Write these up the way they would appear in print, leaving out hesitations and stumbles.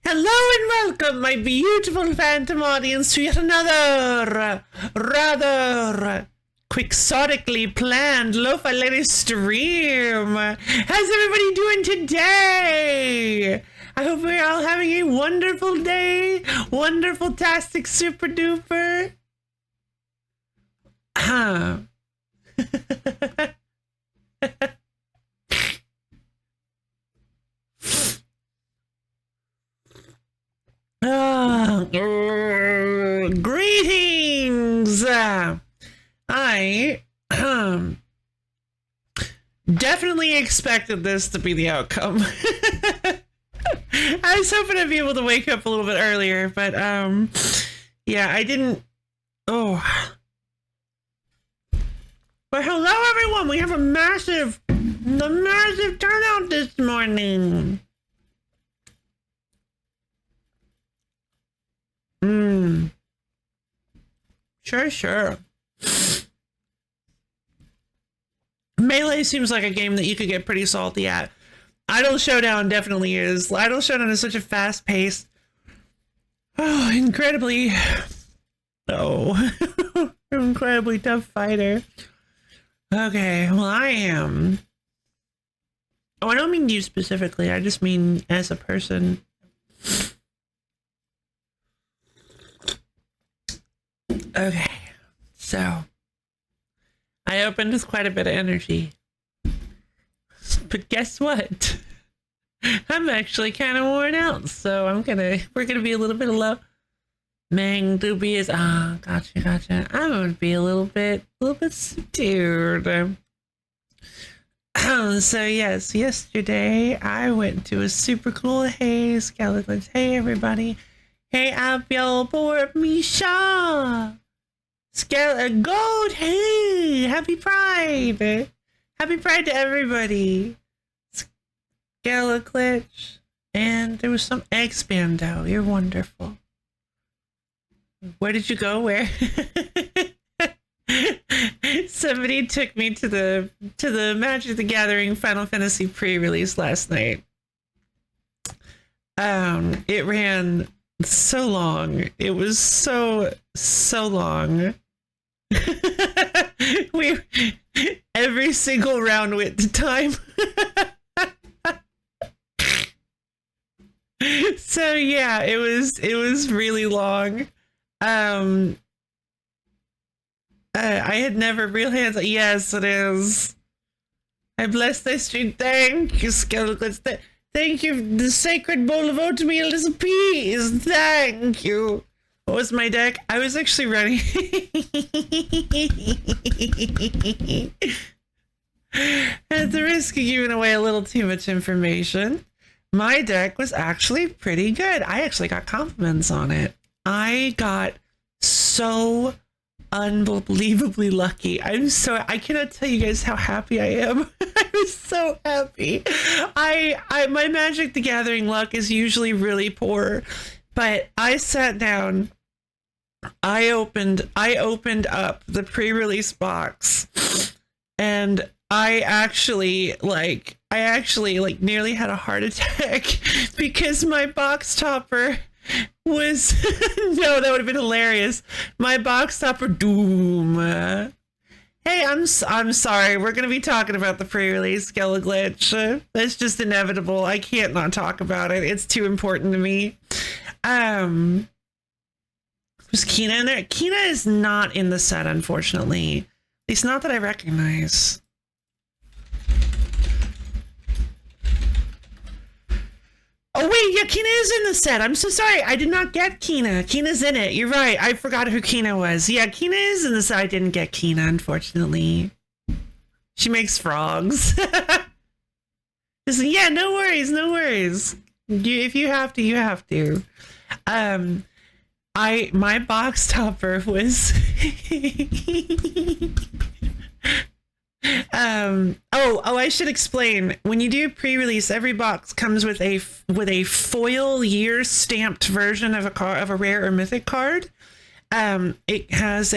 Hello and welcome, my beautiful phantom audience, to yet another, rather quixotically planned Lo-Fi Lady stream. How's everybody doing today? I hope we're all having a wonderful day. Wonderful-tastic, super-duper. Greetings! I definitely expected this to be the outcome. I was hoping I'd be able to wake up a little bit earlier, but yeah, I didn't. Oh. But hello everyone, we have a massive turnout this morning. Sure. Melee seems like a game that you could get pretty salty at. Idle Showdown definitely is. Idle Showdown is such a fast-paced, incredibly tough fighter. Okay, well I am. Oh, I don't mean you specifically. I just mean as a person. Okay, so I opened with quite a bit of energy, but guess what? I'm actually kind of worn out, so we're gonna be a little bit low. Mang Doobie is gotcha. I'm gonna be a little bit subdued. So yes, yesterday I went to a super cool Hey Skeletons. Hey everybody. Hey Abiel Board Misha. Gold, hey, happy Pride to everybody. Skeleclitch, And there was some eggs bando. You're wonderful. Where did you go? Where? Somebody took me to the Magic the Gathering Final Fantasy pre-release last night. It ran so long. It was so long. We every single round went to time. So yeah, it was really long. I had never real hands. Yes, it is. I bless thy street. Thank you, skeletons. Thank you, the sacred bowl of oatmeal is appeased. Thank you. What was my deck? I was actually running. At the risk of giving away a little too much information, my deck was actually pretty good. I actually got compliments on it. I got so unbelievably lucky. I cannot tell you guys how happy I am. I was so happy. My Magic the Gathering luck is usually really poor, but I sat down, I opened up the pre-release box, and I actually nearly had a heart attack because my box topper was no, that would have been hilarious. My box topper doom. Hey, I'm sorry. We're gonna be talking about the pre-release Skeleglitch. That's just inevitable. I can't not talk about it. It's too important to me. Was Kina in there? Kina is not in the set, unfortunately. At least not that I recognize. Oh wait, yeah, Kina is in the set. I'm so sorry. I did not get Kina. Kina's in it. You're right. I forgot who Kina was. Yeah, Kina is in the set. I didn't get Kina, unfortunately. She makes frogs. Just, yeah, no worries, no worries. If you have to, you have to. My box topper was I should explain. When you do pre-release, every box comes with a foil year stamped version of a rare or mythic card. It has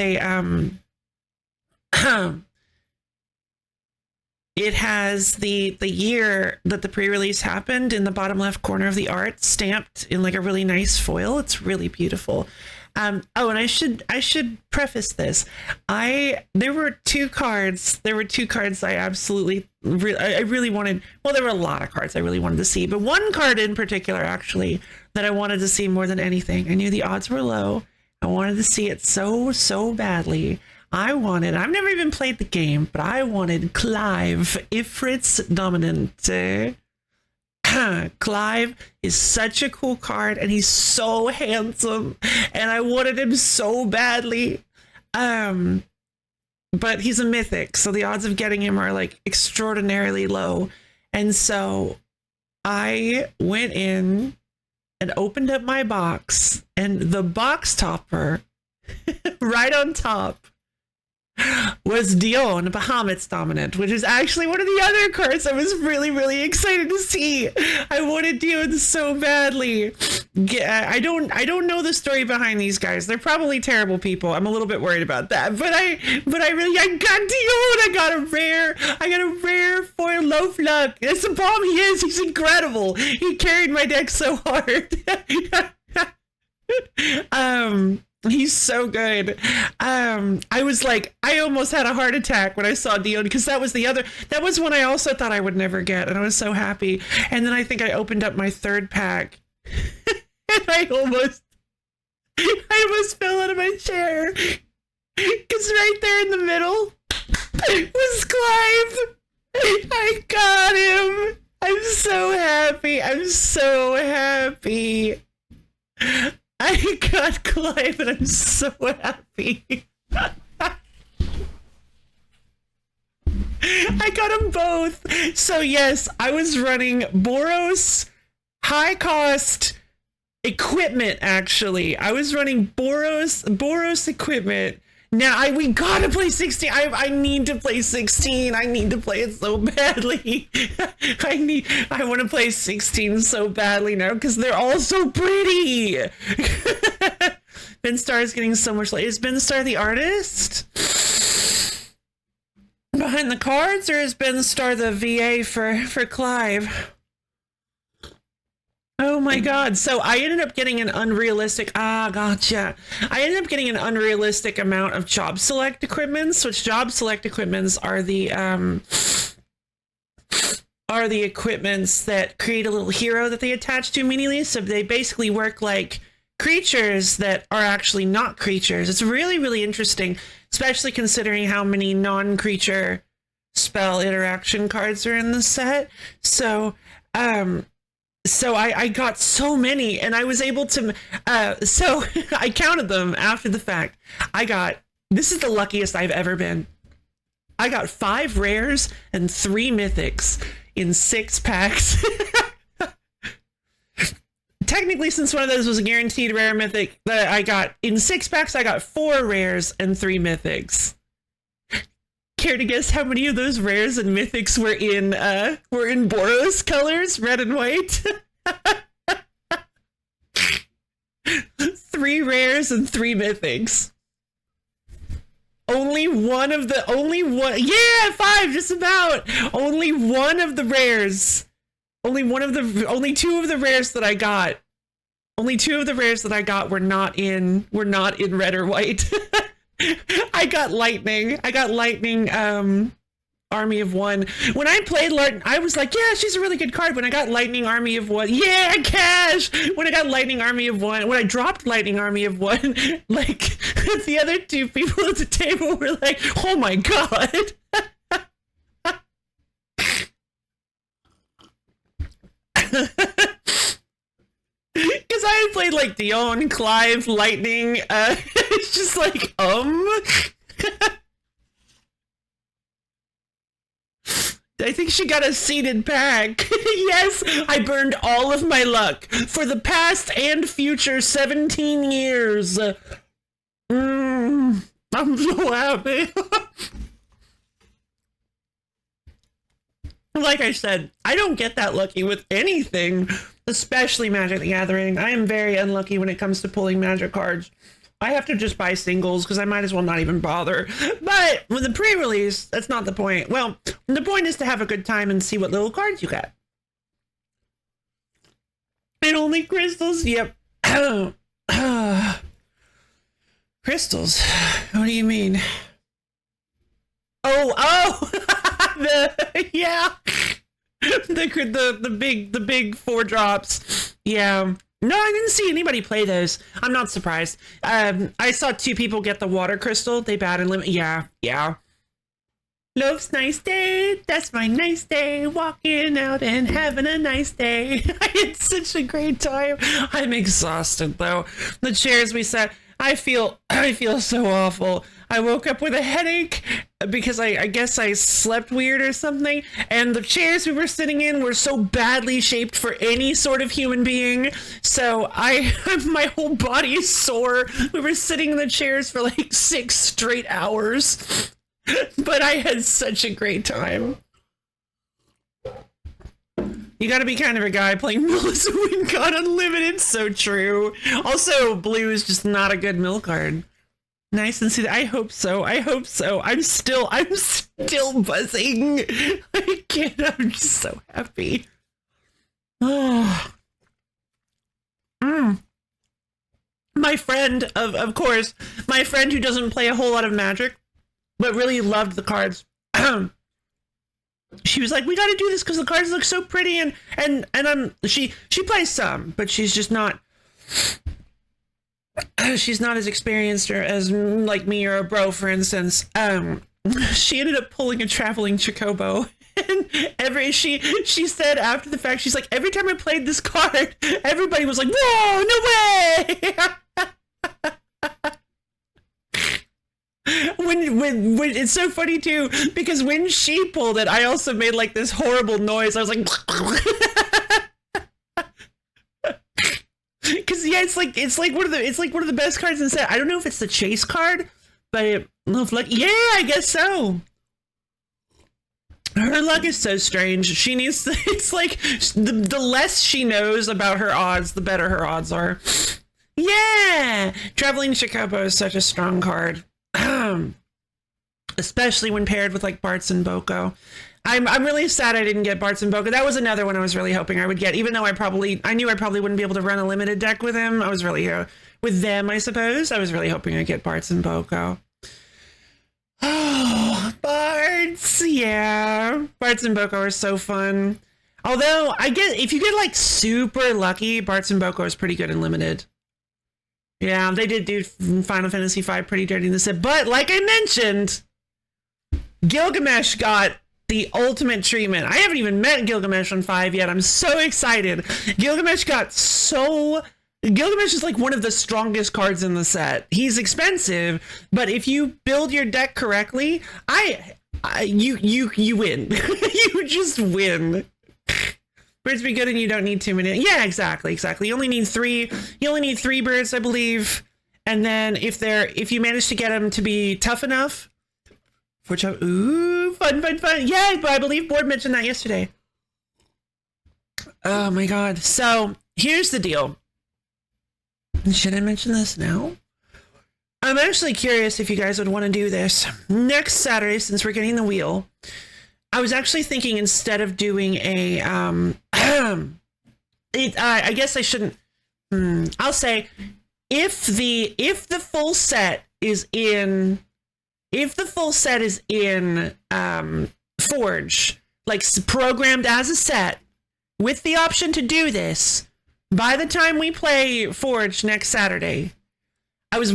it has the year that the pre-release happened in the bottom left corner of the art, stamped in like a really nice foil. It's really beautiful. And I should preface this. There were two cards I really wanted. Well, there were a lot of cards I really wanted to see, but one card in particular, actually, that I wanted to see more than anything. I knew the odds were low. I wanted to see it so badly. I've never even played the game, but I wanted Clive, Ifrit's Dominant. Clive is such a cool card, and he's so handsome, and I wanted him so badly. But he's a mythic, so the odds of getting him are like extraordinarily low. And so I went in and opened up my box, and the box topper right on top was Dion, Bahamut's Dominant, which is actually one of the other cards I was really excited to see. I wanted Dion so badly. I don't know the story behind these guys. They're probably terrible people. I'm a little bit worried about that. But I got Dion. I got a rare foil loaf luck. That's the bomb he is. He's incredible. He carried my deck so hard. He's so good. I was like, I almost had a heart attack when I saw Dion, because that was one I also thought I would never get, and I was so happy. And then I think I opened up my third pack and I almost fell out of my chair, because right there in the middle was Clive. I got him. I'm so happy. I got Clive, and I'm so happy. I got them both. So yes, I was running Boros high cost equipment. Actually, I was running Boros equipment Now we gotta play 16. I need to play 16. I need to play it so badly. I want to play 16 so badly now because they're all so pretty. Ben Starr is getting so much late. Is Ben Starr the artist behind the cards, or is Ben Starr the VA for Clive? Oh my god. So I ended up getting an unrealistic gotcha. I ended up getting an unrealistic amount of job select equipments, which job select equipments are the equipments that create a little hero that they attach to immediately. So they basically work like creatures that are actually not creatures. It's really, really interesting, especially considering how many non-creature spell interaction cards are in the set. So I got so many, and I was able to, so I counted them after the fact. This is the luckiest I've ever been. I got 5 rares and 3 mythics in 6 packs. Technically, since one of those was a guaranteed rare mythic, that I got in 6 packs, I got 4 rares and 3 mythics. Care to guess how many of those rares and mythics were in Boros colors, red and white? 3 rares and 3 mythics. Only 5, just about. Only 2 of the rares were not in red or white. I got lightning. Army of One. When I played Lightning, I was like, yeah, she's a really good card. When I got Lightning Army of One, yeah, cash! When I got Lightning Army of One, when I dropped Lightning Army of One, like, the other 2 people at the table were like, oh my god! Because I had played, like, Dion, Clive, Lightning, it's just like, I think she got a seeded pack. Yes, I burned all of my luck for the past and future 17 years. I'm so happy. Like I said, I don't get that lucky with anything, especially Magic the Gathering. I am very unlucky when it comes to pulling Magic cards. I have to just buy singles because I might as well not even bother. But with the pre-release, that's not the point. Well, the point is to have a good time and see what little cards you get. And only crystals? Yep. Crystals? What do you mean? Oh! Yeah. The big 4 drops. Yeah. No, I didn't see anybody play those. I'm not surprised. I saw 2 people get the water crystal. They bad and limit. Yeah. Love's nice day. That's my nice day. Walking out and having a nice day. I had such a great time. I'm exhausted though. The chairs we sat. I feel so awful. I woke up with a headache because I guess I slept weird or something, and the chairs we were sitting in were so badly shaped for any sort of human being, so my whole body is sore. We were sitting in the chairs for like 6 straight hours, but I had such a great time. You gotta be kind of a guy playing Melissa Wincott Unlimited. So true. Also, blue is just not a good mill card. Nice and see that. I hope so. I'm still buzzing. I can't. I'm just so happy. Oh. My friend, of course, my friend who doesn't play a whole lot of Magic, but really loved the cards. She was like, we got to do this because the cards look so pretty, and she plays some, but she's just not. She's not as experienced or as like me or a bro, for instance. She ended up pulling a traveling Chocobo, and she said after the fact, she's like, every time I played this card, everybody was like, whoa, no way. When it's so funny too, because when she pulled it, I also made like this horrible noise. I was like, because yeah, it's like one of the best cards in the set. I don't know if it's the chase card, But luck, yeah, I guess so. Her luck is so strange. She needs to, it's like the less she knows about her odds, the better her odds are. Yeah, Traveling Chocobo is such a strong card, especially when paired with like Bartz and Boko. I'm really sad I didn't get Bartz and Boko. That was another one I was really hoping I would get, even though I knew I probably wouldn't be able to run a limited deck with him. I was really with them, I suppose. I was really hoping I'd get Bartz and Boko. Oh, Bartz, yeah. Bartz and Boko are so fun. Although, I guess if you get like super lucky, Bartz and Boko is pretty good and limited. Yeah, they did do Final Fantasy V pretty dirty in the set. But like I mentioned, Gilgamesh got the ultimate treatment. I haven't even met Gilgamesh on 5 yet. I'm so excited. Gilgamesh is like one of the strongest cards in the set. He's expensive, but if you build your deck correctly, you win. You just win. Birds be good and you don't need too many. Yeah, exactly. You only need 3. You only need 3 birds, I believe. And then if you manage to get them to be tough enough, ooh, fun. Yeah, but I believe Board mentioned that yesterday. Oh my god. So here's the deal. Should I mention this now? I'm actually curious if you guys would want to do this next Saturday, since we're getting the wheel. I was actually thinking, instead of doing a I guess I shouldn't. I'll say if the full set is in Forge, like programmed as a set, with the option to do this by the time we play Forge next Saturday, I was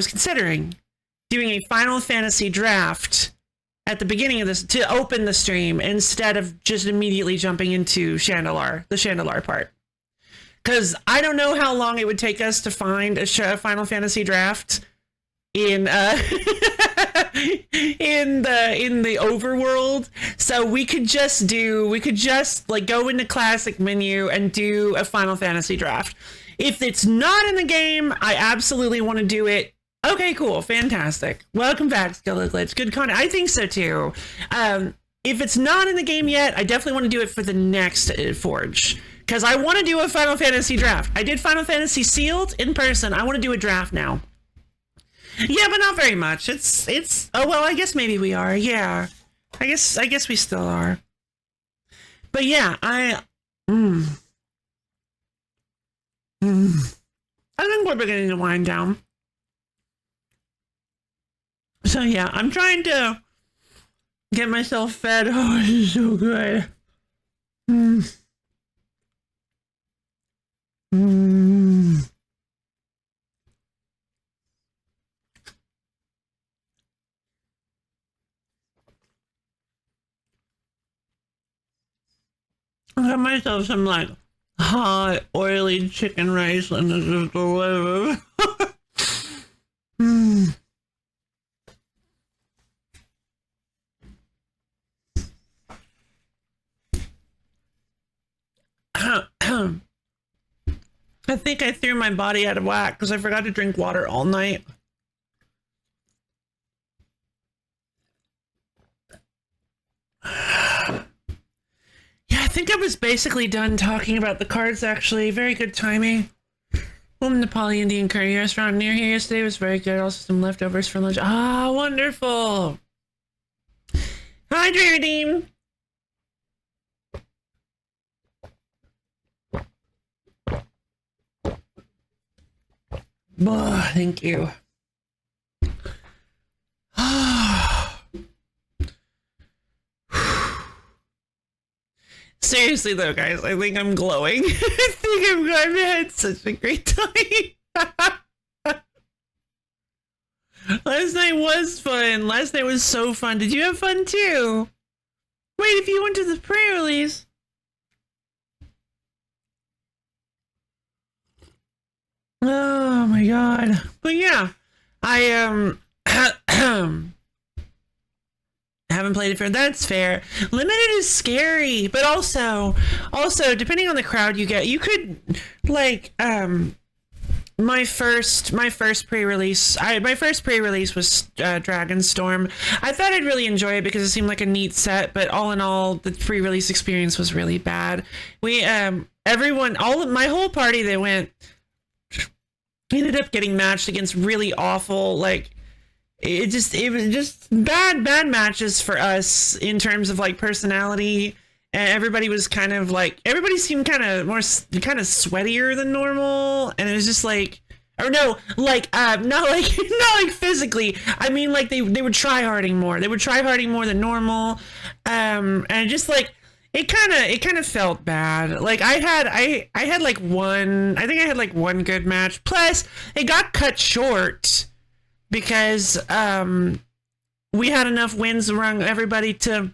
considering doing a Final Fantasy draft at the beginning of this to open the stream, instead of just immediately jumping into the Chandelar part. Because I don't know how long it would take us to find a Final Fantasy draft in in the overworld. So we could just like go into classic menu and do a Final Fantasy draft. If it's not in the game, I absolutely want to do it. Okay, cool, fantastic. Welcome back, Skeletal Glitch. Good content. I think so too. If it's not in the game yet, I definitely want to do it for the next Forge, because I want to do a Final Fantasy draft. I did Final Fantasy Sealed in person. I want to do a draft now. Yeah, but not very much. It's oh well, I guess maybe we are. Yeah. I guess we still are. But yeah, I think we're beginning to wind down. So yeah, I'm trying to get myself fed. Oh, this is so good. I got myself some like hot, oily chicken rice, and this is delicious. I think I threw my body out of whack because I forgot to drink water all night. Yeah, I think I was basically done talking about the cards, actually. Very good timing. Home Nepali Indian curry restaurant near here yesterday was very good. Also some leftovers for lunch. Ah, wonderful. Hi, Dream. Oh, thank you. Seriously though, guys, I think I'm glowing. I've had such a great time. Last night was fun. Last night was so fun. Did you have fun too? Wait, if you went to the pre-release. Oh my god. But yeah, I haven't played it for that's fair. Limited is scary, but also depending on the crowd you get, you could like my first pre-release. My first pre-release was Dragonstorm. I thought I'd really enjoy it because it seemed like a neat set, but all in all, the pre-release experience was really bad. We everyone, my whole party, they ended up getting matched against really awful, like it was just bad matches for us in terms of like personality. And everybody was kind of like, everybody seemed kind of sweatier than normal, and it was just like, or no, like not like physically. I mean, like they were tryharding more. They were tryharding more than normal, and just like it kind of felt bad. Like I had like one, I think I had like one good match. Plus, it got cut short because we had enough wins around everybody to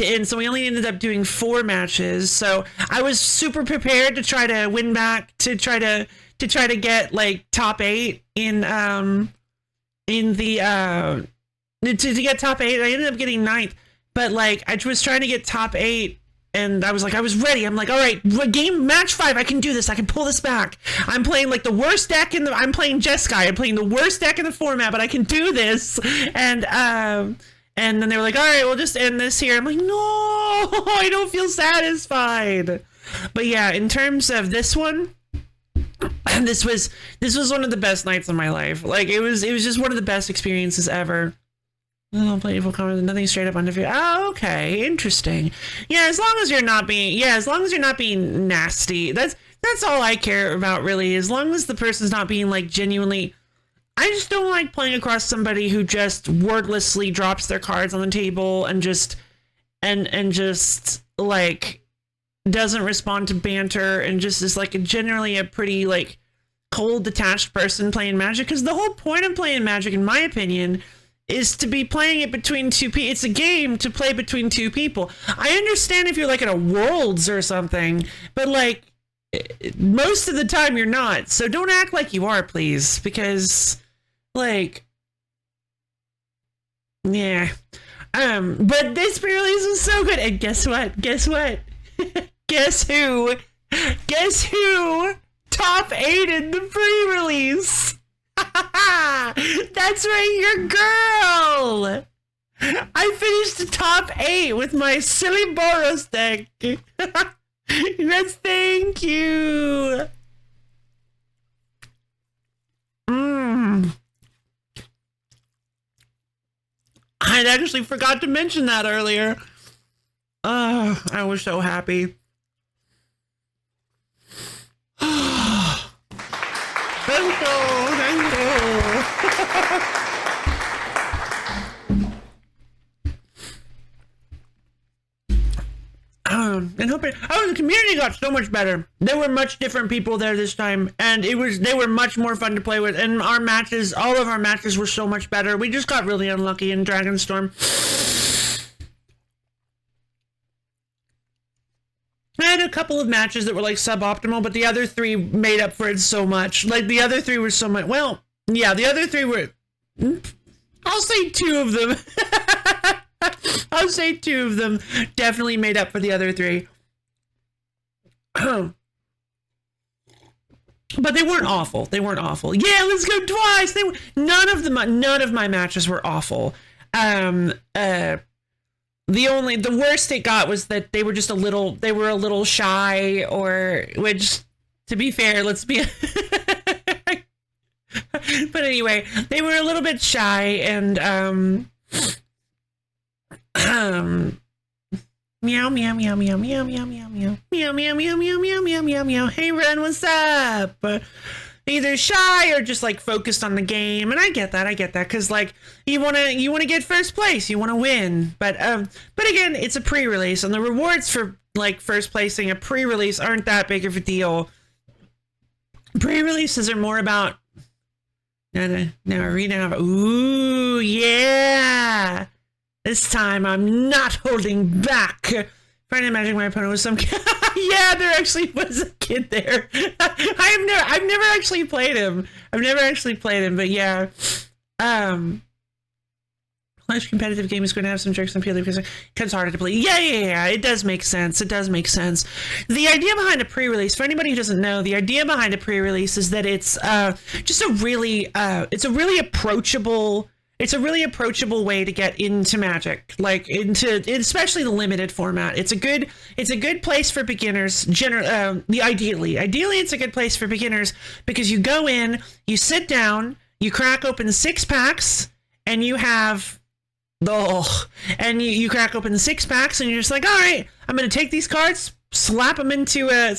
end, so we only ended up doing 4 matches. So I was super prepared to try to win back, to try to get like top 8 in the to get top 8. I ended up getting 9th, but like I was trying to get top 8, and I was ready. I'm like, all right, match 5, I can do this. I can pull this back. I'm playing like the worst deck I'm playing Jeskai. I'm playing the worst deck in the format, but I can do this. And then they were like, all right, we'll just end this here. I'm like, no, I don't feel satisfied. But yeah, in terms of this one, this was one of the best nights of my life. Like it was just one of the best experiences ever. Oh, playful comment, nothing straight up undefeated. Oh, okay, interesting. Yeah, as long as you're not being nasty. That's all I care about, really. As long as the person's not being like genuinely. I just don't like playing across somebody who just wordlessly drops their cards on the table and just like doesn't respond to banter and just is like generally a pretty like cold, detached person playing Magic. Because the whole point of playing Magic, in my opinion, is to be playing it between 2 people. It's a game to play between 2 people. I understand if you're like at a Worlds or something, but like most of the time you're not. So don't act like you are, please, because like, yeah. But this pre-release was so good. And guess what? Guess who? Guess who? Top 8 in the pre-release. That's right, your girl. I finished the top 8 with my silly Boros deck. Yes, thank you. I'd actually forgot to mention that earlier. I was so happy. Thank you. And hoping, the community got so much better. There were much different people there this time, and they were much more fun to play with. And our matches, all of our matches were so much better. We just got really unlucky in Dragonstorm. I had a couple of matches that were like suboptimal, but the other 3 made up for it so much. Like the other 3 were so much. Well, yeah, the other 3 were. I'll say 2 of them. I'll say 2 of them definitely made up for the other 3. But they weren't awful. They weren't awful. Yeah, let's go twice. None of my matches were awful. The worst it got was that they were just a little shy, or, which, to be fair, let's be but anyway, they were a little bit shy, and meow meow meow meow meow meow meow meow meow meow meow meow meow meow meow meow. Hey Ren, what's up? Either shy or just like focused on the game, and I get that because like you want to get first place, you want to win, but again, it's a pre-release, and the rewards for like first placing a pre-release aren't that big of a deal. Pre-releases are more about now arena. Ooh yeah, this time I'm not holding back. Trying to imagine my opponent was some kid. Yeah, there actually was a kid there. I've never actually played him. But yeah. Large competitive game is going to have some jerks and purely because it becomes harder to play. Yeah. It does make sense. It does make sense. The idea behind a pre-release, for anybody who doesn't know, the idea behind a pre-release is that it's just a really approachable. It's a really approachable way to get into Magic, like especially the limited format. It's a good place for beginners. Ideally, it's a good place for beginners because you go in, you sit down, you crack open 6 packs, and you have you crack open 6 packs, and you're just like, all right, I'm gonna take these cards, slap them into a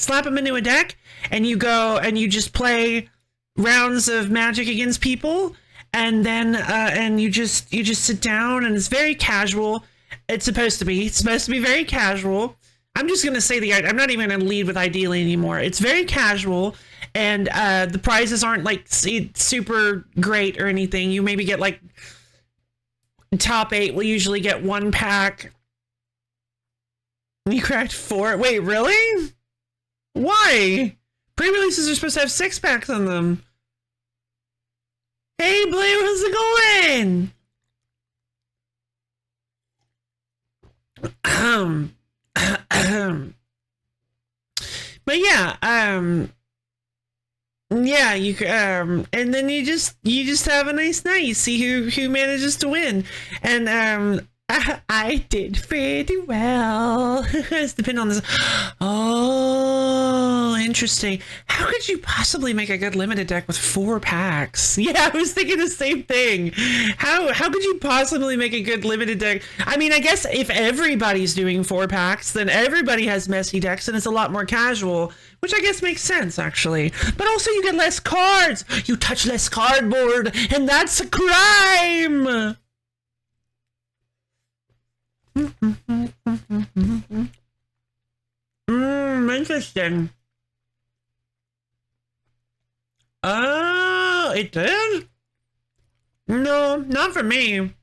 deck, and you go and you just play rounds of Magic against people. And then, and you just sit down, and it's very casual. It's supposed to be very casual. I'm just gonna say I'm not even gonna lead with ideally anymore. It's very casual, and the prizes aren't like super great or anything. You maybe get like top 8 will usually get 1 pack. You cracked 4. Wait, really? Why? Pre-releases are supposed to have 6 packs on them. Hey, Blue, how's it going? But yeah, you and then you just have a nice night. You see who manages to win, and I did pretty well. It's depending on this. Oh, interesting. How could you possibly make a good limited deck with 4 packs? Yeah, I was thinking the same thing. How could you possibly make a good limited deck? I mean, I guess if everybody's doing 4 packs, then everybody has messy decks, and it's a lot more casual, which I guess makes sense, actually. But also, you get less cards. You touch less cardboard, and that's a crime. Interesting. Oh, it did? No, not for me.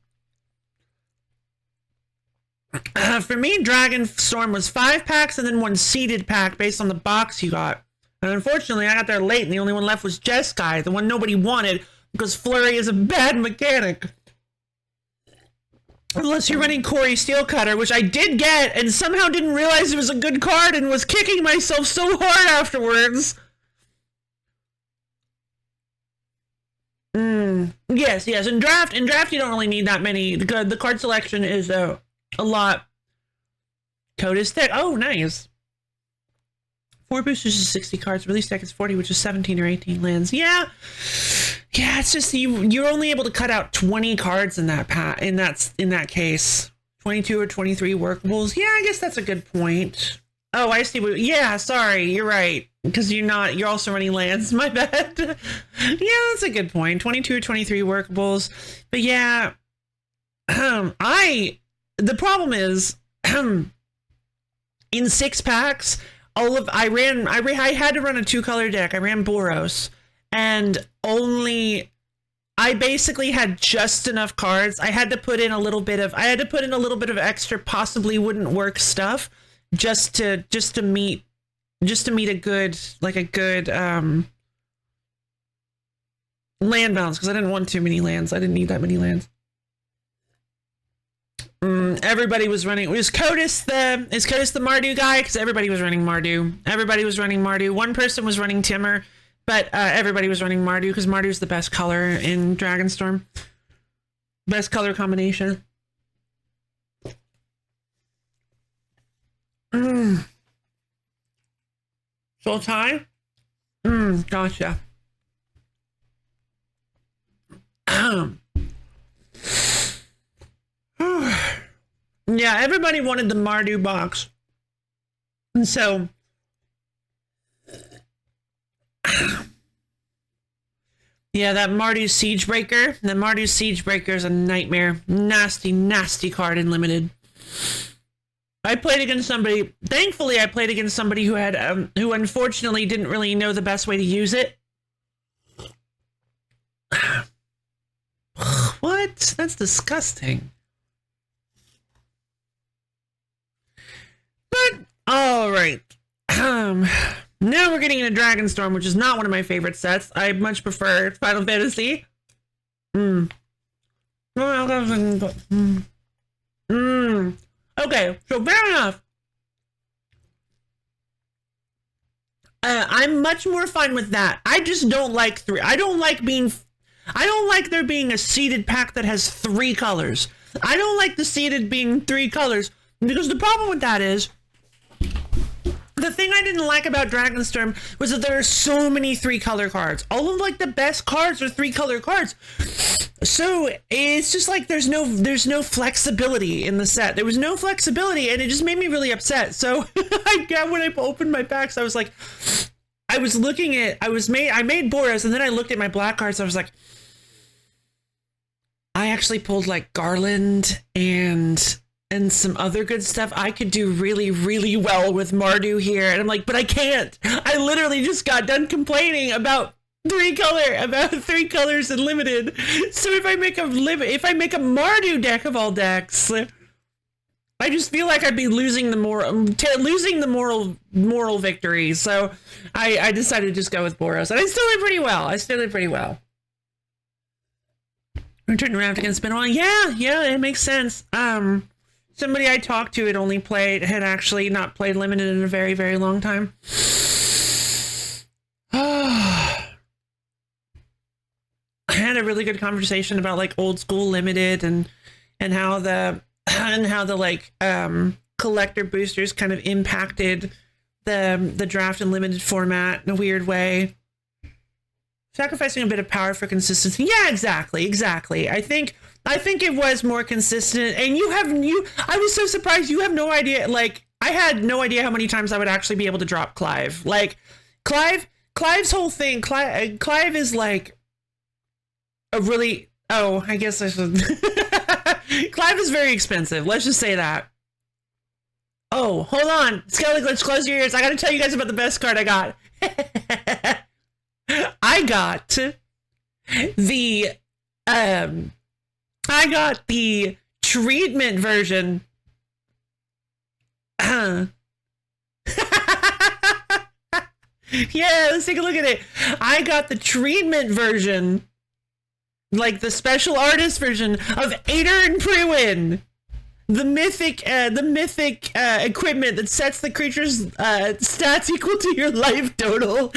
For me, Dragonstorm was 5 packs and then 1 seeded pack based on the box you got. And unfortunately, I got there late, and the only one left was Jeskai, the one nobody wanted, because Flurry is a bad mechanic. Unless you're running Corey Steelcutter, which I did get, and somehow didn't realize it was a good card and was kicking myself so hard afterwards. Yes. In draft, you don't really need that many. The card selection is a lot. Code is thick. Oh, nice. 4 boosters is 60 cards. Release deck is 40, which is 17 or 18 lands. Yeah, it's just you're only able to cut out 20 cards in that in that case. 22 or 23 workables. Yeah, I guess that's a good point. Oh, I see. Yeah, sorry, you're right. Because you're also running lands. My bad. Yeah, that's a good point. 22 or 23 workables. But yeah, the problem is, in 6 packs, I had to run a 2-color deck. I ran Boros, and I basically had just enough cards. I had to put in a little bit of extra possibly wouldn't work stuff just to meet a good land balance, because I didn't want too many lands. I didn't need that many lands. Everybody was running. Is Codis the Mardu guy? Because everybody was running Mardu. One person was running Timur, but everybody was running Mardu because Mardu's the best color in Dragonstorm. Best color combination. Soul Tie? Gotcha. Yeah, everybody wanted the Mardu box. And so yeah, that Mardu Siegebreaker is a nightmare. Nasty card in limited. I played against somebody. Thankfully, I played against somebody who had who unfortunately didn't really know the best way to use it. What? That's disgusting. But all right. Now we're getting into Dragonstorm, which is not one of my favorite sets. I much prefer Final Fantasy. Okay, so fair enough. I'm much more fine with that. I just don't like three. I don't like there being a seeded pack that has 3 colors. I don't like the seeded being 3 colors because the problem with that is the thing I didn't like about Dragonstorm was that there are so many 3-color cards. All of like the best cards are 3-color cards. So it's just like there's no flexibility in the set. There was no flexibility and it just made me really upset. So when I opened my packs, I was like, I made Boros and then I looked at my black cards. I was like, I actually pulled like Garland and some other good stuff. I could do really, really well with Mardu here. And I'm like, but I can't. I literally just got done complaining about 3 colors and limited. So if I make a Mardu deck of all decks, I just feel like I'd be losing the moral victory. So I decided to just go with Boros. And I still did pretty well. I turned around against Spin-On. Yeah, it makes sense. Somebody I talked to had actually not played limited in a very, very long time. I had a really good conversation about like old school limited and how the like collector boosters kind of impacted the draft and limited format in a weird way. Sacrificing a bit of power for consistency. Yeah, exactly. I think it was more consistent. And I was so surprised. You have no idea. Like, I had no idea how many times I would actually be able to drop Clive. Like, Clive's whole thing. Clive is like a really. Oh, I guess I should. Clive is very expensive. Let's just say that. Oh, hold on. Skelly Glitch, close your ears. I gotta tell you guys about the best card I got. I got the treatment version. Yeah, let's take a look at it. I got the treatment version, like the special artist version of Ader and Priwin. The mythic equipment that sets the creature's stats equal to your life total.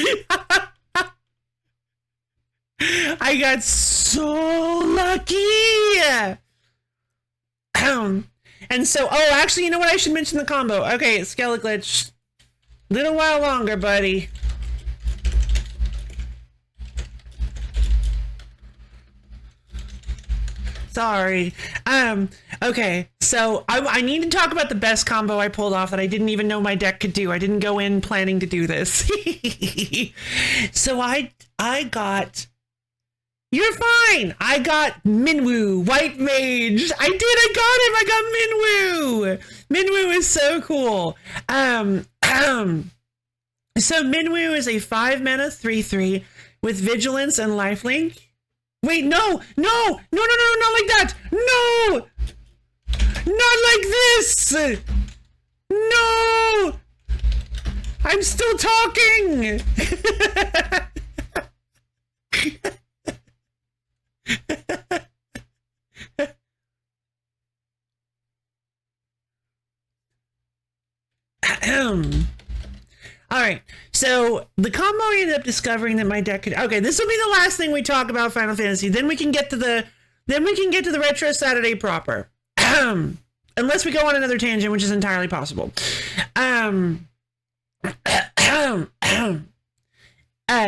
I got so lucky. And so, actually, you know what? I should mention the combo. Okay, Skelliglitch. Little while longer, buddy. Sorry. Okay, so I need to talk about the best combo I pulled off that I didn't even know my deck could do. I didn't go in planning to do this. So I got... You're fine. I got Minwu, White Mage. I got him. I got Minwu. Minwu is so cool. So Minwu is a 5-mana 3/3 with Vigilance and Lifelink. Wait, no, not like that. No, not like this. No, I'm still talking. All right, so the combo I ended up discovering that my deck could... Okay, this will be the last thing we talk about Final Fantasy. Then we can get to the Retro Saturday proper. Unless we go on another tangent, which is entirely possible.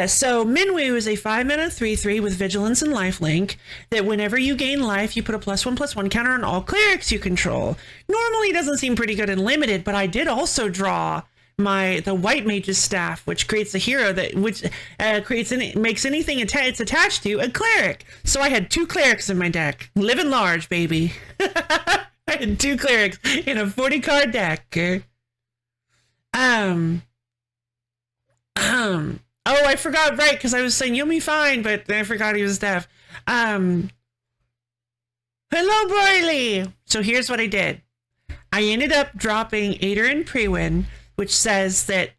So Minwu is a 5-mana 3/3 with Vigilance and Lifelink that whenever you gain life, you put a +1/+1 counter on all clerics you control. Normally doesn't seem pretty good in limited, but I did also draw the White Mage's Staff, which creates a hero makes anything it's attached to a cleric. So I had 2 clerics in my deck. Living large, baby. I had 2 clerics in a 40-card deck. Oh, I forgot, right, because I was saying you'll be fine, but I forgot he was deaf. Hello, Broily! So here's what I did. I ended up dropping Ader and Priwin, which is a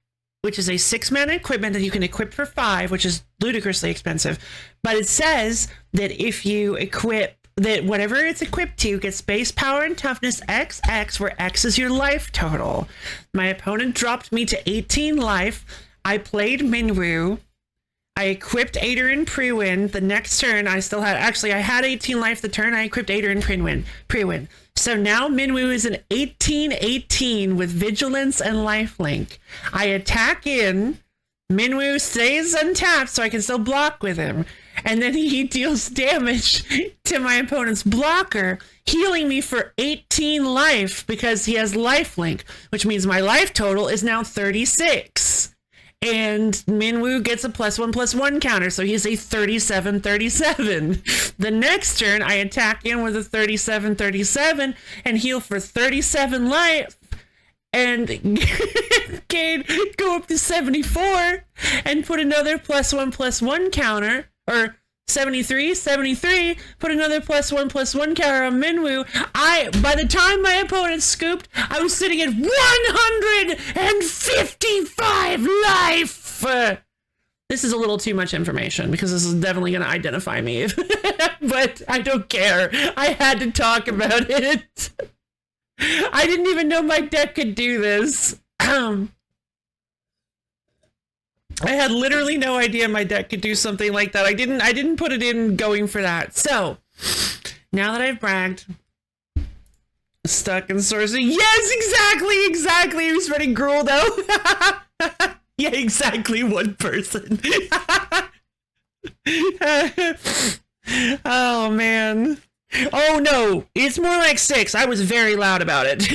6-mana equipment that you can equip for 5, which is ludicrously expensive. But it says that if you equip that whatever it's equipped to gets base power and toughness XX, where X is your life total. My opponent dropped me to 18 life. I played Minwu. I equipped Ader pre-win. The next turn, I had 18 life the turn I equipped Ader pre-win. So now Minwu is an 18-18 with Vigilance and Lifelink. I attack in. Minwu stays untapped so I can still block with him. And then he deals damage to my opponent's blocker, healing me for 18 life because he has lifelink, which means my life total is now 36. And Minwu gets a +1/+1 counter, so he's a 37-37. The next turn, I attack in with a 37-37 and heal for 37 life. And go up to 74 and put another +1/+1 counter, or 73, put another +1/+1 counter on Minwu. By the time my opponent scooped, I was sitting at 155 life. This is a little too much information because this is definitely going to identify me, but I don't care. I had to talk about it. I didn't even know my deck could do this. I had literally no idea my deck could do something like that. I didn't put it in going for that. So now that I've bragged, stuck in sorcery. Yes, exactly. He was running Gruul though. Yeah, exactly, one person. Oh man. Oh no, it's more like 6. I was very loud about it.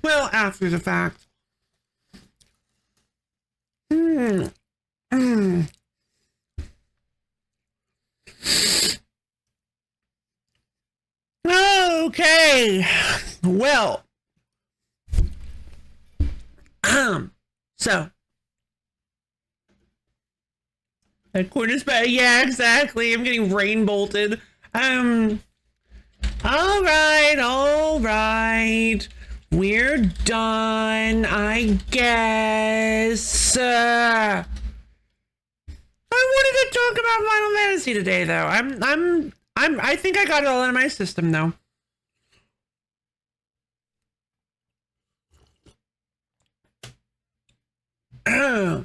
Well, after the fact. Okay, well, so that corner's back. Yeah, exactly. I'm getting rain bolted. All right. We're done, I guess. I wanted to talk about Final Fantasy today, though. I think I got it all out of my system, though. I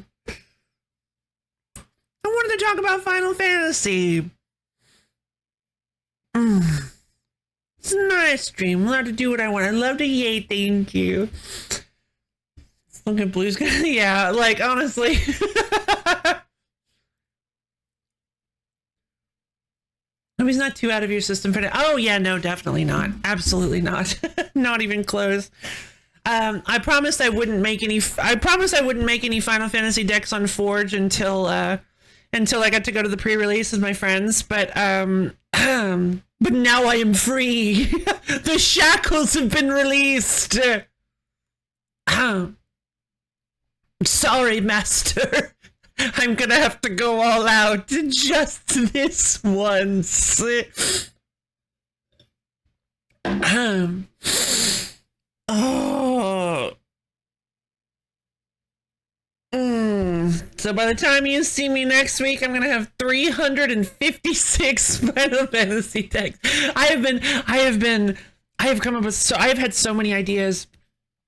wanted to talk about Final Fantasy. It's a nice stream. Allowed to do what I want. I love to yay. Thank you. Look at Blue's. Yeah, like honestly. I mean, he's not too out of your system for that. Oh yeah, no, definitely not. Absolutely not. Not even close. I promised I wouldn't make any. I promised I wouldn't make any Final Fantasy decks on Forge until I got to go to the pre-release with my friends. But now I am free. The shackles have been released. Sorry, Master. I'm gonna have to go all out just this once. So by the time you see me next week, I'm gonna have 356 Final Fantasy decks. I have come up with I have had so many ideas.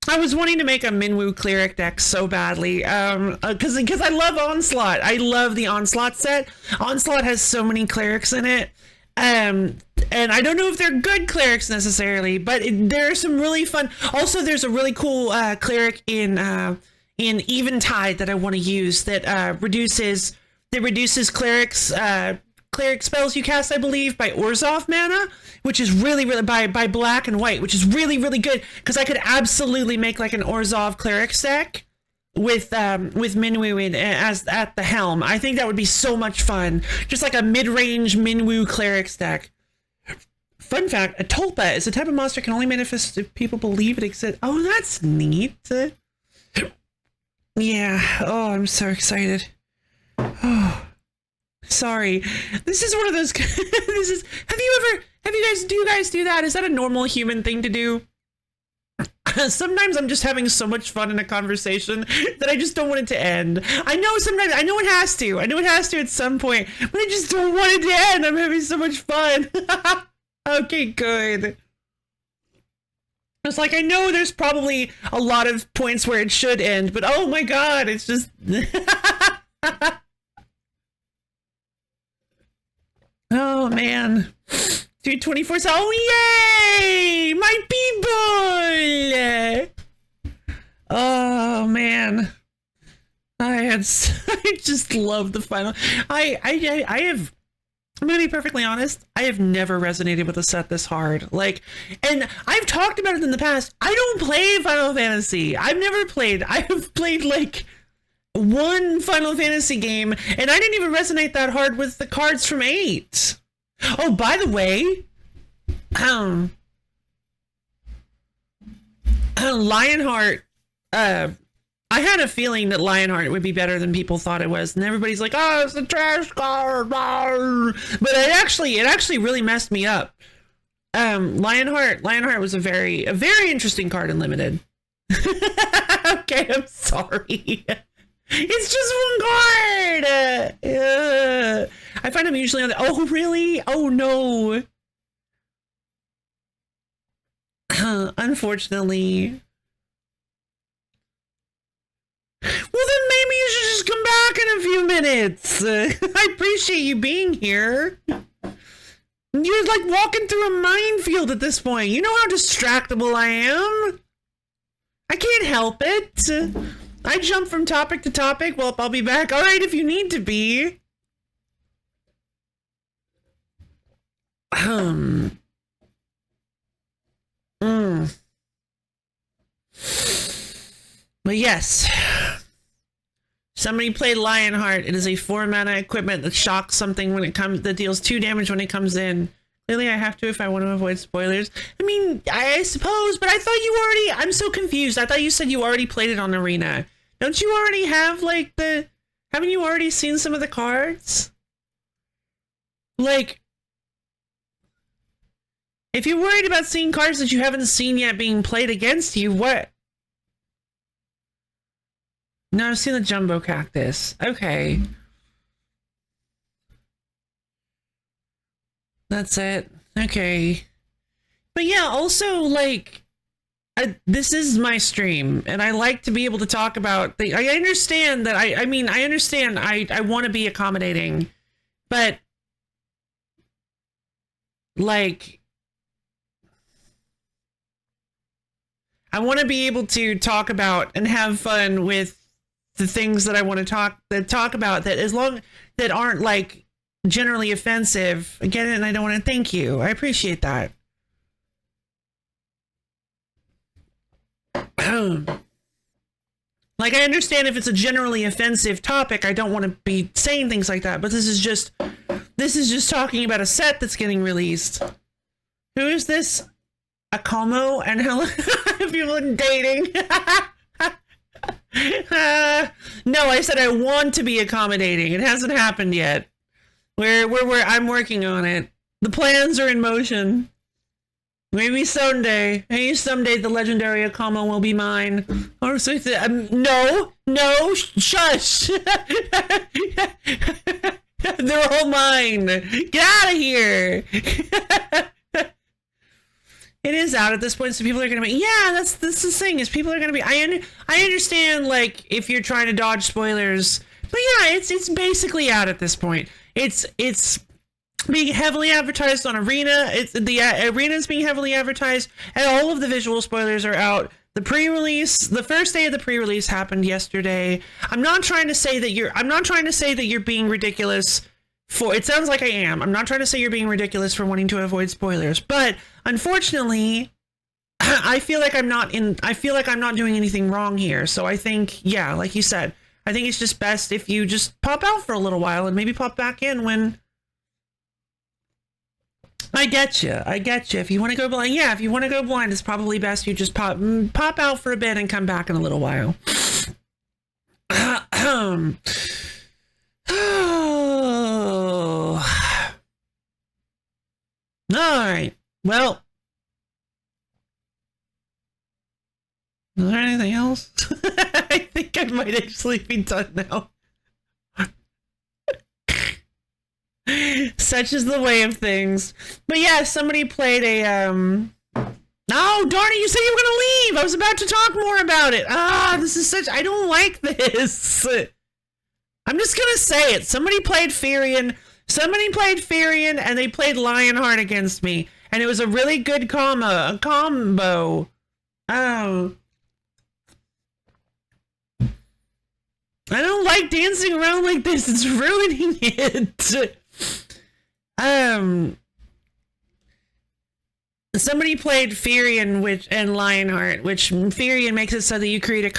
I was wanting to make a Minwu cleric deck so badly, because I love Onslaught. I love the Onslaught set. Onslaught has so many clerics in it, and I don't know if they're good clerics necessarily, but there are some really fun. Also, there's a really cool cleric in Eventide that I want to use that reduces cleric spells you cast, I believe, by Orzhov mana, which is really by black and white, which is really good, because I could absolutely make like an Orzhov cleric deck with Minwu as at the helm. I think that would be so much fun, just like a mid-range Minwu cleric deck. Fun fact: a tulpa is a type of monster that can only manifest if people believe it exists. Oh, that's neat. Yeah. Oh, I'm so excited. Oh. Sorry, this is one of those. Have Do you guys do that? Is that a normal human thing to do? Sometimes I'm just having so much fun in a conversation that I just don't want it to end. I know it has to. I know it has to at some point, but I just don't want it to end. I'm having so much fun. Okay, good. It's like, I know there's probably a lot of points where it should end, but oh my god, it's just... Oh man. 224. Oh yay! My people! Oh man. I just love the final. I'm gonna be perfectly honest, I have never resonated with a set this hard. Like, and I've talked about it in the past. I don't play Final Fantasy. I have played like one Final Fantasy game, and I didn't even resonate that hard with the cards from 8. Oh, by the way, Lionheart, I had a feeling that Lionheart would be better than people thought it was, and everybody's like, "Oh, it's a trash card," but it actually really messed me up. Lionheart was a very interesting card in Limited. Okay, I'm sorry. It's just one card. I find I'm usually on the. Oh really? Oh no. Unfortunately. Well, then maybe you should just come back in a few minutes. I appreciate you being here. You're like walking through a minefield at this point. You know how distractible I am. I can't help it. I jump from topic to topic. Well, I'll be back. All right, if you need to be. But yes, somebody played Lionheart. It is a 4-mana equipment that shocks something when it comes, that deals 2 damage when it comes in. Clearly I have to if I want to avoid spoilers. I mean, I suppose, but I thought you already, I'm so confused. I thought you said you already played it on Arena. Don't you already have like haven't you already seen some of the cards? Like, if you're worried about seeing cards that you haven't seen yet being played against you, what? No, I've seen the Jumbo Cactus. Okay. That's it. Okay. But yeah, also, like, this is my stream, and I like to be able to talk about things. I understand that, I mean, I understand I want to be accommodating, but, like, I want to be able to talk about and have fun with the things that I want to talk about that aren't like generally offensive. I get it, and I don't want to thank you. I appreciate that. Like, I understand if it's a generally offensive topic, I don't want to be saying things like that, but this is just talking about a set that's getting released. Who is this? Akomo and Helen? People dating. No, I said I want to be accommodating. It hasn't happened yet. I'm working on it. The plans are in motion. Maybe someday the legendary Akama will be mine. Or so no, shush. They're all mine. Get out of here. It is out at this point, so people are gonna be. Yeah, that's the thing, is people are gonna be. I understand, like, if you're trying to dodge spoilers, but yeah, it's basically out at this point. It's being heavily advertised on Arena. Arena is being heavily advertised, and all of the visual spoilers are out. The first day of the pre-release happened yesterday. I'm not trying to say that you're being ridiculous. It sounds like I am. I'm not trying to say you're being ridiculous for wanting to avoid spoilers, but unfortunately, I feel like I'm not doing anything wrong here. So I think, yeah, like you said, I think it's just best if you just pop out for a little while and maybe pop back in when. I get you. If you want to go blind, yeah, if you want to go blind, it's probably best you just pop out for a bit and come back in a little while. Alright. Well, is there anything else? I think I might actually be done now. Such is the way of things. But yeah, somebody played a Oh, darn it, you said you were gonna leave! I was about to talk more about it. This is such I don't like this. I'm just gonna say it. Somebody played Firion, and they played Lionheart against me. And it was a really good combo. Oh. I don't like dancing around like this. It's ruining it. Somebody played Firion and Lionheart, which Firion makes it so that you create a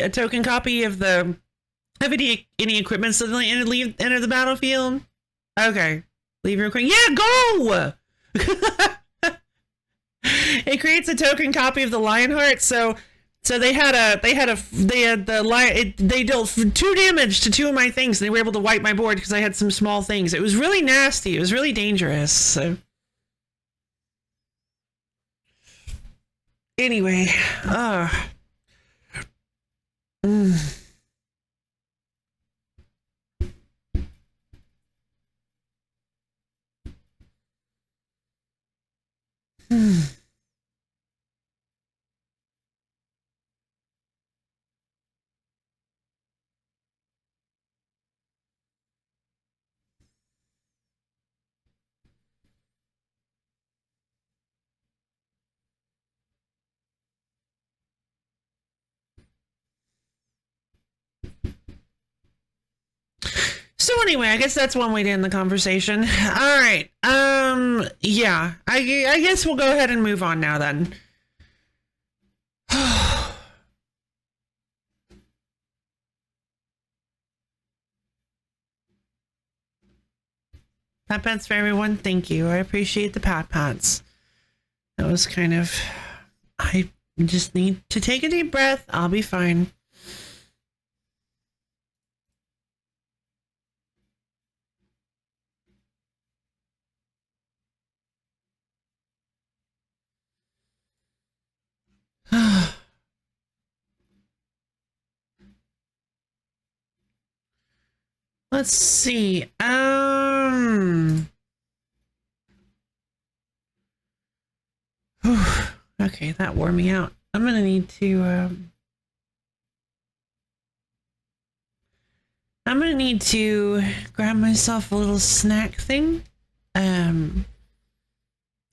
token copy of any equipment suddenly enter the battlefield. Okay. Leave your equipment. Yeah, go! It creates a token copy of the Lionheart, so they dealt 2 damage to 2 of my things, and they were able to wipe my board because I had some small things. It was really nasty. It was really dangerous. So. Anyway, So anyway, I guess that's one way to end the conversation. All right. Yeah. I guess we'll go ahead and move on now then. Pat pats for everyone. Thank you. I appreciate the pat pats. That was kind of. I just need to take a deep breath. I'll be fine. Let's see. Okay, that wore me out. I'm gonna need to grab myself a little snack thing. And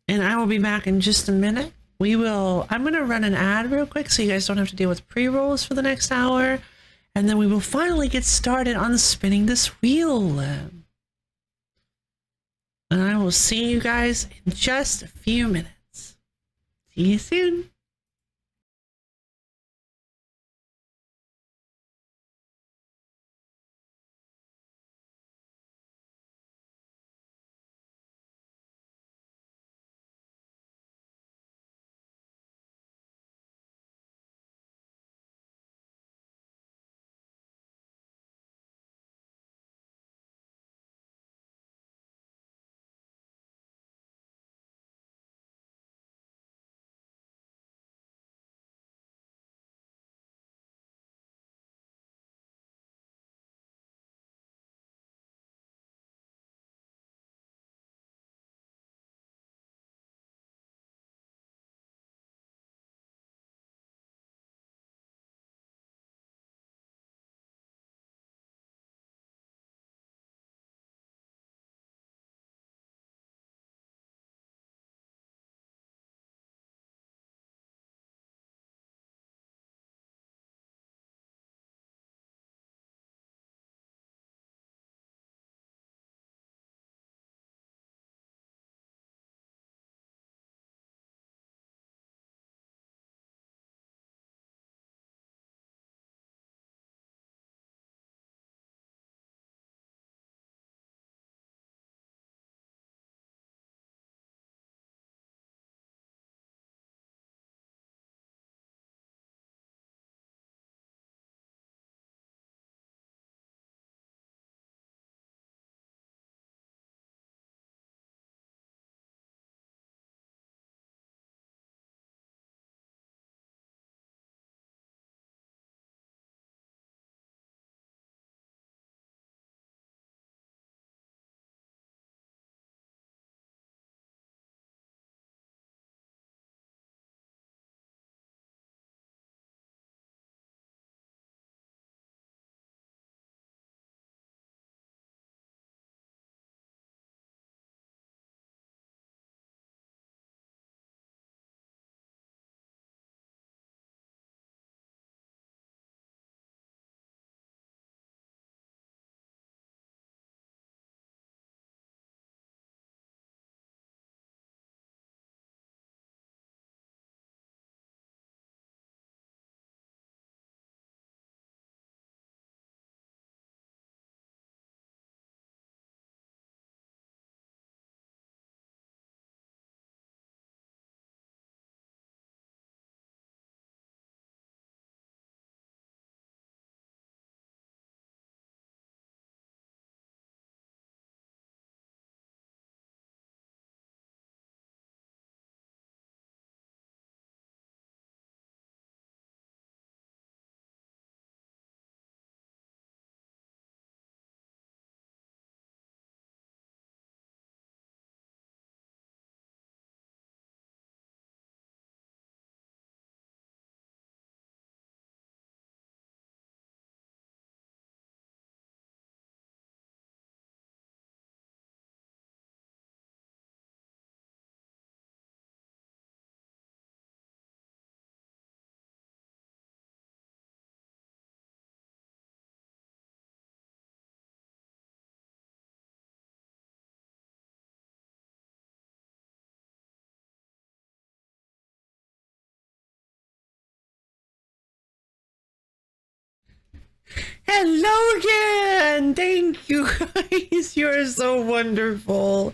I will be back in just a minute. I'm gonna run an ad real quick so you guys don't have to deal with pre-rolls for the next hour. And then we will finally get started on spinning this wheel. And I will see you guys in just a few minutes. See you soon. Hello again! Thank you guys. You're so wonderful.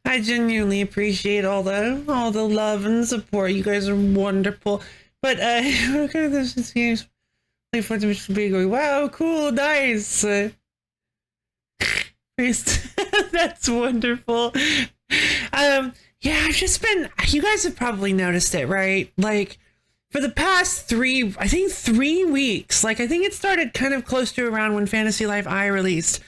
I genuinely appreciate all the love and support. You guys are wonderful. But look at this games. Like for the be going, wow, cool, nice. That's wonderful. Yeah, I've just been, you guys have probably noticed it, right? Like for the past 3 weeks, like I think it started kind of close to around when Fantasy Life I released.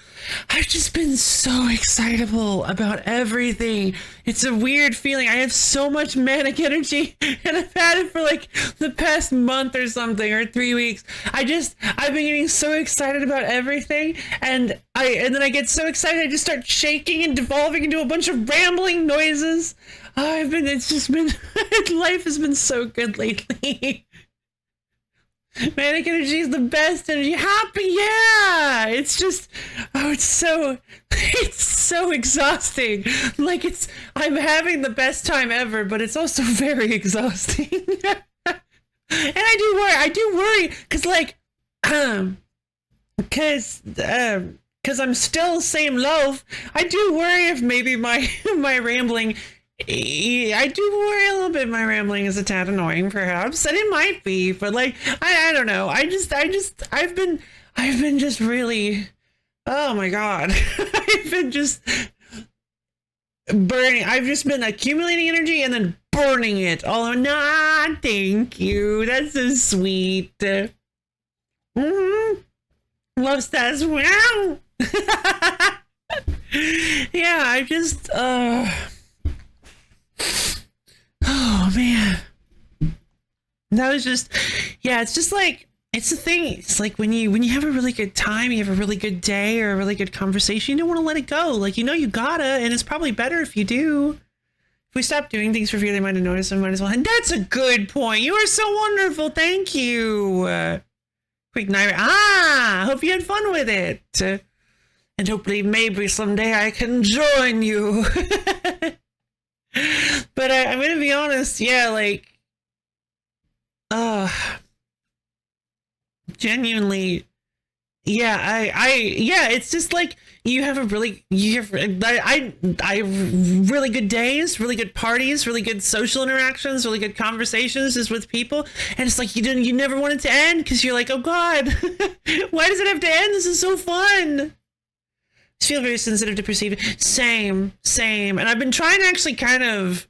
I've just been so excitable about everything. It's a weird feeling. I have so much manic energy and I've had it for like the past month or something, or 3 weeks. I've been getting so excited about everything, and then I get so excited I just start shaking and devolving into a bunch of rambling noises. It's just been, life has been so good lately. Manic energy is the best energy. Happy, yeah. It's just, it's so exhausting. Like I'm having the best time ever, but it's also very exhausting. And I do worry, cause I'm still same loaf. I do worry if maybe my rambling. I do worry a little bit my rambling is a tad annoying, perhaps, and it might be, but like I don't know. I've been just really, oh my god. I've been just burning. I've just been accumulating energy and then burning it all. Nah, thank you. That's so sweet. Love stats. Wow. Yeah, I just oh man, that was just, yeah, it's just like, it's the thing, it's like when you have a really good time, you have a really good day or a really good conversation, you don't want to let it go. Like, you gotta, and it's probably better if you do. If we stop doing things for fear they might have noticed, we might as well. And that's a good point. You are so wonderful. Thank you. Quick night. Hope you had fun with it, and hopefully maybe someday I can join you. But I'm gonna be honest, yeah, like, genuinely, yeah, yeah, it's just like you have really good days, really good parties, really good social interactions, really good conversations just with people, and it's like you never want it to end because you're like, oh god, why does it have to end? This is so fun. I feel very sensitive to perceive it. Same. And I've been trying to kind of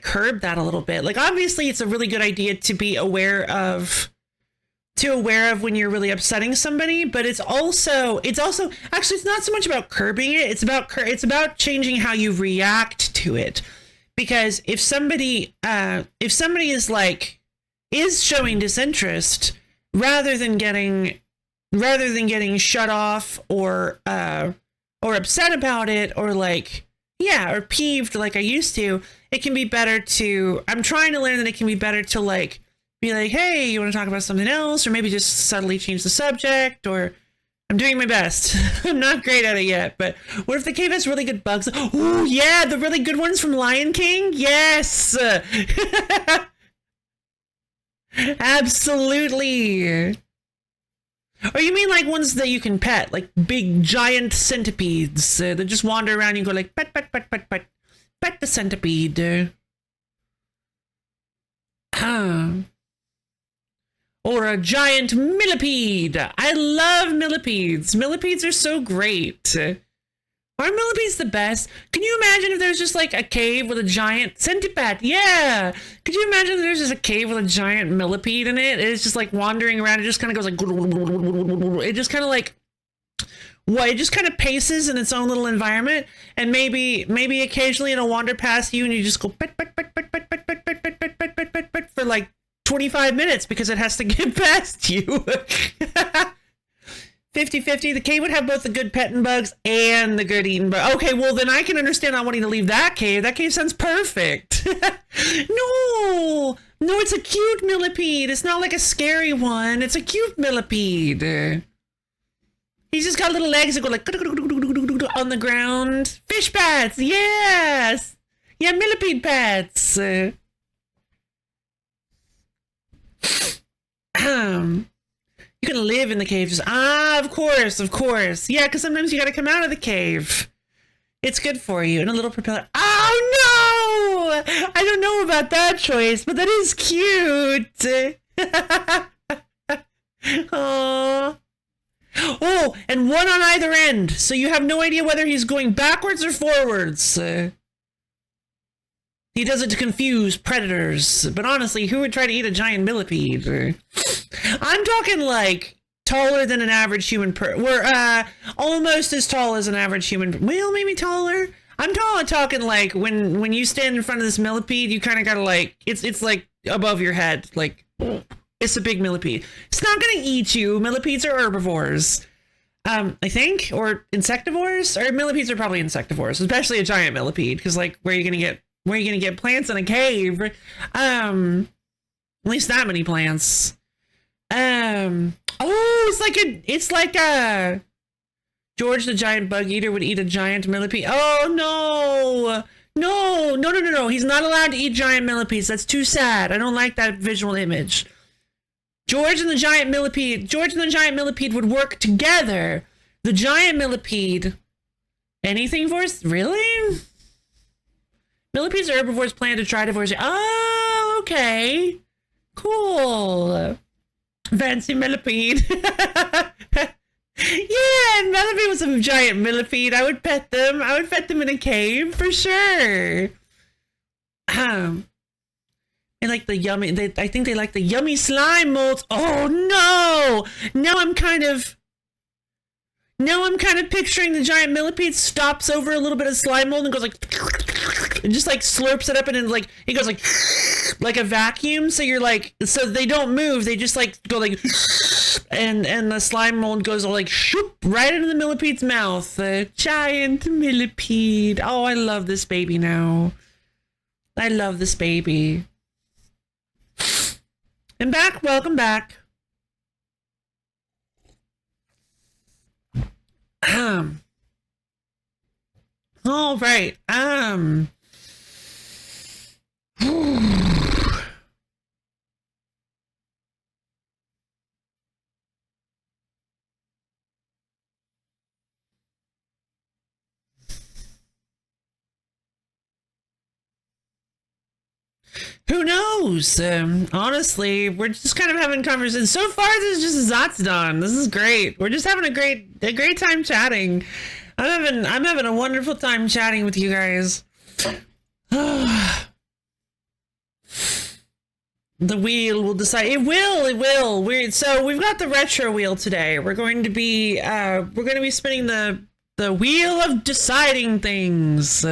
curb that a little bit. Like, obviously it's a really good idea to be aware of when you're really upsetting somebody, but it's also actually, it's not so much about curbing it. It's about changing how you react to it. Because if somebody is showing disinterest rather than getting shut off or upset about it, or or peeved like I used to, it can be better to, I'm trying to learn that it can be better to be like, hey, you want to talk about something else, or maybe just subtly change the subject, or I'm doing my best. I'm not great at it yet, but what if the cave has really good bugs? Oh yeah, the really good ones from Lion King? Yes! Absolutely! Or you mean like ones that you can pet, like big giant centipedes that just wander around and you go like, pet the centipede. Or a giant millipede. I love millipedes. Millipedes are so great. Are millipedes the best? Can you imagine if there's just like a cave with a giant centipede? Yeah. Could you imagine if there's just a cave with a giant millipede in it? It's just like wandering around. It just kind of goes like, it just kind of like, what? It just kind of paces in its own little environment, and maybe occasionally it'll wander past you, and you just go pet for like 25 minutes because it has to get past you. 50-50, the cave would have both the good petting bugs and the good eating bugs. Okay, well then I can understand not wanting to leave that cave. That cave sounds perfect. No, it's a cute millipede. It's not like a scary one. It's a cute millipede. He's just got little legs that go like on the ground. Fish pads, yes. Yeah, millipede pads. You can live in the cave. Just, of course, of course. Yeah, because sometimes you got to come out of the cave. It's good for you. And a little propeller. Oh, no! I don't know about that choice, but that is cute. Aww. Oh, and one on either end. So you have no idea whether he's going backwards or forwards. He does it to confuse predators. But honestly, who would try to eat a giant millipede? I'm talking like taller than an average human we're almost as tall as an average human. Well, maybe taller. I'm talking like when you stand in front of this millipede, you kind of gotta like it's like above your head. Like it's a big millipede. It's not gonna eat you. Millipedes are herbivores. I think, or insectivores, or millipedes are probably insectivores, especially a giant millipede, because like where are you gonna get plants in a cave? At least that many plants. Oh, it's like a George the giant bug eater would eat a giant millipede. Oh no. No. He's not allowed to eat giant millipedes. That's too sad. I don't like that visual image. George and the giant millipede would work together. The giant millipede. Anything for us? Really? Millipedes are herbivores, plant to try divorce. Oh, okay. Cool. Fancy millipede. Yeah, millipede was a giant millipede. I would pet them. I would pet them in a cave for sure. And like the yummy, I think they like the yummy slime molds. Oh no! Now I'm kind of picturing the giant millipede stops over a little bit of slime mold and goes like, and just like slurps it up, and then like it goes like a vacuum. So you're like, so they don't move. They just like go like, and the slime mold goes like shoop right into the millipede's mouth. The giant millipede. Oh, I love this baby now. I love this baby. And back, welcome back. All right. Who knows? Honestly, we're just kind of having conversations. So far, this is just Zatsudan. This is great. We're just having a great time chatting. I'm having a wonderful time chatting with you guys. The wheel will decide. It will. So we've got the retro wheel today. We're going to be spinning the wheel of deciding things.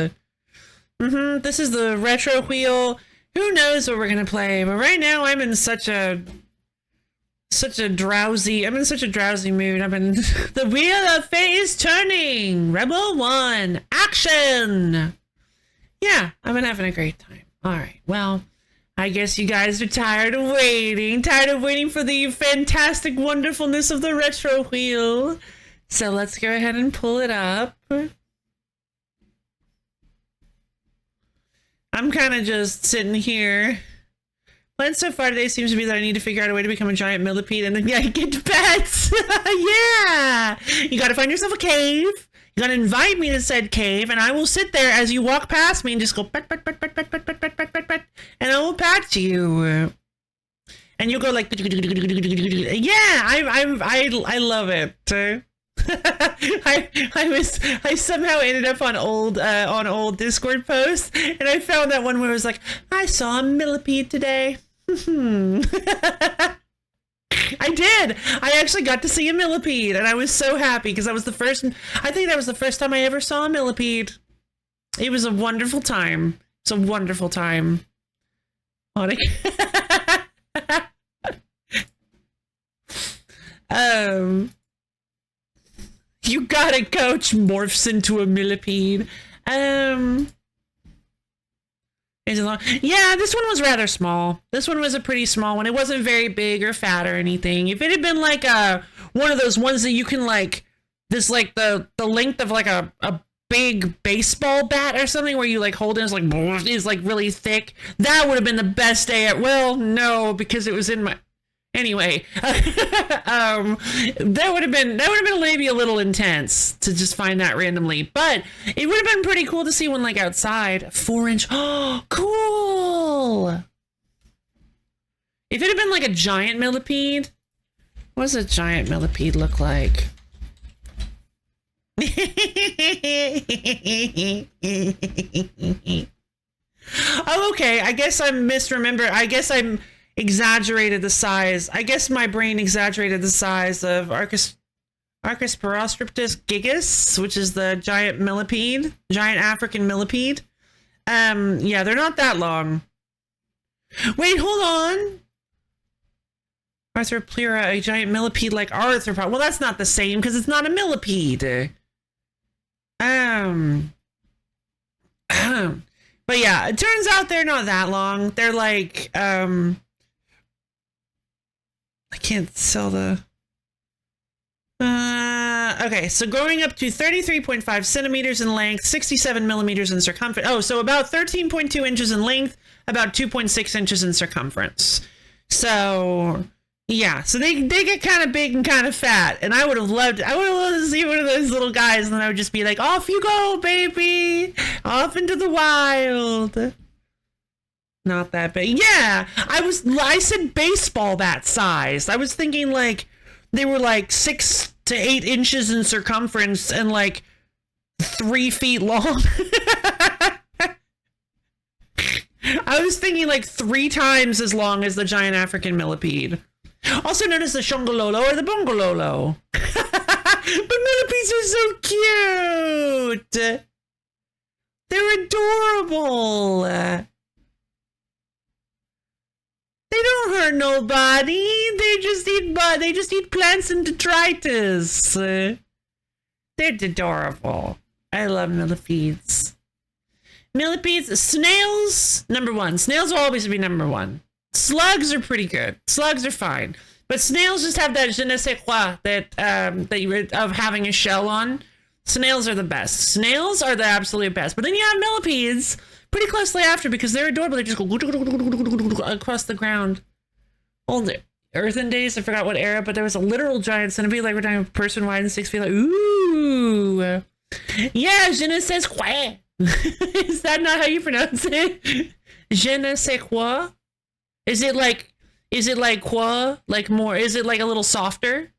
This is the retro wheel. Who knows what we're gonna play? But right now I'm in such a drowsy mood. I'm in the wheel of fate is turning. Rebel 1, action. Yeah, I've been having a great time. All right, well, I guess you guys are tired of waiting for the fantastic wonderfulness of the retro wheel. So let's go ahead and pull it up. I'm kind of just sitting here. Plan so far today seems to be that I need to figure out a way to become a giant millipede and then get pets. Yeah! You gotta find yourself a cave. You gotta invite me to said cave, and I will sit there as you walk past me and just go pet, pet, pet, pet, pet, pet, pet, pet, pet, pet, pet, and I will pat you. And you'll go like, yeah, I love it. I somehow ended up on old Discord posts, and I found that one where it was like, I saw a millipede today. I did. I actually got to see a millipede, and I was so happy because I think that was the first time I ever saw a millipede. It was a wonderful time. It's a wonderful time. You got it, coach. Morphs into a millipede. Yeah, this one was rather small. This one was a pretty small one. It wasn't very big or fat or anything. If it had been like one of those ones that you can like, this like the length of like a big baseball bat or something where you like hold it, is like really thick, that would have been the best day. Well, no, because it was in Anyway, that would have been maybe a little intense to just find that randomly, but it would have been pretty cool to see one like outside. 4-inch. Oh, cool. If it had been like a giant millipede, what does a giant millipede look like? Oh, okay. I guess I'm misremembered. I guess I'm exaggerated the size. I guess my brain exaggerated the size of Arcus Paraustriptus gigas, which is the giant millipede, giant African millipede. Yeah, they're not that long. Wait, hold on. Arthroplera, a giant millipede like arthropod. Well, that's not the same because it's not a millipede. But yeah, it turns out they're not that long. They're like, I can't sell the... okay, so growing up to 33.5 centimeters in length, 67 millimeters in circumference. Oh, so about 13.2 inches in length, about 2.6 inches in circumference. So, yeah, so they get kind of big and kind of fat. And I would have loved to see one of those little guys, and then I would just be like, off you go, baby! Off into the wild. Not that big. Yeah, I said baseball bat size. I was thinking like they were like 6 to 8 inches in circumference and like 3 feet long. I was thinking like 3 times as long as the giant African millipede. Also known as the Shongololo or the Bongololo. But millipedes are so cute. They're adorable. They don't hurt nobody. They just eat plants and detritus. They're adorable. I love millipedes. Millipedes, snails, number 1. Snails will always be number 1. Slugs are pretty good. Slugs are fine. But snails just have that je ne sais quoi of having a shell on. Snails are the best. Snails are the absolute best. But then you have millipedes pretty closely after because they're adorable. They just go across the ground. Old earthen days, I forgot what era, but there was a literal giant centipede, like we're talking person wide and 6 feet. Like, ooh. Yeah, je ne sais quoi. Is that not how you pronounce it? Je ne sais quoi? Is it like quoi? Like more? Is it like a little softer?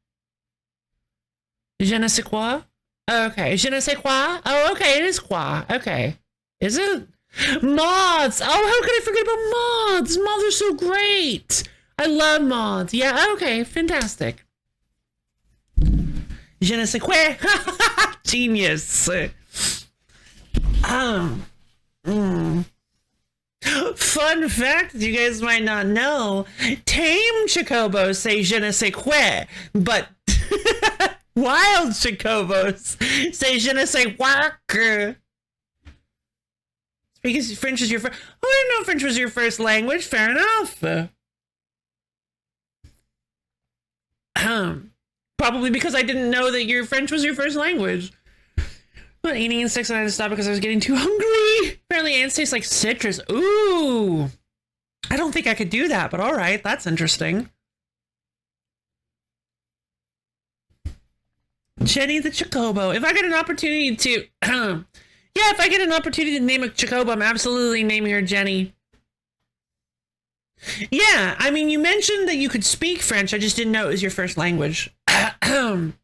Je ne sais quoi? Okay, je ne sais quoi? Oh, okay, it is quoi. Okay. Is it? Moths! Oh, how could I forget about moths? Moths are so great! I love moths. Yeah, okay, fantastic. Je ne sais quoi? Genius. Fun fact you guys might not know, tame chocobos say je ne sais quoi, but wild chocobos say je ne sais quoi. Because French is your first... Oh, I didn't know French was your first language. Fair enough. Probably because I didn't know that your French was your first language. Well, eating insects and I had to stop because I was getting too hungry. Apparently ants taste like citrus. Ooh. I don't think I could do that, but all right. That's interesting. Jenny the Chocobo. If I get an opportunity to... Yeah, if I get an opportunity to name a Chocobo, I'm absolutely naming her Jenny. Yeah, I mean, you mentioned that you could speak French. I just didn't know it was your first language. Quack.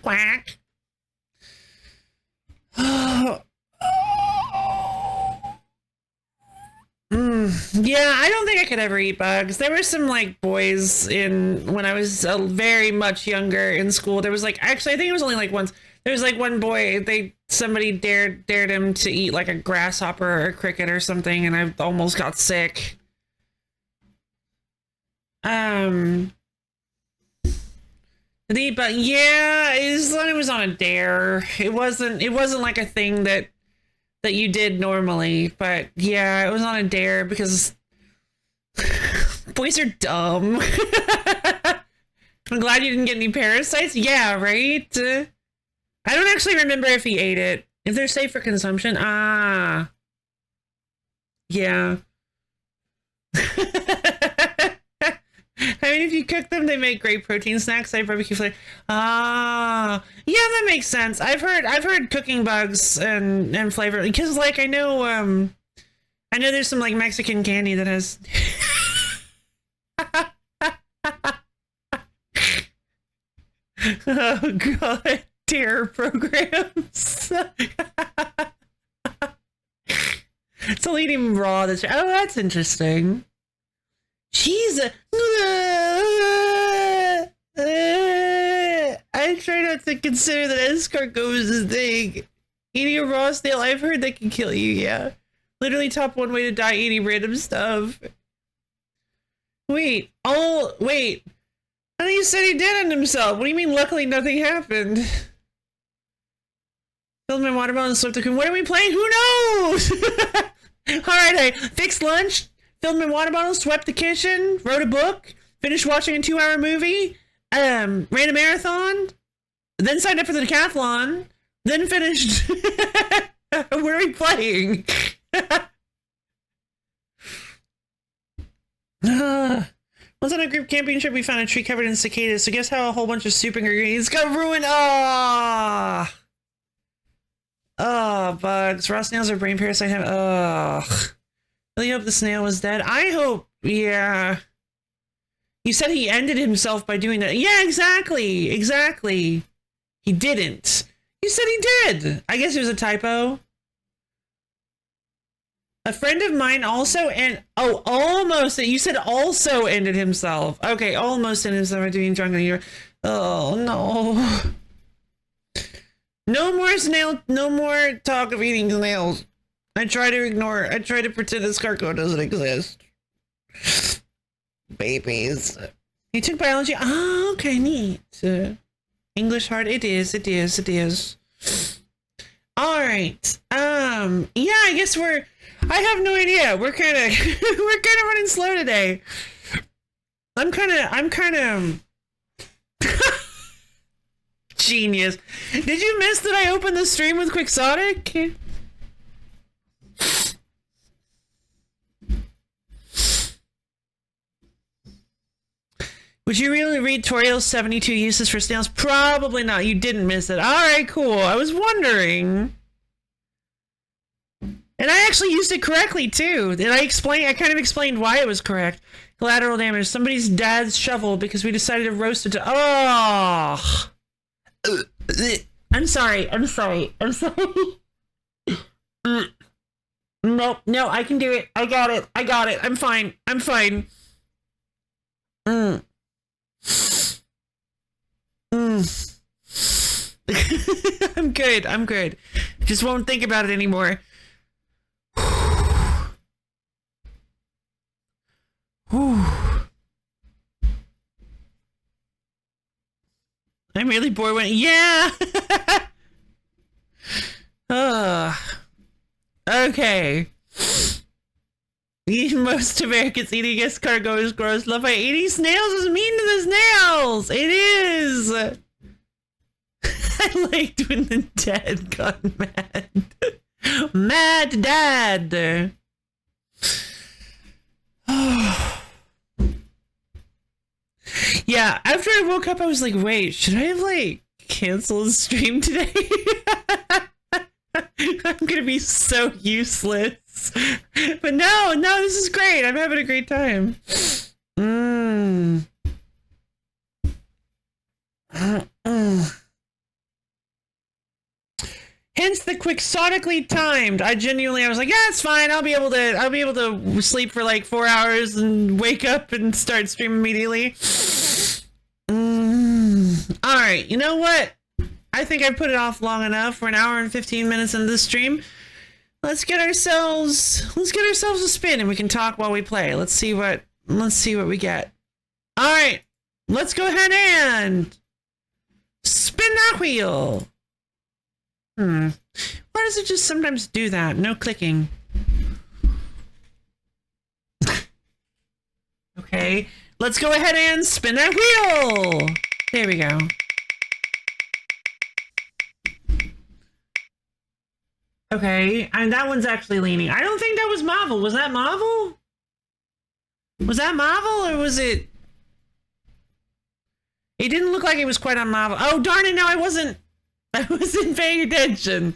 Quack. Yeah, I don't think I could ever eat bugs. There were some like boys when I was very much younger in school. There was like, actually, I think it was only like once. There was like one boy, somebody dared him to eat like a grasshopper or a cricket or something, and I almost got sick. But yeah, it was on a dare. It wasn't like a thing that you did normally, but yeah, it was on a dare because boys are dumb. I'm glad you didn't get any parasites. Yeah, right? I don't actually remember if he ate it. If they're safe for consumption, yeah. I mean, if you cook them, they make great protein snacks. They have barbecue flavor. Ah, yeah, that makes sense. I've heard cooking bugs and flavor because, like, I know there's some like Mexican candy that has. Oh god, terror programs. So eating raw. That's interesting. Jeez. I try not to consider that escargot is a thing. Eating a raw snail, I've heard that can kill you, yeah. Literally top one way to die eating random stuff. Wait. I thought you said he did end himself. What do you mean luckily nothing happened? Filled my watermelon and slipped the coon. What are we playing? Who knows? Alright, I fixed lunch, filled my water bottle, swept the kitchen, wrote a book, finished watching a 2-hour movie, ran a marathon, then signed up for the decathlon, then finished. What are we playing? Once on a group camping trip, we found a tree covered in cicadas, so guess how a whole bunch of soup ingredients got ruined? Oh, bugs. Raw snails are brain parasite. Really hope the snail was dead. I hope, yeah. You said he ended himself by doing that. Yeah, exactly. He didn't. You said he did. I guess it was a typo. A friend of mine also, almost. You said also ended himself. Okay, almost ended himself by doing drunk on your. Oh, no. No more talk of eating snails. I try to pretend escargot doesn't exist. Babies. You took biology? Oh, okay, neat. English hard? It is. Alright. Yeah, I guess I have no idea. We're kinda running slow today. I'm kinda genius. Did you miss that I opened the stream with Quixotic? Would you really read Toriel's 72 uses for snails? Probably not. You didn't miss it. Alright, cool. I was wondering. And I actually used it correctly, too. I kind of explained why it was correct. Collateral damage. Somebody's dad's shovel because we decided to roast it to... Oh! I'm sorry. No, I can do it. I got it. I'm fine. I'm good. Just won't think about it anymore. I'm really bored when... Yeah! Okay. Most Americans eating escargot is gross. Love by eating snails is mean to the snails! It is! I liked when the dad got mad. Mad dad! Yeah, after I woke up, I was like, wait, should I have, like, canceled the stream today? I'm gonna be so useless. But no, this is great. I'm having a great time. Hence the quixotically timed. I was like, yeah, it's fine. I'll be able to sleep for like 4 hours and wake up and start stream immediately. All right, you know what? I think I put it off long enough. We're an hour and 15 minutes into the stream. Let's get ourselves a spin and we can talk while we play. Let's see what we get. All right, let's go ahead and spin that wheel. Why does it just sometimes do that? No clicking. Okay, let's go ahead and spin that wheel. There we go. Okay, and that one's actually leaning. I don't think that was Marvel. Was that Marvel? Was that Marvel or was it? It didn't look like it was quite on Marvel. Oh darn it! No, I wasn't paying attention.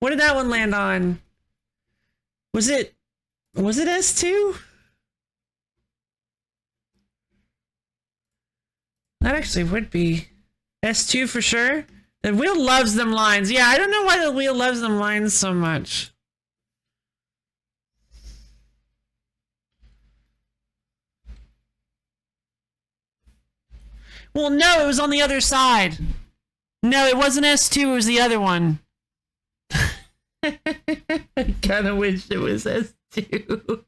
What did that one land on? Was it S2? That actually would be S2 for sure. The wheel loves them lines. Yeah, I don't know why the wheel loves them lines so much. Well, no, it was on the other side. No, it wasn't S2, it was the other one. I kind of wish it was S2.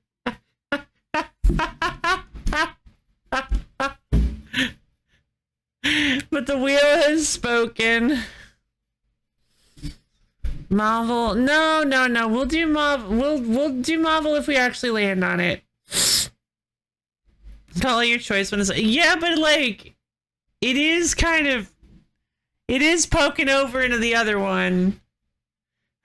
But the wheel has spoken. Marvel. No. We'll do Marvel. We'll do Marvel if we actually land on it. Call it your choice when it's yeah, but like it is poking over into the other one.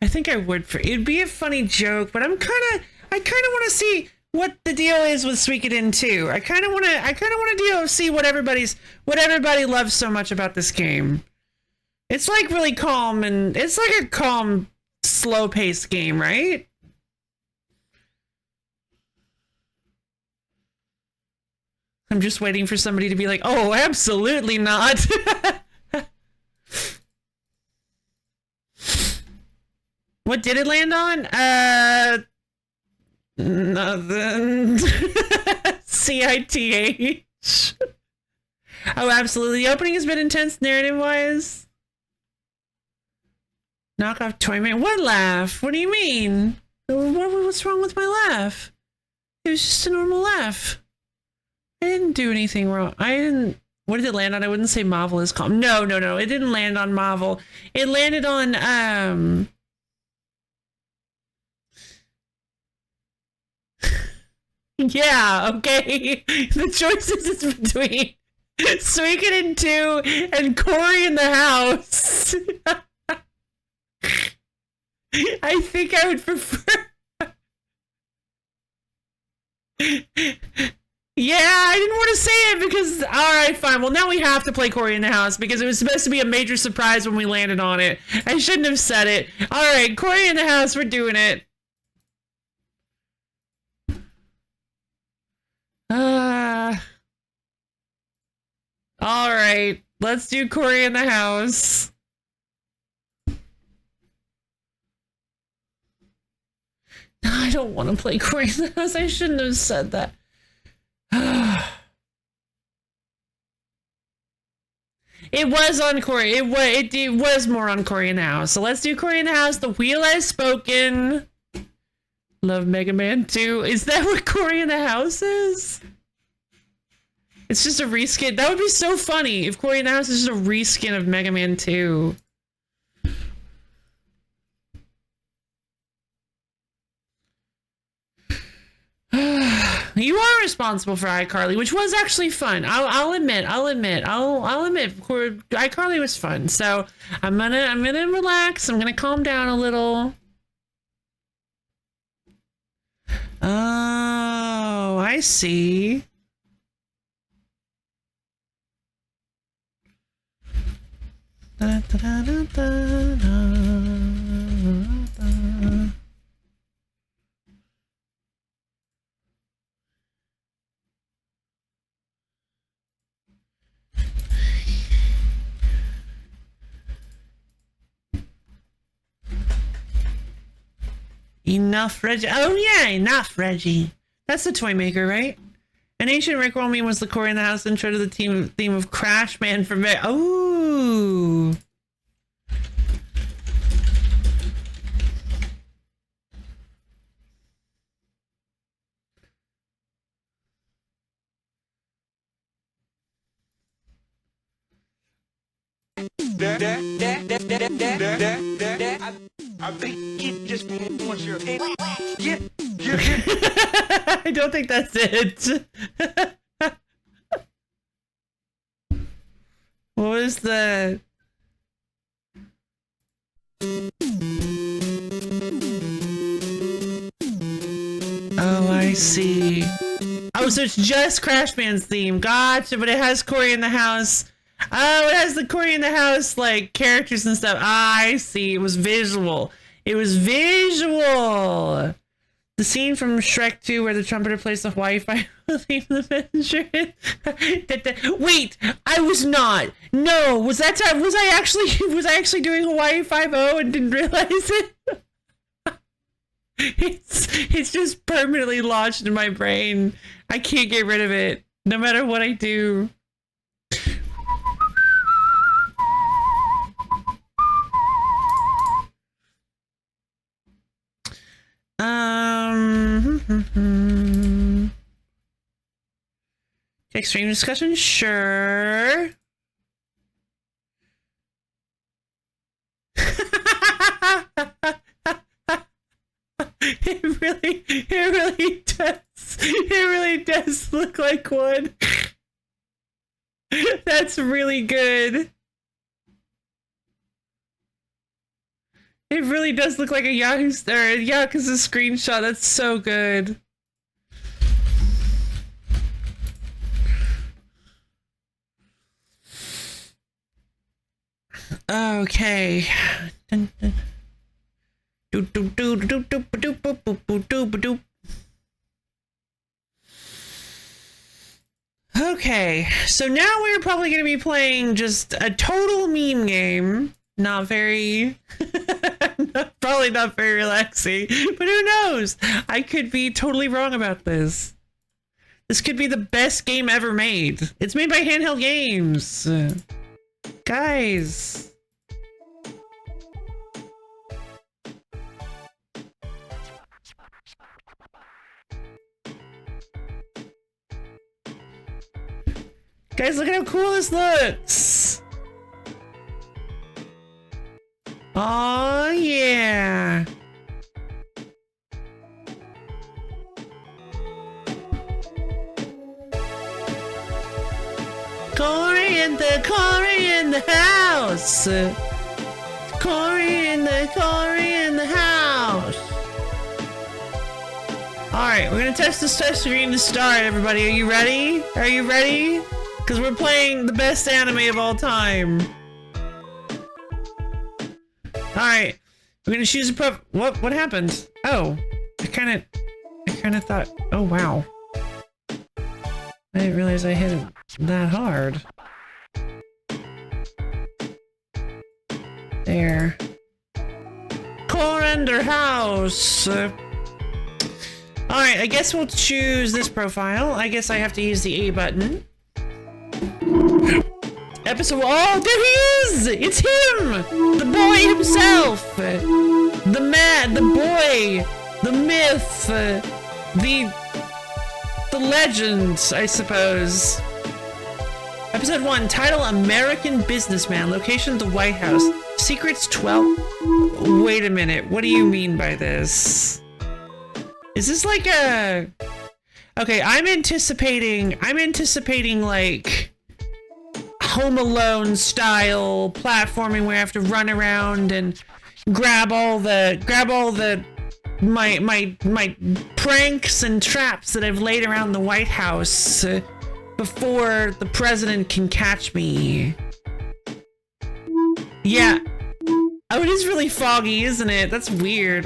I think I would it'd be a funny joke, but I kind of want to see what the deal is with Suikoden 2. I kind of want to see what everybody loves so much about this game. It's like really calm, and it's like a calm, slow-paced game, right? I'm just waiting for somebody to be like, "Oh, absolutely not." What did it land on? Nothing. CITH. Oh, absolutely. The opening has been intense narrative-wise. Knockoff Toyman. What laugh? What do you mean? What's wrong with my laugh? It was just a normal laugh. I didn't do anything wrong. What did it land on? I wouldn't say Marvel is calm. No. It didn't land on Marvel. It landed on, yeah, okay. The choices is between Suikoden 2 and Cory in the House. I think I would prefer. Yeah, I didn't want to say it because, alright, fine. Well, now we have to play Cory in the House because it was supposed to be a major surprise when we landed on it. I shouldn't have said it. Alright, Cory in the House, we're doing it. Alright, let's do Cory in the House. No, I don't want to play Cory in the House. I shouldn't have said that. It was on Cory. It was more on Cory in the House. So let's do Cory in the House. The wheel has spoken. Love Mega Man 2. Is that what Cory in the House is? It's just a reskin. That would be so funny if Cory in the House is just a reskin of Mega Man 2. You are responsible for iCarly, which was actually fun. I'll admit, iCarly was fun. So I'm gonna relax. I'm gonna calm down a little. Oh, I see. Da, da, da, da, da, da. Enough, Reggie. Oh yeah, enough, Reggie. That's the toy maker, right? An ancient Rickroll meme was the Cory in the House intro to the theme of Crash Man from Oh. I think it just wants your head. Yeah. I don't think that's it. What was the... Oh, I see. Oh, so it's just Crash Band's theme. Gotcha, but it has Cory in the House. Oh, it has the Cory in the House, like, characters and stuff. I see. It was visual. It was visual. The scene from Shrek 2 where the trumpeter plays the Wi-Fi theme of the messenger. Wait, I was not. No, was that time? Was I actually doing Hawaii 5-0 and didn't realize it? It's just permanently lodged in my brain. I can't get rid of it, no matter what I do. Extreme discussion, sure. It really does look like one. That's really good. It really does look like a Yakuza screenshot. That's so good. Okay. Okay, so now we're probably going to be playing just a total meme game. Not very... probably not very relaxing, but who knows? I could be totally wrong about this. This could be the best game ever made. It's made by Handheld Games. Guys. Guys, look at how cool this looks! Oh yeah! Cory in the house! Cory in the house! Alright, we're gonna test this touch screen to start, everybody. Are you ready? Are you ready? Because we're playing the best anime of all time. Alright. We're gonna choose a what happened? Oh. I kinda thought, oh wow. I didn't realize I hit it that hard. There. Corender House! Alright, I guess we'll choose this profile. I guess I have to use the A button. Episode. Oh, there he is! It's him! The boy himself! The man, the boy, the myth, the legend, I suppose. Episode 1, title American Businessman, location the White House, secrets 12. Wait a minute, what do you mean by this? Is this like a... Okay, I'm anticipating like Home Alone style platforming where I have to run around and grab all the my pranks and traps that I've laid around the White House before the president can catch me. Yeah. Oh, it is really foggy, isn't it? That's weird.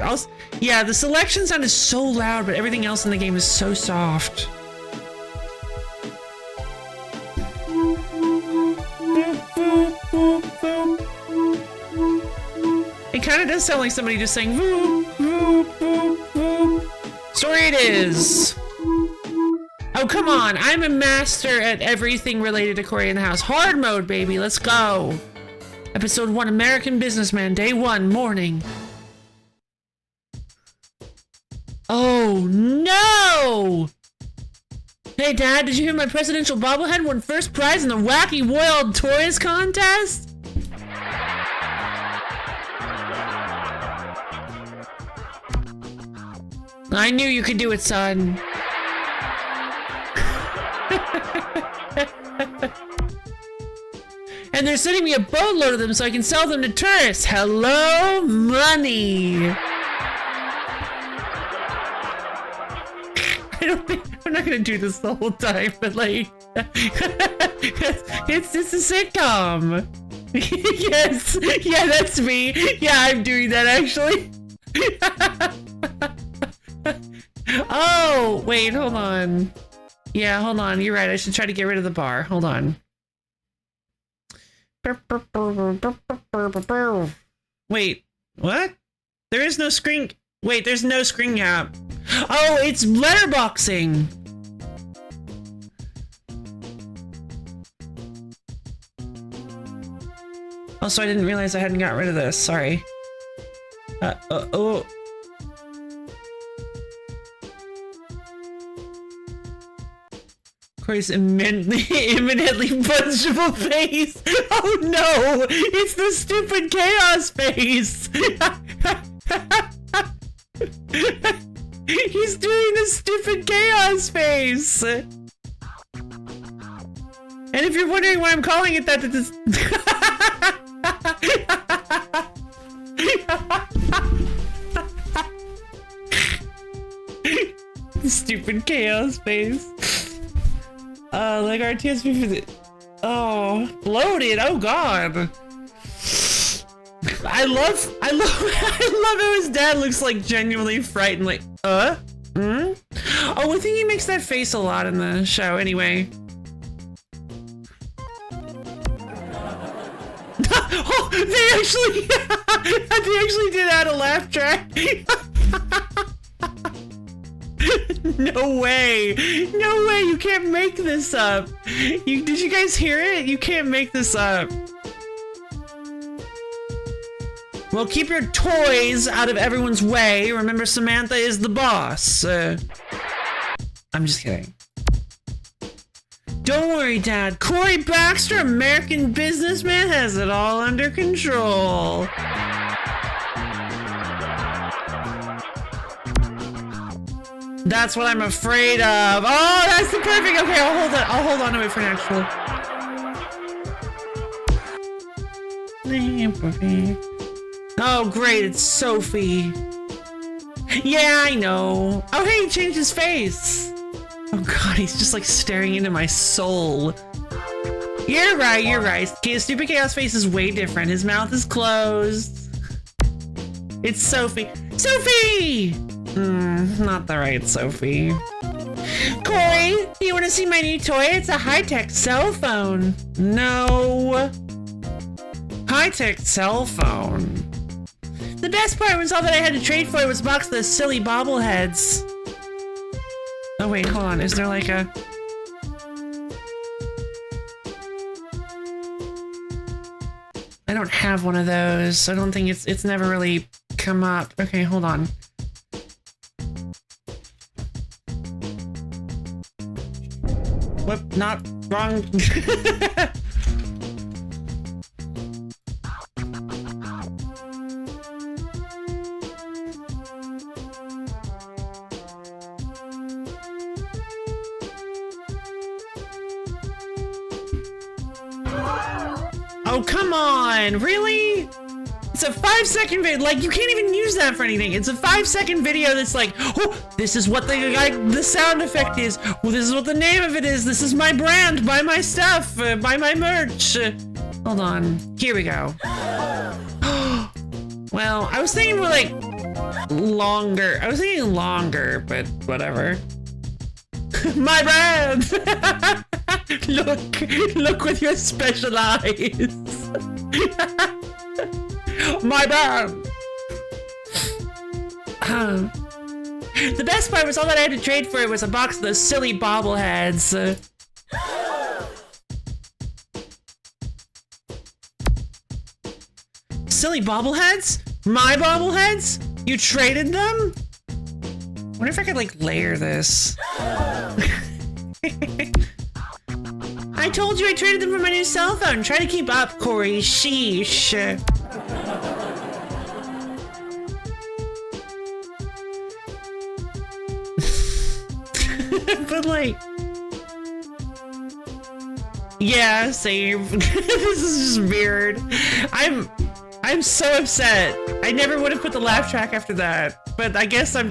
Yeah, the selection sound is so loud, but everything else in the game is so soft. It kind of does sound like somebody just saying "Voop, voop, voop, voop." Story it is. Oh, come on. I'm a master at everything related to Cory in the House. Hard mode, baby. Let's go. Episode 1, American Businessman, Day 1, morning. Oh, no! Hey, Dad, did you hear my presidential bobblehead won first prize in the Wacky World Toys contest? I knew you could do it, son. And they're sending me a boatload of them so I can sell them to tourists. Hello, money. I don't think I'm not gonna do this the whole time, but like, it's a sitcom. Yes, yeah, that's me. Yeah, I'm doing that actually. Oh, wait, hold on. Yeah, hold on. You're right. I should try to get rid of the bar. Hold on. Wait, what? There is no screen. Wait, there's no screen cap. Oh, it's letterboxing. Also, I didn't realize I hadn't got rid of this. Sorry. Oh. Corey's imminently punchable face. Oh no! It's the stupid chaos face. He's doing the stupid chaos face. And if you're wondering why I'm calling it that, it's stupid chaos face. Like RTS for the. Oh, bloated. Oh god. I love how his dad looks like genuinely frightened. Like, Oh, I think he makes that face a lot in the show. Anyway. Oh, they actually did add a laugh track. No way. No way. You can't make this up. Did you guys hear it? You can't make this up. Well, keep your toys out of everyone's way. Remember, Samantha is the boss. I'm just kidding. Don't worry, Dad. Corey Baxter, American businessman, has it all under control. That's what I'm afraid of. Oh, that's the perfect. Okay, I'll hold on to it for an actual. Oh, great, it's Sophie. Yeah, I know. Oh, hey, he changed his face. Oh god, he's just like staring into my soul. You're right, you're right. Stupid Chaos face is way different. His mouth is closed. It's Sophie. Sophie! Not the right Sophie. Corey, you want to see my new toy? It's a high-tech cell phone. No. High-tech cell phone. The best part was all that I had to trade for it was a box of those silly bobbleheads. Oh wait, hold on. Is there like a... I don't have one of those. I don't think it's never really come up. Okay, hold on. Whoop, not wrong. Oh, come on, really? It's a 5-second video. Like, you can't even use that for anything. It's a 5-second video that's like, oh, this is what the sound effect is. Well, this is what the name of it is. This is my brand. Buy my stuff. Buy my merch. Hold on. Here we go. Well, I was thinking more like longer. I was thinking longer, but whatever. My brand. Look with your special eyes. My bad. The best part was all that I had to trade for it was a box of those silly bobbleheads. Silly bobbleheads? My bobbleheads? You traded them? I wonder if I could like layer this. I told you I traded them for my new cell phone. Try to keep up, Corey. Sheesh. But like, yeah, same. This is just weird. I'm so upset. I never would have put the laugh track after that, but I guess I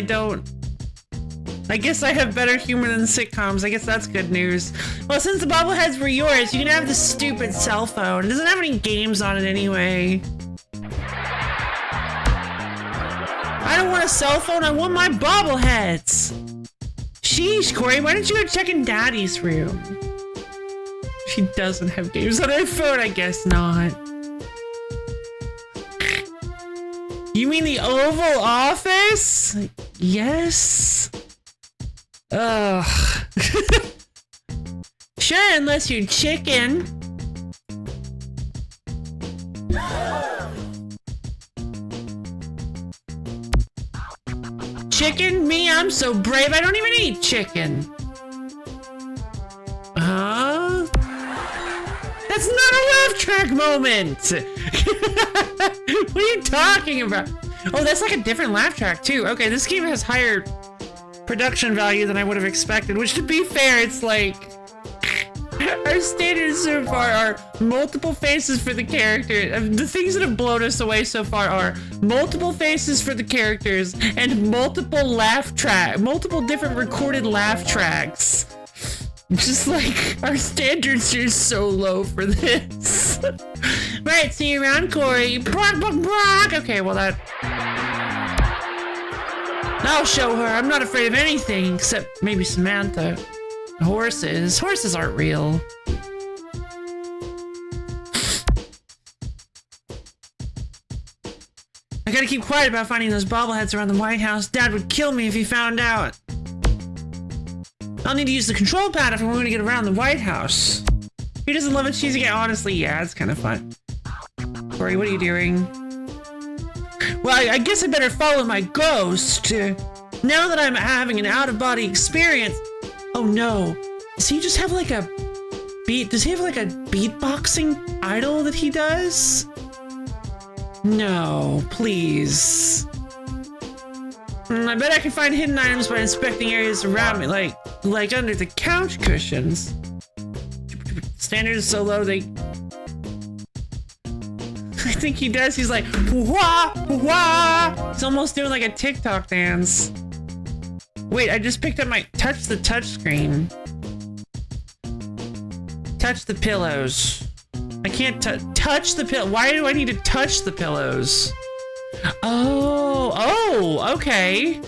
don't. I guess I have better humor than sitcoms. I guess that's good news. Well, since the bobbleheads were yours, you can have the stupid cell phone. It doesn't have any games on it anyway. I don't want a cell phone. I want my bobbleheads. Sheesh, Corey, why don't you go check in Daddy's room? She doesn't have games on her phone. I guess not. You mean the Oval Office? Yes. Ugh. Sure, unless you're chicken. Chicken? Me? I'm so brave. I don't even eat chicken. Huh? That's not a laugh track moment. What are you talking about? Oh, that's like a different laugh track too. Okay, this game has higher production value than I would have expected, which, to be fair, it's like our standards so far are multiple faces for the character. The things that have blown us away so far are multiple faces for the characters and multiple different recorded laugh tracks. Just like our standards are so low for this. Right, see you around, Corey. Brock, Brock, Brock. Okay, well I'll show her. I'm not afraid of anything except maybe Samantha. Horses. Horses aren't real. I gotta keep quiet about finding those bobbleheads around the White House. Dad would kill me if he found out. I'll need to use the control pad if I'm going to get around the White House. Who doesn't love a cheesy game? Honestly, yeah, it's kind of fun. Corey, what are you doing? Well, I guess I better follow my ghost. Now that I'm having an out-of-body experience. Oh no. Does he just have like a does he have like a beatboxing idol that he does? No, please. I bet I can find hidden items by inspecting areas around me, like under the couch cushions. Standard is so low, I think he does. He's like, wah, wah. He's almost doing like a TikTok dance. Wait, I just picked up my touch the touch screen. Touch the pillows. I can't touch the pillow. Why do I need to touch the pillows? Oh, okay.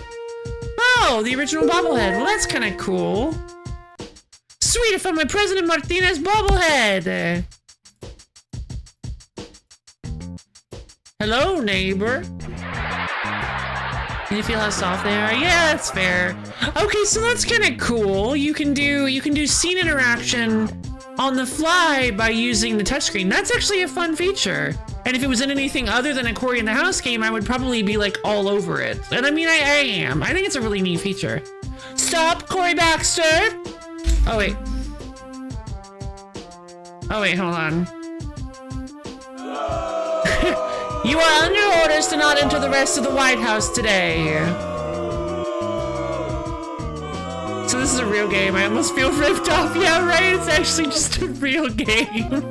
Oh, the original bobblehead. Well, that's kind of cool. Sweet, I found my President Martinez bobblehead. Hello, neighbor. Can you feel how soft they are? Yeah, that's fair. Okay, so that's kind of cool. You can do scene interaction on the fly by using the touchscreen. That's actually a fun feature. And if it was in anything other than a Cory in the House game, I would probably be like all over it. And I mean, I am. I think it's a really neat feature. Stop, Cory Baxter! Oh wait. Oh wait, hold on. You are under orders to not enter the rest of the White House today. So this is a real game. I almost feel ripped off. Yeah, right? It's actually just a real game.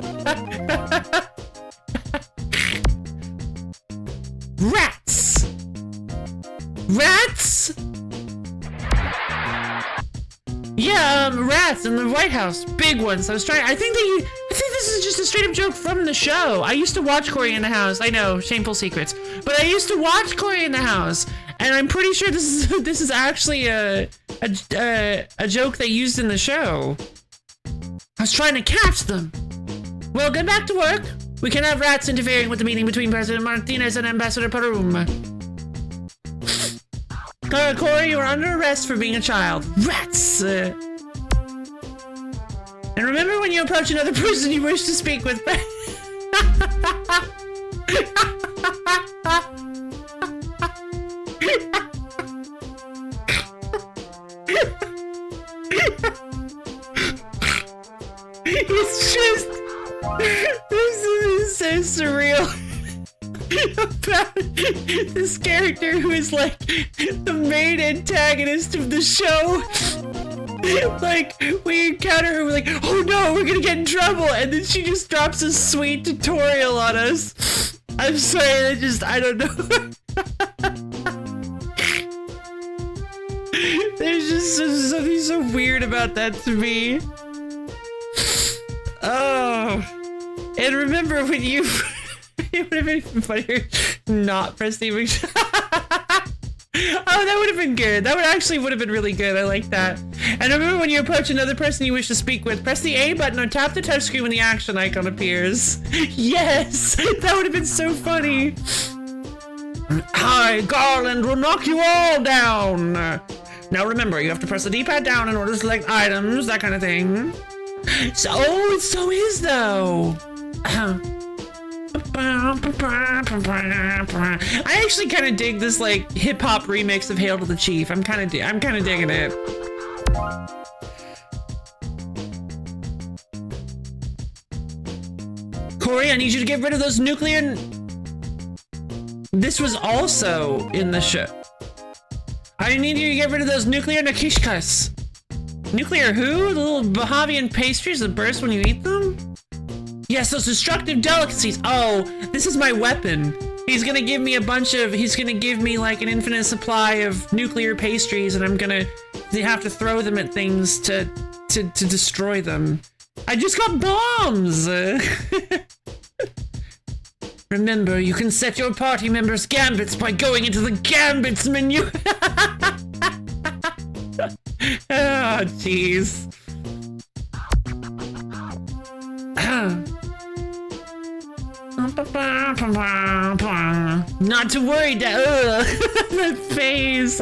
Rats! Rats? Yeah, rats in the White House. Big ones. I think this is just a straight up joke from the show. I used to watch Cory in the House. I know, shameful secrets. But I used to watch Cory in the House. And I'm pretty sure this is actually a joke they used in the show. I was trying to catch them. Well, get back to work. We can't have rats interfering with the meeting between President Martinez and Ambassador Parum. Cory, you are under arrest for being a child. Rats! And remember, when you approach another person you wish to speak with. It's just, this is so surreal about this character who is like the main antagonist of the show. Like, we encounter her, we're like, oh no, we're gonna get in trouble, and then she just drops a sweet tutorial on us. I'm sorry, I don't know. There's just something so weird about that to me. Oh. And remember when you... it would have been funnier not press the emotion. Oh, that would have been good. That would have been really good. I like that. And remember when you approach another person you wish to speak with, press the A button or tap the touchscreen when the action icon appears. Yes! That would have been so funny. Hi, Garland will knock you all down. Now remember, you have to press the D-pad down in order to select items, that kind of thing. So, it so is though. I actually kind of dig this like hip hop remix of Hail to the Chief. I'm kind of digging it. Corey, I need you to get rid of those nuclear. This was also in the show. I need you to get rid of those nuclear nakishkas. Nuclear who? The little Bahavian pastries that burst when you eat them? Yes, those destructive delicacies. Oh, this is my weapon. He's gonna give me he's gonna give me like an infinite supply of nuclear pastries, and I'm gonna have to throw them at things to destroy them. I just got bombs! Remember, you can set your party members' gambits by going into the gambits menu. Oh, jeez. Not to worry, Dad. That face.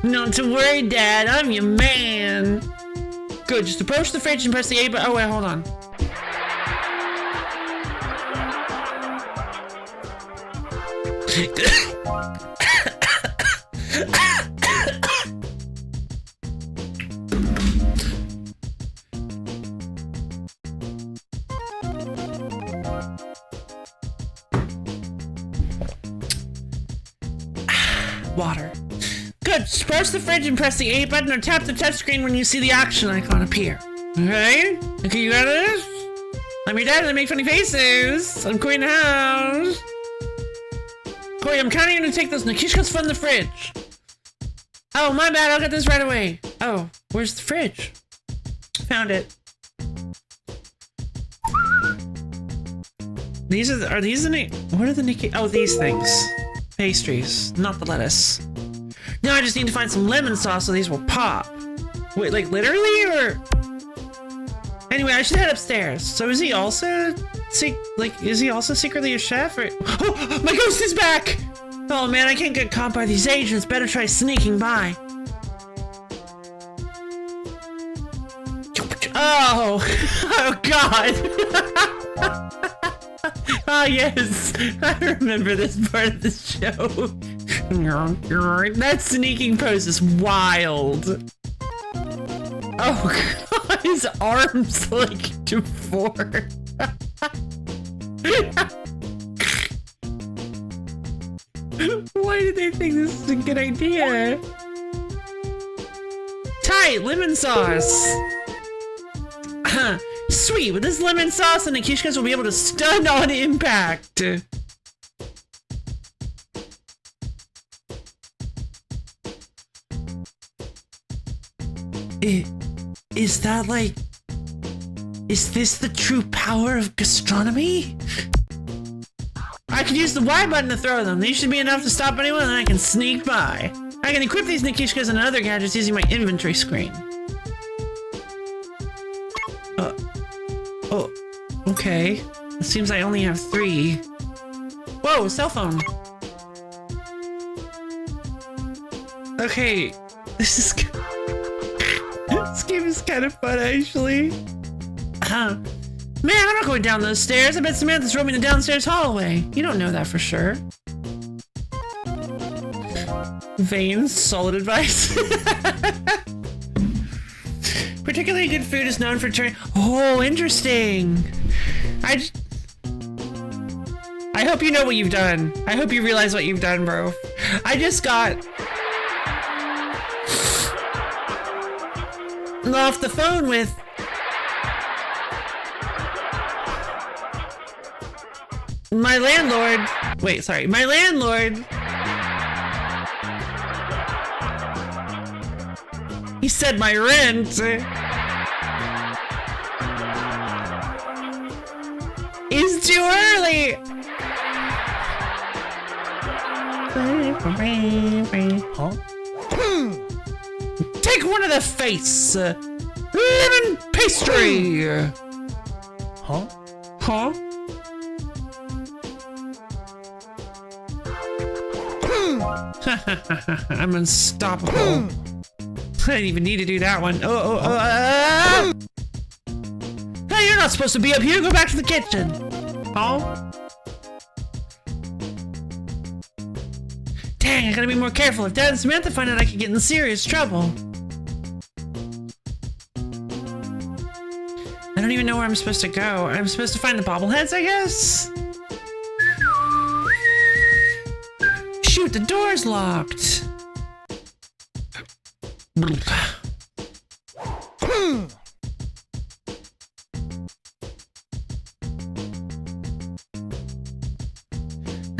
Not to worry, Dad. I'm your man. Good. Just approach the fridge and press the A button. Oh, wait, hold on. Water. Good. Just press the fridge and press the A button or tap the touchscreen when you see the action icon appear. Okay? Okay, you got this? I'm your dad and I make funny faces. I'm Corey in the house. Corey, I'm counting you to take those nakishkas from the fridge. Oh, my bad. I'll get this right away. Oh, where's the fridge? Found it. Are these the what are the Nikki? Oh, these things. Pastries, not the lettuce. Now I just need to find some lemon sauce so these will pop. Wait, like literally, or? Anyway, I should head upstairs. So is he also secretly a chef? Or... Oh, my ghost is back! Oh man, I can't get caught by these agents. Better try sneaking by. Oh, oh God. Ah, yes, I remember this part of the show. That sneaking pose is wild. Oh God, his arms like to fork. Why did they think this is a good idea? Tight lemon sauce. Sweet, with this lemon sauce, and the Nakishkas will be able to stun on impact. Is that like... Is this the true power of gastronomy? I can use the Y button to throw them. These should be enough to stop anyone, and I can sneak by. I can equip these Nakishkas and other gadgets using my inventory screen. Oh, okay. It seems I only have 3. Whoa, cell phone. Okay, this game is kind of fun, actually. Man, I'm not going down those stairs. I bet Samantha's roaming the downstairs hallway. You don't know that for sure. Vane's solid advice. Particularly good food is known for turning. Oh, interesting. I hope you know what you've done. I hope you realize what you've done, bro. I just got off the phone with my landlord. Wait, sorry. My landlord He said my rent. It's too early. Huh? Take one of the face. Lemon pastry. Huh? Huh? I'm unstoppable. I didn't even need to do that one. Hey, you're not supposed to be up here. Go back to the kitchen. Oh? Dang, I gotta be more careful. If Dad and Samantha find out, I could get in serious trouble. I don't even know where I'm supposed to go. I'm supposed to find the bobbleheads, I guess? Shoot, the door's locked. I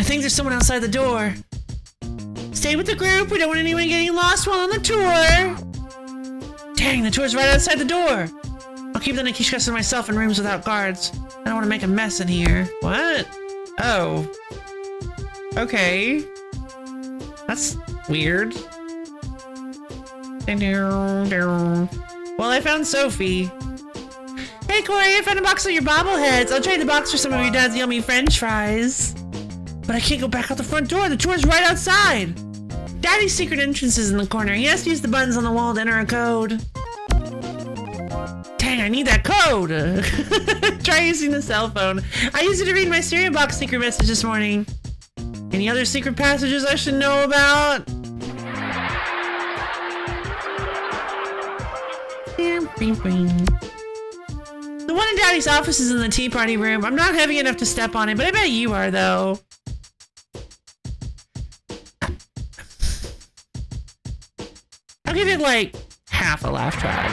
think there's someone outside the door. Stay with the group. We don't want anyone getting lost while on the tour. Dang, the tour's right outside the door. I'll keep the Nikishkas to myself in rooms without guards. I don't want to make a mess in here. What? Oh. Okay. That's weird. Well, I found Sophie. Hey, Corey, I found a box of your bobbleheads. I'll trade the box for some of your dad's yummy French fries. But I can't go back out the front door. The tour's right outside. Daddy's secret entrance is in the corner. He has to use the buttons on the wall to enter a code. Dang, I need that code. Try using the cell phone. I used it to read my stereo box secret message this morning. Any other secret passages I should know about? The one in Daddy's office is in the tea party room. I'm not heavy enough to step on it, but I bet you are, though. I'll give it, like, half a laugh track.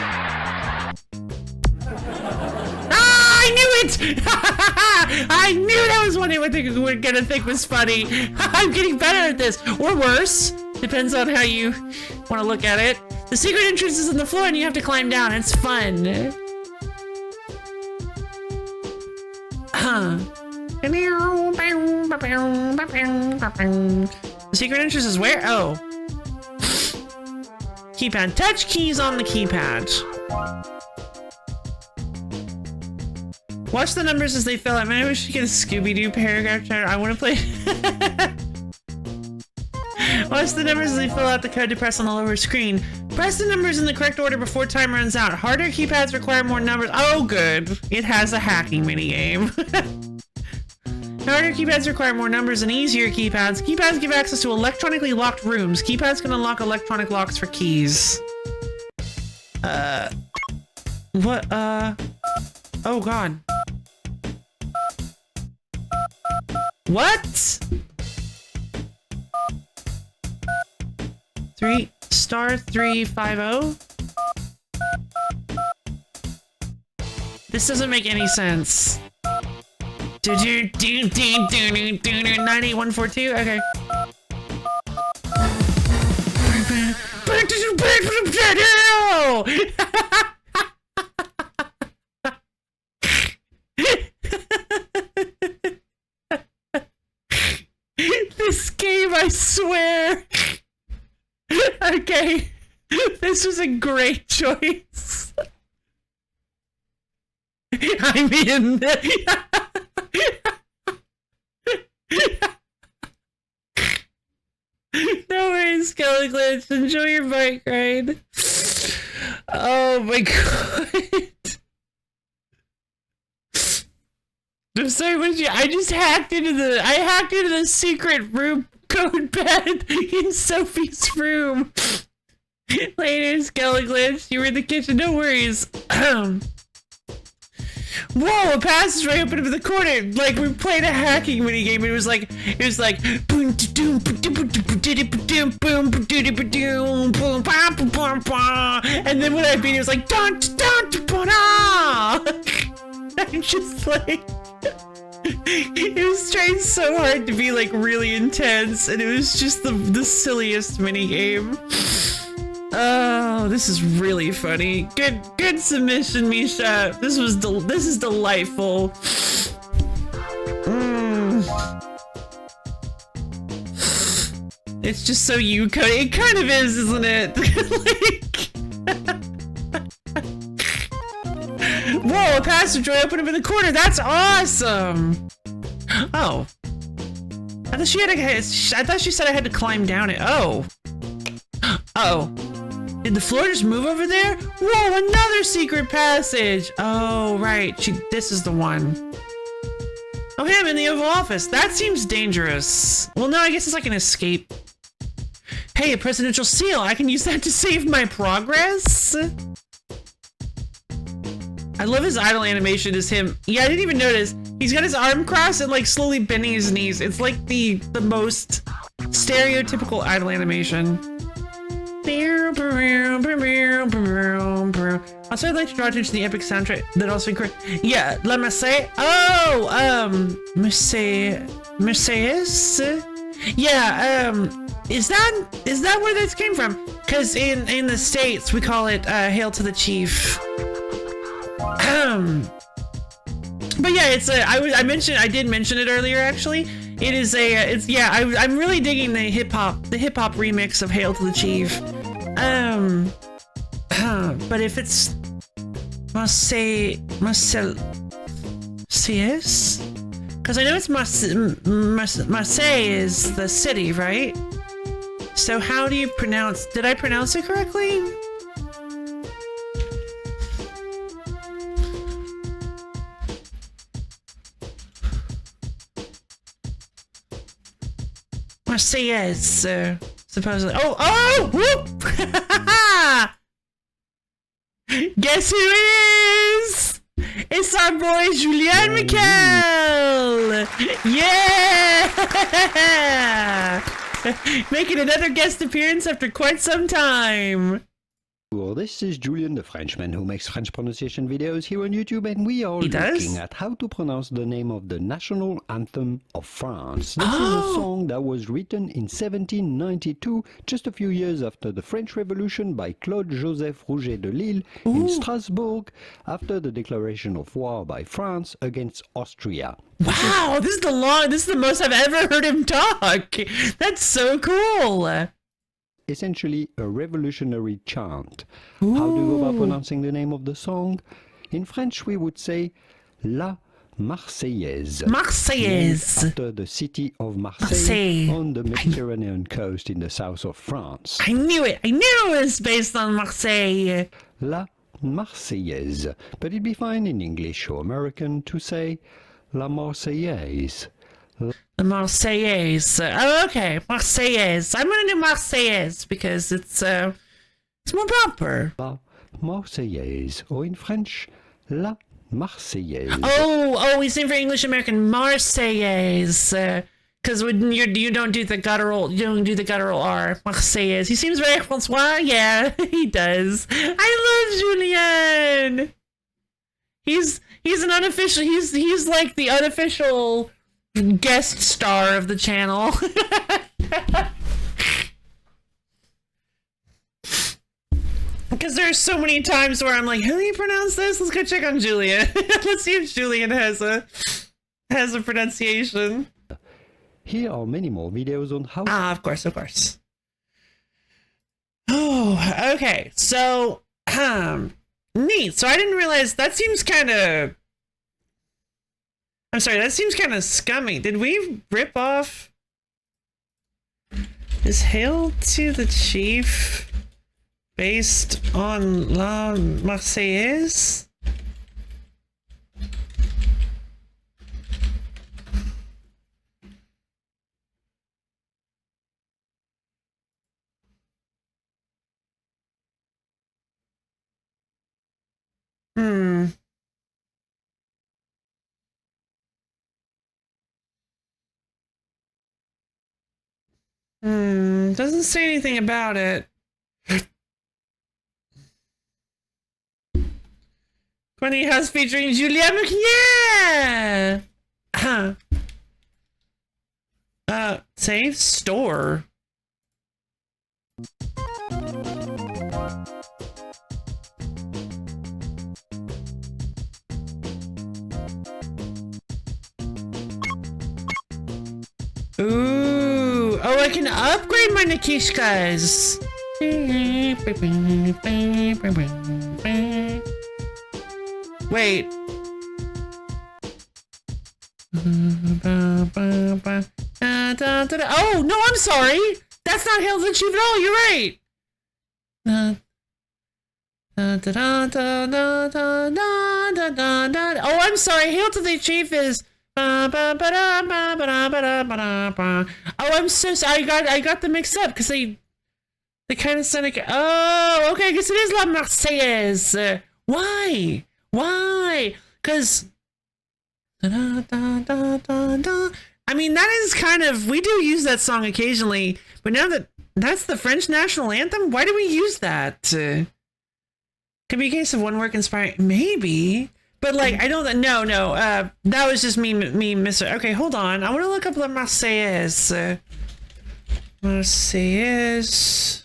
Ah, I knew it! I knew that was one they were gonna think was funny. I'm getting better at this. Or worse. Depends on how you want to look at it. The secret entrance is on the floor and you have to climb down. It's fun. The secret entrance is where? Oh. Keypad. Touch keys on the keypad. Watch the numbers as they fill out. Maybe we should get a Scooby-Doo paragraph chart. I want to play. Watch the numbers as they fill out the code to press on the lower screen. Press the numbers in the correct order before time runs out. Harder keypads require more numbers. Oh, good. It has a hacking minigame. Harder keypads require more numbers than easier keypads. Keypads give access to electronically locked rooms. Keypads can unlock electronic locks for keys. What, oh god. What? 3*350? This doesn't make any sense. 98142? Okay. This game, I swear. Okay. This was a great choice. I mean... No worries, Skelly Glitch. Enjoy your bike ride. Oh my god. I'm sorry, I just hacked into the secret room code bed in Sophie's room. Later, Skelly Glitch. You were in the kitchen, no worries. Whoa, a passageway opened up in the corner. Like, we played a hacking minigame, and it was like, and then when I beat it, was like, I'm just like, it was trying so hard to be like really intense, and it was just the silliest minigame. Oh Oh, this is really funny. Good submission, Misha. This is delightful. It's just so you Cody. It kind of is, isn't it? Like, whoa, a passageway opened up in the corner. That's awesome. Oh, I thought she said I had to climb down it. Oh. Oh. Did the floor just move over there? Whoa, another secret passage. Oh, right. This is the one. Oh, hey, I'm in the Oval Office. That seems dangerous. Well, no, I guess it's like an escape. Hey, a presidential seal. I can use that to save my progress. I love his idle animation as him. Yeah, I didn't even notice. He's got his arm crossed and like slowly bending his knees. It's like the most stereotypical idle animation. Also, I'd like to draw attention to the epic soundtrack that also includes. Yeah, let me say. Oh, Mercedes. Yeah, is that where this came from? Because in the States we call it "Hail to the Chief." But yeah, it's a. I did mention it earlier actually. It is a. It's yeah. I'm really digging the hip hop remix of "Hail to the Chief." But if it's Marseille, because I know it's Marseille is the city, right? So how do you pronounce? Did I pronounce it correctly? Marseillaise, supposedly. Oh! Whoop! Guess who it is? It's our boy Julien Miquel! Yeah! Making another guest appearance after quite some time. Well, this is Julian, the Frenchman who makes French pronunciation videos here on YouTube, and we are looking at how to pronounce the name of the national anthem of France. This is a song that was written in 1792, just a few years after the French Revolution, by Claude-Joseph Rouget de Lille in Strasbourg, after the declaration of war by France against Austria. Wow, this is the most I've ever heard him talk. That's so cool. Essentially a revolutionary chant. How do you go about pronouncing the name of the song? In French we would say La Marseillaise. Marseillaise. After the city of Marseille on the Mediterranean coast in the south of France. I knew it. I knew it was based on Marseille. La Marseillaise. But it'd be fine in English or American to say La Marseillaise. The Marseillaise. Oh, okay. Marseillaise. I'm gonna do Marseillaise because it's more proper. La Marseillaise. Or in French, La Marseillaise. Oh, we sing for English American Marseillaise. Because when you don't do the guttural R. Marseillaise. He seems very Francois. Yeah, he does. I love Julien. He's an unofficial. He's like the unofficial guest star of the channel. Because there's so many times where I'm like, how do you pronounce this? Let's go check on Julien. Let's see if Julien has a pronunciation. Here are many more videos on how. Of course. Oh, okay. So, neat. So I didn't realize that seems kind of. I'm sorry, that seems kind of scummy. Did we rip off? Is Hail to the Chief based on La Marseillaise? Doesn't say anything about it. Funny House featuring Julien Miquel. Save store. can upgrade my Nikishkas. Wait. Oh, no, I'm sorry. That's not Hail to the Chief at all. You're right. Oh, I'm sorry. Hail to the Chief is. Oh, I'm so sorry. I got them mixed up because they kind of sound like. Oh, okay. I guess it is La Marseillaise. Why? Why? Because. I mean, that is kind of. We do use that song occasionally, but now that that's the French national anthem, why do we use that? Could be a case of one work inspiring. Maybe. But like, I don't know. That was just me missing. Okay, hold on. I want to look up La Marseillaise. Marseillaise.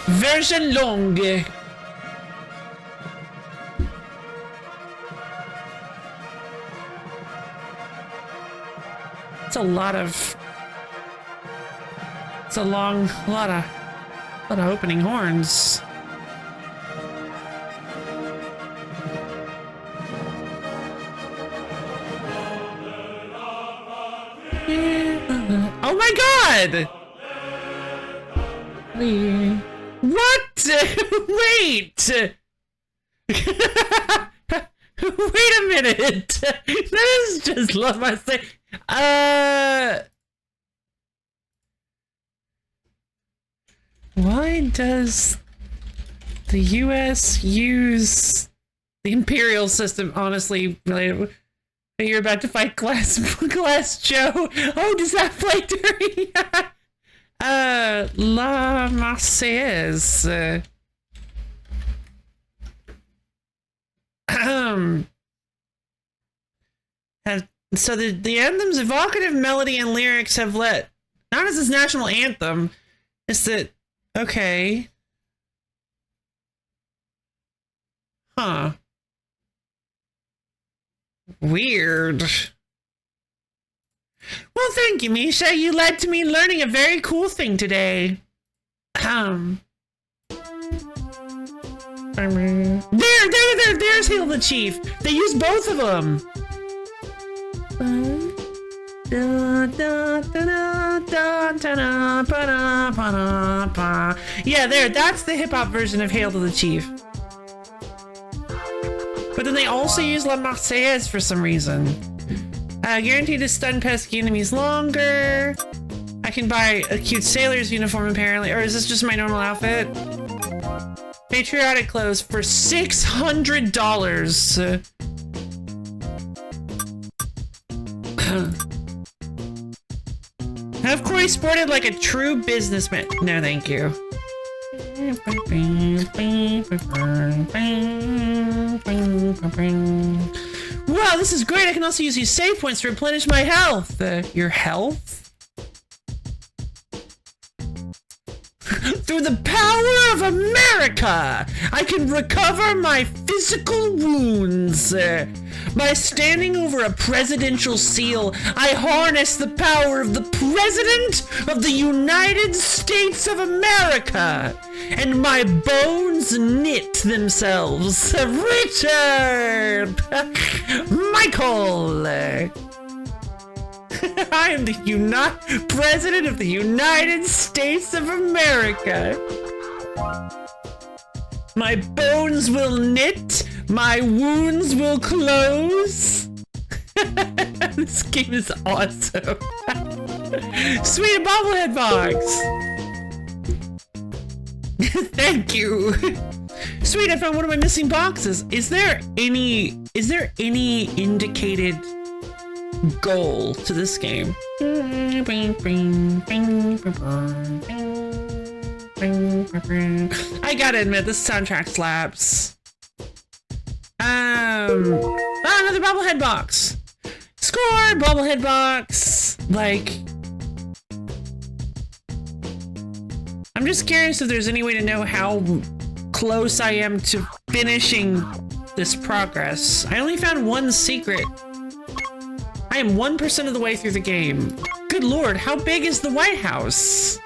Version longue. It's a lot of opening horns. Oh my god! What? Wait! Wait a minute! That is just love my say. Why does the US use the imperial system? Honestly, really, you're about to fight Glass Joe. Oh, does that play during? La Marseillaise. So the anthem's evocative melody and lyrics have let, not as its national anthem, it's that, okay. Huh. Weird. Well, thank you, Misha. You led to me learning a very cool thing today. There's Hail the Chief. They use both of them. Yeah, that's the hip-hop version of Hail to the Chief. But then they also use La Marseillaise for some reason. Guaranteed to stun pesky enemies longer. I can buy a cute sailor's uniform apparently, or is this just my normal outfit? Patriotic clothes for $600. Have Corey sported like a true businessman? No, thank you. Wow, this is great. I can also use these save points to replenish my health. Your health? Through the power of America, I can recover my physical wounds. By standing over a presidential seal, I harness the power of the President of the United States of America, and my bones knit themselves. Richard! Michael! I am the President of the United States of America. My bones will knit, my wounds will close. This game is awesome. Sweet, a bobblehead box. Thank you. Sweet, I found one of my missing boxes. Is there any indicated goal to this game? I gotta admit, this soundtrack slaps. Another bobblehead box. Score, bobblehead box. Like, I'm just curious if there's any way to know how close I am to finishing this progress. I only found one secret. I am 1% of the way through the game. Good lord, how big is the White House?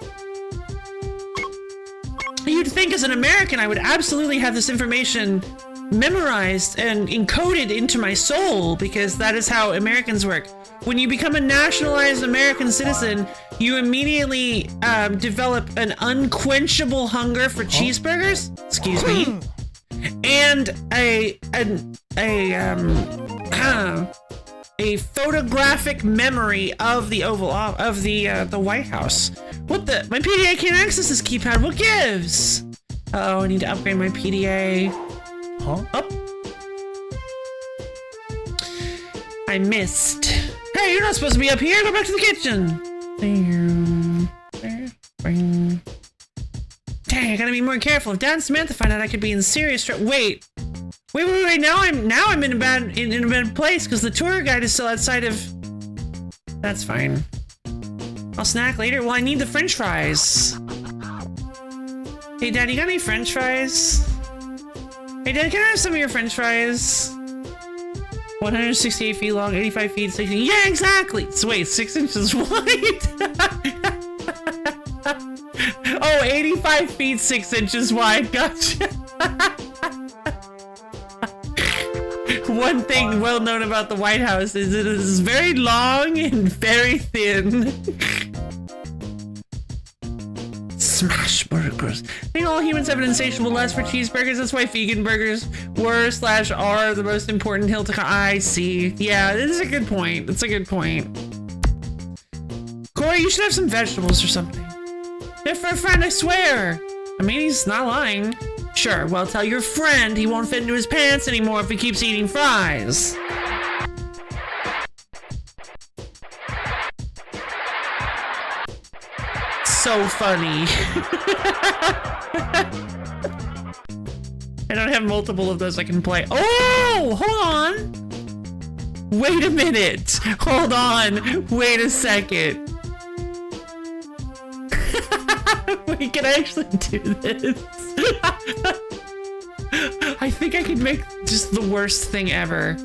You'd think as an American I would absolutely have this information memorized and encoded into my soul, because that is how Americans work. When you become a nationalized American citizen, you immediately develop an unquenchable hunger for cheeseburgers, excuse me, and a photographic memory of the the White House. What the? My PDA can't access this keypad. What gives? Oh, I need to upgrade my PDA. Huh? Up. I missed. Hey, you're not supposed to be up here. Go back to the kitchen. Dang, I gotta be more careful. If Dad and Samantha find out, I could be in serious trouble. Wait. Now I'm in a bad place because the tour guide is still outside of. That's fine. I'll snack later. Well, I need the French fries. Hey, Dad, you got any French fries? Hey, Dad, can I have some of your French fries? 168 feet long, 85 feet, 60. Yeah, exactly. So wait, 6 inches wide. Oh, 85 feet, 6 inches wide. Gotcha. One thing well known about the White House is it is very long and very thin. Smash burgers. I think all humans have an insatiable lust for cheeseburgers. That's why vegan burgers were/are the most important hill to climb. I see. Yeah, this is a good point. That's a good point. Corey, you should have some vegetables or something. They're for a friend, I swear. I mean, he's not lying. Sure, well, tell your friend he won't fit into his pants anymore if he keeps eating fries. So funny. I don't have multiple of those I can play. Oh, hold on. Wait a minute. Hold on. Wait a second. Wait, can I actually do this? I think I could make just the worst thing ever.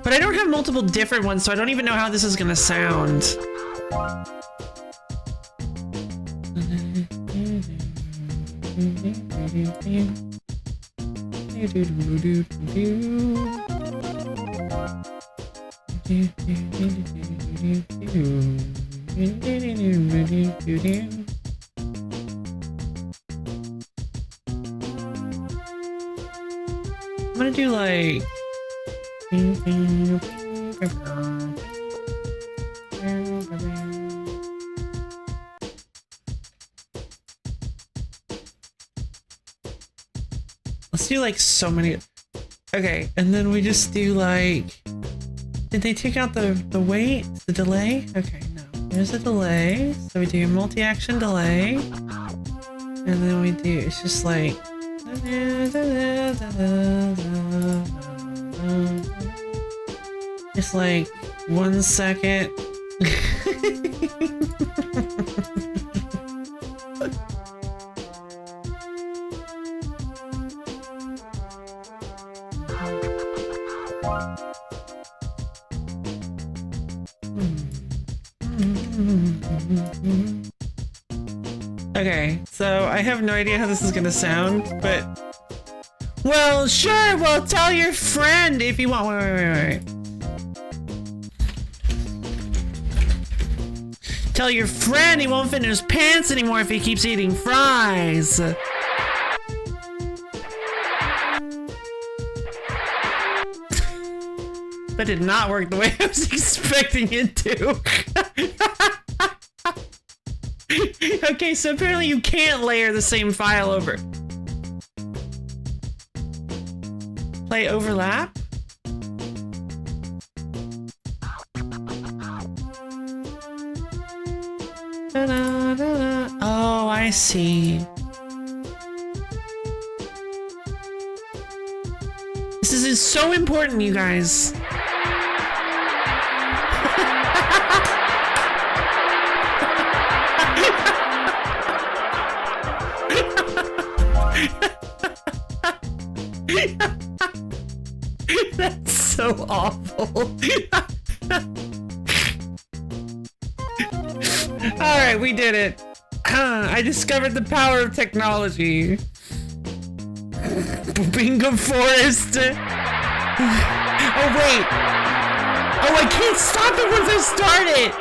But I don't have multiple different ones, so I don't even know how this is gonna sound. I'm gonna do like let's do like so many. Okay, and then we just do like, did they take out the wait, the delay? Okay, no, there's a delay. So we do multi-action delay, and then we do, it's just like just like 1 second. Okay, so I have no idea how this is gonna sound, but well, sure, well, tell your friend if you want. Wait. Tell your friend he won't fit in his pants anymore if he keeps eating fries. That did not work the way I was expecting it to. Okay, so apparently you can't layer the same file over. Play overlap? Da-da-da-da. Oh, I see. This is so important, you guys. Alright, we did it. I discovered the power of technology. Bingo Forest. Oh, wait. Oh, I can't stop it once I start it.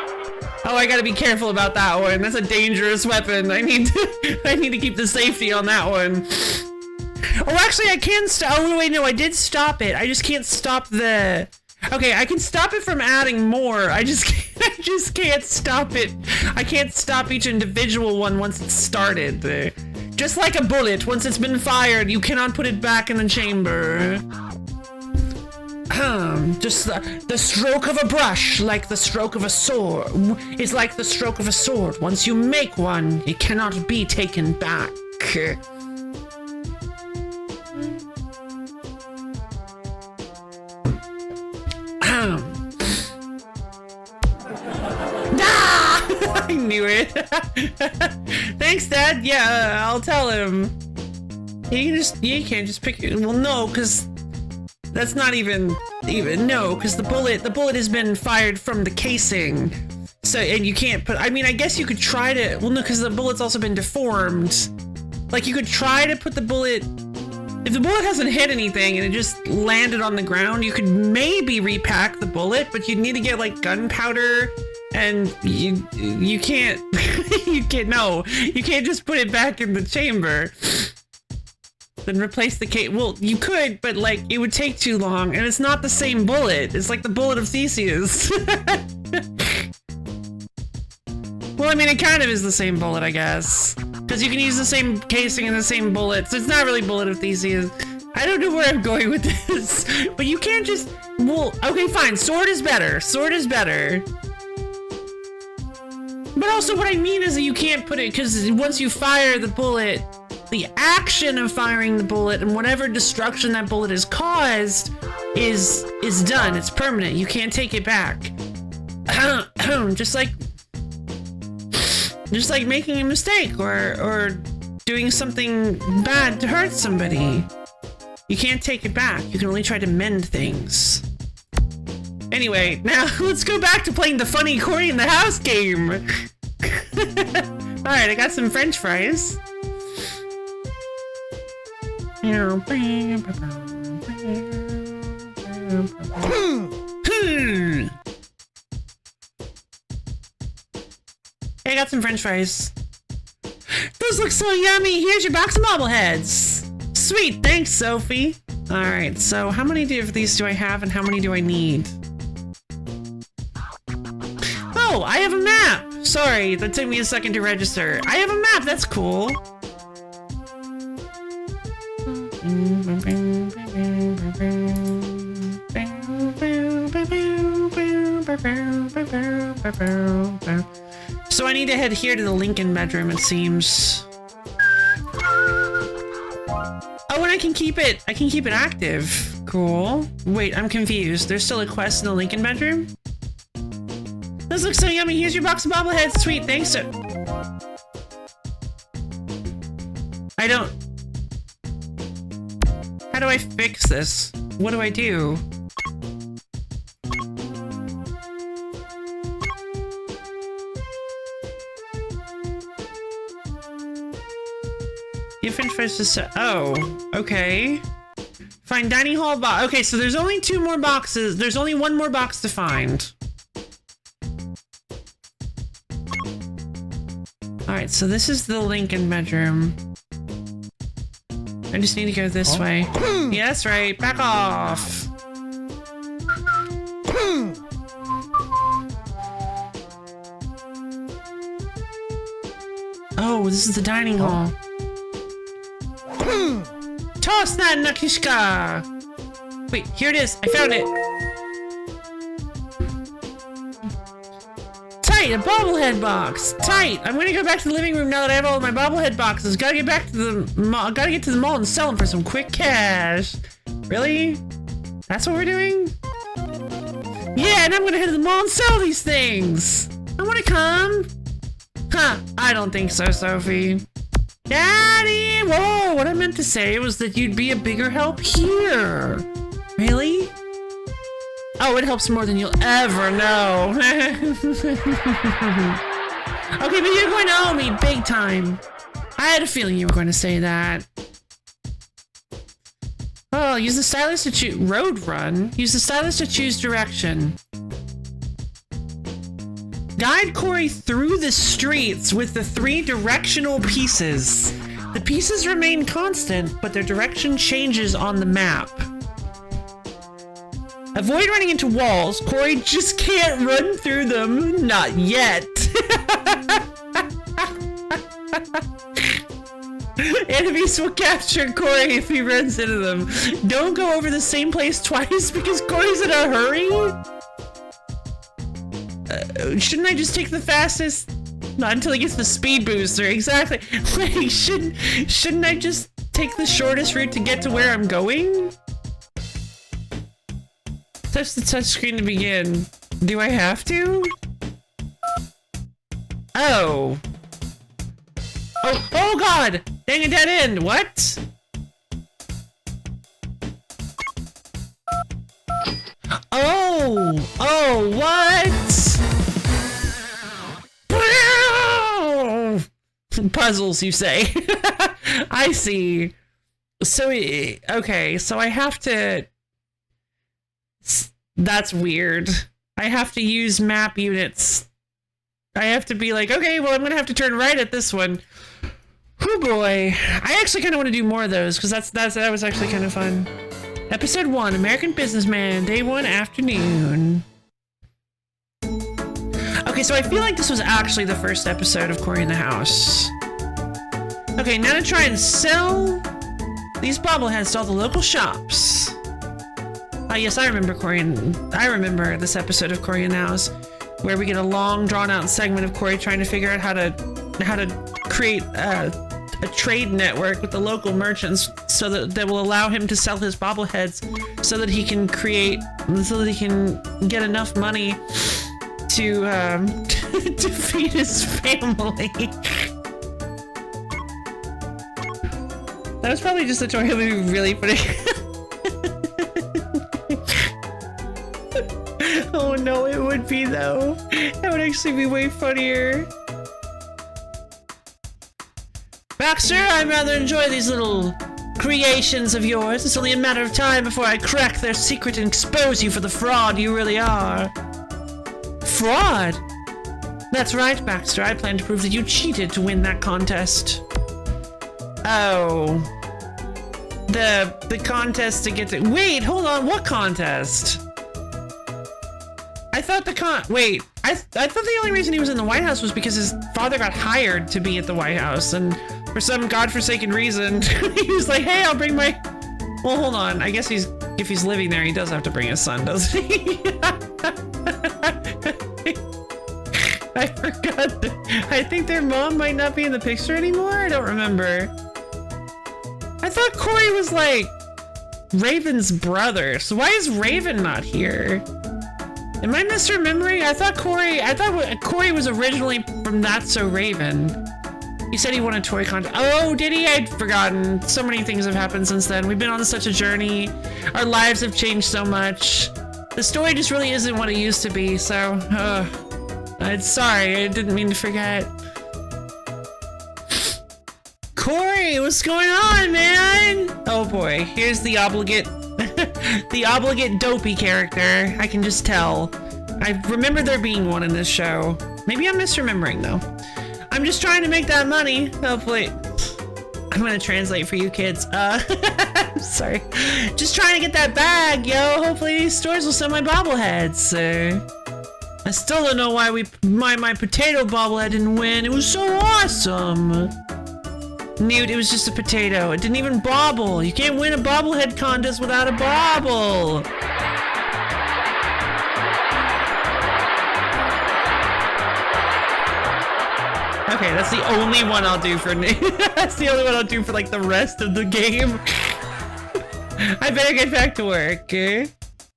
Oh, I gotta be careful about that one. That's a dangerous weapon. I need to keep the safety on that one. Oh, actually, I can stop. Oh, wait, no, I did stop it. I just can't stop the... Okay, I can stop it from adding more. I just can't stop it. I can't stop each individual one once it's started. Just like a bullet, once it's been fired, you cannot put it back in the chamber. Just the stroke of a brush, like the stroke of a sword, is like the stroke of a sword. Once you make one, it cannot be taken back. I knew it. Thanks, Dad. Yeah, I'll tell him. You can't just pick it. Well, no, because that's not even no, because the bullet has been fired from the casing. So, and you can't put, I mean, I guess you could try to, well, no, because the bullet's also been deformed. Like, you could try to put the bullet, if the bullet hasn't hit anything and it just landed on the ground, you could maybe repack the bullet, but you'd need to get, like, gunpowder, and you can't, you can't just put it back in the chamber. Then replace the case. Well, you could, but, like, it would take too long, and it's not the same bullet. It's like the bullet of Theseus. Well, I mean, it kind of is the same bullet, I guess. Because you can use the same casing and the same bullet, so it's not really bullet of Theseus. I don't know where I'm going with this, but you can't just... Well, okay, fine. Sword is better. Sword is better. But also what I mean is that you can't put it... Because once you fire the bullet, the action of firing the bullet and whatever destruction that bullet has caused is done. It's permanent. You can't take it back. Just like making a mistake or doing something bad to hurt somebody. You can't take it back. You can only try to mend things. Anyway, now let's go back to playing the funny Cory in the House game. Alright, I got some French fries. Hey, I got some French fries. Those look so yummy. Here's your box of bobbleheads. Sweet, thanks, Sophie. All right, so how many of these do I have and how many do I need? Oh, I have a map. Sorry, that took me a second to register. I have a map, that's cool. So I need to head here to the Lincoln bedroom, it seems. Oh, and I can keep it active. Cool. Wait, I'm confused. There's still a quest in the Lincoln bedroom? This looks so yummy. Here's your box of bobbleheads. Sweet, thanks, sir. I don't... How do I fix this? What do I do? You finish this. Oh, okay. Find dining hall box. Okay, so there's only 2 more boxes. There's only 1 more box to find. Alright, so this is the Lincoln bedroom. I just need to go this way. Yeah, that's right. Back off. Oh, this is the dining hall. Toss that, Nakishka! Wait, here it is. I found it. Tight, a bobblehead box. Tight. I'm gonna go back to the living room now that I have all of my bobblehead boxes. Gotta get back to the mall. Gotta get to the mall and sell them for some quick cash. Really? That's what we're doing? Yeah, and I'm gonna head to the mall and sell these things. I wanna come. Huh, I don't think so, Sophie. Daddy! Whoa, what I meant to say was that you'd be a bigger help here. Really? Oh, it helps more than you'll ever know. Okay, but you're going to owe me big time. I had a feeling you were going to say that. Oh, use the stylus to choose road run. Use the stylus to choose direction. Guide Corey through the streets with the 3 directional pieces. The pieces remain constant, but their direction changes on the map. Avoid running into walls. Corey just can't run through them. Not yet. Enemies will capture Corey if he runs into them. Don't go over the same place twice because Corey's in a hurry. Shouldn't I just take the fastest? Not until he gets the speed booster. Exactly. Wait, shouldn't I just take the shortest route to get to where I'm going? Touch the touchscreen to begin. Do I have to? Oh. Oh god! Dang a dead end! What? Oh, what? Puzzles, you say? I see. So, okay, so I have to... That's weird. I have to use map units. I have to be like, okay, well, I'm gonna have to turn right at this one. Oh boy. I actually kind of want to do more of those, because that was actually kind of fun. Episode 1, American Businessman, Day 1 afternoon. Okay, so I feel like this was actually the first episode of Cory in the House. Okay, now to try and sell these bobbleheads to all the local shops. Yes, I remember this episode of Cory in the House, where we get a long, drawn-out segment of Cory trying to figure out how to create a trade network with the local merchants so that will allow him to sell his bobbleheads so that he can get enough money to to feed his family. That was probably just a toy that would be really funny. Oh no, it would be though. That would actually be way funnier. Baxter, I'd rather enjoy these little creations of yours. It's only a matter of time before I crack their secret and expose you for the fraud you really are. Fraud? That's right, Baxter. I plan to prove that you cheated to win that contest. Oh. The contest to get to... Wait, hold on. What contest? I thought I thought the only reason he was in the White House was because his father got hired to be at the White House, and for some godforsaken reason, he was like, hey, I'll bring my... Well, hold on. I guess if he's living there, he does have to bring his son, doesn't he? I forgot that. I think their mom might not be in the picture anymore. I don't remember. I thought Cory was like Raven's brother. So why is Raven not here? Am I misremembering? I thought Cory was originally from That's So Raven. He said he won a toy contest. Oh, did he? I'd forgotten. So many things have happened since then. We've been on such a journey. Our lives have changed so much. The story just really isn't what it used to be, so... I'm sorry, I didn't mean to forget. Cory, what's going on, man? Oh boy, here's the obligate... the obligate dopey character. I can just tell. I remember there being one in this show. Maybe I'm misremembering, though. I'm just trying to make that money. Hopefully... I'm gonna translate for you kids. Sorry. Just trying to get that bag, yo. Hopefully these stores will sell my bobbleheads. I still don't know why my potato bobblehead didn't win. It was so awesome. Newt, it was just a potato. It didn't even bobble. You can't win a bobblehead contest without a bobble. Okay, that's the only one I'll do for that's the only one I'll do for like the rest of the game. I better get back to work, okay?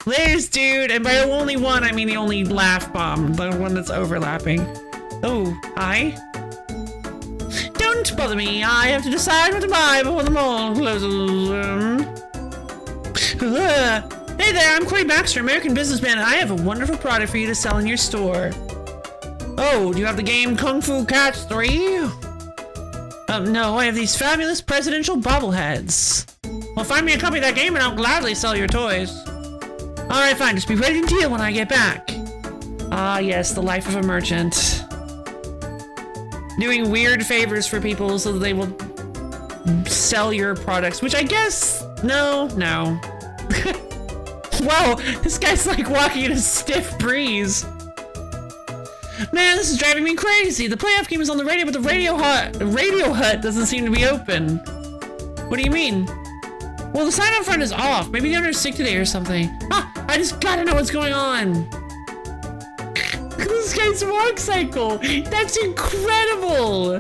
Laters, dude, and by the only one, I mean the only laugh bomb, the one that's overlapping. Oh, hi. Don't bother me, I have to decide what to buy before the mall closes. Hey there, I'm Corey Baxter, American businessman, and I have a wonderful product for you to sell in your store. Oh, do you have the game Kung Fu Cats 3? No, I have these fabulous presidential bobbleheads. Well, find me a copy of that game and I'll gladly sell your toys. Alright, fine, just be ready to deal when I get back. Ah, yes, the life of a merchant. Doing weird favors for people so that they will sell your products, which I guess, no. Whoa, this guy's like walking in a stiff breeze. Man, this is driving me crazy. The playoff game is on the radio, but the Radio Hut doesn't seem to be open. What do you mean? Well, the sign up front is off. Maybe the owner's sick today or something. Ah, I just gotta know what's going on. This guy's walk cycle. That's incredible.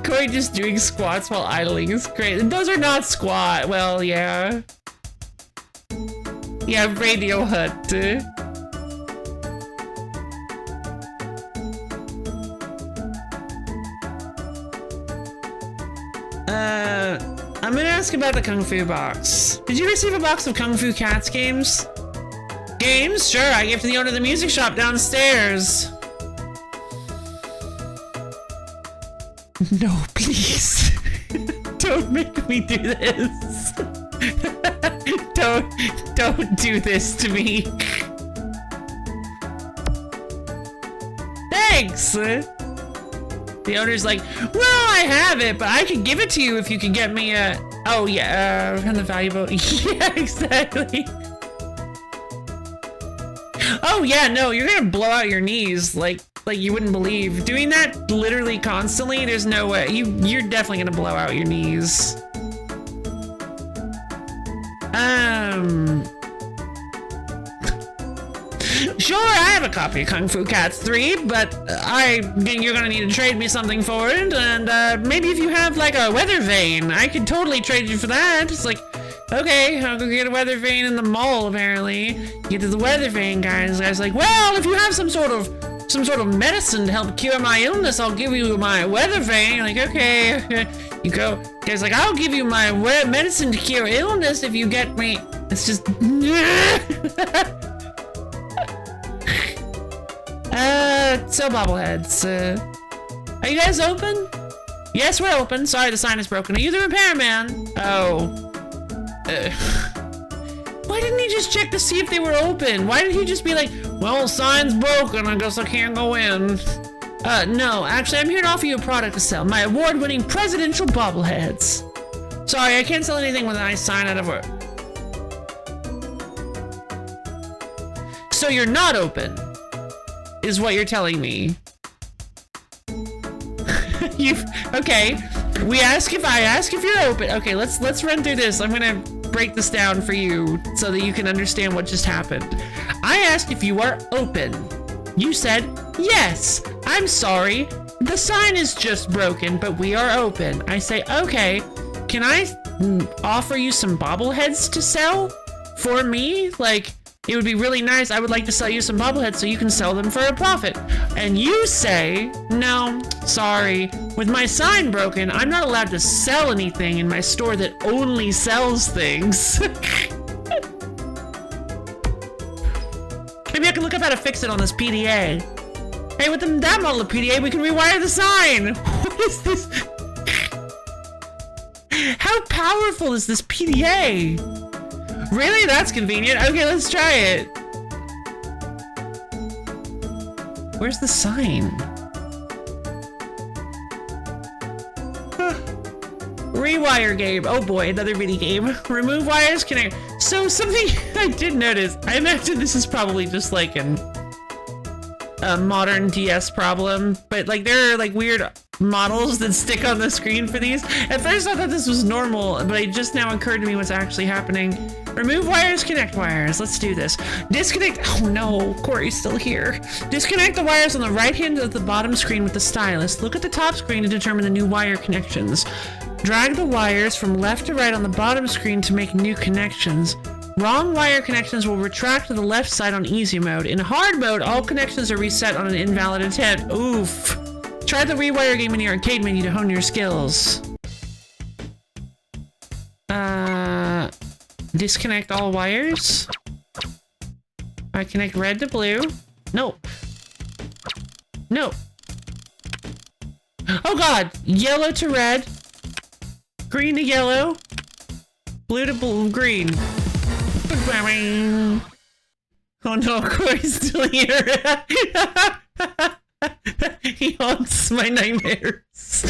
Corey just doing squats while idling is great. Those are not squat. Well, yeah. Yeah, Radio Hut. I'm gonna ask about the Kung Fu box. Did you receive a box of Kung Fu Cats games? Games? Sure, I gave to the owner of the music shop downstairs. No, please. Don't make me do this. Don't do this to me. Thanks. The owner's like, well, I have it, but I could give it to you if you could get me a... Oh, yeah, and the valuable... Yeah, exactly. Oh, yeah, no, you're gonna blow out your knees like you wouldn't believe. Doing that literally constantly, there's no way. You're definitely gonna blow out your knees. Sure, I have a copy of Kung Fu Cats 3, but you're gonna need to trade me something for it, and maybe if you have like a weather vane, I could totally trade you for that. It's like, okay, I'll go get a weather vane in the mall, apparently. Get to the weather vane guys. The guy's like, well, if you have some sort of medicine to help cure my illness, I'll give you my weather vane. Like, okay. You go, guy's like, I'll give you my medicine to cure illness if you get me. It's just, so bobbleheads. Are you guys open? Yes, we're open. Sorry, the sign is broken. Are you the repairman? Oh. Why didn't he just check to see if they were open? Why did he just be like, well, sign's broken, I guess I can't go in? No, actually, I'm here to offer you a product to sell. My award-winning presidential bobbleheads. Sorry, I can't sell anything with a nice sign out of it. So you're not open, is what you're telling me. Okay. I ask if you're open. Okay, let's run through this. I'm gonna break this down for you so that you can understand what just happened. I asked if you are open. You said, yes. I'm sorry. The sign is just broken, but we are open. I say, okay. Can I offer you some bobbleheads to sell for me? Like, it would be really nice. I would like to sell you some bobbleheads so you can sell them for a profit. And you say, no, sorry. With my sign broken, I'm not allowed to sell anything in my store that only sells things. Maybe I can look up how to fix it on this PDA. Hey, with that model of PDA, we can rewire the sign. What is this? How powerful is this PDA? Really? That's convenient. Okay, let's try it. Where's the sign? Rewire game. Oh boy, another mini game. Remove wires, connect. So something I did notice, I imagine this is probably just like a modern DS problem, but like there are like weird models that stick on the screen for these. At first I thought this was normal, but it just now occurred to me what's actually happening. Remove wires, connect wires. Let's do this. Disconnect. Oh no, Corey's still here. Disconnect the wires on the right hand of the bottom screen with the stylus. Look at the top screen to determine the new wire connections. Drag the wires from left to right on the bottom screen to make new connections. Wrong wire connections will retract to the left side on easy mode. In hard mode, all connections are reset on an invalid attempt. Oof. Try the rewire game in your arcade menu to hone your skills. Disconnect all wires. I connect red to blue. Nope. Nope. Oh god! Yellow to red. Green to yellow. Blue to green. Oh no, Corey's still here. He haunts my nightmares.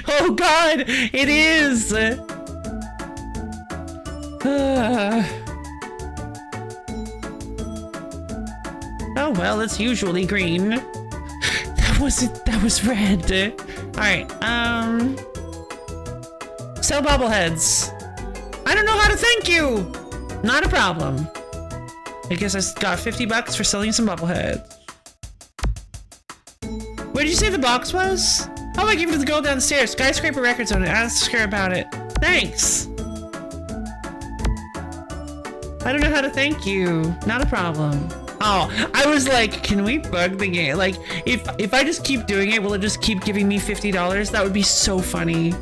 Oh god, it is. Oh well, it's usually green. That was red. Alright, sell bobbleheads. I don't know how to thank you. Not a problem. I guess I got 50 bucks for selling some bobbleheads. Where did you say the box was? Oh, I gave it to the girl downstairs. Skyscraper Records on it. Ask her about it. Thanks. I don't know how to thank you. Not a problem. Oh, I was like, can we bug the game? Like, if I just keep doing it, will it just keep giving me $50? That would be so funny.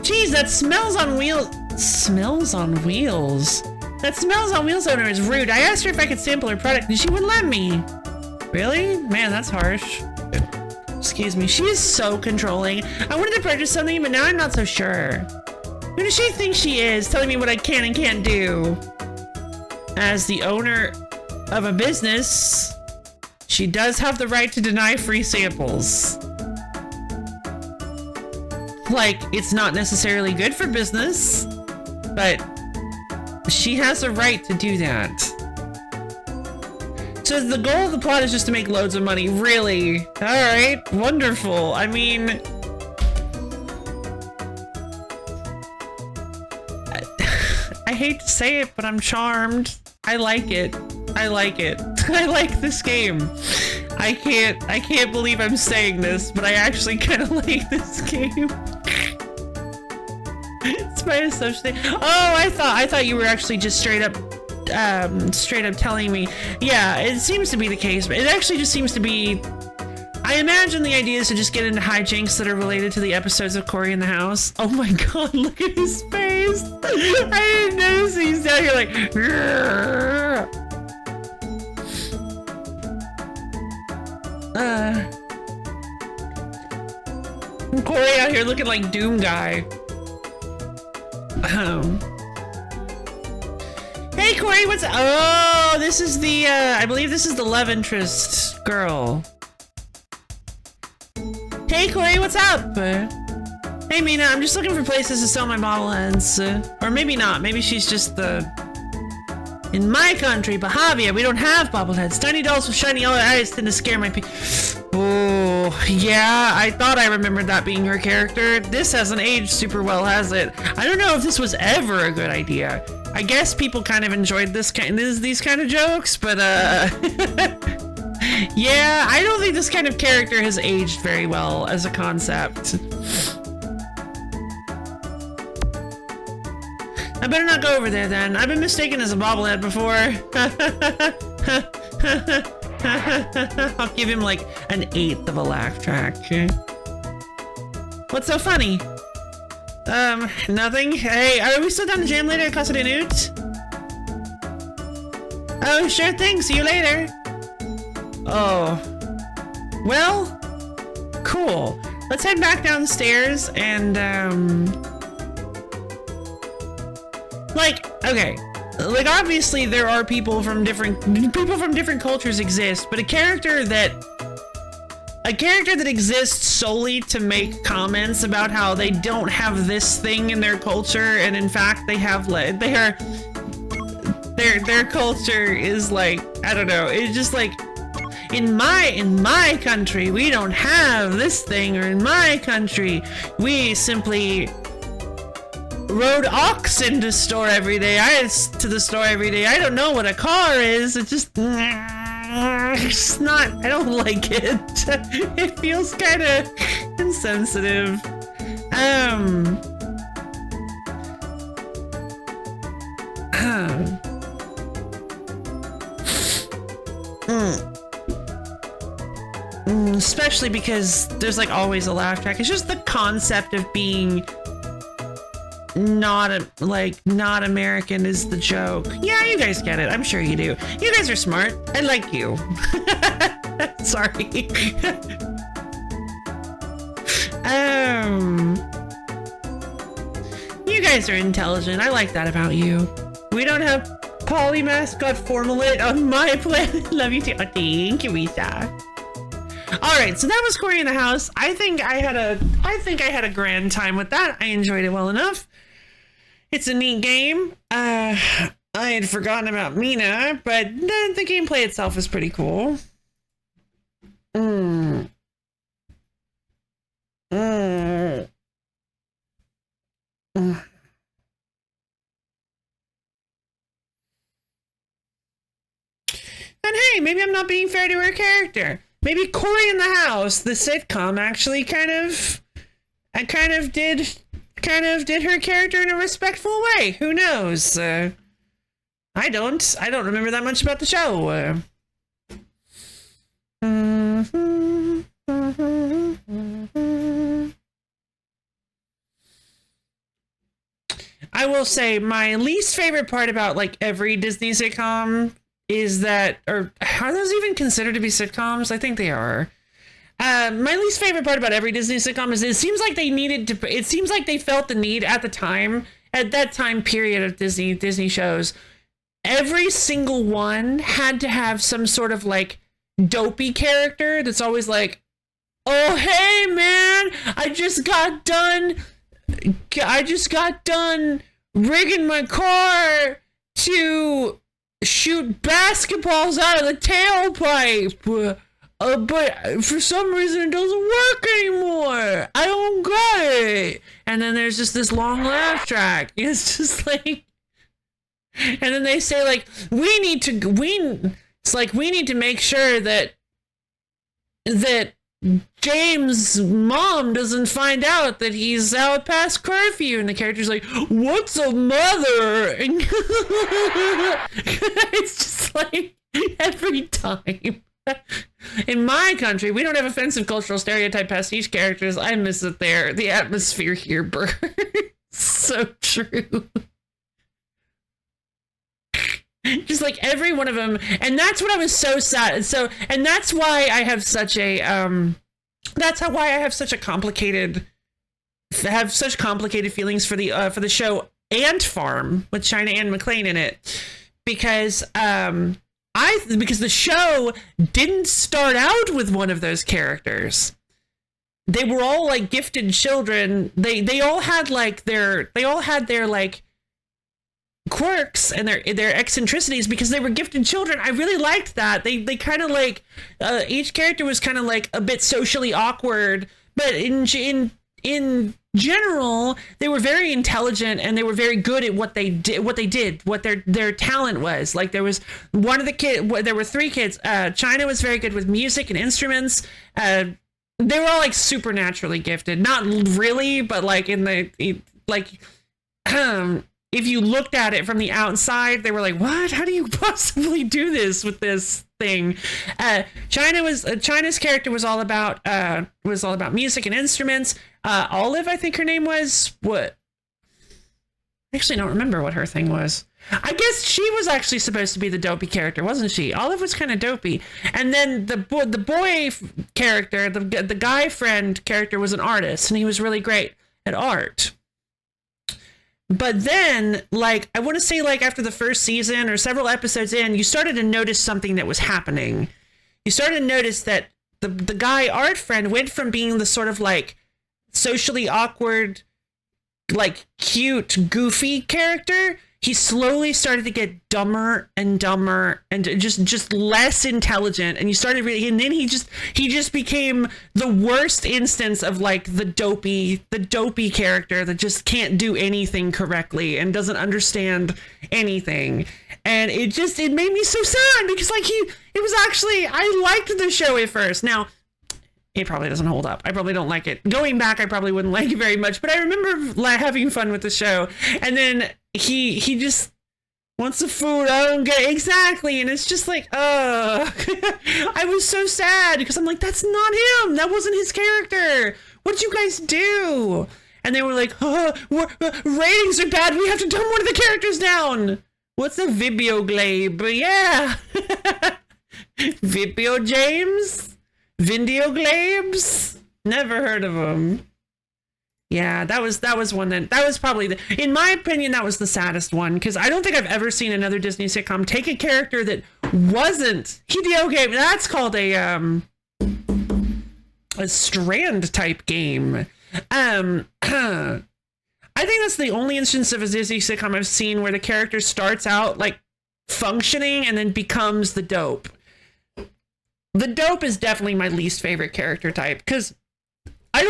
Geez, that smells on wheels. Smells on wheels. That smells on wheels owner is rude. I asked her if I could sample her product and she wouldn't let me. Really? Man, that's harsh. Excuse me. She is so controlling. I wanted to purchase something, but now I'm not so sure. Who does she think she is, telling me what I can and can't do? As the owner of a business, she does have the right to deny free samples. Like, it's not necessarily good for business, but she has a right to do that. So the goal of the plot is just to make loads of money. Really? Alright, wonderful. I mean... I hate to say it, but I'm charmed. I like it. I like it. I like this game. I can't believe I'm saying this, but I actually kind of like this game. It's my assumption. Oh, I thought you were actually just straight up telling me. Yeah, it seems to be the case, but it actually just seems to be. I imagine the idea is to just get into hijinks that are related to the episodes of Cory in the House. Oh my god, look at his face! I didn't notice he's down here like. Cory out here looking like Doom Guy. Hey Cory, what's... Oh, this is the, I believe this is the love interest girl. Hey Cory, what's up? Hey Mina, I'm just looking for places to sell my bobbleheads. Or maybe not, maybe she's just the... In my country, Bahavia, we don't have bobbleheads. Tiny dolls with shiny yellow eyes tend to scare my people. Oh, yeah, I thought I remembered that being her character. This hasn't aged super well, has it? I don't know if this was ever a good idea. I guess people kind of enjoyed these kind of jokes, but yeah, I don't think this kind of character has aged very well as a concept. I better not go over there then. I've been mistaken as a bobblehead before. I'll give him like an 1/8 of a laugh track. What's so funny? Nothing. Hey, are we still down to jam later at Casa de Newt? Oh, sure thing. See you later. Oh. Well, cool. Let's head back downstairs and, like, okay. Like, obviously there are people from different cultures exist, but a character that exists solely to make comments about how they don't have this thing in their culture, and in fact they have their culture is like, I don't know, it's just like, in my country we don't have this thing, or in my country we simply rode oxen to the store every day. I don't know what a car is. It's just not, I don't like it. It feels kind of insensitive. especially because there's like always a laugh track. It's just the concept of being not American is the joke. Yeah, you guys get it. I'm sure you do. You guys are smart. I like you. Sorry. You guys are intelligent. I like that about you. We don't have polymascot formulate on my planet. Love you too. Oh, thank you, Rita. All right, so that was Cory in the House. I think I had a grand time with that. I enjoyed it well enough. It's a neat game. I had forgotten about Mina, but the gameplay itself is pretty cool. And hey, maybe I'm not being fair to her character. Maybe Cory in the House, the sitcom, actually kind of did her character in a respectful way. Who knows? I don't remember that much about the show. I will say my least favorite part about like every Disney sitcom is that, or are those even considered to be sitcoms? I think they are. My least favorite part about every Disney sitcom is it seems like they felt the need at that time period of Disney shows. Every single one had to have some sort of like dopey character that's always like, oh, hey man, I just got done rigging my car to shoot basketballs out of the tailpipe. But for some reason it doesn't work anymore. I don't got it. And then there's just this long laugh track. It's just like, and then they say like, we need to make sure that James' mom doesn't find out that he's out past curfew. And the character's like, what's a mother? And it's just like every time. In my country, we don't have offensive cultural stereotype pastiche characters. I miss it there. The atmosphere here burns. So true. Just like every one of them. And that's what I was so sad. And that's why I have such a, why I have such complicated feelings for the show Ant Farm with China Anne McClain in it. Because, because the show didn't start out with one of those characters. They were all like gifted children. They all had their like quirks and their eccentricities because they were gifted children. I really liked that. They kind of like each character was kind of like a bit socially awkward, but in general, they were very intelligent and they were very good at what they did, what their talent was. Like there was one of the there were three kids. China was very good with music and instruments. They were all like supernaturally gifted. Not really, but like if you looked at it from the outside, they were like, what? How do you possibly do this with this thing? China's character was all about music and instruments. Olive, I think her name was. What? I actually don't remember what her thing was. I guess she was actually supposed to be the dopey character, wasn't she? Olive was kind of dopey. And then the boy character, the guy friend character was an artist, and he was really great at art. But then, like, I want to say, like, after the first season or several episodes in, you started to notice something that was happening. You started to notice that the guy art friend went from being the sort of, like, socially awkward, like, cute, goofy character. He slowly started to get dumber and dumber and just less intelligent. And you started really, and then he just became the worst instance of like the dopey character that just can't do anything correctly and doesn't understand anything. And it made me so sad because like I liked the show at first. Now, it probably doesn't hold up. I probably don't like it. Going back, I probably wouldn't like it very much, but I remember having fun with the show. And then he just, wants the food. I don't get exactly. And it's just like, I was so sad because I'm like, that's not him. That wasn't his character. What'd you guys do? And they were like, ratings are bad. We have to dumb one of the characters down. What's a Vibio Glabe? Yeah. Vibio James? Vindio Glabes? Never heard of him. Yeah, that was one that was probably in my opinion, that was the saddest one, because I don't think I've ever seen another Disney sitcom take a character that wasn't Hideo game. That's called a strand type game. I think that's the only instance of a Disney sitcom I've seen where the character starts out like functioning and then becomes the dope. The dope is definitely my least favorite character type, because I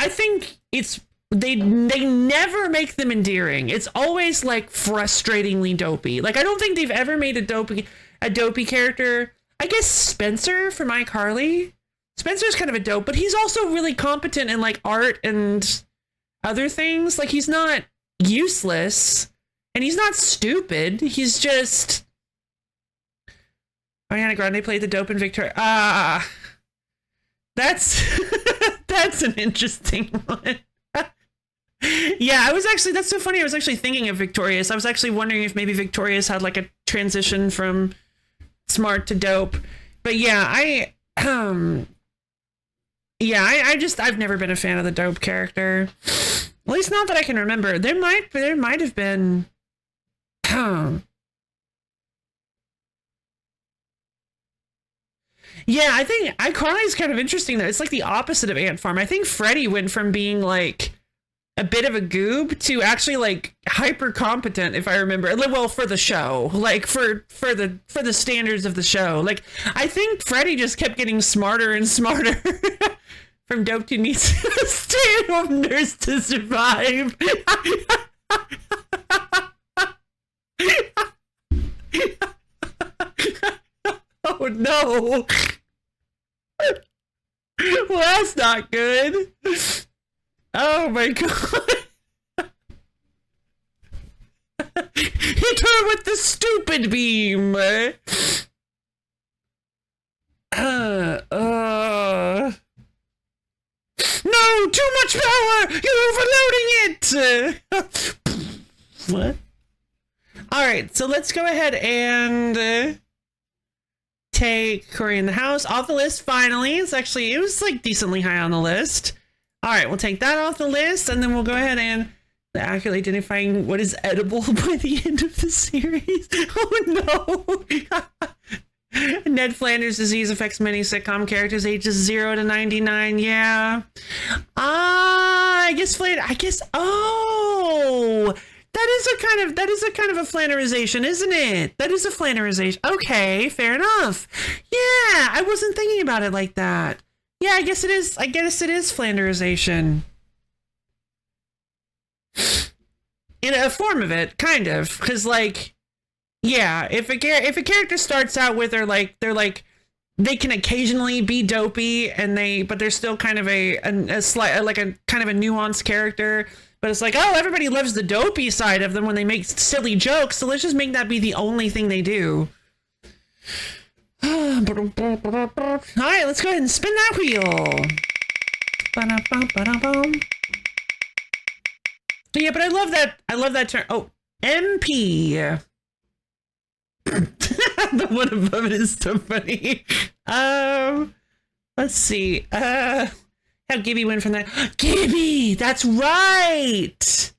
think it's they never make them endearing. It's always like frustratingly dopey. Like I don't think they've ever made a dopey character. I guess Spencer from iCarly. Spencer's kind of a dope, but he's also really competent in like art and other things. Like he's not useless and he's not stupid. He's just Ariana Grande played the dope in Victoria. That's that's an interesting one. Yeah, that's so funny. I was actually thinking of Victorious. I was actually wondering if maybe Victorious had like a transition from smart to dope. But yeah, I've never been a fan of the dope character. At least not that I can remember. There might have been Yeah, I think iCarly's kind of interesting though. It's like the opposite of Ant Farm. I think Freddie went from being like a bit of a goob to actually like hyper competent, if I remember. Well, for the show, like for the standards of the show. Like I think Freddie just kept getting smarter and smarter. From dope to needs a stay-at-home nurse to survive. Oh no. Well, that's not good. Oh my god. Hit her with the stupid beam. No, too much power! You're overloading it! What? Alright, so let's go ahead and take Cory in the House off the list finally. It was like decently high on the list. Alright, we'll take that off the list and then we'll go ahead and accurately identifying what is edible by the end of the series. Oh no! Ned Flanders' disease affects many sitcom characters ages 0 to 99. Yeah. I guess oh, that is a kind of a flannerization, isn't it? That is a flannerization. Okay, fair enough. Yeah, I wasn't thinking about it like that. Yeah, I guess it is flanderization. In a form of it, kind of, because like, yeah, if a character starts out with they can occasionally be dopey but they're still kind of a slight like a kind of a nuanced character, but it's like, oh, everybody loves the dopey side of them when they make silly jokes, so let's just make that be the only thing they do. All right, let's go ahead and spin that wheel. Yeah, but I love that term. Oh, MP. The one above it is so funny. Let's see. How Gibby went from that. Gibby! That's right!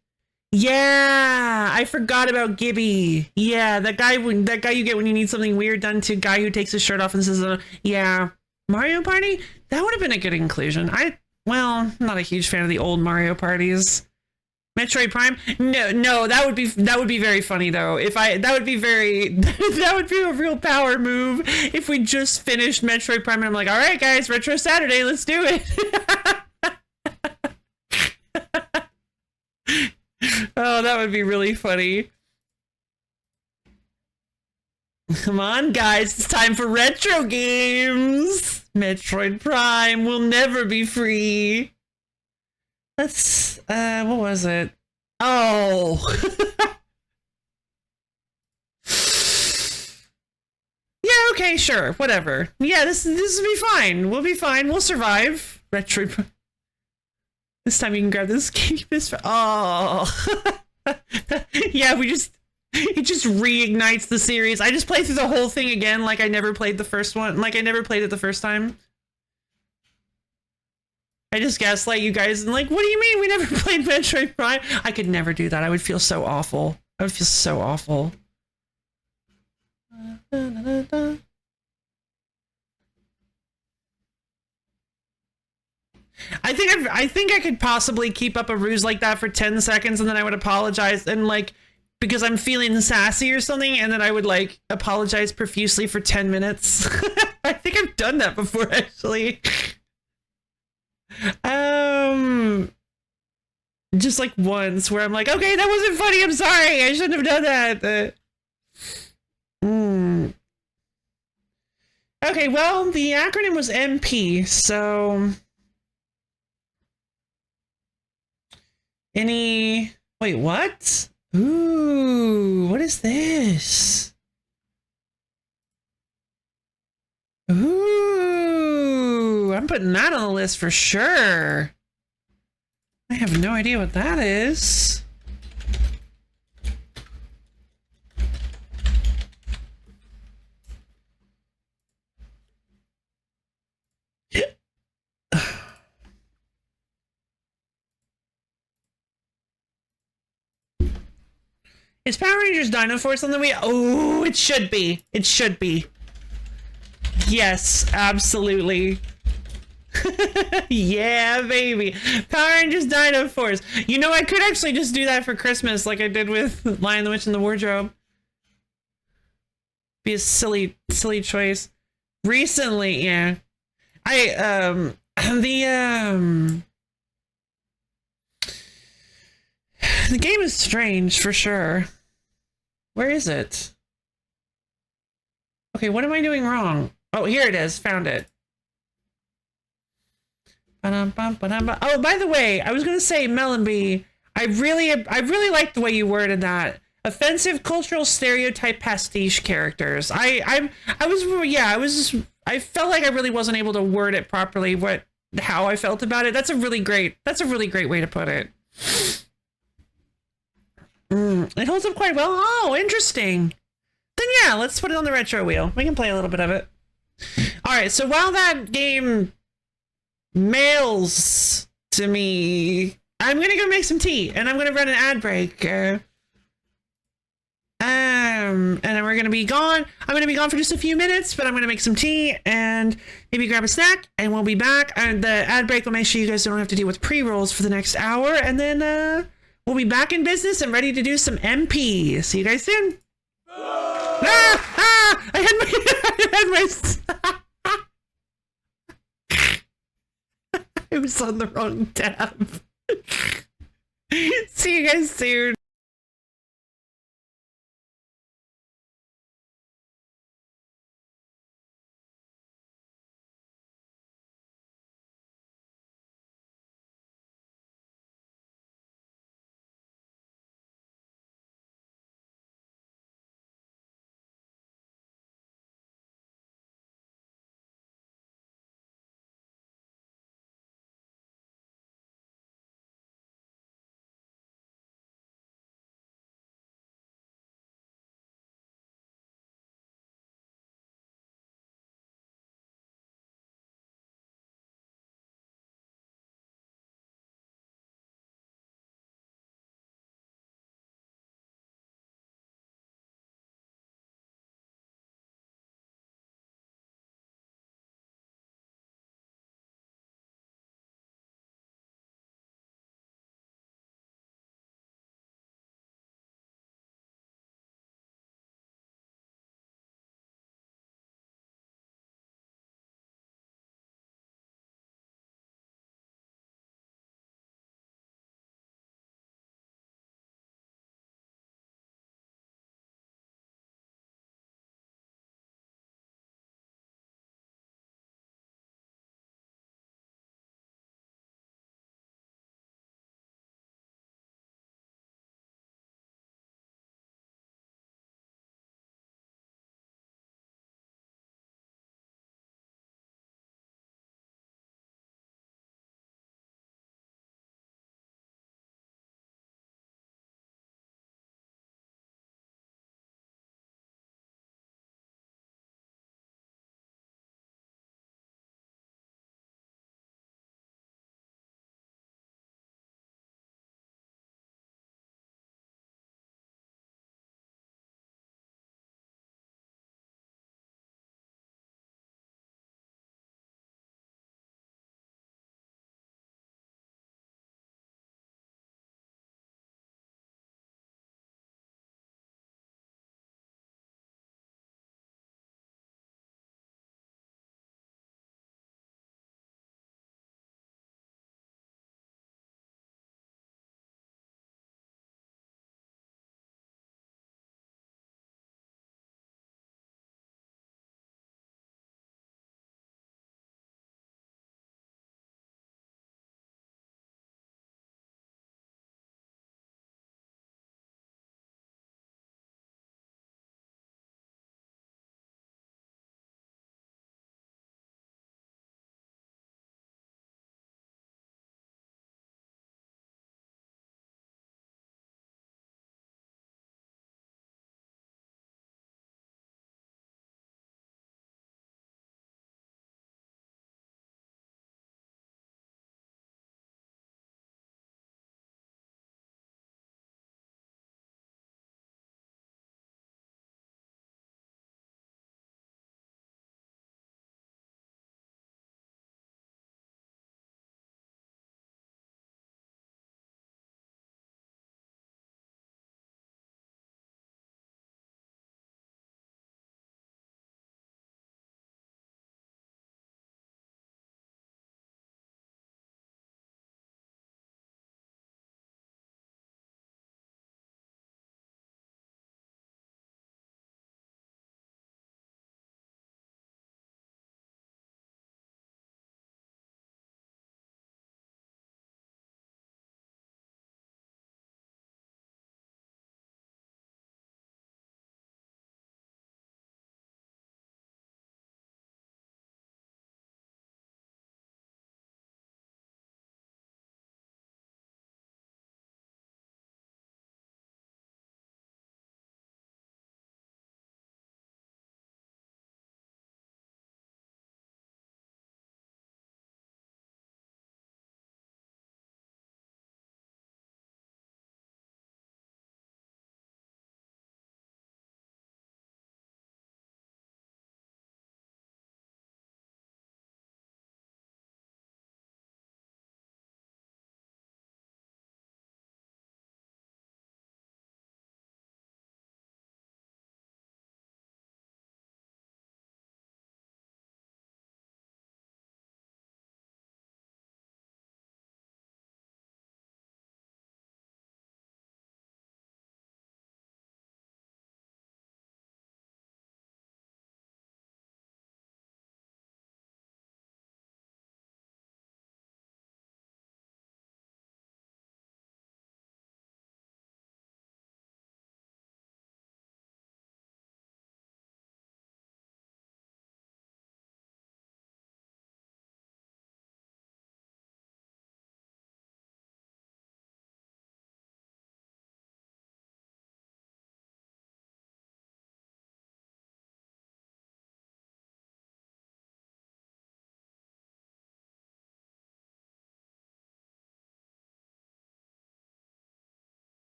Yeah, I forgot about Gibby. Yeah, that guy you get when you need something weird done to a guy who takes his shirt off and says, yeah. Mario Party? That would have been a good inclusion. I'm not a huge fan of the old Mario parties. Metroid Prime? No, that would be very funny though. That would be a real power move if we just finished Metroid Prime and I'm like, all right guys, Retro Saturday, let's do it. Oh, that would be really funny. Come on guys, it's time for retro games. Metroid Prime will never be free. Let's, what was it? Oh. Okay, sure, whatever. Yeah, this will be fine. We'll be fine. We'll survive. Retro. This time you can grab this Katie Miss. Oh, yeah. It just reignites the series. I just played through the whole thing again, like I never played the first one. Like I never played it the first time. I just gaslight you guys and like, what do you mean we never played Metroid Prime? I could never do that. I would feel so awful. I would feel so awful. I think I could possibly keep up a ruse like that for 10 seconds and then I would apologize and like because I'm feeling sassy or something and then I would like apologize profusely for 10 minutes. I think I've done that before actually. Just like once where I'm like, okay, that wasn't funny. I'm sorry. I shouldn't have done that. Okay, well, the acronym was MP, so wait, what? Ooh, what is this? Ooh, I'm putting that on the list for sure. I have no idea what that is. Is Power Rangers Dino Force on the Wii? Oh, it should be. It should be. Yes, absolutely. Yeah, baby. Power Rangers Dino Force. You know, I could actually just do that for Christmas like I did with Lion the Witch and the Wardrobe. Be a silly choice. Recently, yeah. The game is strange for sure. Where is it? Okay, what am I doing wrong? Oh, here it is. Found it. Oh, by the way, I was gonna say, Melonbee, I really liked the way you worded that. Offensive cultural stereotype pastiche characters. I felt like I really wasn't able to word it properly how I felt about it. That's a really great way to put it. It holds up quite well. Oh, interesting. Then yeah, let's put it on the retro wheel. We can play a little bit of it. All right, so while that game mails to me, I'm gonna go make some tea, and I'm gonna run an ad break. And then we're gonna be gone. I'm gonna be gone for just a few minutes, but I'm gonna make some tea and maybe grab a snack, and we'll be back. And the ad break will make sure you guys don't have to deal with pre-rolls for the next hour, and then we'll be back in business and ready to do some MP. See you guys soon. I was on the wrong tab. See you guys soon.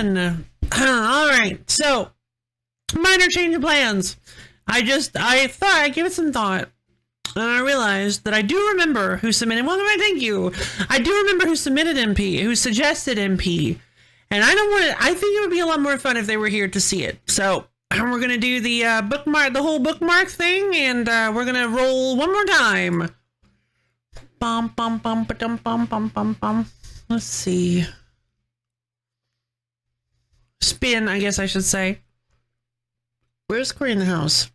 again. All right, so minor change of plans. I thought I'd give it some thought. And I realized that I do remember who submitted. Well, thank you. I do remember who submitted MP, who suggested MP. And I don't want to. I think it would be a lot more fun if they were here to see it. So we're gonna do the bookmark, the whole bookmark thing, and we're gonna roll one more time. Bum bum bum bum bum bum bum bum. Let's see. Spin, I guess I should say. Where's Corey in the house?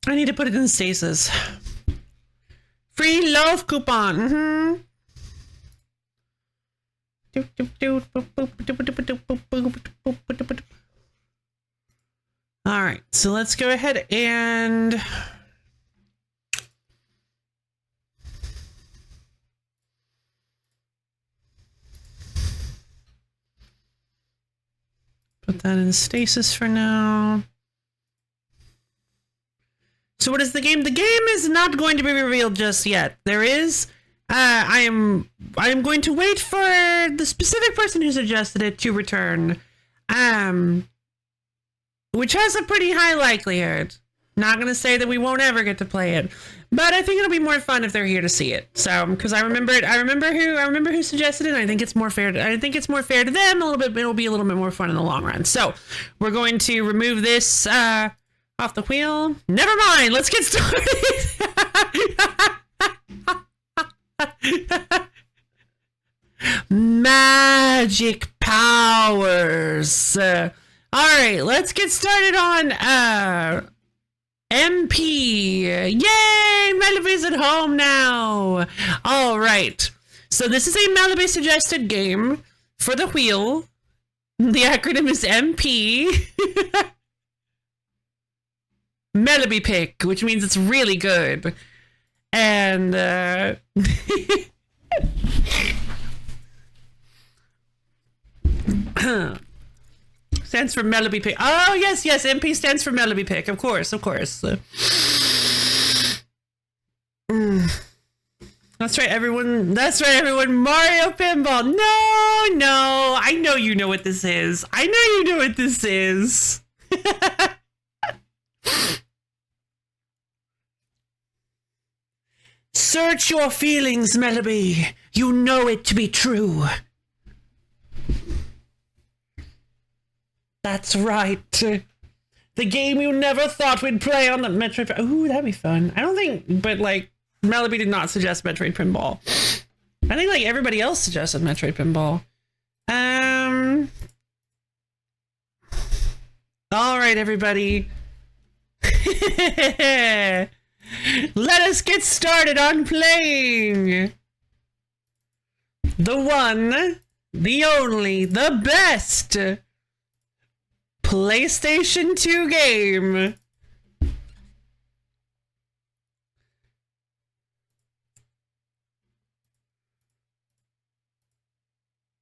I need to put it in stasis. Free love coupon. All right, so let's go ahead and put that in stasis for now. So what is the game? The game is not going to be revealed just yet. There is, I am going to wait for the specific person who suggested it to return, which has a pretty high likelihood. Not going to say that we won't ever get to play it, but I think it'll be more fun if they're here to see it. So, because I remember it, I remember who suggested it. And I think it's more fair. I think it's more fair to them a little bit. It'll be a little bit more fun in the long run. So, we're going to remove this. Off the wheel. Never mind. Let's get started. Magic powers. All right, let's get started on MP. Yay! Meliby's at home now. All right. So this is a Meliby suggested game for the wheel. The acronym is MP. Meliby pick, which means it's really good. And stands for Meliby pick. Oh yes, MP stands for Meliby pick. Of course. That's right, everyone. Mario Pinball. No. I know you know what this is. Search your feelings, Meliby. You know it to be true. That's right. The game you never thought we'd play on the Metroid. Ooh, that'd be fun. I don't think, but like, Meliby did not suggest Metroid Pinball. I think like everybody else suggested Metroid Pinball. All right, everybody. Let us get started on playing the one, the only, the best PlayStation 2 game.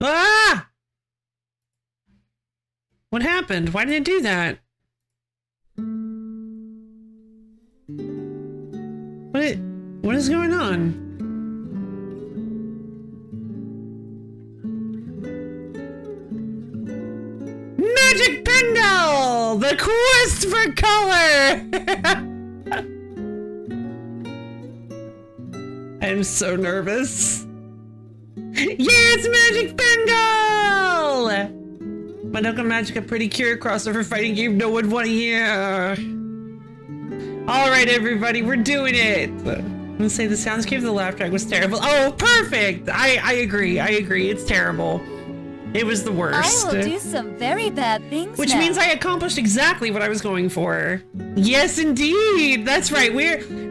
Ah! What happened? Why did it do that? What is going on? Magic Pendle! The quest for color! I'm so nervous. Yeah, it's Magic Pendle! Madoka Magica Pretty Cure crossover fighting game no one want to hear. Alright, everybody, we're doing it! I'm gonna say the soundscape of the laugh track was terrible. Oh, perfect! I agree, it's terrible. It was the worst. I will do some very bad things Which now. means I accomplished exactly what I was going for. Yes, indeed! That's right,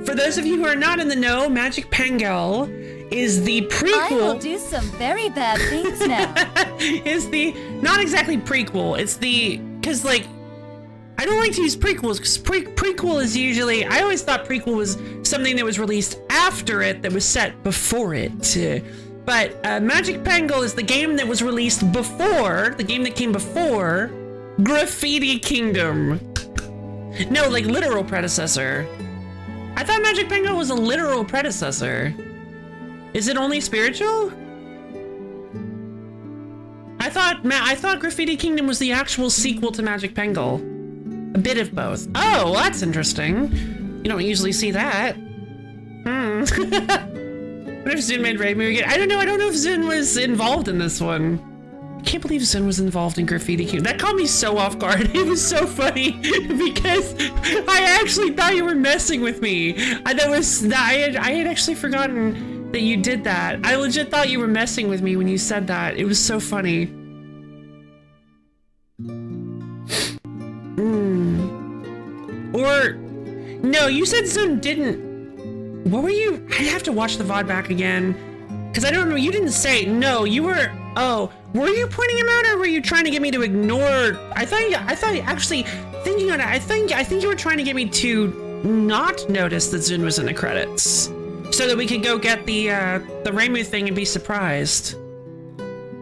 for those of you who are not in the know, Magic Pendle is the prequel. I will do some very bad things now. Is the, not exactly prequel, it's the, because like, I don't like to use prequels because prequel is usually, I always thought prequel was something that was released after it that was set before it. But Magic Pendle is the game that was released before, the game that came before Graffiti Kingdom. No, like literal predecessor. I thought Magic Pendle was a literal predecessor. Is it only spiritual? I thought Graffiti Kingdom was the actual sequel to Magic Penguin. A bit of both. Oh, well, that's interesting. You don't usually see that. What if Zun made Raid movie again? I don't know. I don't know if Zun was involved in this one. I can't believe Zun was involved in Graffiti Kingdom. That caught me so off guard. It was so funny because I actually thought you were messing with me. I had actually forgotten that you did that. I legit thought you were messing with me when you said that. It was so funny. Or no, you said Zun didn't. What were you? I'd have to watch the VOD back again because I don't know. You didn't say no. You were. Oh, were you pointing him out, or were you trying to get me to ignore? I thought actually thinking on it. I think you were trying to get me to not notice that Zun was in the credits, so that we could go get the Reimu thing and be surprised.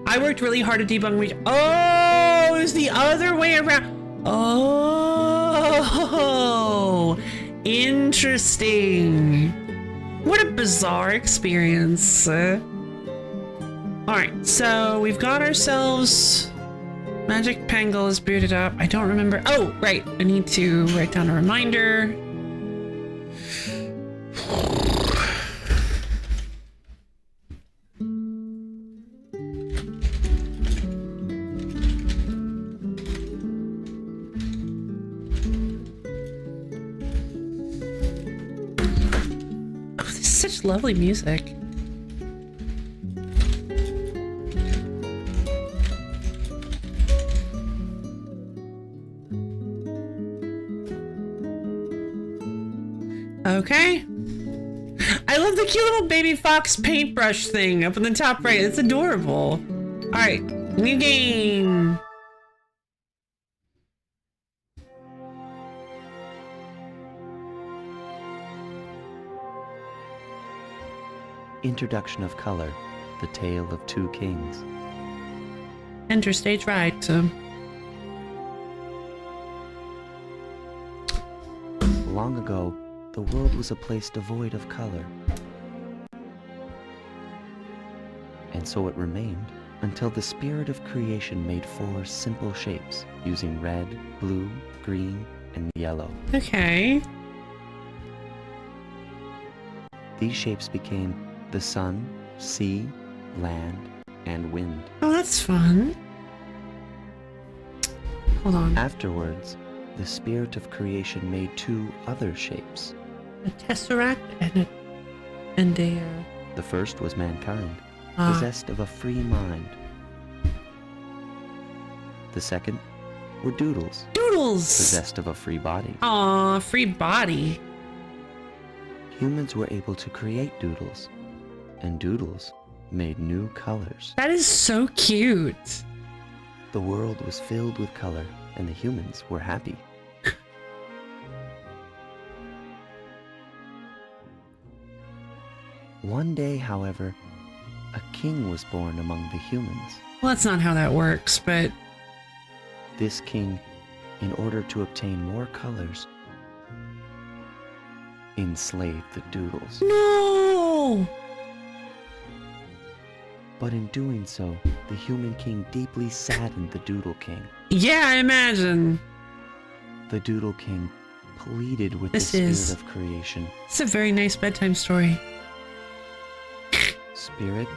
I worked really hard to debug me. Oh, it was the other way around. Oh, interesting. What a bizarre experience. Alright, so we've got ourselves Magic Penguin is booted up. I don't remember. Oh, right. I need to write down a reminder. Oh, this is such lovely music. Okay. I love the cute little baby fox paintbrush thing up in the top right. It's adorable. All right, new game. Introduction of Color, The Tale of Two Kings. Enter stage right. Long ago, the world was a place devoid of color. And so it remained until the spirit of creation made 4 simple shapes using red, blue, green, and yellow. Okay. These shapes became the sun, sea, land, and wind. Oh, that's fun. Hold on. Afterwards, the spirit of creation made 2 other shapes. A tesseract and a The first was mankind, possessed of a free mind. The second were doodles, Doodles. possessed of a free body. Aw, free body. Humans were able to create doodles, and doodles made new colors. That is so cute. The world was filled with color, and the humans were happy. One day, however, a king was born among the humans. Well, that's not how that works, but This king, in order to obtain more colors, enslaved the doodles. no. But in doing so, the human king deeply saddened the doodle king. Yeah, I imagine. The doodle king pleaded with This the spirit is- of creation. It's a very nice bedtime story. Spirit,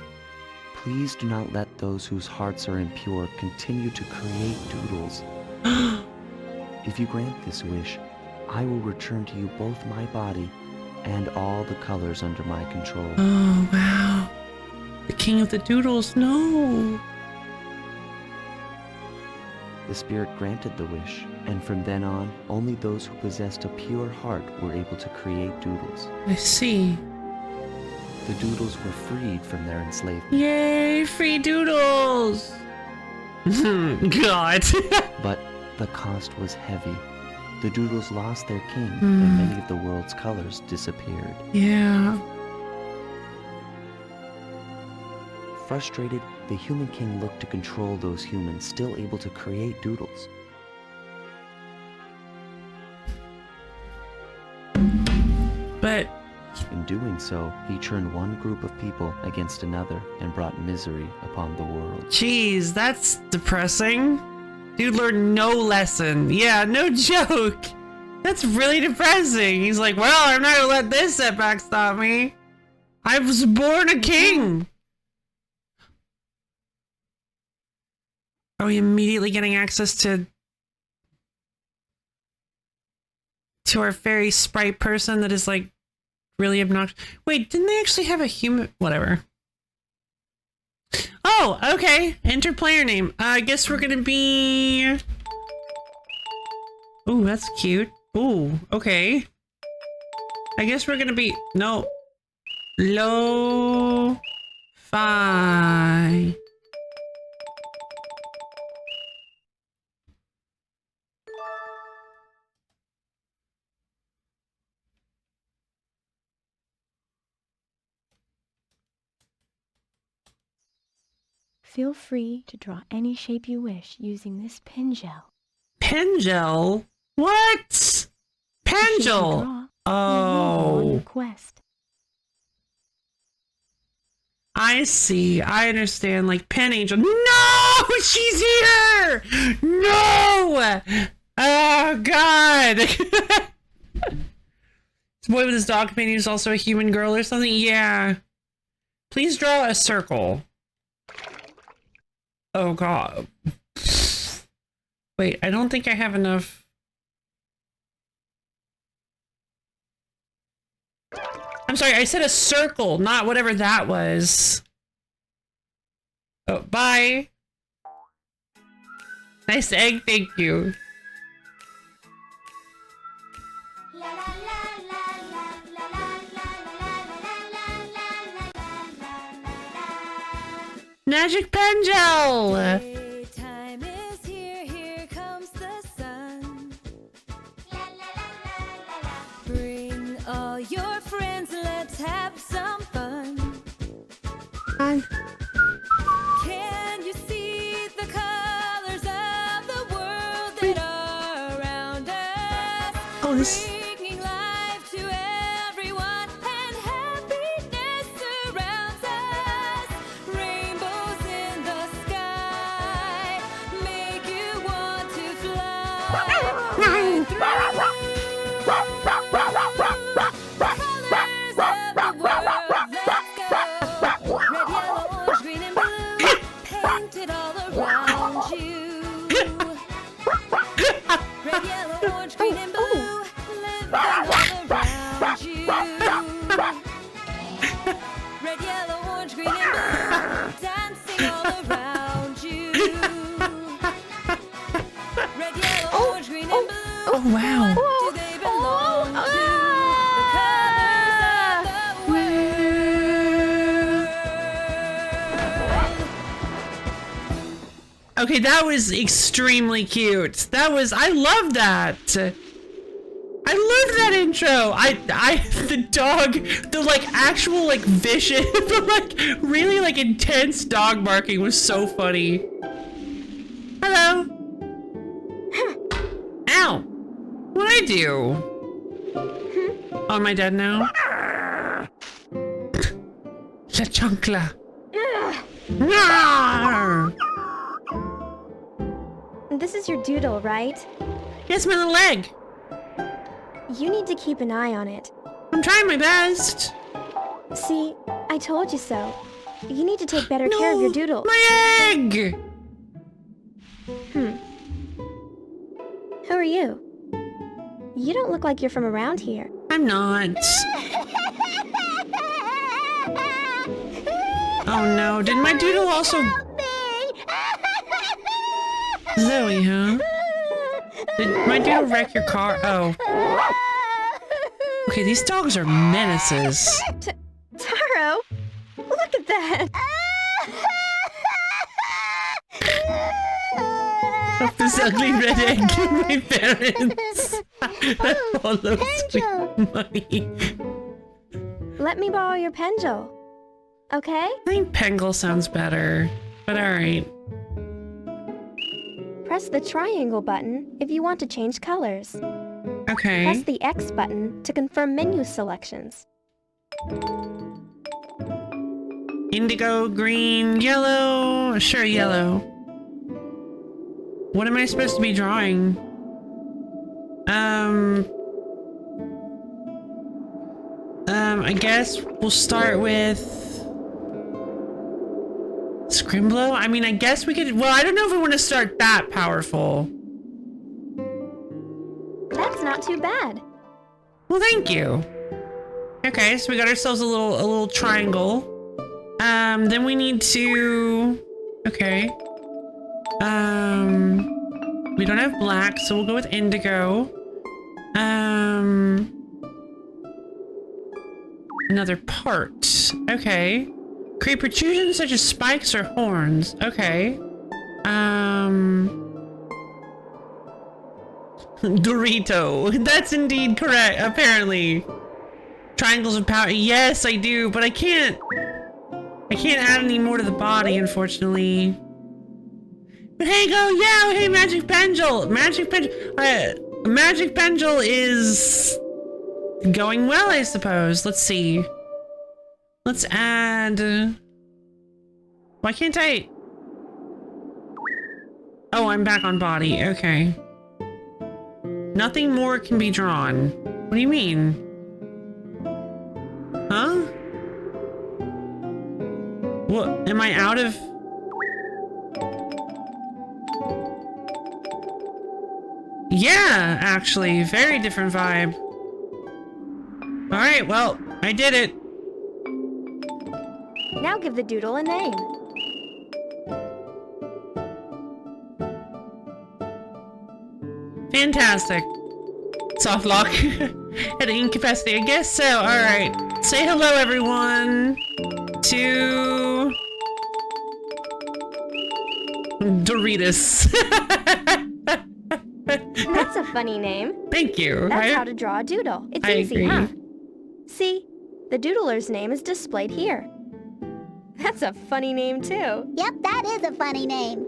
please do not let those whose hearts are impure continue to create doodles. If you grant this wish, I will return to you both my body and all the colors under my control. Oh, wow. The king of the doodles, no. The spirit granted the wish, and from then on, only those who possessed a pure heart were able to create doodles. I see. The doodles were freed from their enslavement. Yay, free doodles. God. But the cost was heavy. The doodles lost their king, and many of the world's colors disappeared. Yeah. Frustrated, the human king looked to control those humans still able to create doodles. But In in doing so, he turned one group of people against another and brought misery upon the world. Jeez, that's depressing. Dude learned no lesson. Yeah, no joke. That's really depressing. He's like, well, I'm not gonna let this setback stop me. I was born a king. Are we immediately getting access to our fairy sprite person that is like really obnoxious? Wait, didn't they actually have a human? Whatever. Oh, okay. Enter player name. I guess we're gonna be. Ooh, that's cute. Ooh, okay. I guess we're gonna be Lo-fi. Feel free to draw any shape you wish using this pen gel. Pen gel? What? Pen gel? Oh. Quest. I see. I understand. Like Pen Angel. No! She's here! No! Oh, God! This boy with his dog companion is also a human girl or something? Yeah. Please draw a circle. Oh, God. Wait, I don't think I have enough. I'm sorry, I said a circle, not whatever that was. Oh, bye. Nice egg, thank you. Magic pen gel! Daytime is here, here comes the sun. Bring all your friends, let's have some fun. Hi. Can you see the colors of the world that are around us? Oh, this. Bringing life to everyone and happiness surrounds us. Rainbows in the sky make you want to fly. Right through colors of the world, let's go. Red, yellow, orange, green, and blue, painted all around you. Red, yellow, orange, green, and blue, living all around you. Red, yellow, orange, green, and blue, dancing all around you. Red, yellow, orange, green, and blue. Oh, wow. Do they belong to the colors of the world? Okay, that was extremely cute. I love that. I love that intro. The dog, the like actual like vicious, but like really like intense dog barking was so funny. Hello. Ow. What'd I do? Oh, am I dead now? La chancla. Rawr. This is your doodle, right? Yes, my little leg. You need to keep an eye on it. I'm trying my best. See, I told you so. You need to take better care of your doodle. My egg! Who are you? You don't look like you're from around here. I'm not. Oh no, did my doodle also... Zoe, huh? Did my doodle wreck your car? Oh. Okay, these dogs are menaces. Taro! Look at that! Of this ugly red egg to my parents. That follows me money. Let me borrow your pendule. Okay? I think Pengle sounds better, but alright. Press the triangle button if you want to change colors. Okay. Press the X button to confirm menu selections. Indigo, green, yellow. Sure, yellow. What am I supposed to be drawing? I guess we'll start with Scrimblow. I mean, I guess we could. Well, I don't know if we want to start that powerful. That's not too bad. Well, thank you. Okay, so we got ourselves a little triangle. Then we need to. Okay. We don't have black, so we'll go with indigo. Another part. Okay. Create protrusions such as spikes or horns. Okay. Dorito. That's indeed correct, apparently. Triangles of power. Yes, I do, but I can't add any more to the body, unfortunately. But hey, go, yeah, hey, Magic Pendule. Magic Pendule is going well, I suppose. Let's see. Let's add. Why can't I? Oh, I'm back on body. Okay. Nothing more can be drawn. What do you mean? Huh? What? Am I out of? Yeah, actually, very different vibe. All right, well, I did it. Now give the doodle a name. Fantastic. Soft lock. At incapacity, I guess so. All right. Say hello, everyone, to Doritos. That's a funny name. Thank you. That's how to draw a doodle. It's easy, huh? See, the doodler's name is displayed here. That's a funny name, too. Yep, that is a funny name.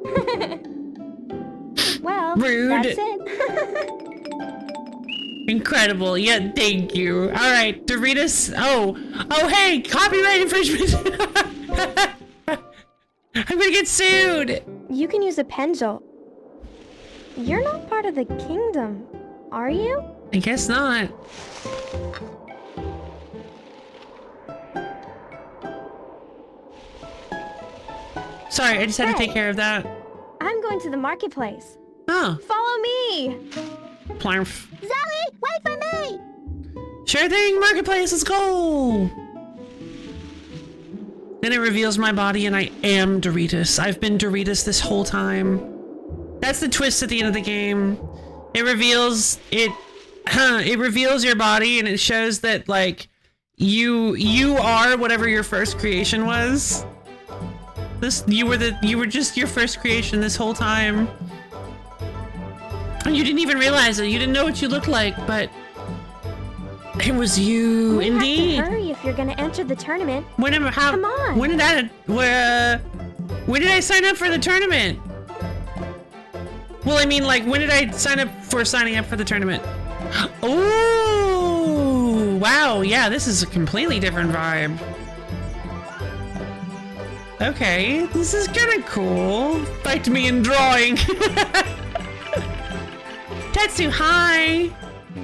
Well, Rude. that's it. Incredible. Yeah, thank you. All right, Doritos. Oh, hey, copyright infringement. I'm gonna get sued. You can use a pendule. You're not part of the kingdom, are you? I guess not. Sorry, I just had to take care of that. I'm going to the marketplace. Oh, Follow me! plarf. Zoe, wait for me! Sure thing, marketplace, let's go! Then it reveals my body and I am Doritos. I've been Doritos this whole time. That's the twist at the end of the game. It reveals it reveals your body and it shows that like you are whatever your first creation was. You were just your first creation this whole time. And you didn't even realize it. You didn't know what you looked like, but it was you, indeed. You have to hurry if you're gonna enter the tournament. Come on. When did I sign up for the tournament? Well, I mean, like, when did I sign up for signing up for the tournament? Oh, wow. Yeah, this is a completely different vibe. Okay, this is kind of cool. Fight me in drawing. Tetsu, hi.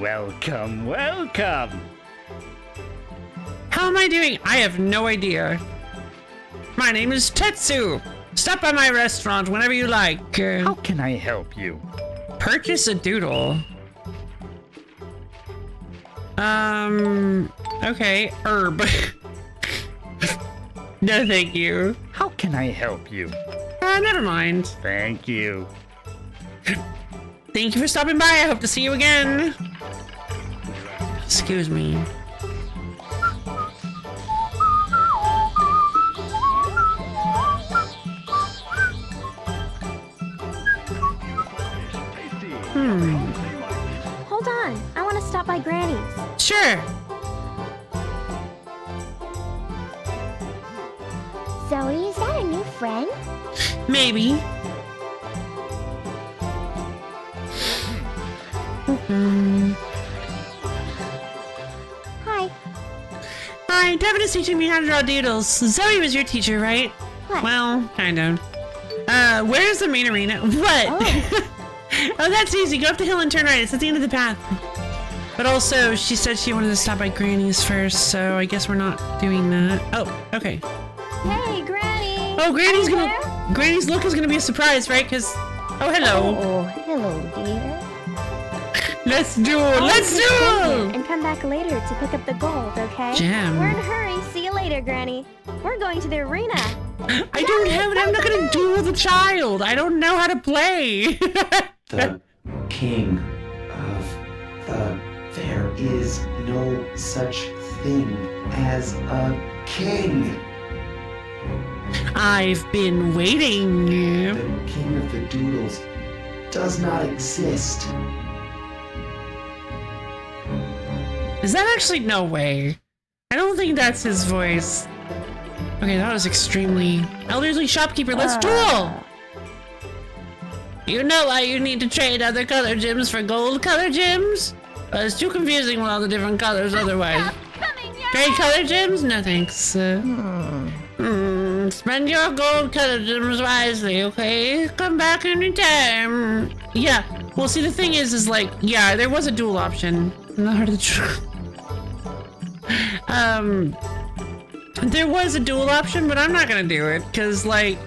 Welcome, welcome. How am I doing? I have no idea. My name is Tetsu. Stop by my restaurant whenever you like. How can I help you? Purchase a doodle. Okay, herb. No, thank you. How can I help you? Never mind. Thank you. Thank you for stopping by. I hope to see you again. Excuse me. Hold on, I want to stop by Granny's. Sure. Zoe, is that a new friend? Maybe. Hi. Hi, Devin is teaching me how to draw doodles. Zoe was your teacher, right? What? Well, kind of. Where's the main arena? What? Oh. Oh, that's easy. Go up the hill and turn right. It's at the end of the path. But also, she said she wanted to stop by Granny's first, so I guess we're not doing that. Oh, okay. Hey, Granny! Oh, Granny's Are you gonna... there? Granny's look is gonna be a surprise, right? Because... Oh, hello. Oh, hello, dear. Let's duel! I'll Let's take a gem duel! here and come back later to pick up the gold, okay? Gem. We're in a hurry. See you later, Granny. We're going to the arena. I don't have it. I'm not gonna duel the child. I don't know how to play. The king of the... There is no such thing as a king. I've been waiting. The king of the doodles does not exist. Is that actually... No way. I don't think that's his voice. Okay, that was extremely... Elderly shopkeeper, let's duel! You know why you need to trade other color gems for gold color gems? Well, it's too confusing with all the different colors otherwise. Trade color gems? No thanks. Spend your gold color gems wisely, okay? Come back anytime. Yeah, well see the thing is like, yeah, there was a dual option. In the heart of the truth. There was a dual option, but I'm not gonna do it, cause like...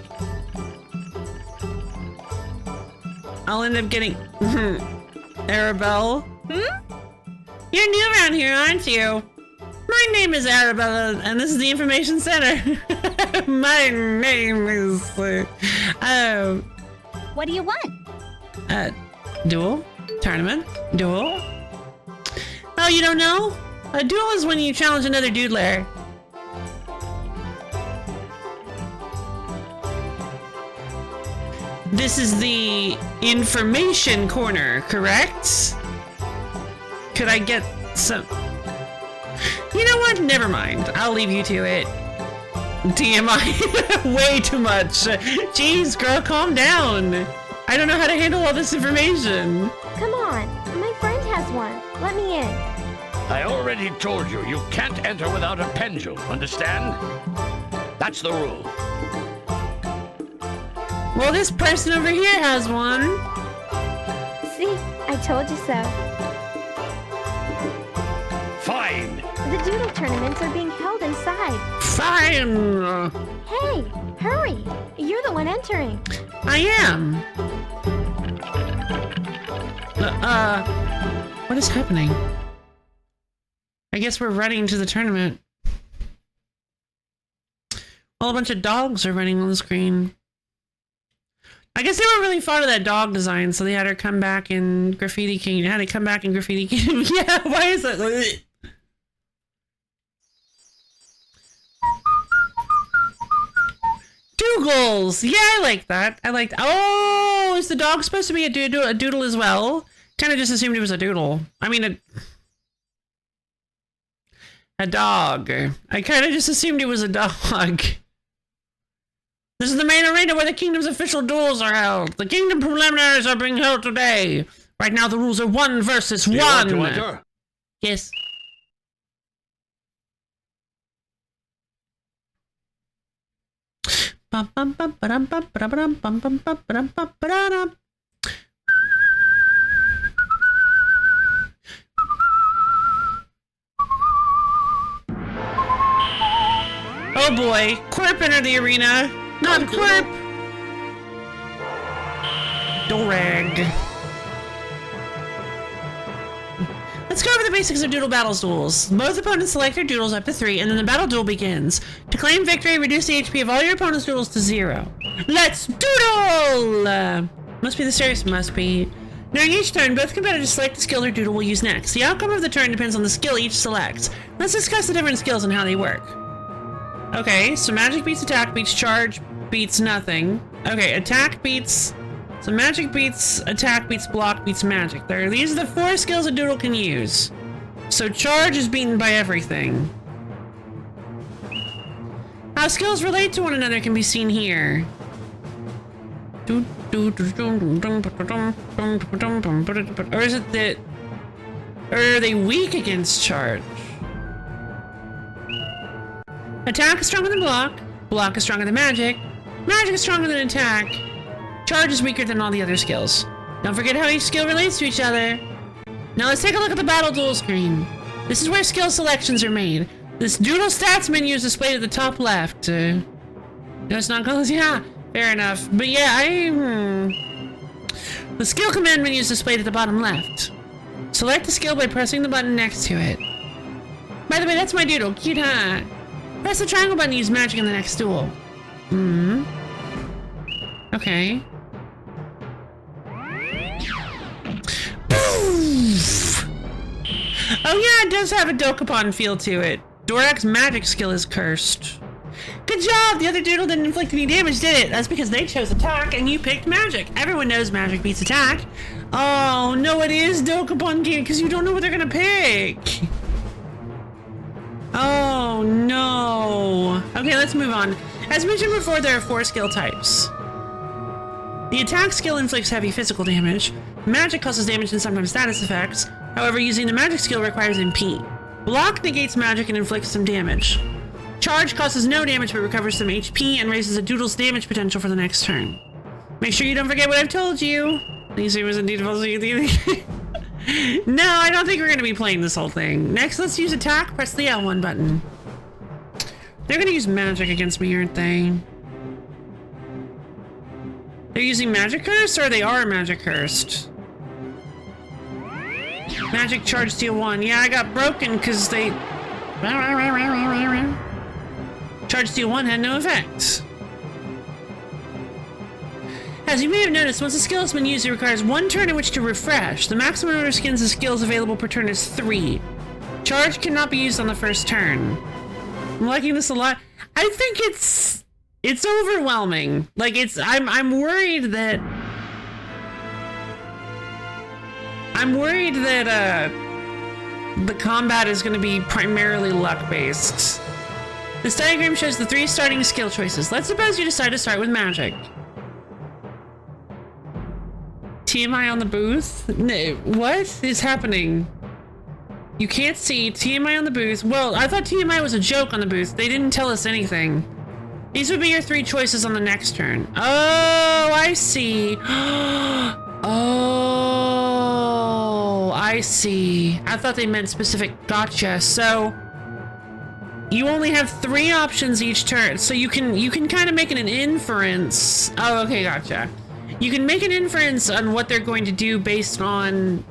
I'll end up getting... Arabelle? You're new around here, aren't you? My name is Arabella, and this is the Information Center. My name is... What do you want? Duel? Tournament? Duel? Oh, you don't know? A duel is when you challenge another doodler. This is the information corner, correct? Could I get some... You know what? Never mind. I'll leave you to it. TMI. Way too much. Jeez, girl, calm down. I don't know how to handle all this information. Come on. My friend has one. Let me in. I already told you, you can't enter without a pendulum, understand? That's the rule. Well, this person over here has one. See? I told you so. Fine. The doodle tournaments are being held inside. Fine. Hey, hurry. You're the one entering. I am. What is happening? I guess we're running to the tournament. Well, a bunch of dogs are running on the screen. I guess they were really fond of that dog design, so they had her come back in Graffiti Kingdom. Had to come back in Graffiti Kingdom. Yeah, why is that? Doogles! Yeah, I like that. I like... Oh, is the dog supposed to be a doodle as well? Kind of just assumed it was a doodle. I mean, a dog. I kind of just assumed it was a dog. This is the main arena where the kingdom's official duels are held. The kingdom preliminaries are being held today. Right now the rules are 1 versus 1. You want to enter? Yes. Oh boy, Quirp entered the arena. Not Quirp! Dorag. Let's go over the basics of Doodle Battles duels. Both opponents select their doodles up to 3, and then the battle duel begins. To claim victory, reduce the HP of all your opponent's doodles to 0. Let's doodle! Must be the serious, must be. During each turn, both competitors select the skill their doodle will use next. The outcome of the turn depends on the skill each selects. Let's discuss the different skills and how they work. Okay, so magic beats attack beats charge beats nothing. Okay, attack beats... So magic beats attack beats block beats magic. These are the 4 skills a doodle can use. So charge is beaten by everything. How skills relate to one another can be seen here. Or is it that... Or are they weak against charge? Attack is stronger than block. Block is stronger than magic. Magic is stronger than attack. Charge is weaker than all the other skills. Don't forget how each skill relates to each other. Now let's take a look at the battle duel screen. This is where skill selections are made. This doodle stats menu is displayed at the top left. No, it's not close. Yeah, fair enough. But yeah, the skill command menu is displayed at the bottom left. Select the skill by pressing the button next to it. By the way, that's my doodle. Cute, huh? Press the triangle button to use magic in the next duel. Okay. Oh yeah, it does have a Dokapon feel to it. Dorak's magic skill is cursed. Good job! The other doodle didn't inflict any damage, did it? That's because they chose attack and you picked magic. Everyone knows magic beats attack. Oh, no, it is Dokapon game because you don't know what they're gonna pick. Oh, no. Okay, let's move on. As mentioned before, there are 4 skill types. The attack skill inflicts heavy physical damage. Magic causes damage and sometimes status effects. However, using the magic skill requires MP. Block negates magic and inflicts some damage. Charge causes no damage but recovers some HP and raises a doodle's damage potential for the next turn. Make sure you don't forget what I've told you. These was indeed No, I don't think we're going to be playing this whole thing. Next, let's use attack. Press the L1 button. They're going to use magic against me, aren't they? They're using magic curse or they are magic cursed? Magic charge steal 1. Yeah, I got broken because they... Charge steal 1 had no effect. As you may have noticed, once a skill has been used, it requires 1 turn in which to refresh. The maximum number of skins and skills available per turn is 3. Charge cannot be used on the first turn. I'm liking this a lot. I think it's overwhelming. Like I'm worried that the combat is going to be primarily luck based. This diagram shows the 3 starting skill choices. Let's suppose you decide to start with magic. TMI on the booth? No, what is happening? You can't see TMI on the booth. Well, I thought TMI was a joke on the booth. They didn't tell us anything. These would be your 3 choices on the next turn. Oh, I see. Oh, I see. I thought they meant specific. Gotcha. So you only have 3 options each turn. So you can kind of make an inference. Oh, okay, gotcha. You can make an inference on what they're going to do based on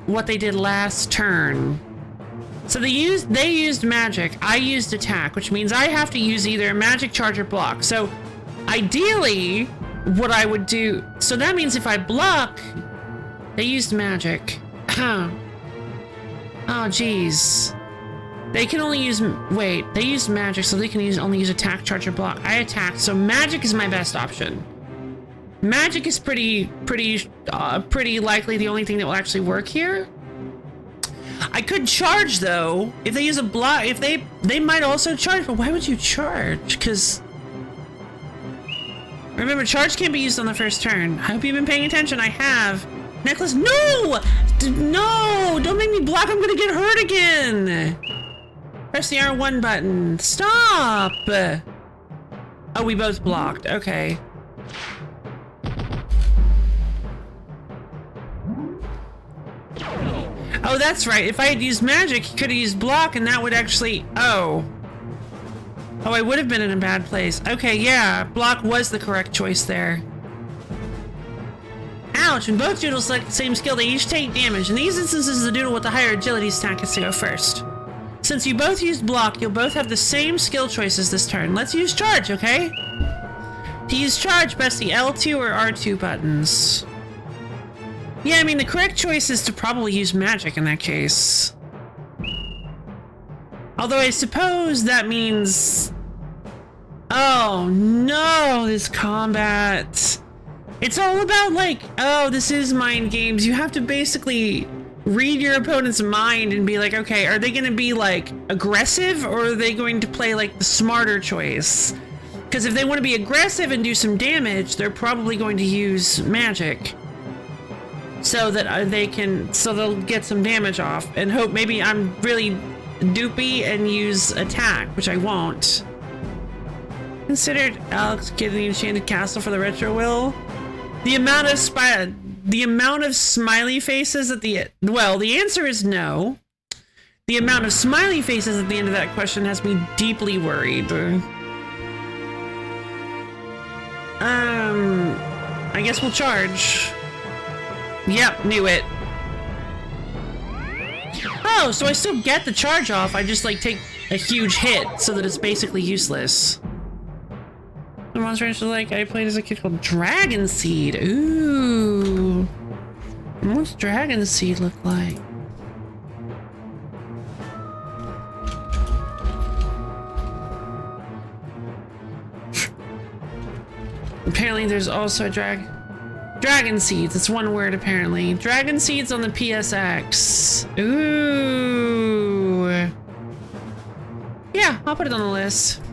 what they did last turn. So they used magic. I used attack, which means I have to use either a magic, charge, or block. So ideally, what I would do... So that means if I block, they used magic. Oh, jeez. They can only use... Wait, they used magic, so they can only use attack, charge, or block. I attacked, so magic is my best option. Magic is pretty likely the only thing that will actually work here. I could charge though. If they use a block, if they might also charge, but why would you charge? Because remember, charge can't be used on the first turn. I hope you've been paying attention. I have. Necklace, no! No! Don't make me block, I'm gonna get hurt again! Press the R1 button. Stop! Oh, we both blocked. Okay. Oh, that's right. If I had used magic, he could have used block, and that would actually... Oh, I would have been in a bad place. Okay, yeah. Block was the correct choice there. Ouch! When both doodles select the same skill, they each take damage. In these instances, the doodle with the higher agility stack has to go first. Since you both used block, you'll both have the same skill choices this turn. Let's use charge, okay? To use charge, press the L2 or R2 buttons. Yeah, I mean, the correct choice is to probably use magic in that case. Although I suppose that means... Oh, no, this combat. It's all about, like, oh, this is mind games. You have to basically read your opponent's mind and be like, okay, are they going to be, like, aggressive, or are they going to play, like, the smarter choice? Because if they want to be aggressive and do some damage, they're probably going to use magic. So that they'll get some damage off and hope maybe I'm really doopy and use attack, which I won't. considered Alex getting the Enchanted Castle for the retro will? The amount of smiley faces at the the answer is no. The amount of smiley faces at the end of that question has me deeply worried. I guess we'll charge. Yep, knew it. Oh, so I still get the charge off, I just like take a huge hit so that it's basically useless. The Monster Rancher like I played as a kid called Dragon Seed. Ooh. What's Dragon Seed look like? Apparently there's also a Dragon Seeds. It's one word apparently. Dragon Seeds on the PSX. Ooh. Yeah, I'll put it on the list.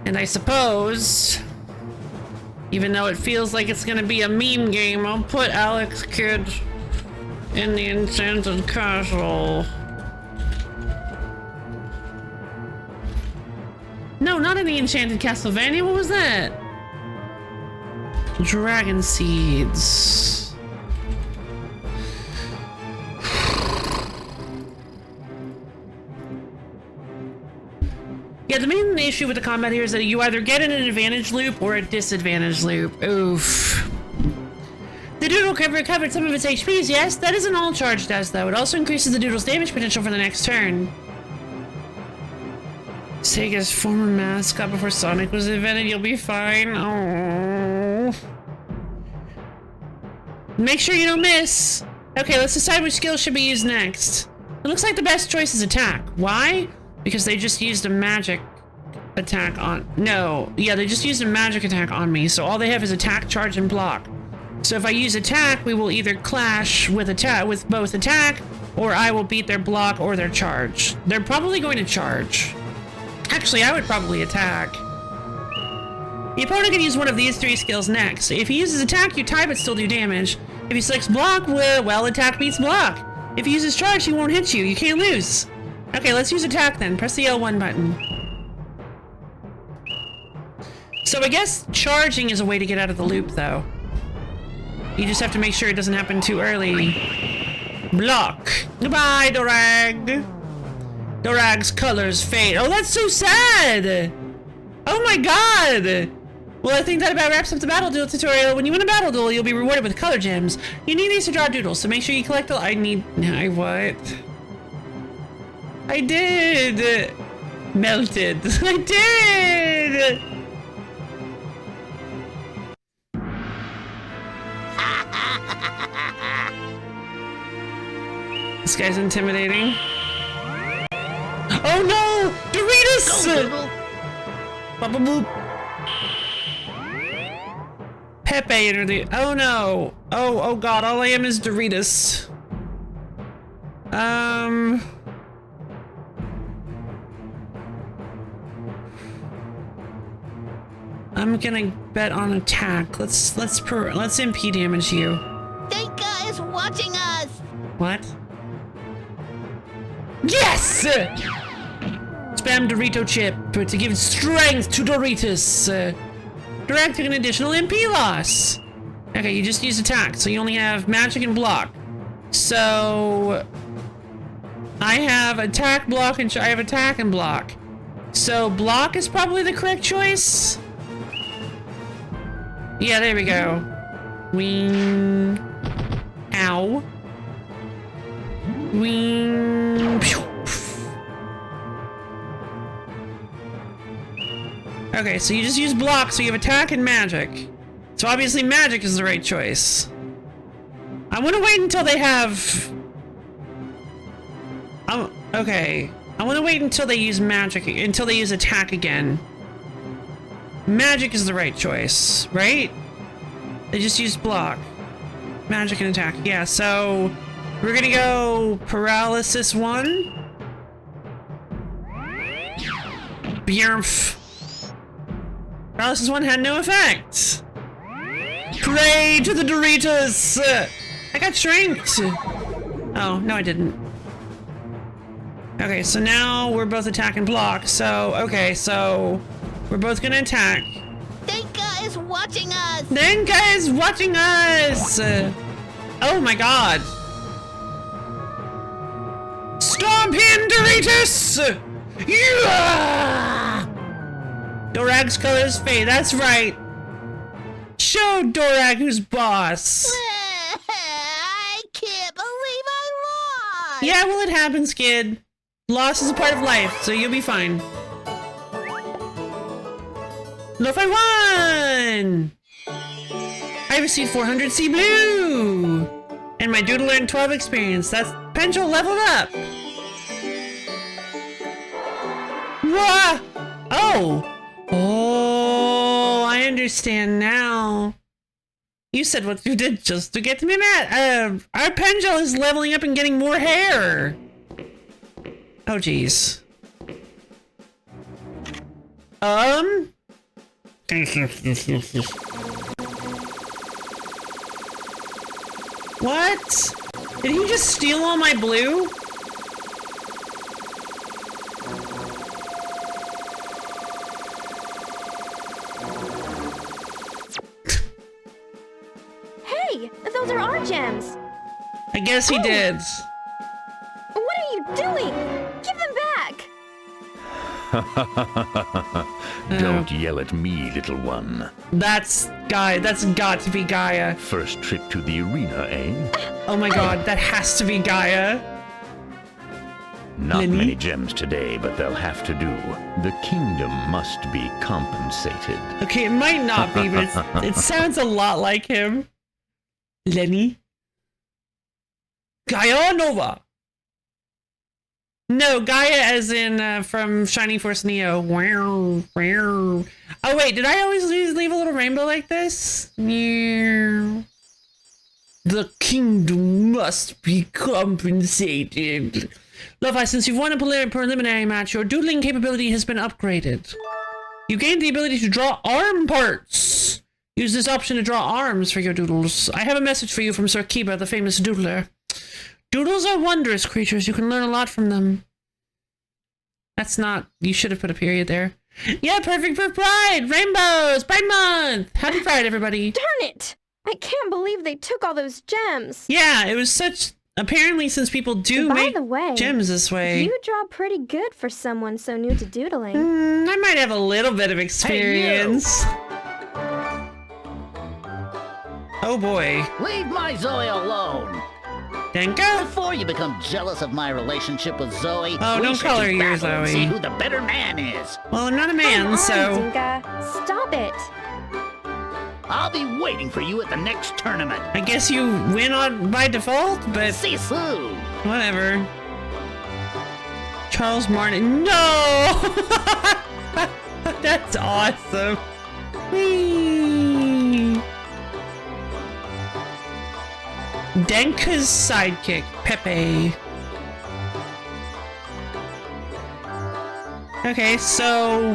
And I suppose, even though it feels like it's gonna be a meme game, I'll put Alex Kidd in the Enchanted Castle. No, not in the Enchanted Castlevania. What was that? Dragon Seeds. Yeah, the main issue with the combat here is that you either get in an advantage loop or a disadvantage loop. Oof. The Doodle recovered some of its HPs, yes. That isn't all charge does, though. It also increases the Doodle's damage potential for the next turn. Sega's former mascot before Sonic was invented. You'll be fine. Oh. Make sure you don't miss. Okay, let's decide which skill should be used next. It looks like the best choice is attack. Why? Because they just used a magic attack on... No. Yeah, they just used a magic attack on me. So all they have is attack, charge, and block. So if I use attack, we will either clash with both attack, or I will beat their block or their charge. They're probably going to charge. Actually, I would probably attack. The opponent can use one of these three skills next. If he uses attack, you tie but still do damage. If he selects block, well, attack beats block. If he uses charge, he won't hit you. You can't lose. Okay, let's use attack then. Press the L1 button. So I guess charging is a way to get out of the loop, though. You just have to make sure it doesn't happen too early. Block. Goodbye, Dorag. Dorag's colors fade. Oh, that's so sad! Oh my god! Well, I think that about wraps up the Battle Duel tutorial. When you win a Battle Duel, you'll be rewarded with color gems. You need these to draw doodles, so make sure you collect I what? I did! Melted. I did! This guy's intimidating. Oh no! Doritos! Bubba boop. Pepe introduced. Oh no! Oh god! All I am is Doritos. I'm gonna bet on attack. Let's MP damage you. Deka is watching us. What? Yes! Spam Dorito chip to give strength to Doritos. Direct an additional MP loss. Okay, you just use attack, so you only have magic and block. So I have attack, block, and I have attack and block. So block is probably the correct choice. Yeah, there we go. Wing. Ow. Wing. Okay, so you just use block, so you have attack and magic. So obviously magic is the right choice. I want to wait until they have... okay. I want to wait until they use magic, until they use attack again. Magic is the right choice, right? They just used block. Magic and attack. Yeah, so we're gonna go paralysis 1. Bjorf. Paralysis 1 had no effect. Pray to the Doritos. I got shrinked. Oh, no I didn't. Okay, so now we're both attack and block. So, okay, so We're both gonna attack. Denka is watching us. Denka is watching us! Oh my god. Stomp him, Doritos! Yeah! Dorag's colors fade, that's right. Show Dorag who's boss. I can't believe I lost. Yeah, well, it happens, kid. Loss is a part of life, so you'll be fine. Look, I won! I received 400 sea blue! And my doodle earned 12 experience. That's Pendule leveled up! Wah! Oh! Oh, I understand now. You said what you did just to get me mad. Our Pendule is leveling up and getting more hair. Oh, jeez. What? Did he just steal all my blue? Hey, those are our gems. I guess he did. What are you doing? Give them back. Don't yell at me, little one. That's Gaia. That's got to be Gaia. First trip to the arena, eh? Oh my god, that has to be Gaia. Not Lenny? many gems today, but they'll have to do. The kingdom must be compensated. Okay, it might not be, but it sounds a lot like him. Lenny? Gaia Nova! No, Gaia as in from Shining Force Neo. Wow, wow. Oh wait, did I always leave a little rainbow like this? Meow. The kingdom must be compensated. Levi, since you've won a preliminary match, your doodling capability has been upgraded. You gained the ability to draw arm parts. Use this option to draw arms for your doodles. I have a message for you from Sir Kiba, the famous doodler. Doodles are wondrous creatures. You can learn a lot from them. That's not... You should have put a period there. Yeah, perfect for Pride! Rainbows! Pride Month! Happy Pride, everybody! Darn it! I can't believe they took all those gems. Yeah, it was such... Apparently, since people do By make the way, gems this way... You draw pretty good for someone so new to doodling. I might have a little bit of experience. Oh boy. Leave my Zoe alone. Denka? Before you become jealous of my relationship with Zoe, Oh, we don't should call her just your battle and Zoe. see who the better man is. Well, I'm not a man, Come on, so... Dinka. Stop it. I'll be waiting for you at the next tournament. I guess you win on by default, but... See-soo. Whatever. Charles Martin. No! That's awesome. Whee! Denka's sidekick, Pepe. Okay, so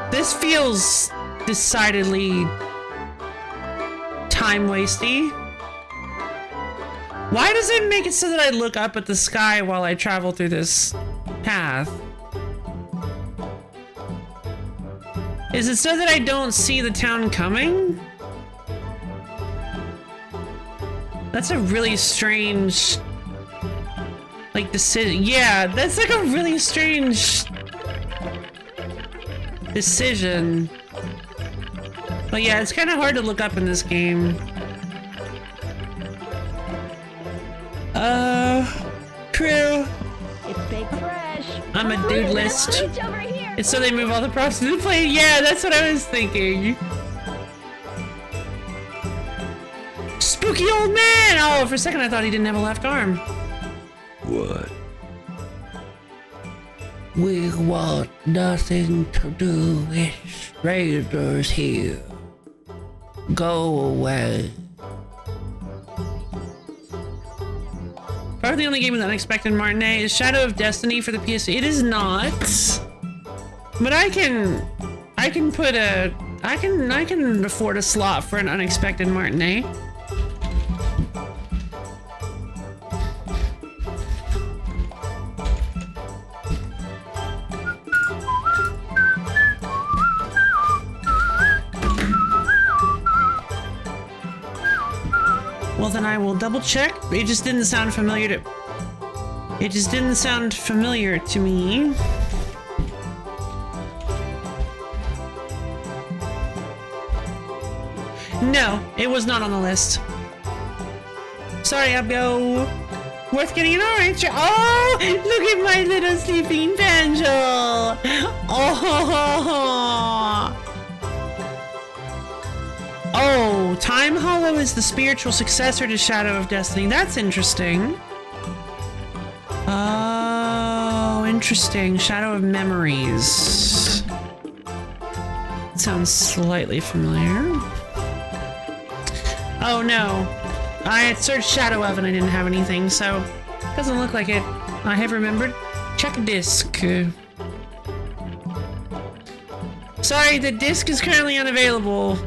this feels decidedly time-wasty. Why does it make it so that I look up at the sky while I travel through this path? Is it so that I don't see the town coming? That's a really strange, like, decision. Yeah, that's like a really strange decision. But yeah, it's kind of hard to look up in this game. True. It's Big Fresh. I'm a dude list. Reach over here. It's so they move all the props to the plane. Yeah, that's what I was thinking. Spooky old man! Oh, for a second I thought he didn't have a left arm. What? We want nothing to do with strangers here. Go away. Probably the only game with unexpected Martinet is Shadow of Destiny for the PS. It is not. But I can afford a slot for an unexpected Martinet. I will double check. It just didn't sound familiar to... It just didn't sound familiar to me. No, it was not on the list. Sorry, Abgo. Worth getting an orange. Oh, look at my little sleeping Pangel. Oh, Time Hollow is the spiritual successor to Shadow of Destiny. That's interesting. Oh, interesting. Shadow of Memories. Sounds slightly familiar. Oh no. I had searched Shadow of and I didn't have anything, so doesn't look like it. I have remembered. Check disc. Sorry, the disc is currently unavailable.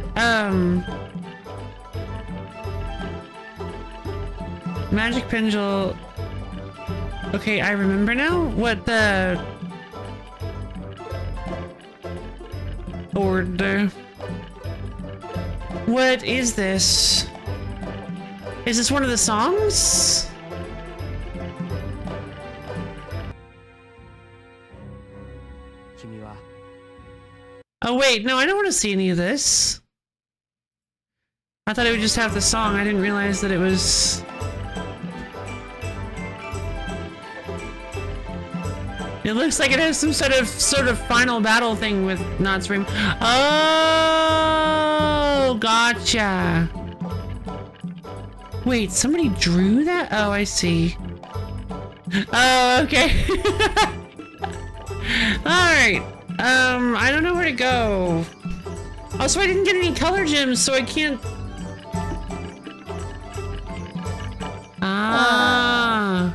Magic Pendule. Okay, I remember now what the order. What is this? Is this one of the songs? Oh wait, no, I don't want to see any of this. I thought it would just have the song. I didn't realize that it was... It looks like it has some sort of final battle thing with Knott's Rim. Oh, gotcha. Wait, somebody drew that? Oh, I see. Oh, okay. Alright. I don't know where to go. Also, I didn't get any color gems, so I can't... Ah.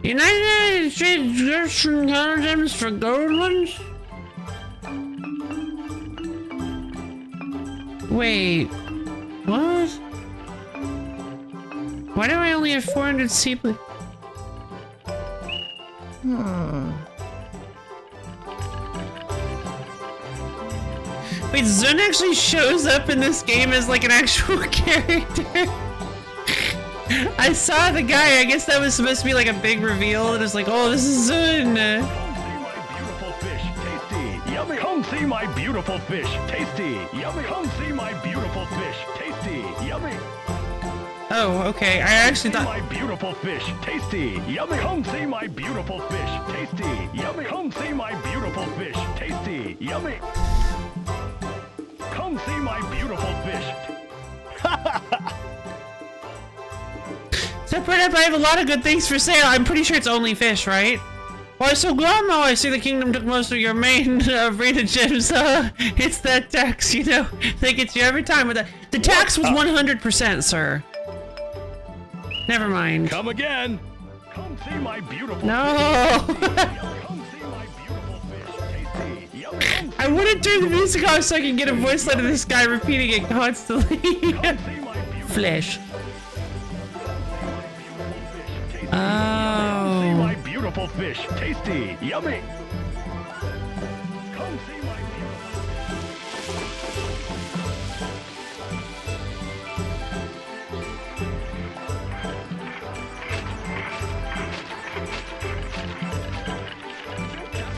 United States gifts some color gems for gold ones? Wait. What? Why do I only have 400 Seabley? Wait, Zun actually shows up in this game as like an actual character. I saw the guy. I guess that was supposed to be like a big reveal. It was like, oh, this is Zun. Come see my beautiful fish, tasty, yummy. Come see my beautiful fish, tasty, yummy. Oh, okay. I actually thought my beautiful fish, tasty, yummy. Come see my beautiful fish, tasty, yummy. Come see my beautiful fish, tasty, yummy. Come see my beautiful fish. Separate up, I have a lot of good things for sale. I'm pretty sure it's only fish, right? Why so glum? Oh, I see the kingdom took most of your main arena gems. It's that tax, you know. They get you every time with that. The tax was 100%, sir. Never mind. Come again. Come see my beautiful No. I want to turn the music off so I can get a voice line of this guy repeating it constantly. Flesh. Oh. See my beautiful fish, tasty, yummy. Come see my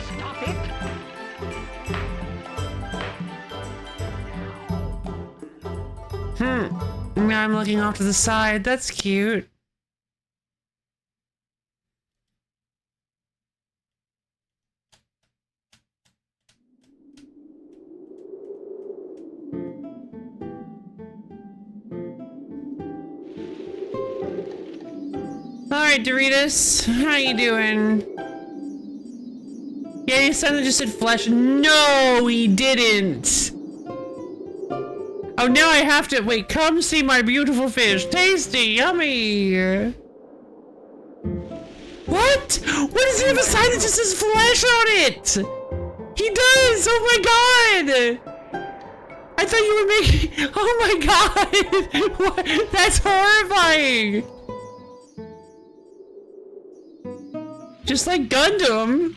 Stop it. Now I'm looking off to the side. That's cute. Alright, Doritos, how you doing? Yeah, your son just said flesh. No, he didn't. Oh, now I have to wait. Come see my beautiful fish. Tasty, yummy. What? What does he have a sign that just says flesh on it? He does. Oh my god. I thought you were making. Oh my god. What? That's horrifying. Just like Gundam.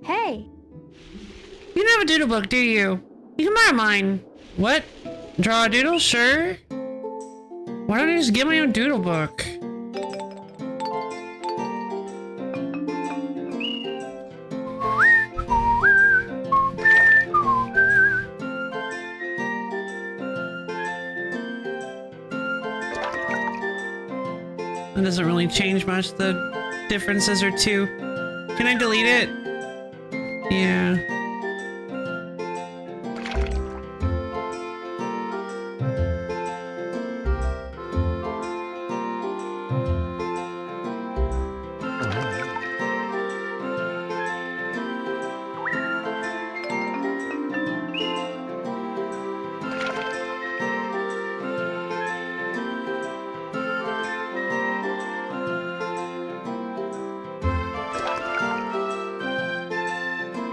Hey. You don't have a doodle book, do you? You can borrow mine. What? Draw a doodle? Sure. Why don't I just get my own doodle book? It doesn't really change much. The differences are two. Can I delete it? Yeah.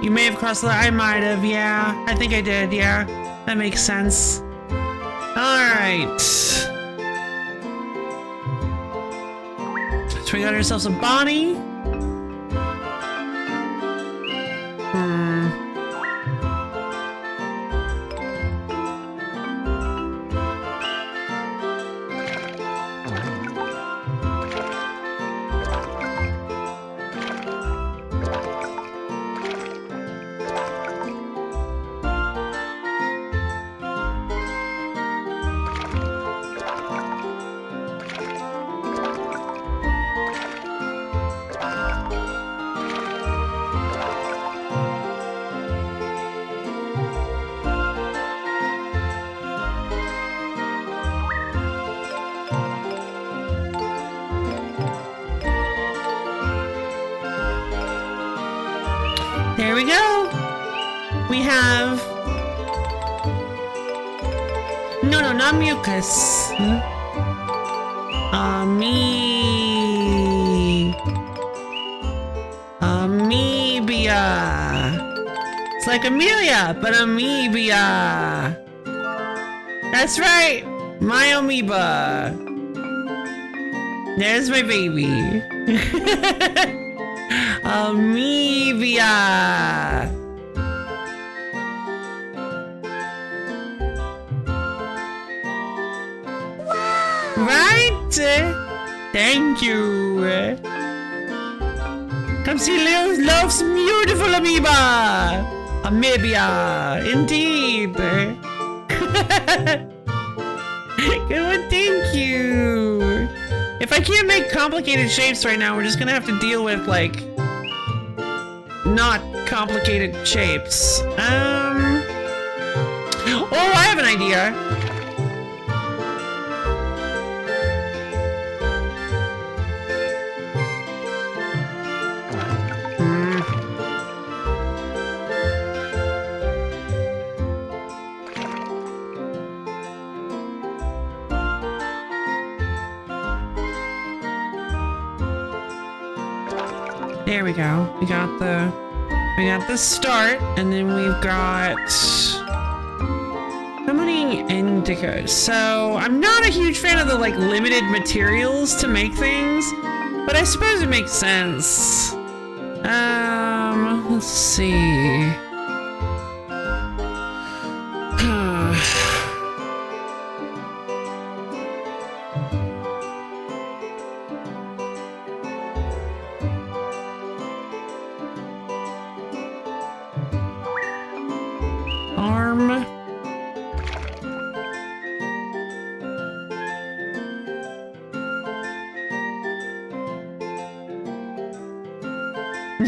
You may have crossed the line. I might have, yeah. I think I did, yeah. That makes sense. Alright. So we got ourselves a Bonnie. There we go. We have... No, not mucus. Amoebia. It's like Amelia, but Amoebia. That's right. My amoeba. There's my baby. Amoebia. Right? Thank you. Come see Love's beautiful amoeba. Amoebia, indeed. Good one, thank you. If I can't make complicated shapes right now, we're just gonna have to deal with, like, not complicated shapes. Oh, I have an idea. There we go. We got the start, and then we've got how many indicas? So I'm not a huge fan of the like limited materials to make things, but I suppose it makes sense. Let's see.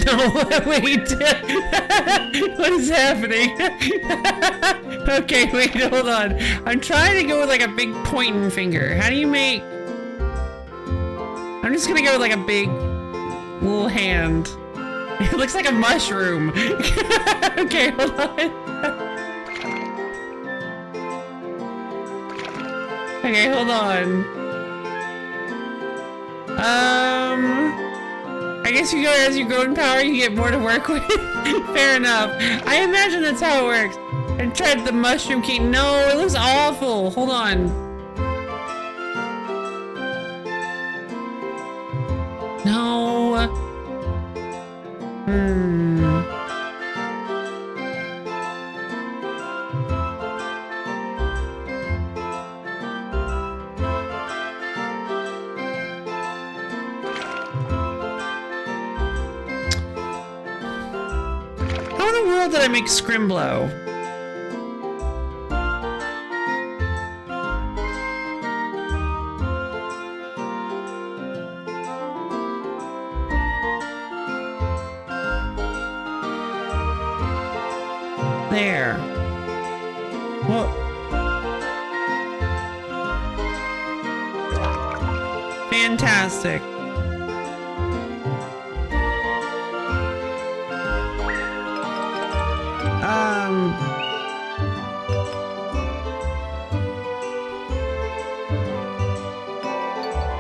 No, wait. What is happening? Okay, wait, hold on. I'm trying to go with like a big pointing finger. How do you make... I'm just gonna go with like a big little hand. It looks like a mushroom. Okay, hold on. Okay, hold on. I guess you go as you grow in power, you get more to work with. Fair enough. I imagine that's how it works. I tried the mushroom key. No, it looks awful. Hold on. No. that I make Scrimblow. There. Well, fantastic.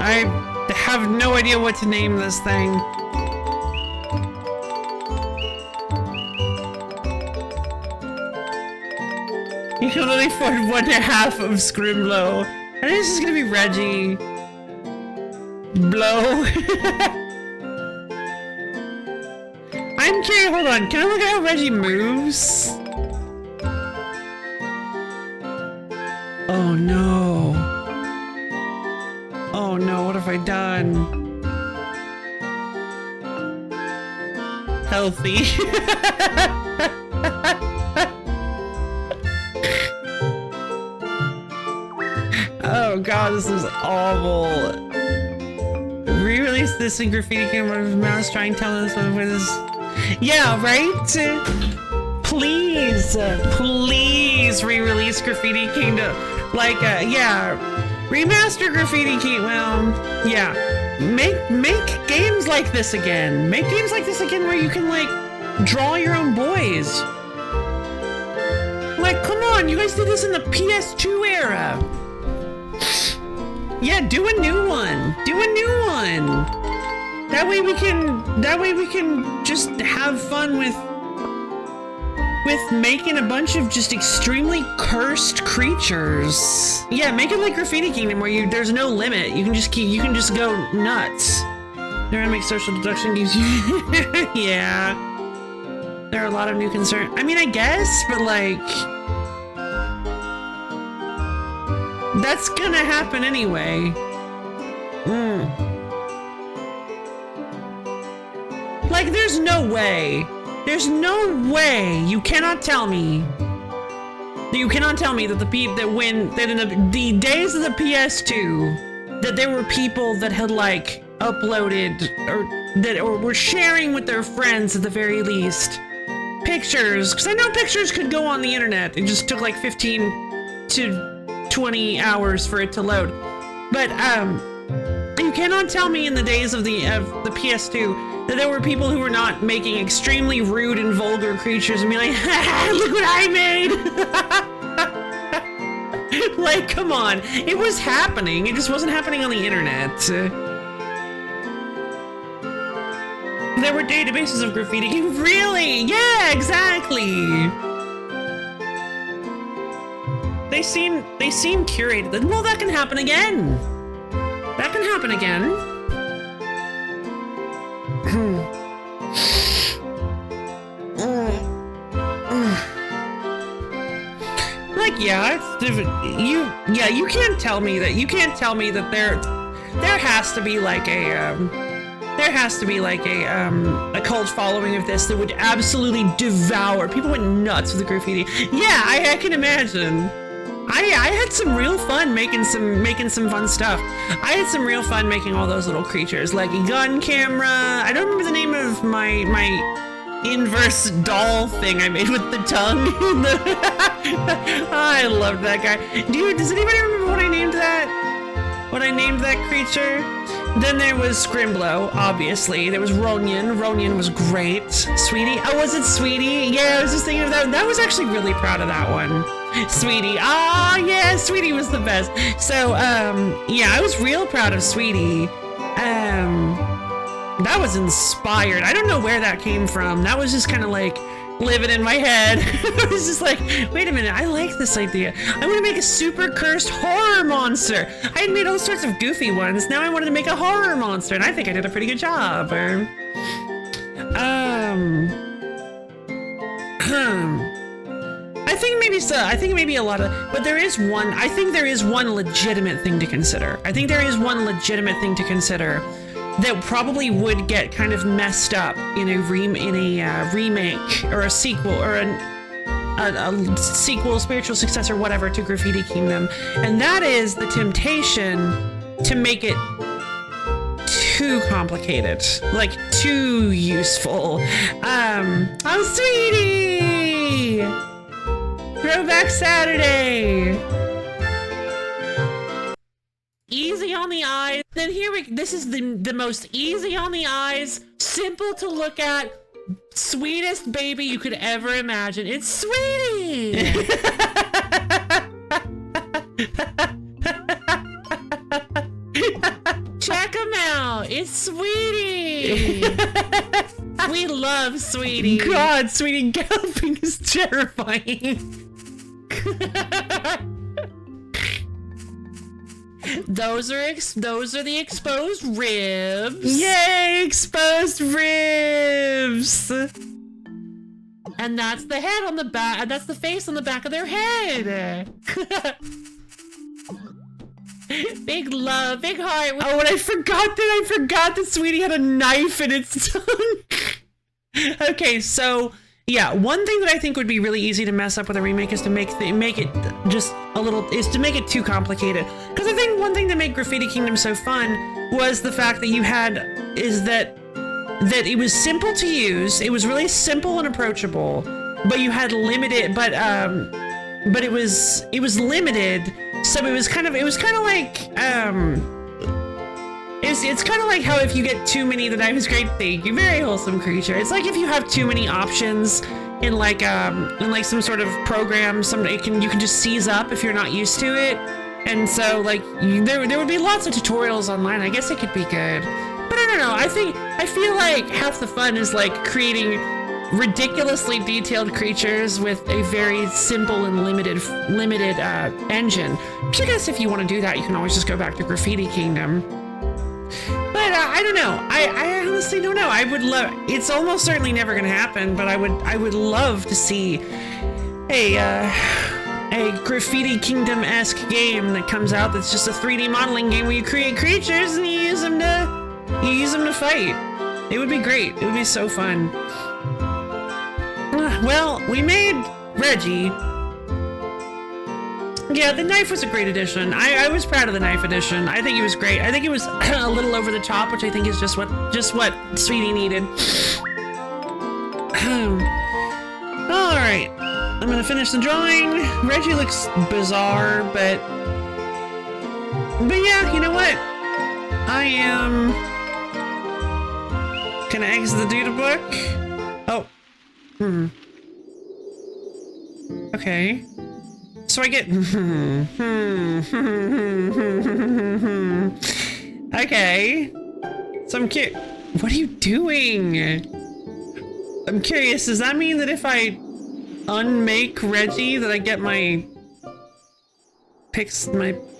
I have no idea what to name this thing. You can only afford 1.5 of Scrimblow. I think this is gonna be Reggie. Blow. I'm curious, hold on, can I look at how Reggie moves? Oh no. Oh no, what have I done? Healthy. Oh god, this is awful. Re-release this in Graffiti Camera Mouse trying to tell us what this. Yeah, right? Please, please re-release Graffiti Kingdom. Like, yeah, remaster Graffiti Kingdom. Well, yeah, make games like this again. Make games like this again where you can like draw your own boys. Like, come on, you guys did this in the PS2 era. Yeah, do a new one. Do a new one. That way we can just have fun with making a bunch of just extremely cursed creatures. Yeah, make it like Graffiti Kingdom where there's no limit. You can just go nuts. They're gonna make social deduction games. Yeah. There are a lot of new concerns. I mean, I guess, but like that's gonna happen anyway. Like, there's no way you cannot tell me that in the days of the PS2 that there were people that had like uploaded or were sharing with their friends at the very least pictures, because I know pictures could go on the internet. It just took like 15 to 20 hours for it to load. But you cannot tell me in the days of the PS2 that there were people who were not making extremely rude and vulgar creatures and be like, look what I made! Like, come on. It was happening. It just wasn't happening on the internet. There were databases of graffiti. Really? Yeah, exactly. They seem curated. Well, that can happen again. That can happen again. Like, yeah, it's different. You can't tell me that there has to be like a cult following of this that would absolutely devour. People went nuts with the graffiti. Yeah, I can imagine. I had some real fun making some fun stuff. I had some real fun making all those little creatures, like a gun camera. I don't remember the name of my inverse doll thing I made with the tongue. I loved that guy. Dude, does anybody remember what I named that? What I named that creature? Then there was Scrimblow, obviously. There was Ronion. Ronion was great. Sweetie. Oh, was it Sweetie? Yeah, I was just thinking of that. That was actually really proud of that one. Sweetie. Ah, yeah, Sweetie was the best. So, yeah, I was real proud of Sweetie. That was inspired. I don't know where that came from. That was just kind of like living in my head. I was just like, wait a minute, I like this idea. I want to make a super cursed horror monster. I had made all sorts of goofy ones. Now I wanted to make a horror monster, and I think I did a pretty good job. I think maybe a lot of, but there is one, I think there is one legitimate thing to consider. that probably would get kind of messed up in a remake or a sequel or a sequel, spiritual successor, whatever, to Graffiti Kingdom, and that is the temptation to make it too complicated, like too useful. Oh, sweetie! Throwback Saturday! Easy on the eyes. Then this is the most easy on the eyes, simple to look at, sweetest baby you could ever imagine. It's Sweetie! Check him out. It's Sweetie. We love Sweetie. God, Sweetie galloping is terrifying. Those are the exposed ribs. Yay, exposed ribs. And that's the head on the back, and that's the face on the back of their head. Big love, big heart. Oh, and I forgot that Sweetie had a knife in its tongue. Okay, so yeah, one thing that I think would be really easy to mess up with a remake is to make it just a little, is to make it too complicated. Because I think one thing that made Graffiti Kingdom so fun was the fact that that it was simple to use. It was really simple and approachable, but you had limited, but it was limited. So it was kind of like it's kind of like how if you get too many, the knife is great. Thank you, very wholesome creature. It's like if you have too many options in like some sort of program, you can just seize up if you're not used to it. And so like there would be lots of tutorials online. I guess it could be good, but I don't know. I feel like half the fun is like creating ridiculously detailed creatures with a very simple and limited engine. Which I guess if you want to do that, you can always just go back to Graffiti Kingdom. But I don't know. I honestly don't know. I would love. It's almost certainly never going to happen. But I would love to see a Graffiti Kingdom-esque game that comes out that's just a 3D modeling game where you create creatures and you use them to fight. It would be great. It would be so fun. Well, we made Reggie. Yeah, the knife was a great addition. I was proud of the knife addition. I think it was great. I think it was a little over the top, which I think is just what Sweetie needed. All right, I'm gonna finish the drawing. Reggie looks bizarre, but yeah, you know what? I am gonna exit the doodle book. Oh. Okay. So I get okay. So I'm curious. What are you doing? I'm curious. Does that mean that if I unmake Reggie, that I get my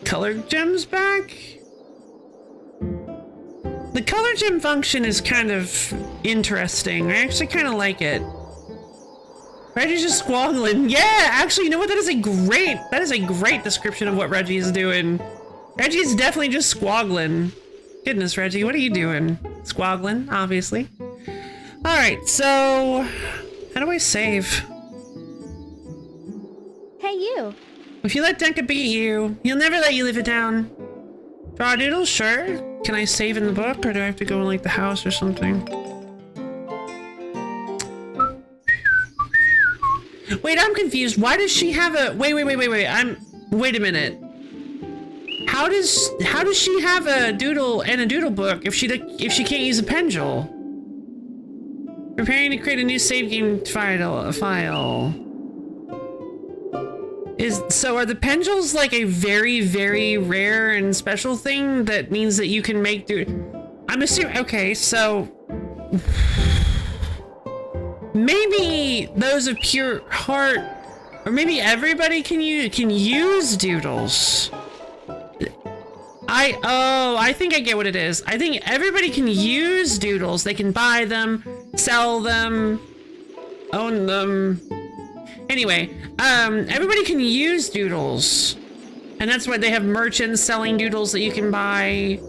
color gems back? The color gem function is kind of interesting. I actually kind of like it. Reggie's just squaggling. Yeah, actually, you know what? That is a great description of what Reggie is doing. Reggie's definitely just squaggling. Goodness, Reggie, what are you doing? Squaggling, obviously. All right, so how do I save? Hey, you. If you let Denka beat you, he'll never let you live it down. Draw doodles, sure. Can I save in the book, or do I have to go in like the house or something? Wait, I'm confused. Why does she have a... Wait. Wait a minute. How does she have a doodle and a doodle book if she can't use a pendule? Preparing to create a new save game file. So are the pendulums like a very, very rare and special thing that means that you can make I'm assuming... Okay, so... Maybe those of pure heart, or maybe everybody can use doodles. I think I get what it is. I think everybody can use doodles. They can buy them, sell them, own them. Anyway, everybody can use doodles, and that's why they have merchants selling doodles that you can buy.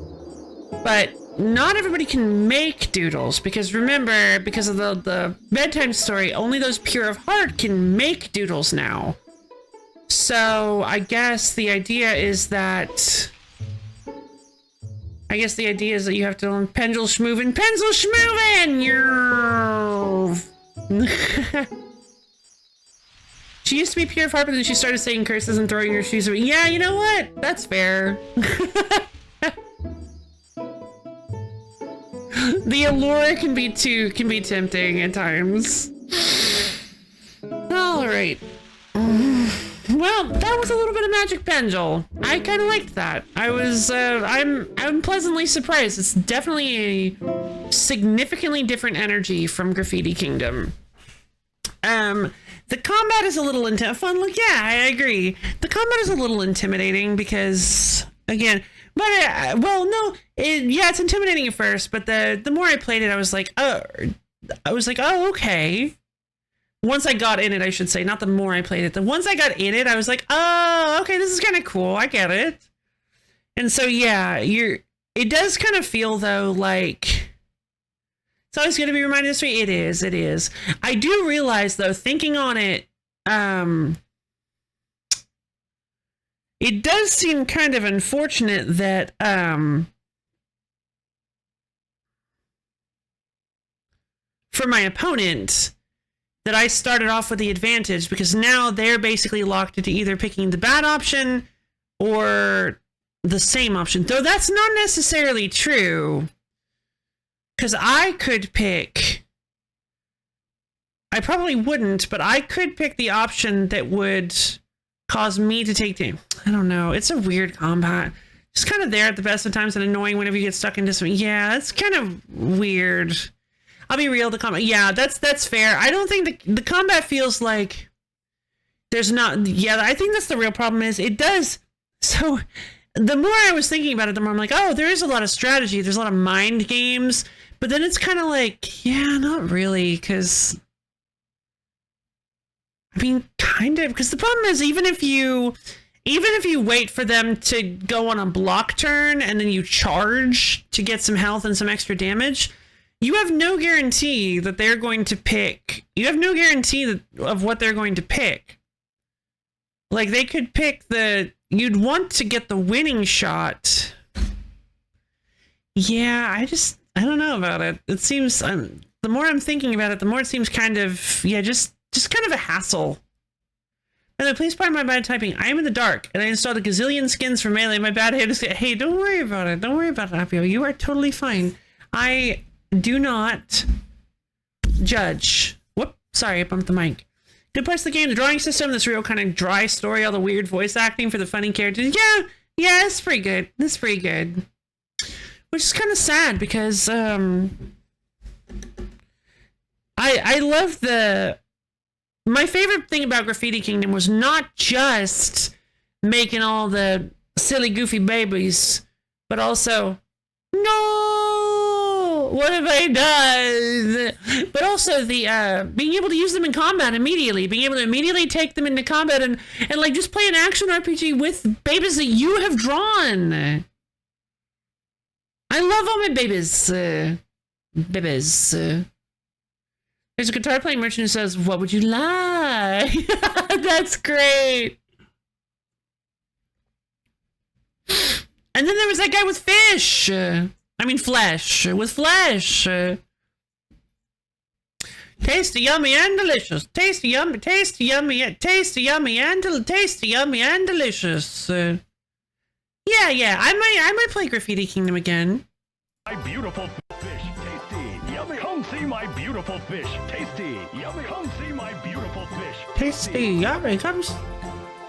But not everybody can make doodles, because remember, because of the bedtime story, only those pure of heart can make doodles now. So I guess the idea is that you have to learn Pendle Schmoovin', Pencil Schmoovin'! She used to be pure of heart, but then she started saying curses and throwing her shoes away. Yeah, you know what? That's fair. The allure can be tempting at times. All right. Well, that was a little bit of Magic Pendle. I kind of liked that. I'm pleasantly surprised. It's definitely a significantly different energy from Graffiti Kingdom. The combat is a little fun. Look, yeah, I agree. The combat is a little intimidating because, again, but it's intimidating at first. But the more I played it, I was like, oh, okay. Once I got in it, I should say, not the more I played it. The once I got in it, I was like, oh, okay, this is kind of cool. I get it. And so, yeah, it does kind of feel though like it's always going to be reminded this way. It is. I do realize though, thinking on it, it does seem kind of unfortunate that, for my opponent, that I started off with the advantage, because now they're basically locked into either picking the bad option or the same option. Though that's not necessarily true, because I could pick... I probably wouldn't, but I could pick the option that would cause me to take the... I don't know. It's a weird combat. Just kind of there at the best of times and annoying whenever you get stuck into something. Yeah, it's kind of weird. I'll be real, the combat. Yeah, that's fair. I don't think the combat feels like there's not... Yeah, I think that's the real problem is it does... So the more I was thinking about it, the more I'm like, oh, there is a lot of strategy. There's a lot of mind games. But then it's kind of like, yeah, not really, because... I mean, kind of, because the problem is even if you wait for them to go on a block turn and then you charge to get some health and some extra damage, you have no guarantee that they're going to pick. You have no guarantee of what they're going to pick. Like, they could pick you'd want to get the winning shot. Yeah, I don't know about it. It seems, the more I'm thinking about it, the more it seems kind of, yeah, just kind of a hassle. And then please pardon my bad typing. I am in the dark, and I installed a gazillion skins for Melee. My bad. Hey, don't worry about it. Don't worry about it, Appio. You are totally fine. I do not judge. Whoop. Sorry, I bumped the mic. Good parts of the game. The drawing system, this real kind of dry story, all the weird voice acting for the funny characters. Yeah, it's pretty good. It's pretty good. Which is kind of sad because I love my favorite thing about Graffiti Kingdom was not just making all the silly, goofy babies, but also, no, what have I done? But also the being able to use them in combat immediately, being able to immediately take them into combat and like just play an action RPG with babies that you have drawn. I love all my babies. There's a guitar playing merchant who says, what would you like? That's great. And then there was that guy with fish. Flesh. With flesh. Tasty, yummy, and delicious. Tasty, yummy, and tasty, yummy, and delicious. Yeah. I might play Graffiti Kingdom again. My beautiful fish, tasty, yummy. Come see my beautiful fish, tasty, yummy. Come see my beautiful fish, tasty, yummy. Come.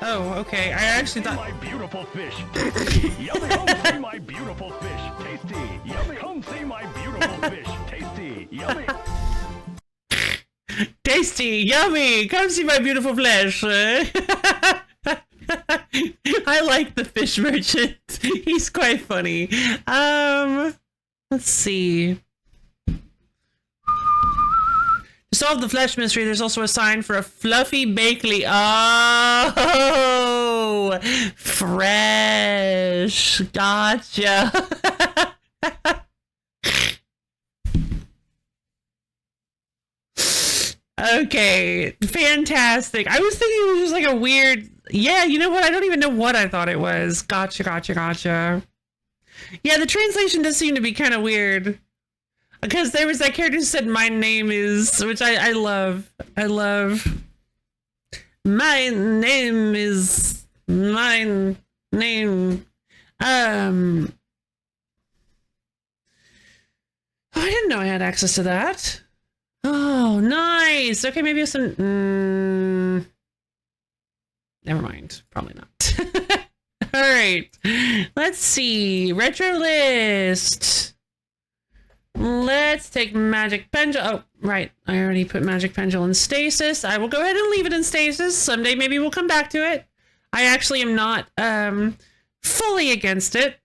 Oh, okay. I actually thought. My beautiful fish, tasty, yummy. Come see my beautiful fish, tasty, yummy. Come see my beautiful fish, tasty, yummy. Tasty, yummy. Come see my beautiful flesh. I like the fish merchant. He's quite funny. Let's see. To solve the flesh mystery, there's also a sign for a fluffy bakeley. Oh, fresh. Gotcha. Okay, fantastic. I was thinking it was just like a weird... Yeah, you know what? I don't even know what I thought it was. Gotcha. Yeah, the translation does seem to be kind of weird. Because there was that character who said, my name is... Which I love. I love... My name is... My name... Oh, I didn't know I had access to that. Oh, nice. Okay, maybe some... Never mind. Probably not. All right. Let's see. Retro list. Let's take Magic Pendule. Oh, right. I already put Magic Pendule in stasis. I will go ahead and leave it in stasis. Someday maybe we'll come back to it. I actually am not fully against it.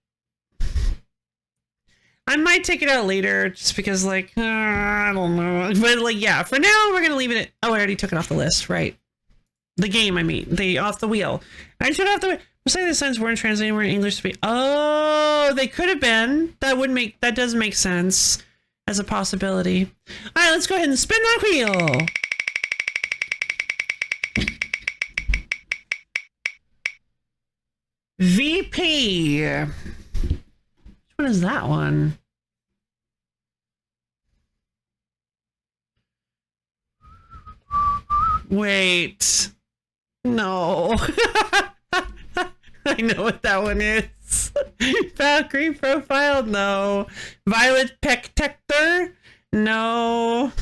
I might take it out later just because, like, I don't know. But, like, yeah, for now, we're going to leave it. Oh, I already took it off the list, right? The game, I mean. Off the wheel. I should have to. We'll say the signs weren't translated, were in English to be. Oh, they could have been. That does make sense as a possibility. All right, let's go ahead and spin that wheel. VP. Which one is that one? Wait. No. I know what that one is. Valkyrie profile? No. Violet Protector? No.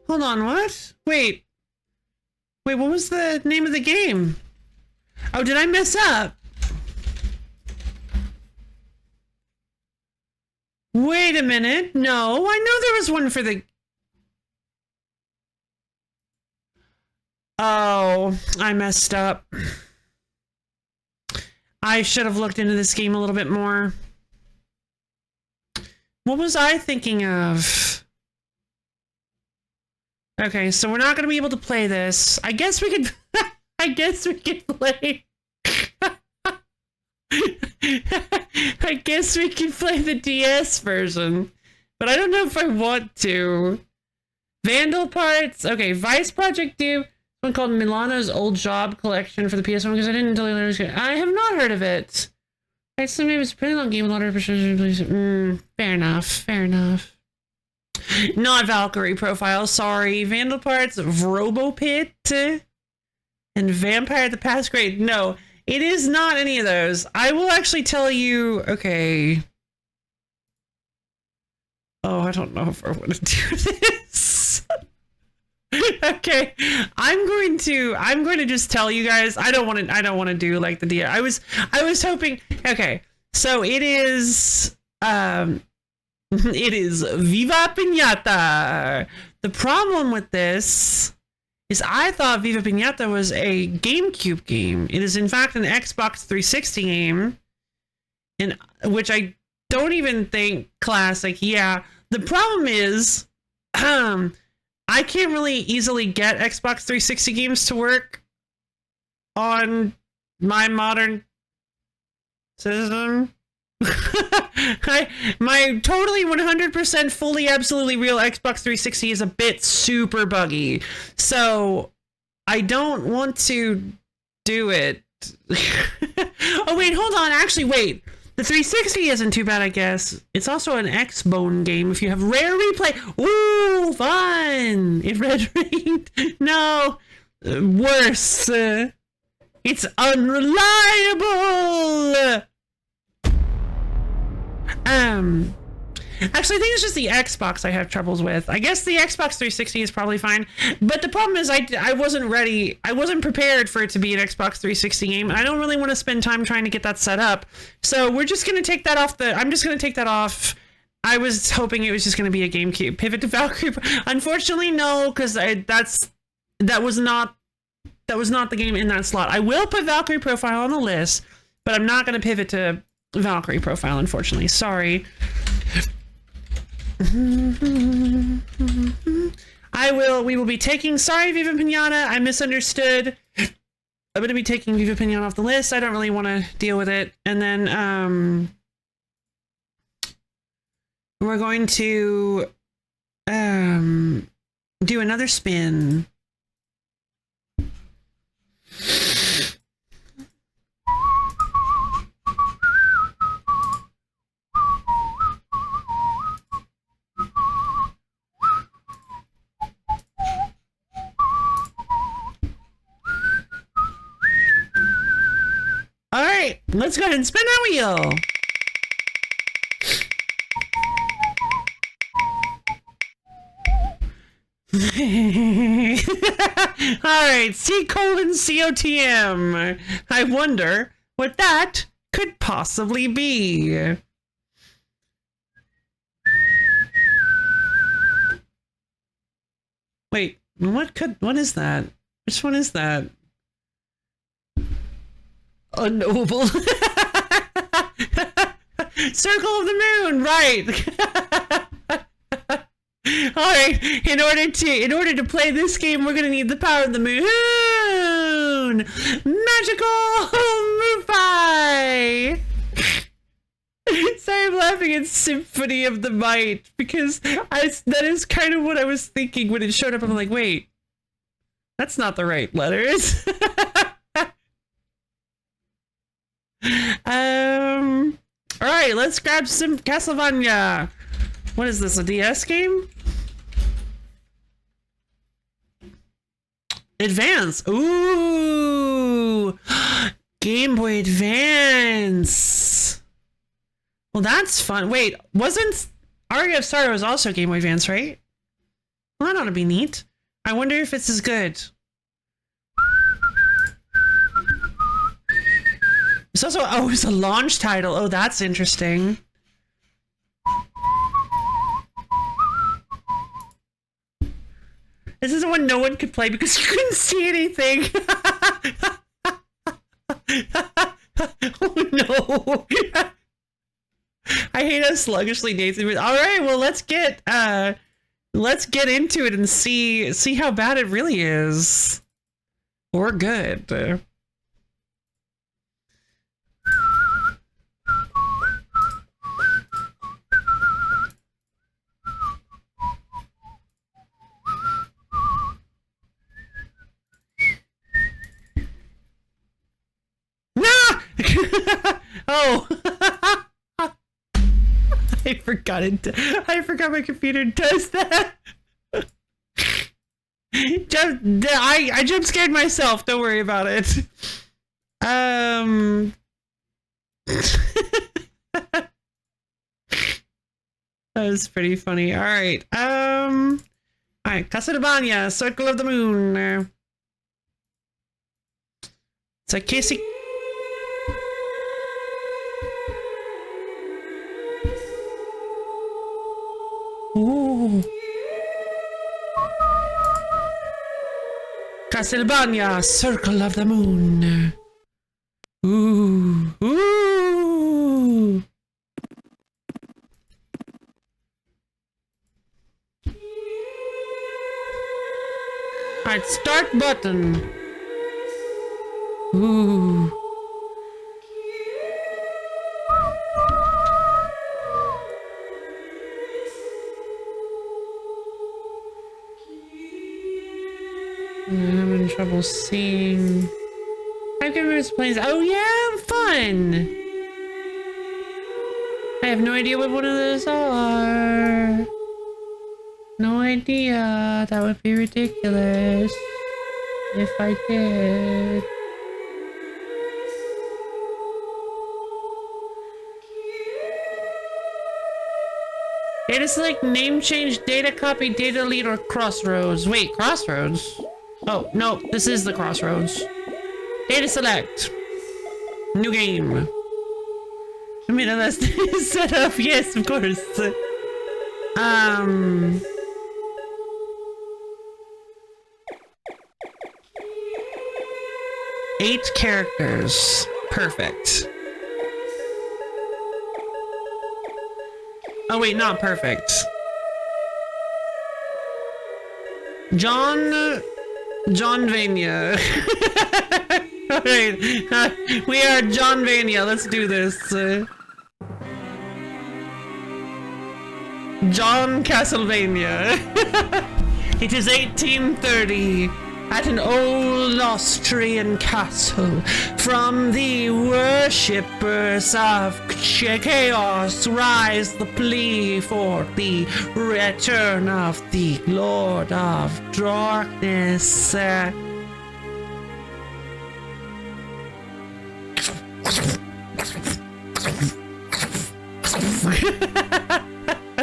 Hold on, what? Wait, what was the name of the game? Oh, did I mess up? Wait a minute. No, I know there was one for the... Oh, I messed up. I should have looked into this game a little bit more. What was I thinking of? Okay, so we're not going to be able to play this. I guess we could... I guess we could play... I guess we can play the DS version. But I don't know if I want to. Vandal Parts. Okay, Vice Project Doom. One called Milano's Old Job Collection for the PS1 because I didn't until I have not heard of it. Right, so maybe it's a pretty long game. A lot of fair enough. Not Valkyrie profile, sorry. Vandal Parts, Robopit, and Vampire the Masquerade. No, it is not any of those. I will actually tell you, okay. Oh, I don't know if I want to do this. Okay, I'm going to just tell you guys. I don't want to do like the deal. I was hoping. Okay, so it is it is Viva Pinata. The problem with this is I thought Viva Pinata was a GameCube game. It is in fact an Xbox 360 game, and which I don't even think classic. Yeah, the problem is I can't really easily get Xbox 360 games to work on my modern system. My totally 100% fully absolutely real Xbox 360 is a bit super buggy, so I don't want to do it. Oh wait, hold on, actually wait, the 360 isn't too bad, I guess. It's also an X-Bone game if you have rare replay. Ooh, fun! If Red Ring, no, worse, it's unreliable. Actually, I think it's just the Xbox I have troubles with. I guess the Xbox 360 is probably fine, but the problem is I wasn't ready. I wasn't prepared for it to be an Xbox 360 game, and I don't really want to spend time trying to get that set up. So we're just going to take that off I'm just going to take that off. I was hoping it was just going to be a GameCube. Pivot to Valkyrie. Unfortunately, no, because that was not That was not the game in that slot. I will put Valkyrie Profile on the list, but I'm not going to pivot to Valkyrie Profile, unfortunately. Sorry. We will be taking, sorry, Viva Pinata, I misunderstood. I'm going to be taking Viva Pinata off the list. I don't really want to deal with it. And then, we're going to, do another spin. All right, let's go ahead and spin that wheel. Alright, C:COTM. I wonder what that could possibly be. Wait, what is that? Which one is that? Unknowable. Circle of the Moon, right. Alright, in order to play this game, we're gonna need the power of the moon! Magical Moonfy! Sorry, I'm laughing at Symphony of the Might, because that is kind of what I was thinking when it showed up. I'm like, wait, that's not the right letters. Alright, let's grab some Castlevania. What is this, a DS game? Advance. Ooh. Game Boy Advance. Well, that's fun. Wait, wasn't Aria of Sorrow was also Game Boy Advance, right? Well, that ought to be neat. I wonder if it's as good. It's also, oh, it's a launch title. Oh, that's interesting. This is the one no one could play because you couldn't see anything. Oh no. I hate how sluggishly Nathan was. Alright, well let's get into it and see how bad it really is. Or good. Oh, I forgot it. I forgot my computer does that. I jump scared myself. Don't worry about it. That was pretty funny. All right. All right. Castlevania, Circle of the Moon. It's a Casey. Ooh. Castlevania, Circle of the Moon. Ooh. Ooh. Alright, start button. Ooh. I'm having trouble seeing. I've given this place. Oh yeah, fun. I have no idea what one of those are. No idea. That would be ridiculous if I did. Data select, name change, data copy, data delete, or crossroads. Wait, crossroads? Oh, no, this is the crossroads. Data select. New game. I mean, that's set up. Yes, of course. 8 characters. Perfect. Oh wait, not perfect. John Vania. Alright, we are John Vania. Let's do this. John Castlevania. It is 1830 at an old Austrian castle. From the worshippers of chaos rise the plea for the return of the Lord of Darkness. I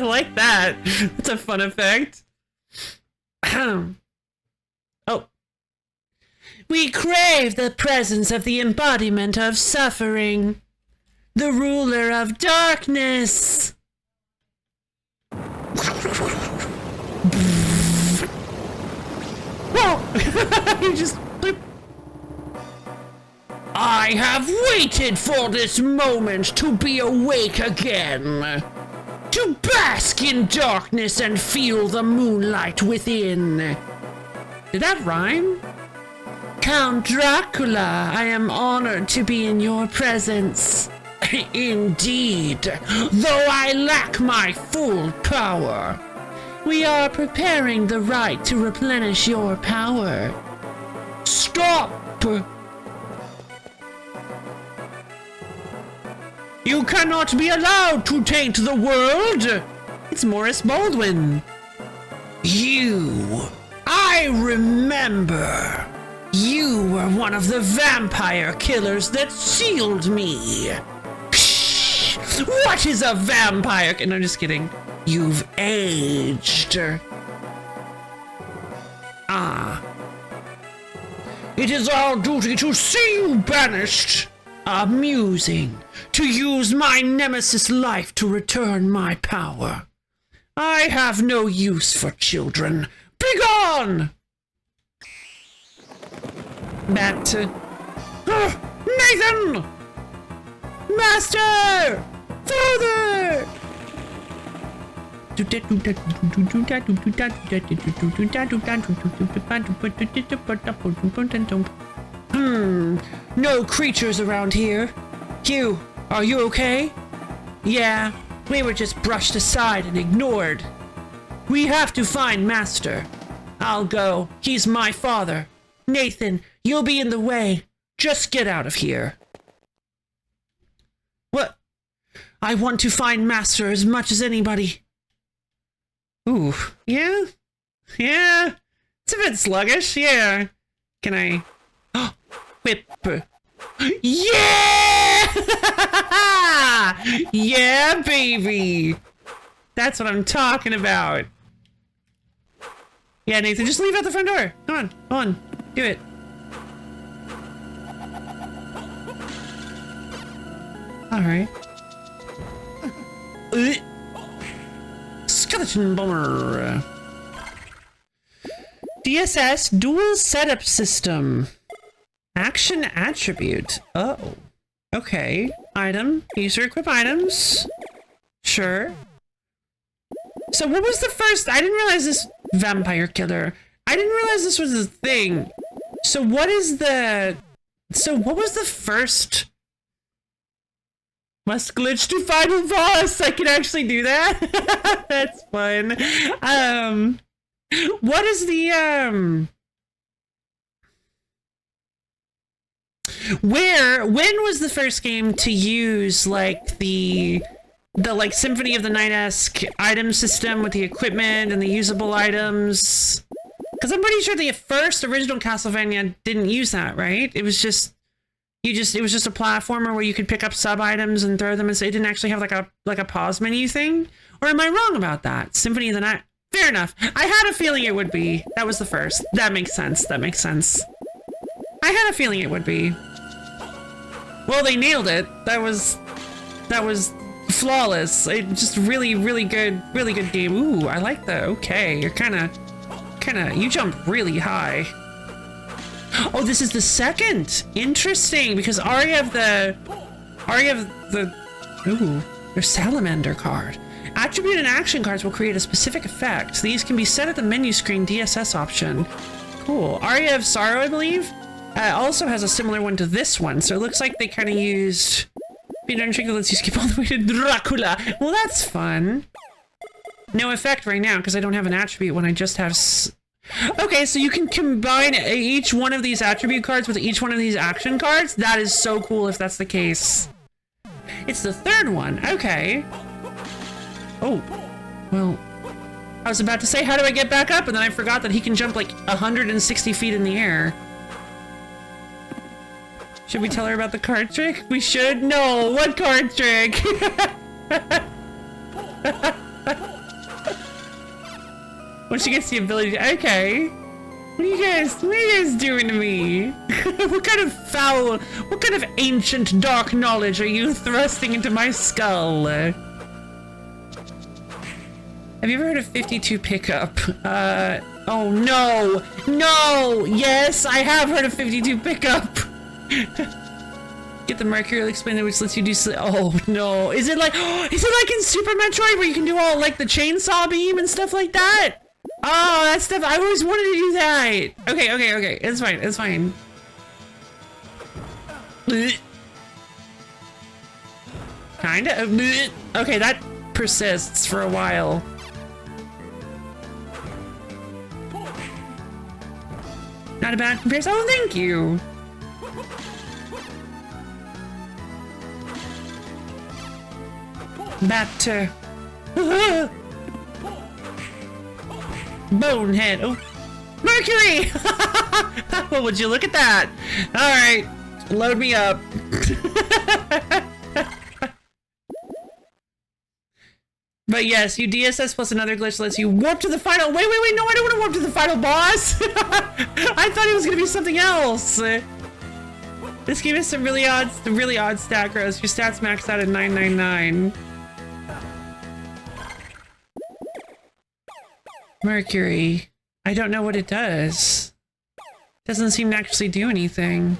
like that. That's a fun effect. Oh. We crave the presence of the embodiment of suffering, the ruler of darkness. Whoa! You just... I have waited for this moment to be awake again. To bask in darkness and feel the moonlight within. Did that rhyme? Count Dracula, I am honored to be in your presence. Indeed, though I lack my full power. We are preparing the rite to replenish your power. Stop! You cannot be allowed to taint the world! It's Morris Baldwin. I remember. You were one of the vampire killers that sealed me. What is a vampire? No, I'm just kidding. You've aged. It is our duty to see you banished. Amusing. To use my nemesis life to return my power. I have no use for children. Begone! Back to... Nathan! Master! Father! No creatures around here. Hugh, are you okay? Yeah, we were just brushed aside and ignored. We have to find Master. I'll go. He's my father. Nathan, you'll be in the way. Just get out of here. What? I want to find Master as much as anybody. Ooh, yeah? Yeah? It's a bit sluggish, yeah. Can I... Whip. Yeah! Yeah, baby! That's what I'm talking about. Yeah, Nathan, just leave out the front door. Come on, do it. Alright. Skeleton bomber. DSS dual setup system. Action attribute. Oh. Okay. Item. User equip items. Sure. So what was the first? I didn't realize this vampire killer. I didn't realize this was a thing. So what is the... So what was the first... Must glitch to final boss. I can actually do that. That's fun. What is the when was the first game to use like the like Symphony of the Night-esque item system with the equipment and the usable items? Because I'm pretty sure the first original Castlevania didn't use that, right? It was just it was just a platformer where you could pick up sub items and throw them, and so it didn't actually have like a pause menu thing. Or am I wrong about that? Symphony of the Night. Fair enough. I had a feeling it would be. That was the first. That makes sense. That makes sense. I had a feeling it would be. Well, they nailed it. That was flawless. It just really good game. Ooh, I like that. Okay, you're kind of you jump really high. Oh, this is the second. Interesting, because Aria of the ooh, their salamander card. Attribute and action cards will create a specific effect. These can be set at the menu screen DSS option. Cool. Aria of Sorrow, I believe, also has a similar one to this one. So it looks like they kind of used. Feed Trigger lets you skip all the way to Dracula. Well, that's fun. No effect right now because I don't have an attribute when I just have. Okay, so you can combine each one of these attribute cards with each one of these action cards. That is so cool if that's the case. It's the third one. Okay. Oh, well, I was about to say, how do I get back up? And then I forgot that he can jump like 160 feet in the air. Should we tell her about the card trick? We should? No, what card trick? When she gets the ability to, okay. What are you guys doing to me? What kind of ancient dark knowledge are you thrusting into my skull? Have you ever heard of 52 pickup? Oh no! No! Yes, I have heard of 52 pickup! Get the Mercurial Explainer, which lets you do oh no. Is it like in Super Metroid where you can do all like the chainsaw beam and stuff like that? Oh, that stuff, I always wanted to do that! Okay, it's fine. Kinda? Okay, that persists for a while. Not a bad comparison. Oh, thank you. Batter. Bonehead. Oh, Mercury. Well, would you look at that? All right, load me up. But yes, you DSS plus another glitch lets you warp to the final. Wait, no, I don't want to warp to the final boss. I thought it was gonna be something else. This game has some really odd stat growth. Your stats maxed out at 999. Mercury. I don't know what it does. Doesn't seem to actually do anything.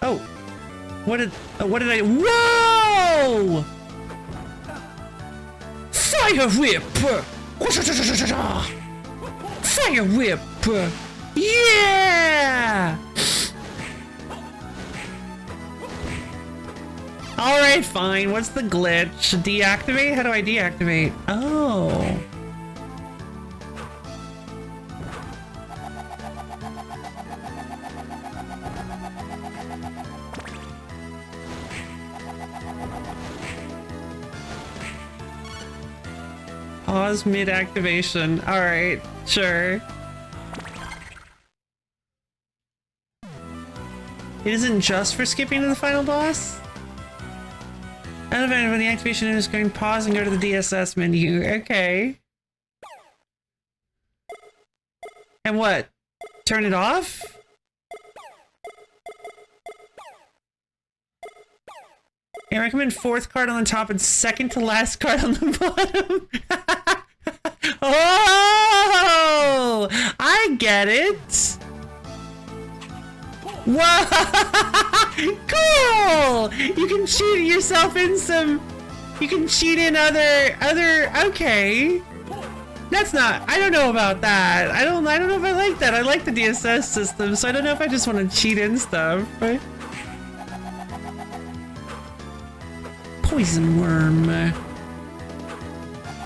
Oh. What did I... Whoa! Fire whip! Fire whip! Yeah! Alright, fine. What's the glitch? Deactivate? How do I deactivate? Oh. Pause mid-activation. Alright, sure. It isn't just for skipping to the final boss? Out of it, when the activation is going, pause and go to the DSS menu. Okay. And what? Turn it off? I recommend fourth card on the top and second to last card on the bottom. Oh! I get it! Whoa! Cool! You can cheat yourself in some... You can cheat in other... Okay. That's not... I don't know about that. I don't know if I like that. I like the DSS system, so I don't know if I just want to cheat in stuff. Right? Poison worm.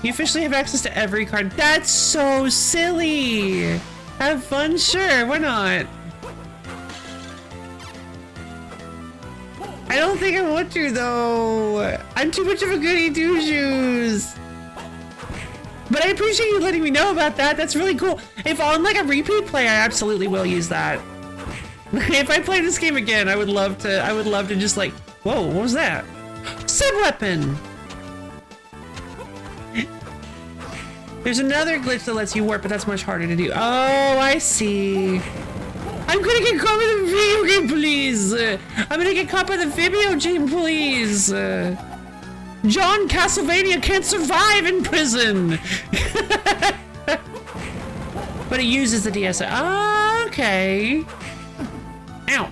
You officially have access to every card. That's so silly! Have fun? Sure, why not? I don't think I want to, though. I'm too much of a goody two-shoes. But I appreciate you letting me know about that. That's really cool. If on like a repeat play, I absolutely will use that. If I play this game again, I would love to just like, whoa, what was that? Sub-weapon! There's another glitch that lets you warp, but that's much harder to do. Oh, I see. I'm gonna get caught by the video game, please! I'm gonna get caught by the video game, please! John Castlevania can't survive in prison! But it uses the DSO. Oh, okay. Ow.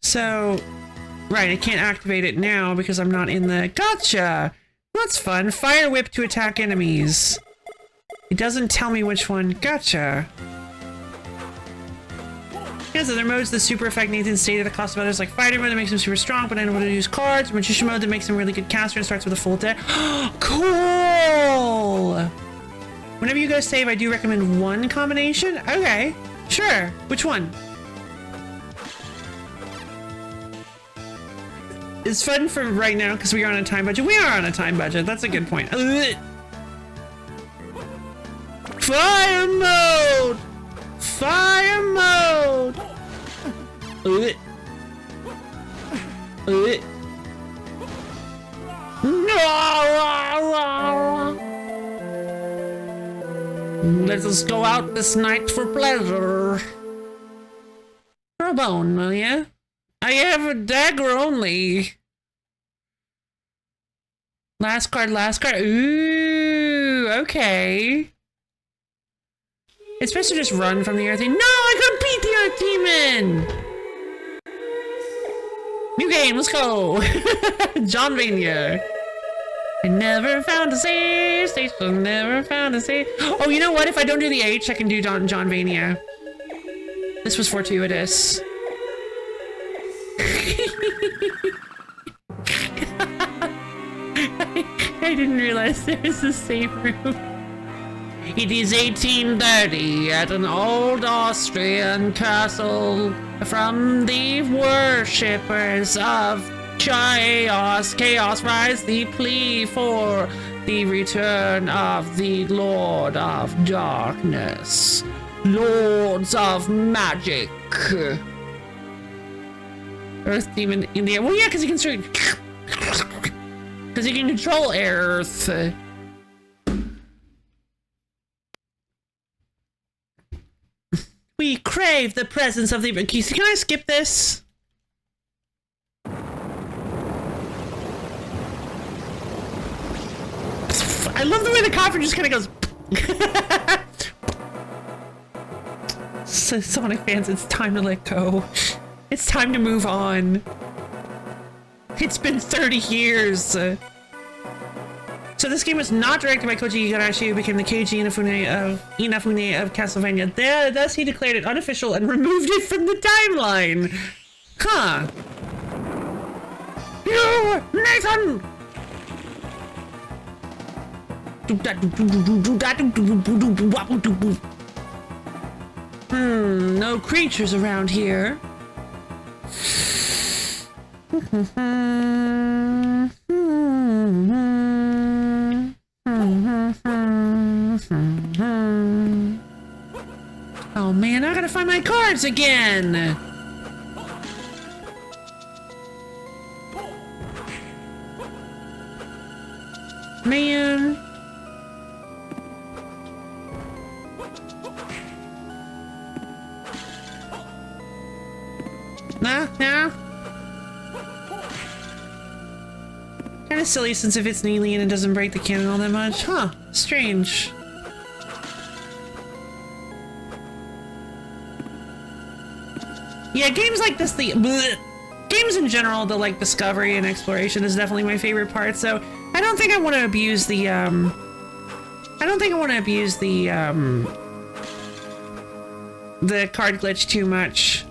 So, right, I can't activate it now because I'm not in the... Gotcha! That's fun. Fire whip to attack enemies. It doesn't tell me which one. Gotcha. Yes, other modes, the super effect Nathan stated the cost of others like fighter mode that makes him super strong, but unable to use cards. Magician mode that makes him a really good caster and starts with a full deck. Cool! Whenever you go save, I do recommend one combination. Okay, sure. Which one? It's fun for right now because we are on a time budget. We are on a time budget. That's a good point. Fire mode! Fire mode! Let us go out this night for pleasure. For a bone, will ya? I have a dagger only. Last card, last card. Ooh, okay. It's best to just run from the Earth Demon. No, I couldn't beat the Earth Demon! New game, let's go! John Vania. I never found a safe station, never found a safe... Oh, you know what? If I don't do the H, I can do John Vania. This was fortuitous. I didn't realize there was a safe room. It is 1830 at an old Austrian castle. From the worshippers of chaos, rise the plea for the return of the Lord of Darkness. Lords of Magic. Earth Demon in the air. Well, yeah, because he can control Earth. We crave the presence of the... Can I skip this? I love the way the coffin just kind of goes... So, Sonic fans, it's time to let go. It's time to move on. It's been 30 years. So this game was not directed by Koji Igarashi, who became the Keiji Inafune of Castlevania. Thus he declared it unofficial and removed it from the timeline. Huh. You, Nathan! No creatures around here. Oh man, I gotta find my cards again! Man. Nah. Kinda silly since if it's an alien and doesn't break the canon all that much. Huh, strange. Yeah, games like this, games in general, the like discovery and exploration is definitely my favorite part, so I don't think I want to abuse the, the card glitch too much.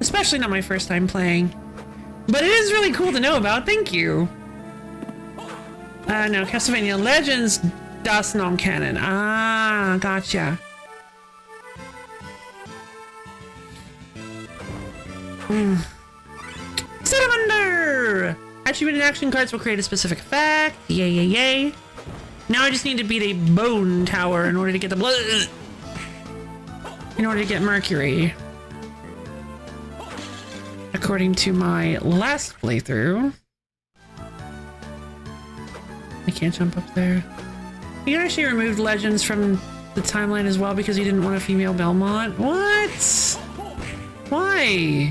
Especially not my first time playing. But it is really cool to know about, thank you! No, Castlevania Legends Das Non-Canon. Ah, gotcha. Salamander! Attributed action cards will create a specific effect. Yay. Now I just need to beat a bone tower in order to get the blood. In order to get Mercury. According to my last playthrough. I can't jump up there. He actually removed Legends from the timeline as well because he didn't want a female Belmont. What? Why?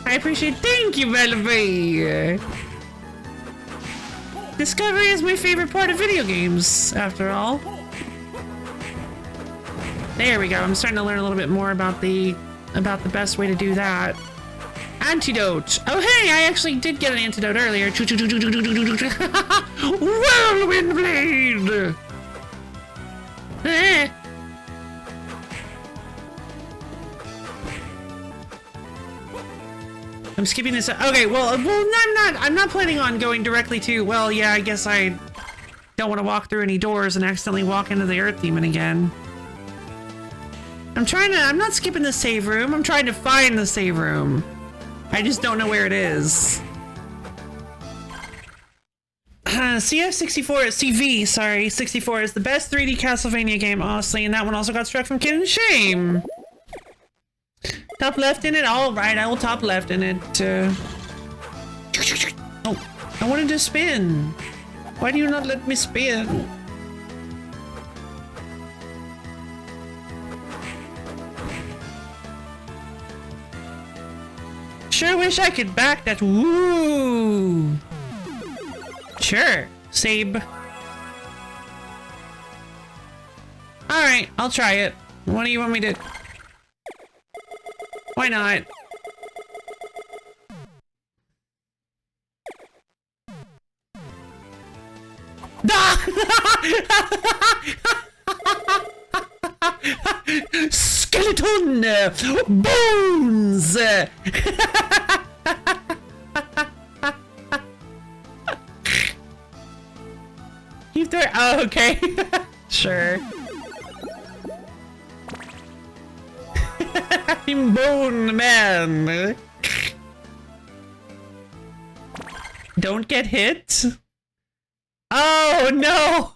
I appreciate. Thank you, Bellevue. Discovery is my favorite part of video games, after all. There we go. I'm starting to learn a little bit more about the best way to do that. Antidote. Oh, hey, I actually did get an antidote earlier. Whirlwind blade. Eh. I'm skipping this. Okay, well, I'm not planning on going directly to. Well, yeah, I guess I don't want to walk through any doors and accidentally walk into the Earth Demon again. I'm not skipping the save room. I'm trying to find the save room. I just don't know where it is. CV, sorry, 64 is the best 3D Castlevania game, honestly, and that one also got struck from Kid and Shame. Top left in it? Alright, I will top left in it. Oh, I wanted to spin. Why do you not let me spin? Sure wish I could back that. Woo! Sure, Sabe. Alright, I'll try it. What do you want me to... Why not? Skeleton! Bones! You throw... Oh, okay. Sure. I'm Bone Man. Don't get hit. Oh no.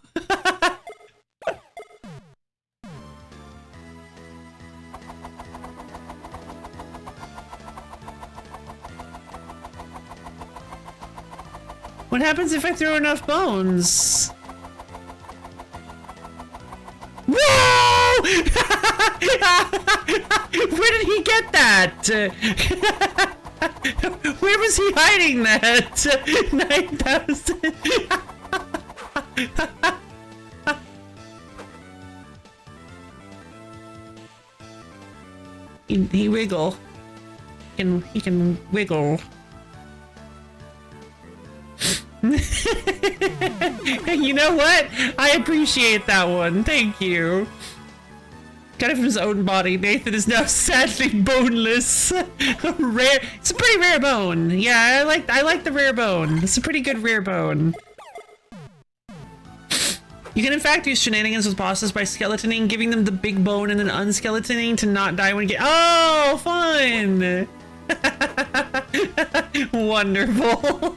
What happens if I throw enough bones? Whoa! Where did he get that? Where was he hiding that? 9,000. He wiggle. He can wiggle. You know what? I appreciate that one. Thank you. Got it from his own body. Nathan is now sadly boneless. Rare. It's a pretty rare bone. Yeah, I like the rare bone. It's a pretty good rare bone. You can in fact use shenanigans with bosses by skeletoning, giving them the big bone, and then unskeletoning to not die when you get. Oh, fun! Wonderful.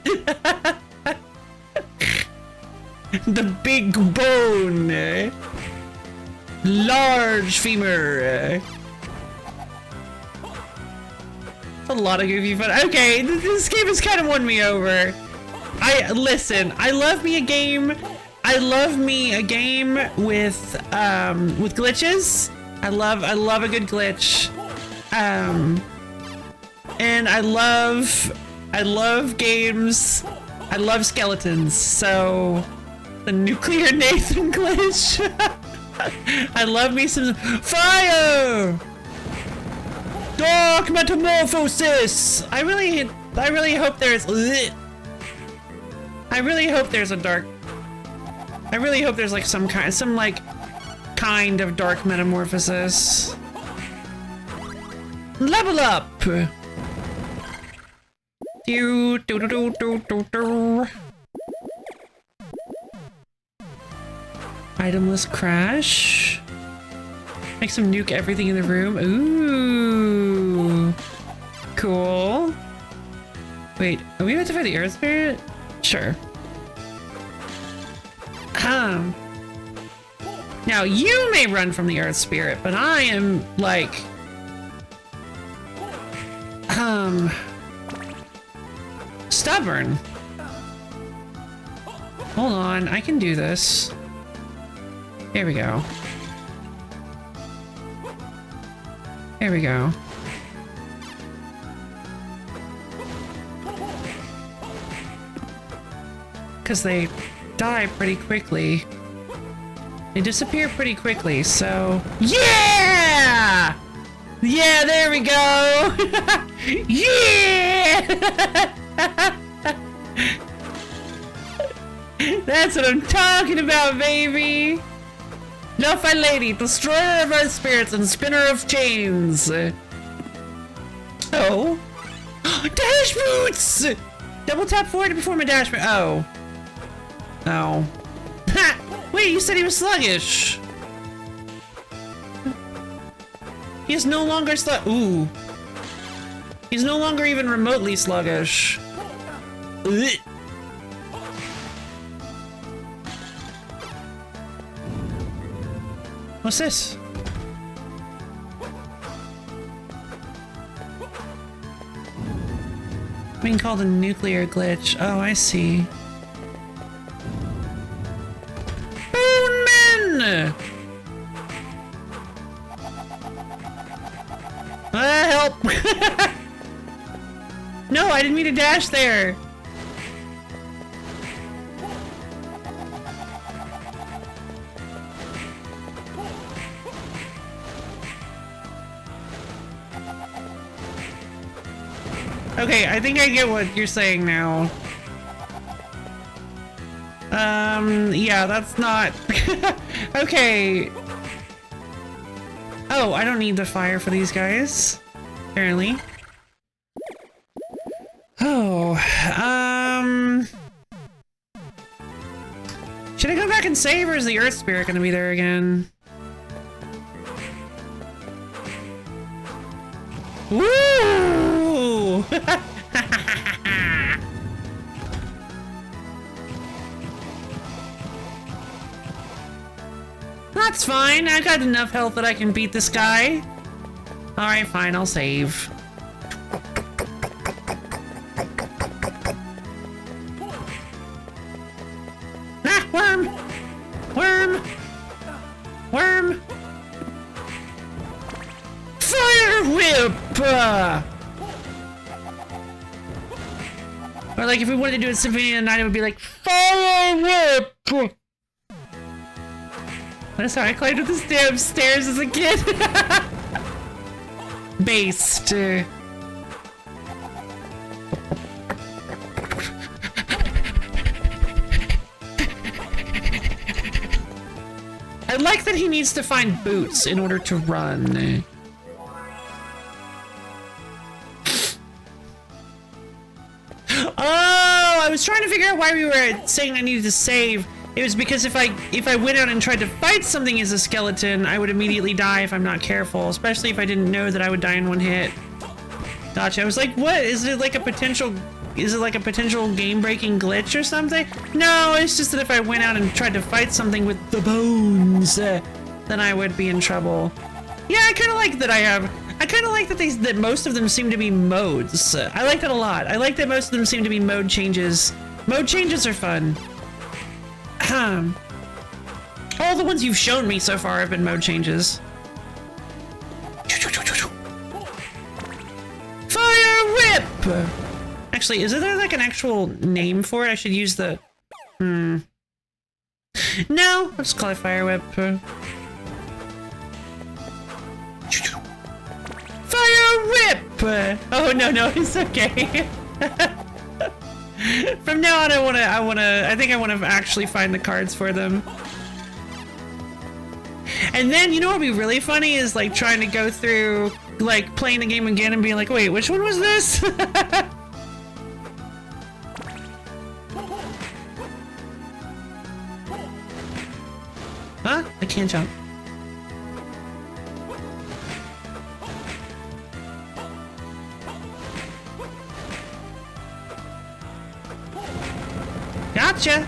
The big bone. Large femur. A lot of goofy fun. Okay, this game has kind of won me over. Listen, I love me a game. I love me a game with glitches. I love a good glitch. And I love games. I love skeletons. So the nuclear Nathan glitch. I love me some fire. Dark metamorphosis. I really hope there's. I really hope there's a dark. I really hope there's like some kind of dark metamorphosis. Level up. Do do do do do do do. Itemless crash. Make some nuke everything in the room. Ooh. Cool. Wait, are we about to fight the Earth Spirit? Sure. Now you may run from the Earth Spirit, but I am like stubborn. Hold on, I can do this. Here we go. There we go. because they die pretty quickly. They disappear pretty quickly, so... Yeah! Yeah, there we go! Yeah! That's what I'm talking about, baby! Now, my lady, destroyer of our spirits and spinner of chains! Oh. Dash boots! Double tap forward to perform a dash boot. Oh. Oh. Ha! Wait, you said he was sluggish. He is no longer Ooh. He's no longer even remotely sluggish. Ugh. What's this? Being called a nuclear glitch. Oh, I see. Bonemen! Help! No, I didn't mean to dash there. Okay, I think I get what you're saying now. Yeah, that's not... Okay. Oh, I don't need the fire for these guys. Apparently. Oh, should I go back and save, or is the Earth Spirit gonna be there again? Woo! That's fine. I got enough health that I can beat this guy. Alright, fine. I'll save. Ah, worm! Worm! Worm! Fire whip! Or like if we wanted to do a Symphony of the Night, it would be like Fire whip! That's how I climbed up the damn stairs as a kid. Based. I like that he needs to find boots in order to run. Oh, I was trying to figure out why we were saying I needed to save. It was because if I went out and tried to fight something as a skeleton, I would immediately die if I'm not careful, especially if I didn't know that I would die in one hit. Gotcha. I was like, what? Is it like a potential game-breaking glitch or something? No, it's just that if I went out and tried to fight something with the bones, then I would be in trouble. Yeah, I kind of like that I kind of like that that most of them seem to be modes. I like that a lot. I like that most of them seem to be mode changes. Mode changes are fun. All the ones you've shown me so far have been mode changes. Fire whip! Actually, is there like an actual name for it? I should use the... No, I'll just call it fire whip. Fire whip! Oh no, it's okay. From now on, I think I wanna actually find the cards for them. And then, you know what would be really funny is like trying to go through, like playing the game again and being like, wait, which one was this? Huh? I can't jump. Gotcha!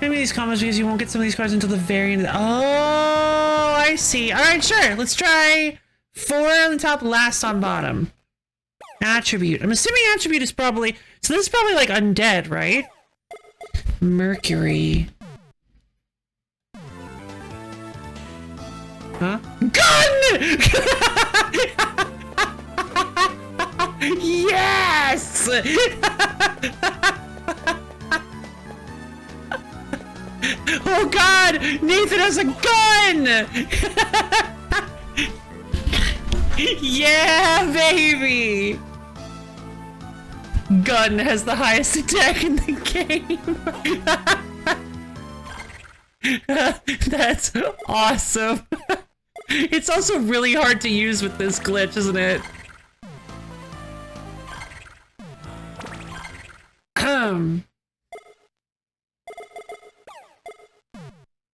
Maybe these comments because you won't get some of these cards until the very end of the... Oh, I see. Alright, sure. Let's try 4 on the top, last on bottom. Attribute. I'm assuming attribute is probably... So this is probably like undead, right? Mercury. Huh? Gun! Yeah! Yes! Oh god! Nathan has a gun! Yeah, baby! Gun has the highest attack in the game. That's awesome. It's also really hard to use with this glitch, isn't it?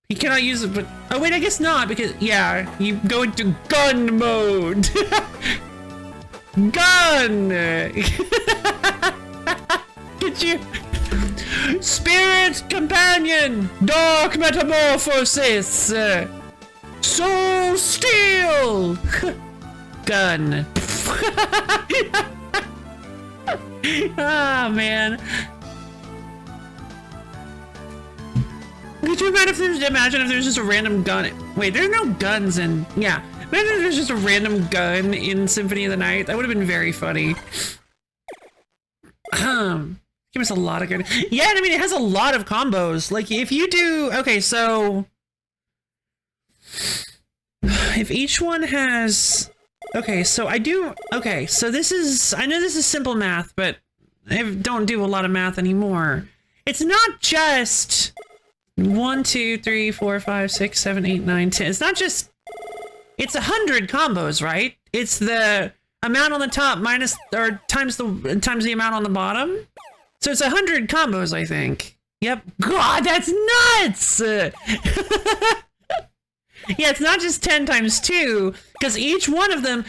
You cannot use it, but oh wait, I guess not, because yeah, you go into gun mode. Gun. Get you. Spirit companion, dark metamorphosis, soul steel, gun. Ah, man. Could you imagine if there's just a random gun? Wait, there are no guns in. Yeah, imagine if there's just a random gun in Symphony of the Night. That would have been very funny. Give us a lot of good. Yeah, I mean, it has a lot of combos. Like, if you do. Okay, so. If each one has. Okay, so I do. Okay, so this is. I know this is simple math, but I don't do a lot of math anymore. It's not just 1, 2, 3, 4, 5, 6, 7, 8, 9, 10. It's not just. It's 100 combos, right? It's the amount on the top minus or times the amount on the bottom. So it's 100 combos, I think. Yep. God, that's nuts! Yeah, it's not just 10 times 2, because each one of them,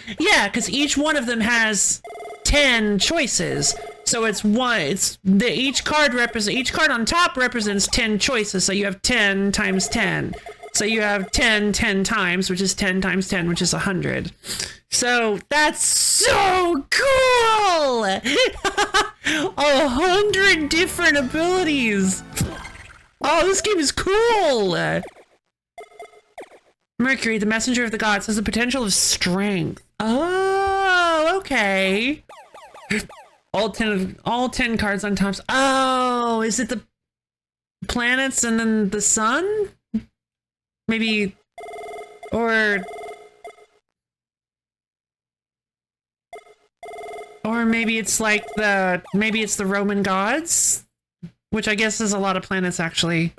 each one of them has 10 choices. So it's one. Each card on top represents 10 choices. So you have 10 times 10. So you have 10 times, which is 10 times 10, which is 100. So that's so cool! 100 different abilities. Oh, this game is cool. Mercury, the messenger of the gods, has the potential of strength. Oh, okay. All 10 cards on tops. Oh, is it the planets and then the sun? Maybe, or maybe it's like maybe it's the Roman gods, which I guess is a lot of planets actually.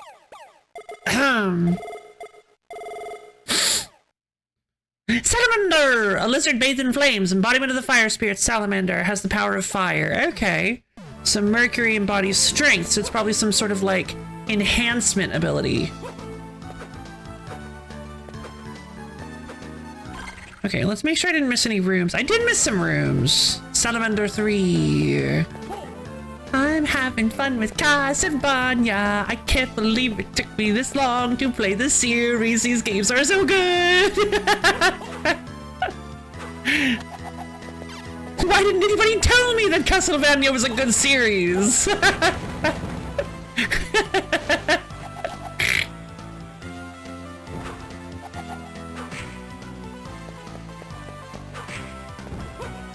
Salamander! A lizard bathed in flames, embodiment of the fire spirit Salamander, has the power of fire. Okay. So Mercury embodies strength, so it's probably some sort of like enhancement ability. Okay, let's make sure I didn't miss any rooms. I did miss some rooms. Salamander 3. I'm having fun with Castlevania. I can't believe it took me this long to play this series. These games are so good. Why didn't anybody tell me that Castlevania was a good series?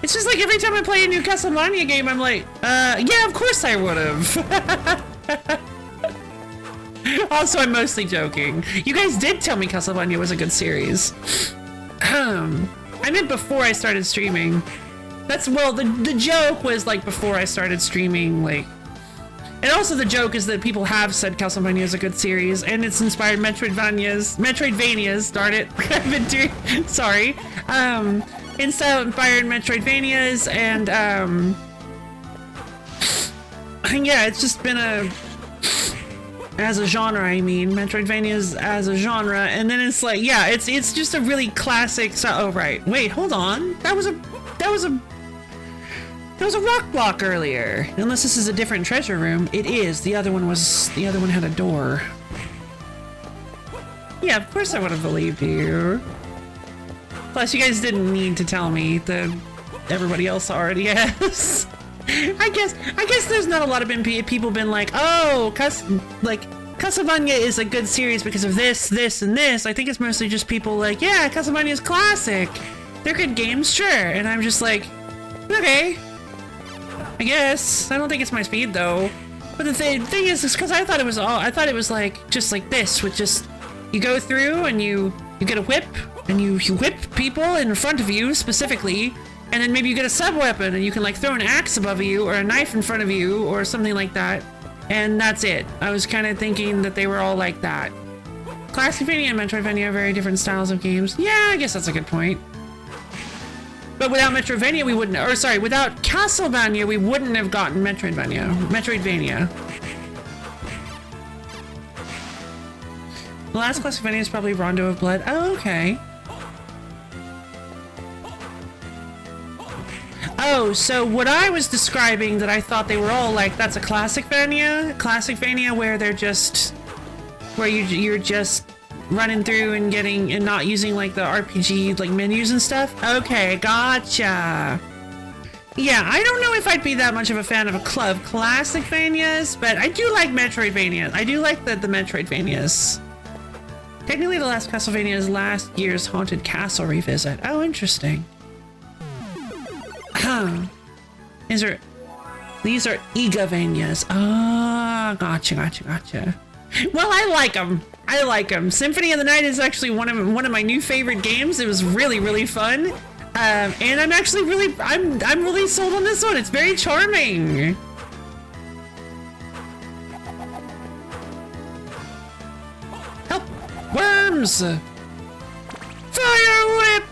It's just like every time I play a new Castlevania game, I'm like, yeah, of course I would have. Also, I'm mostly joking. You guys did tell me Castlevania was a good series. I meant before I started streaming. The joke was like before I started streaming, like. And also the joke is that people have said Castlevania is a good series, and it's inspired Metroidvanias, darn it. I've been doing, sorry. Inspired Metroidvanias, and yeah, it's just been as a genre, I mean, Metroidvanias as a genre, and then it's like, yeah, it's just a really classic. Oh right, wait, hold on, that was a rock block earlier. Unless this is a different treasure room. It is. The other one had a door. Yeah, of course I would have believed you. Plus, you guys didn't need to tell me that everybody else already has. I guess there's not a lot of people been like, oh, Castlevania is a good series because of this, this, and this. I think it's mostly just people like, yeah, Castlevania is classic. They're good games, sure. And I'm just like, okay. I guess. I don't think it's my speed though. But the thing is because I thought it was like just like this with just you go through and you get a whip and you whip people in front of you specifically, and then maybe you get a sub weapon and you can like throw an axe above you or a knife in front of you or something like that, and that's it. I was kind of thinking that they were all like that. Classicvania and Metroidvania are very different styles of games. Yeah, I guess that's a good point. But without Metroidvania, we wouldn't, or sorry, without Castlevania, we wouldn't have gotten Metroidvania. The last Castlevania is probably Rondo of Blood. Oh, okay. Oh, so what I was describing that I thought they were all like, that's a Classicvania where they're just, where you're just running through and getting and not using like the RPG like menus and stuff. Okay, gotcha. Yeah, I don't know if I'd be that much of a fan of Classicvanias, but I do like Metroidvanias. I do like the Metroidvanias. Technically, the last Castlevania is last year's Haunted Castle revisit. Oh, interesting. These are Igavanias. Ah, gotcha. Well, I like them. Symphony of the Night is actually one of my new favorite games. It was really fun, and I'm actually I'm really sold on this one. It's very charming. Help! Worms! Fire whip!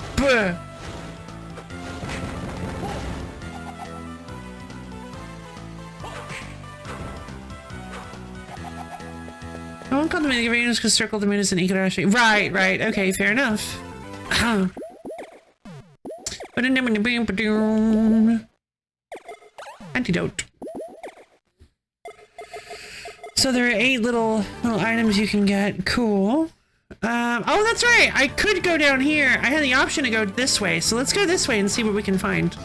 I won't call the Igavanias because Circle the Moon is an Igarashi. Right. Okay, fair enough. Antidote. So there are 8 little items you can get. Cool. Oh, that's right. I could go down here. I had the option to go this way. So let's go this way and see what we can find.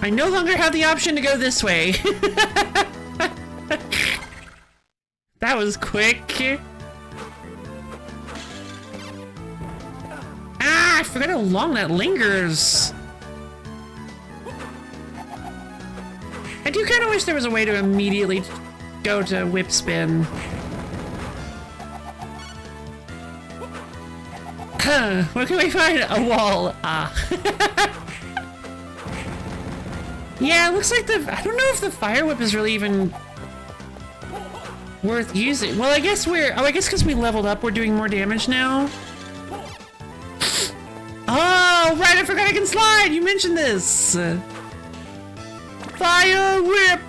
I no longer have the option to go this way. That was quick. Ah, I forgot how long that lingers. I do kind of wish there was a way to immediately go to whip spin. Huh, what can we find? A wall. Ah. Yeah, it looks like I don't know if the fire whip is really even worth using. Well, I guess because we leveled up, we're doing more damage now. Oh, right, I forgot I can slide! You mentioned this! Fire whip!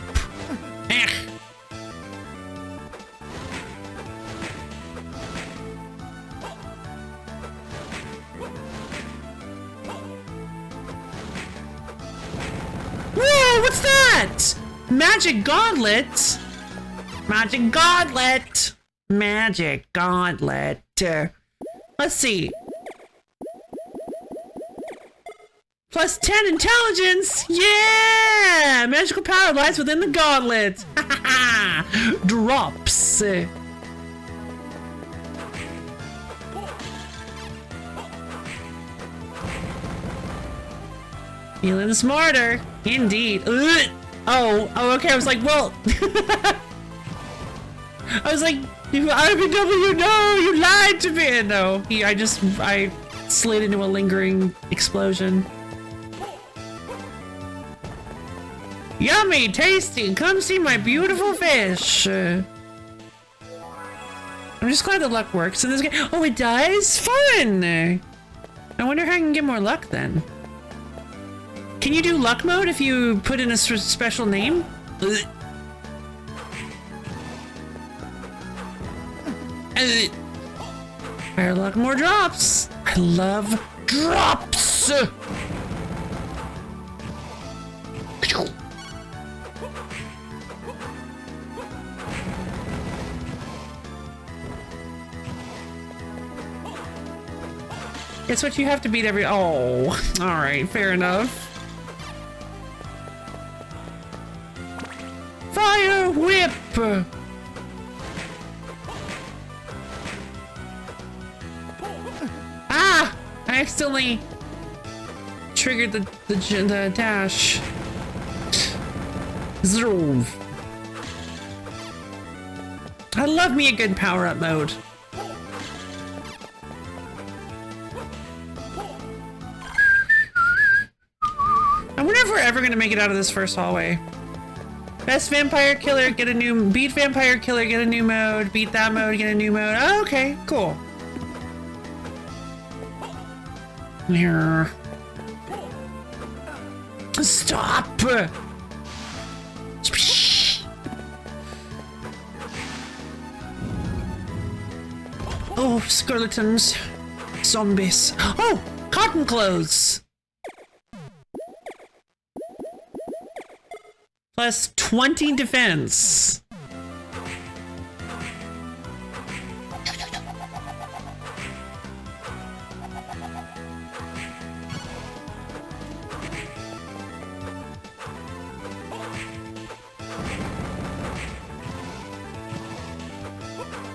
Whoa, what's that? Magic gauntlet? Magic gauntlet! Magic gauntlet. Let's see. Plus 10 intelligence! Yeah! Magical power lies within the gauntlet! Drops! Feeling smarter. Indeed. Ugh. Oh, okay, I was like, well... I was like, IBW, no, you lied to me! No, I slid into a lingering explosion. Yummy, tasty, come see my beautiful fish. I'm just glad the luck works in this game. Oh, it does? Fun! I wonder how I can get more luck then. Can you do luck mode if you put in a special name? Higher luck, more drops. I love drops. It's what you have to beat every. Oh, all right, fair enough. Fire whip. Ah! I accidentally triggered the dash. Zero. I love me a good power-up mode. I wonder if we're ever gonna make it out of this first hallway. Best vampire killer, get a new... Beat vampire killer, get a new mode. Beat that mode, get a new mode. Oh, okay, cool. Here. Stop! Oh, skeletons. Zombies. Oh! Cotton clothes! Plus 20 defense.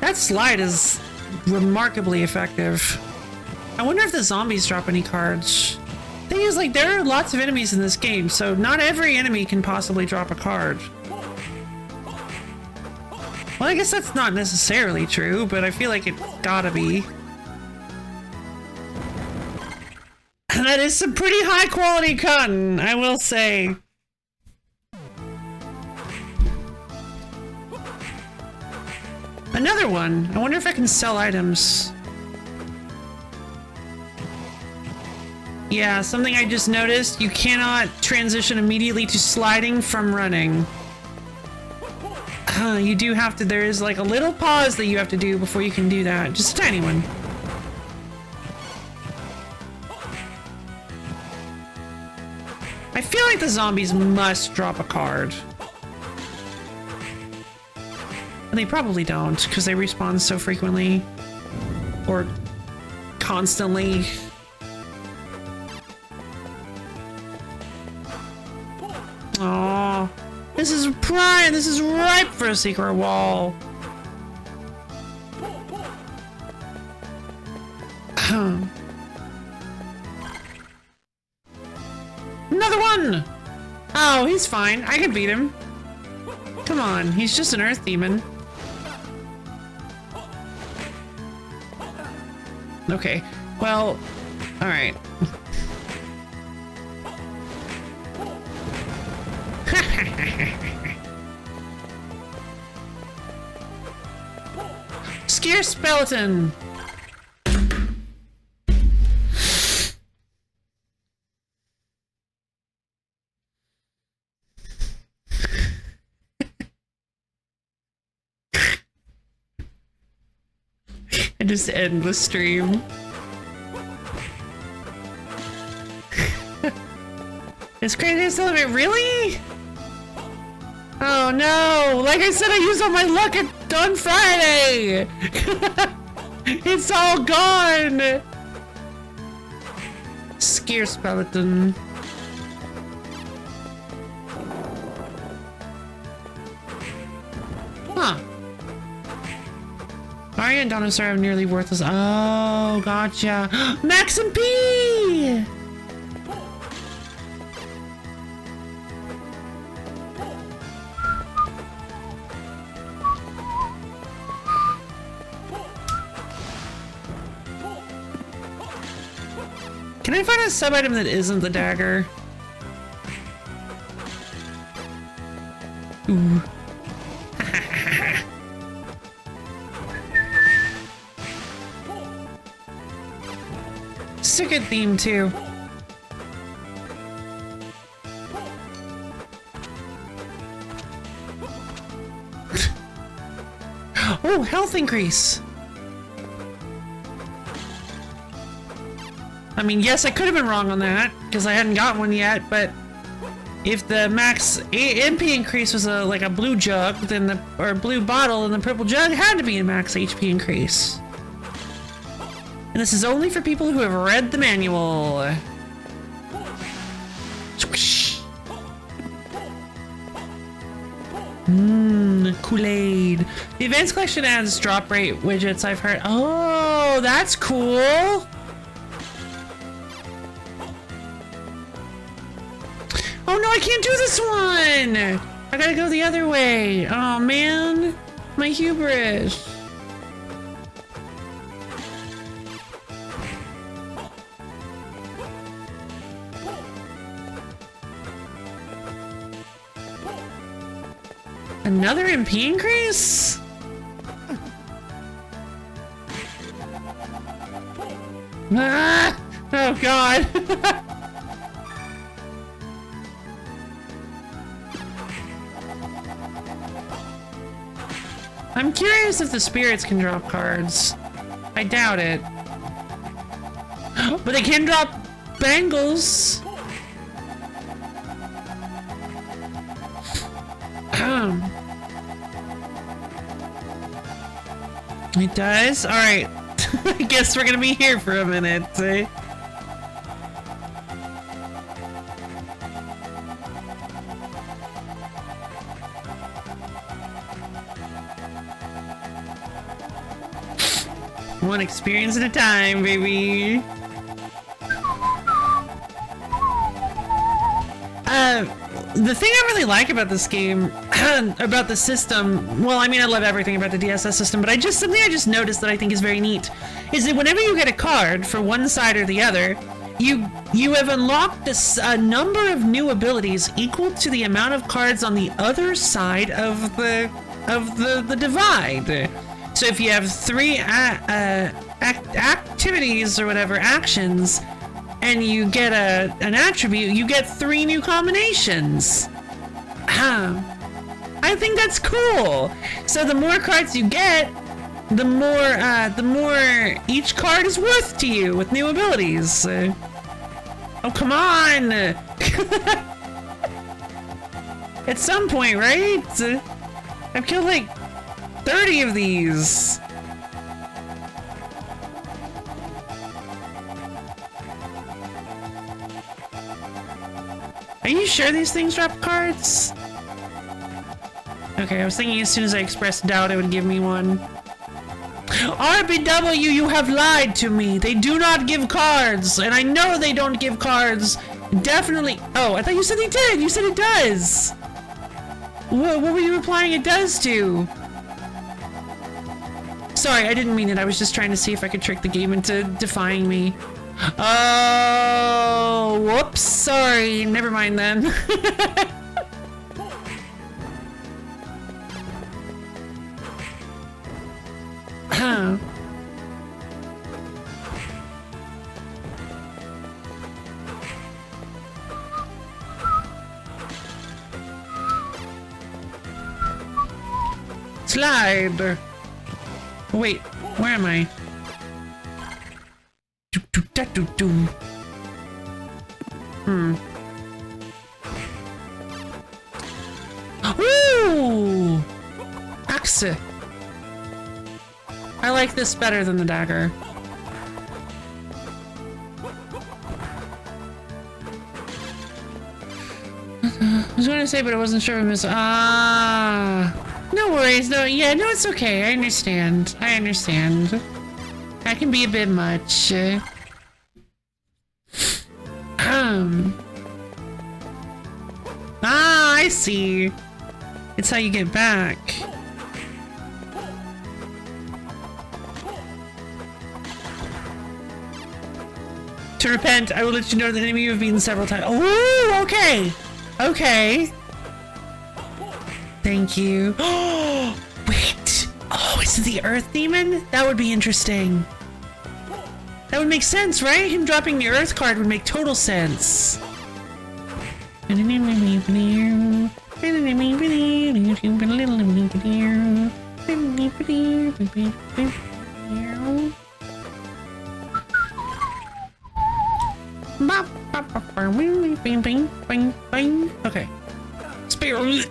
That slide is remarkably effective. I wonder if the zombies drop any cards. Thing is, like, there are lots of enemies in this game, so not every enemy can possibly drop a card. Well, I guess that's not necessarily true, but I feel like it's gotta be. And that is some pretty high quality cotton, I will say. Another one. I wonder if I can sell items. Yeah, something I just noticed. You cannot transition immediately to sliding from running. You do have to, there is like a little pause that you have to do before you can do that. Just a tiny one. I feel like the zombies must drop a card. And they probably don't, because they respawn so frequently. Or constantly. Oh, this is prime. This is ripe for a secret wall. Another one. Oh, he's fine. I can beat him. Come on, he's just an earth demon. Okay, well, all right. Scare skeleton. And just end the stream. It's crazy to celebrate, really? Oh no! Like I said, I used all my luck on Friday! It's all gone! Scare skeleton. Huh. Arya and Dinosaur have nearly worthless. Oh, gotcha. Max and P! Can I find a sub-item that isn't the dagger? Ooh. It's a good theme, too. Oh, health increase! I mean, yes, I could have been wrong on that, because I hadn't got one yet, but if the max MP increase was like a blue jug, then or blue bottle, then the purple jug had to be a max HP increase. And this is only for people who have read the manual. Squish. Kool-Aid. The Advanced Collection adds drop rate widgets, I've heard. Oh, that's cool. Oh no, I can't do this one! I gotta go the other way. Oh man, my hubris. Another MP increase? Ah! Oh god! I'm curious if the spirits can drop cards. I doubt it. But they can drop bangles. It does? Alright. I guess we're gonna be here for a minute, eh? One experience at a time, baby. The thing I really like about this game, about the system, well, I mean, I love everything about the DSS system, but something I just noticed that I think is very neat, is that whenever you get a card for one side or the other, you have unlocked a number of new abilities equal to the amount of cards on the other side of the divide. So if you have 3 activities or whatever, actions, and you get an attribute, you get 3 new combinations. I think that's cool. So the more cards you get, the more each card is worth to you with new abilities. Oh, come on! At some point, right? I've killed like 30 of these. Are you sure these things drop cards? Okay, I was thinking as soon as I expressed doubt it would give me one. RBW, you have lied to me. They do not give cards, and I know they don't give cards. Definitely. Oh, I thought you said they did. You said it does. What were you replying it does to? Sorry, I didn't mean it. I was just trying to see if I could trick the game into defying me. Oh, whoops. Sorry. Never mind then. Slide. Wait, where am I? Ooh! Axe. I like this better than the dagger. I was going to say, but I wasn't sure if I missed. No worries, though. Yeah, no, it's okay. I understand. I understand. That can be a bit much. I see. It's how you get back. To repent, I will let you know the enemy you have beaten several times. Oh, okay. Okay. Thank you. Oh, wait. Oh, is it the Earth Demon? That would be interesting. That would make sense, right? Him dropping the Earth card would make total sense. Okay. Spear.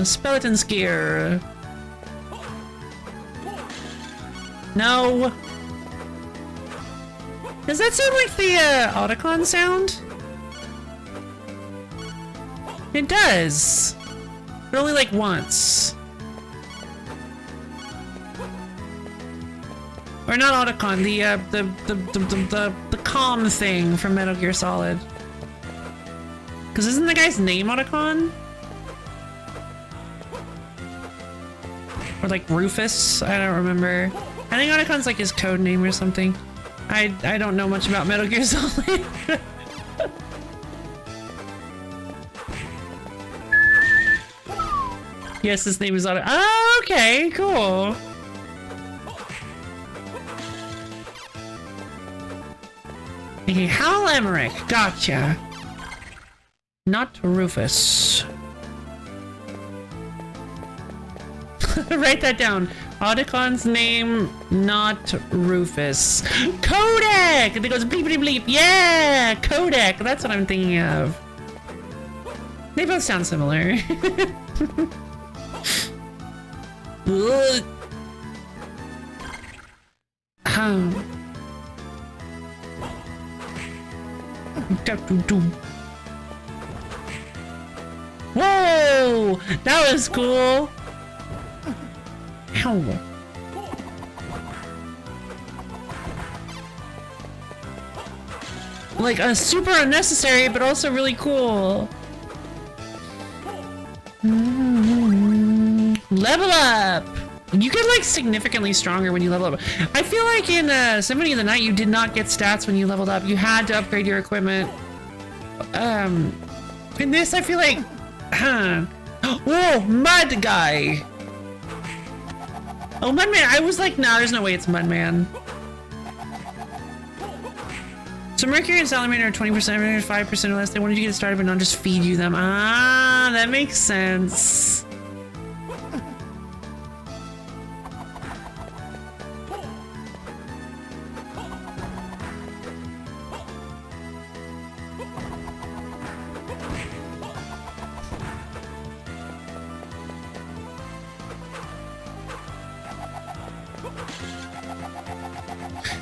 Skeleton Spear. No. Does that sound like the Otacon sound? It does. But only like once. Or not Otacon, the calm thing from Metal Gear Solid. Because isn't the guy's name Otacon? Or like Rufus? I don't remember. I think Otacon's like his code name or something. I don't know much about Metal Gear Solid. Yes, his name is Otacon. Oh, okay, cool. Okay, Hal Emmerich. Gotcha. Not Rufus. Write that down. Otacon's name, not Rufus. Kodak! And it goes bleep bleep bleep. Yeah! Kodak! That's what I'm thinking of. They both sound similar. Ugh. Whoa! That was cool! Ow. Like, super unnecessary, but also really cool. Level up! You get, like, significantly stronger when you level up. I feel like in Symphony of the Night, you did not get stats when you leveled up. You had to upgrade your equipment. In this, I feel like... Whoa, Mud Guy! Oh, Mudman. I was like, nah, there's no way it's Mudman. So Mercury and Salamander are 20%, 5% or less. They wanted you to get started, but not just feed you them. Ah, that makes sense.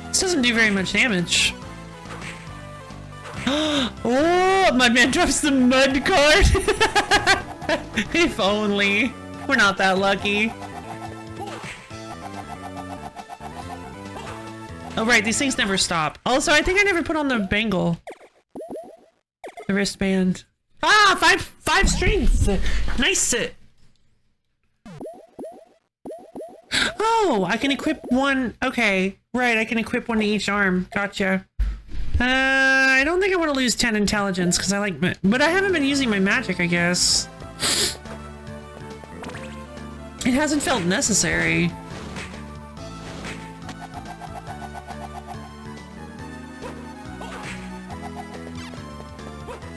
This doesn't do very much damage. Oh, Mudman drops the mud card. If only. We're not that lucky. Oh right, these things never stop. Also, I think I never put on the bangle. The wristband. Ah, five strings. Nice. Oh, I can equip one. Okay, right, I can equip one to each arm. Gotcha. I don't think I want to lose 10 intelligence because I like, but I haven't been using my magic, I guess. It hasn't felt necessary.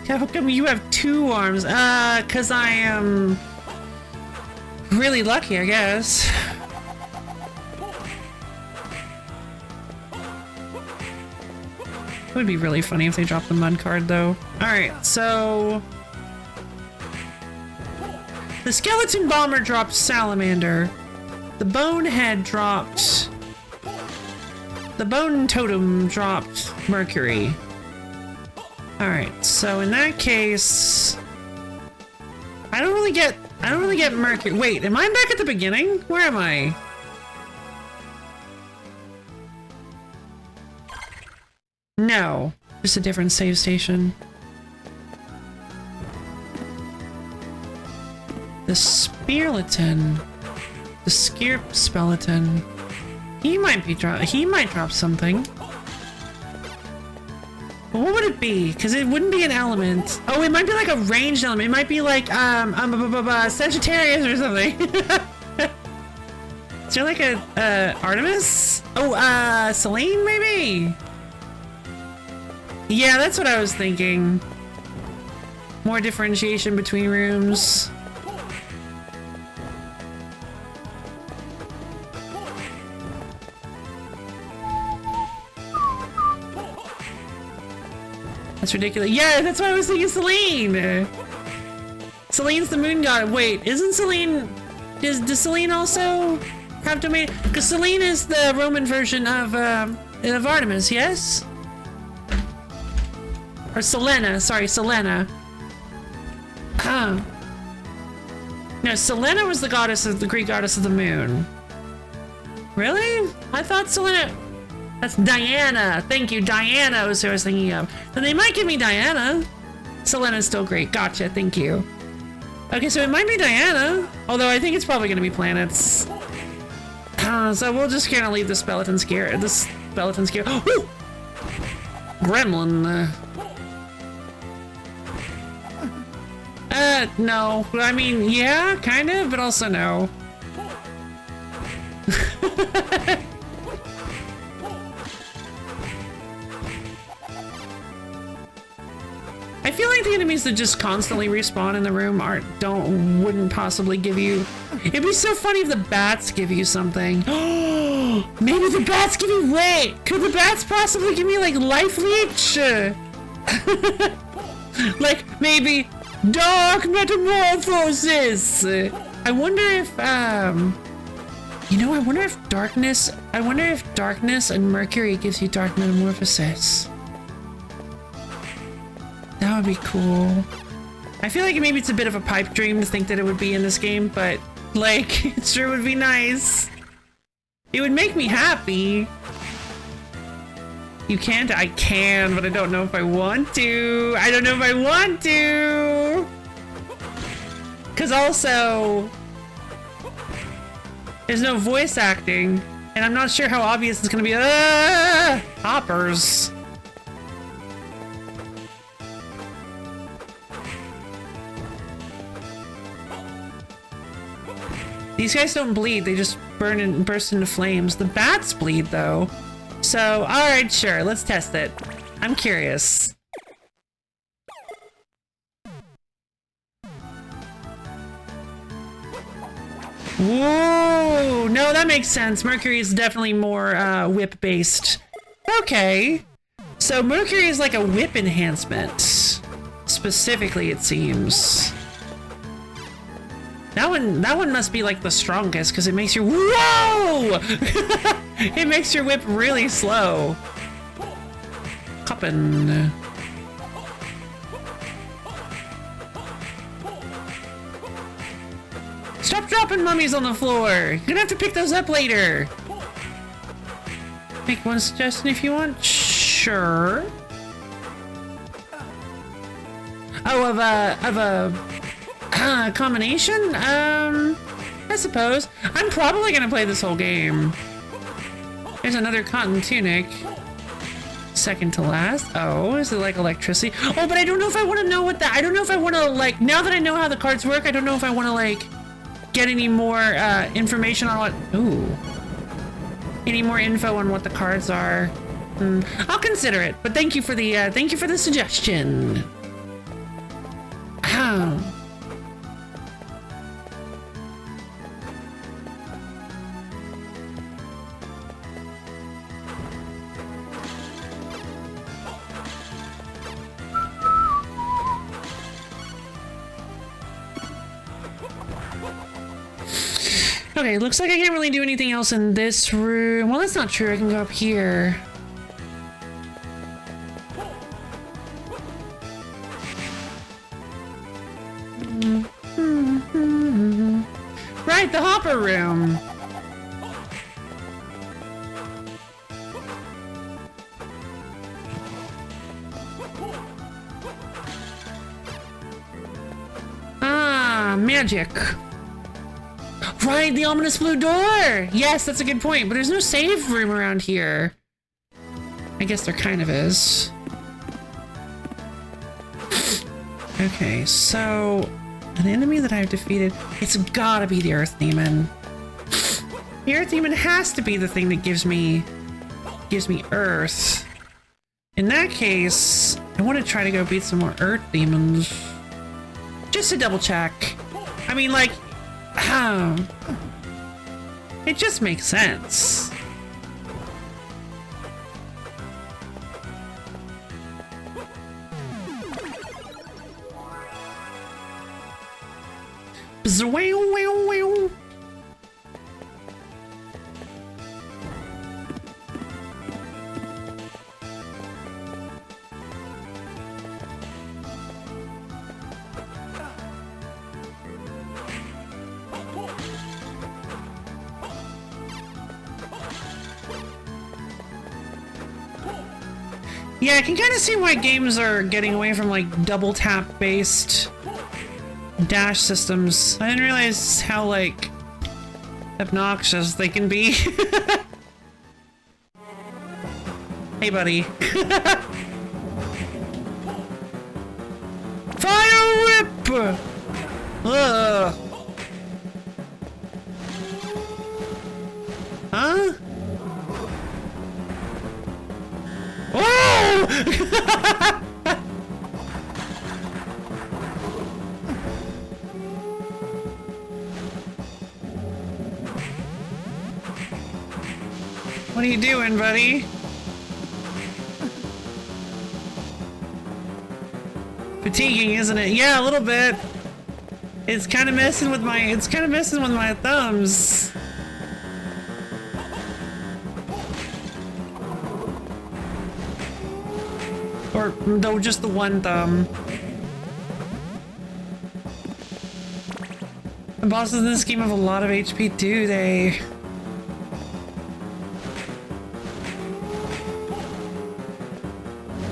How come you have 2 arms? Cause I am really lucky, I guess. It would be really funny if they dropped the mud card, though. Alright, so... the skeleton bomber dropped Salamander. The bonehead dropped... the bone totem dropped Mercury. Alright, so in that case... I don't really get Mercury. Wait, am I back at the beginning? Where am I? No, just a different save station. The Spearleton. The Skeleton. He might drop something. But what would it be? Because it wouldn't be an element. Oh, it might be like a ranged element. It might be like Sagittarius or something. Is there like a Artemis? Oh, Selene maybe? Yeah, that's what I was thinking. More differentiation between rooms. That's ridiculous. Yeah, that's why I was thinking Selene. Selene's the moon god. Wait, isn't Selene... Does Selene also have domain? Because Selene is the Roman version of Artemis, yes? Or Selena, sorry, Selena. No, Selena was the Greek goddess of the moon. Really? I thought Selena... That's Diana. Thank you, Diana was who I was thinking of. Then they might give me Diana. Selena's still great. Gotcha, thank you. Okay, so it might be Diana, although I think it's probably gonna be planets. So we'll just kind of leave the skeleton scare. This skeleton scare. Ooh! Gremlin. No. I mean, yeah, kind of, but also no. I feel like the enemies that just constantly respawn in the room wouldn't possibly give you. It'd be so funny if the bats give you something. Maybe the bats give me. Wait, could the bats possibly give me like life leech? Like maybe dark metamorphosis. I wonder if you know, I wonder if darkness and Mercury gives you dark metamorphosis. That would be cool. I feel like maybe it's a bit of a pipe dream to think that it would be in this game, but like, it sure would be nice. It would make me happy. You can't? I can, but I don't know if I want to. I don't know if I want to. Cause also, there's no voice acting, and I'm not sure how obvious it's gonna be. Hoppers. These guys don't bleed, they just burst into flames. The bats bleed though. So, alright, sure, let's test it. I'm curious. Whoa! No, that makes sense. Mercury is definitely more whip-based. Okay. So Mercury is like a whip enhancement. Specifically, it seems. That one must be like the strongest because it makes your whoa! It makes your whip really slow. Coppin. Stop dropping mummies on the floor. You're gonna have to pick those up later. Make one suggestion if you want. Sure. Oh, of a combination? I suppose. I'm probably gonna play this whole game. There's another cotton tunic. Second to last. Oh, is it like electricity? Oh, but I don't know if I want to know what that. I don't know if I want to like. Now that I know how the cards work, I don't know if I want to like get any more information on what. Ooh. Any more info on what the cards are? I'll consider it. But thank you for the suggestion. Oh. Okay, looks like I can't really do anything else in this room. Well, that's not true. I can go up here. Right, the hopper room. Ah, magic. Right, the ominous blue door! Yes, that's a good point, but there's no save room around here. I guess there kind of is. Okay, so an enemy that I've defeated, it's gotta be the Earth Demon. The Earth Demon has to be the thing that gives me Earth. In that case, I want to try to go beat some more Earth Demons. Just to double check. I mean, like, it just makes sense. Bzzz-wow-wow-wow. Yeah, I can kind of see why games are getting away from like double tap based dash systems. I didn't realize how like obnoxious they can be. Hey, buddy. Fire whip! Ugh. Huh? Oh! What are you doing, buddy? Fatiguing, isn't it? Yeah, a little bit. It's kind of messing with my thumbs. Or no, just the one thumb. The bosses in this game have a lot of HP, do they?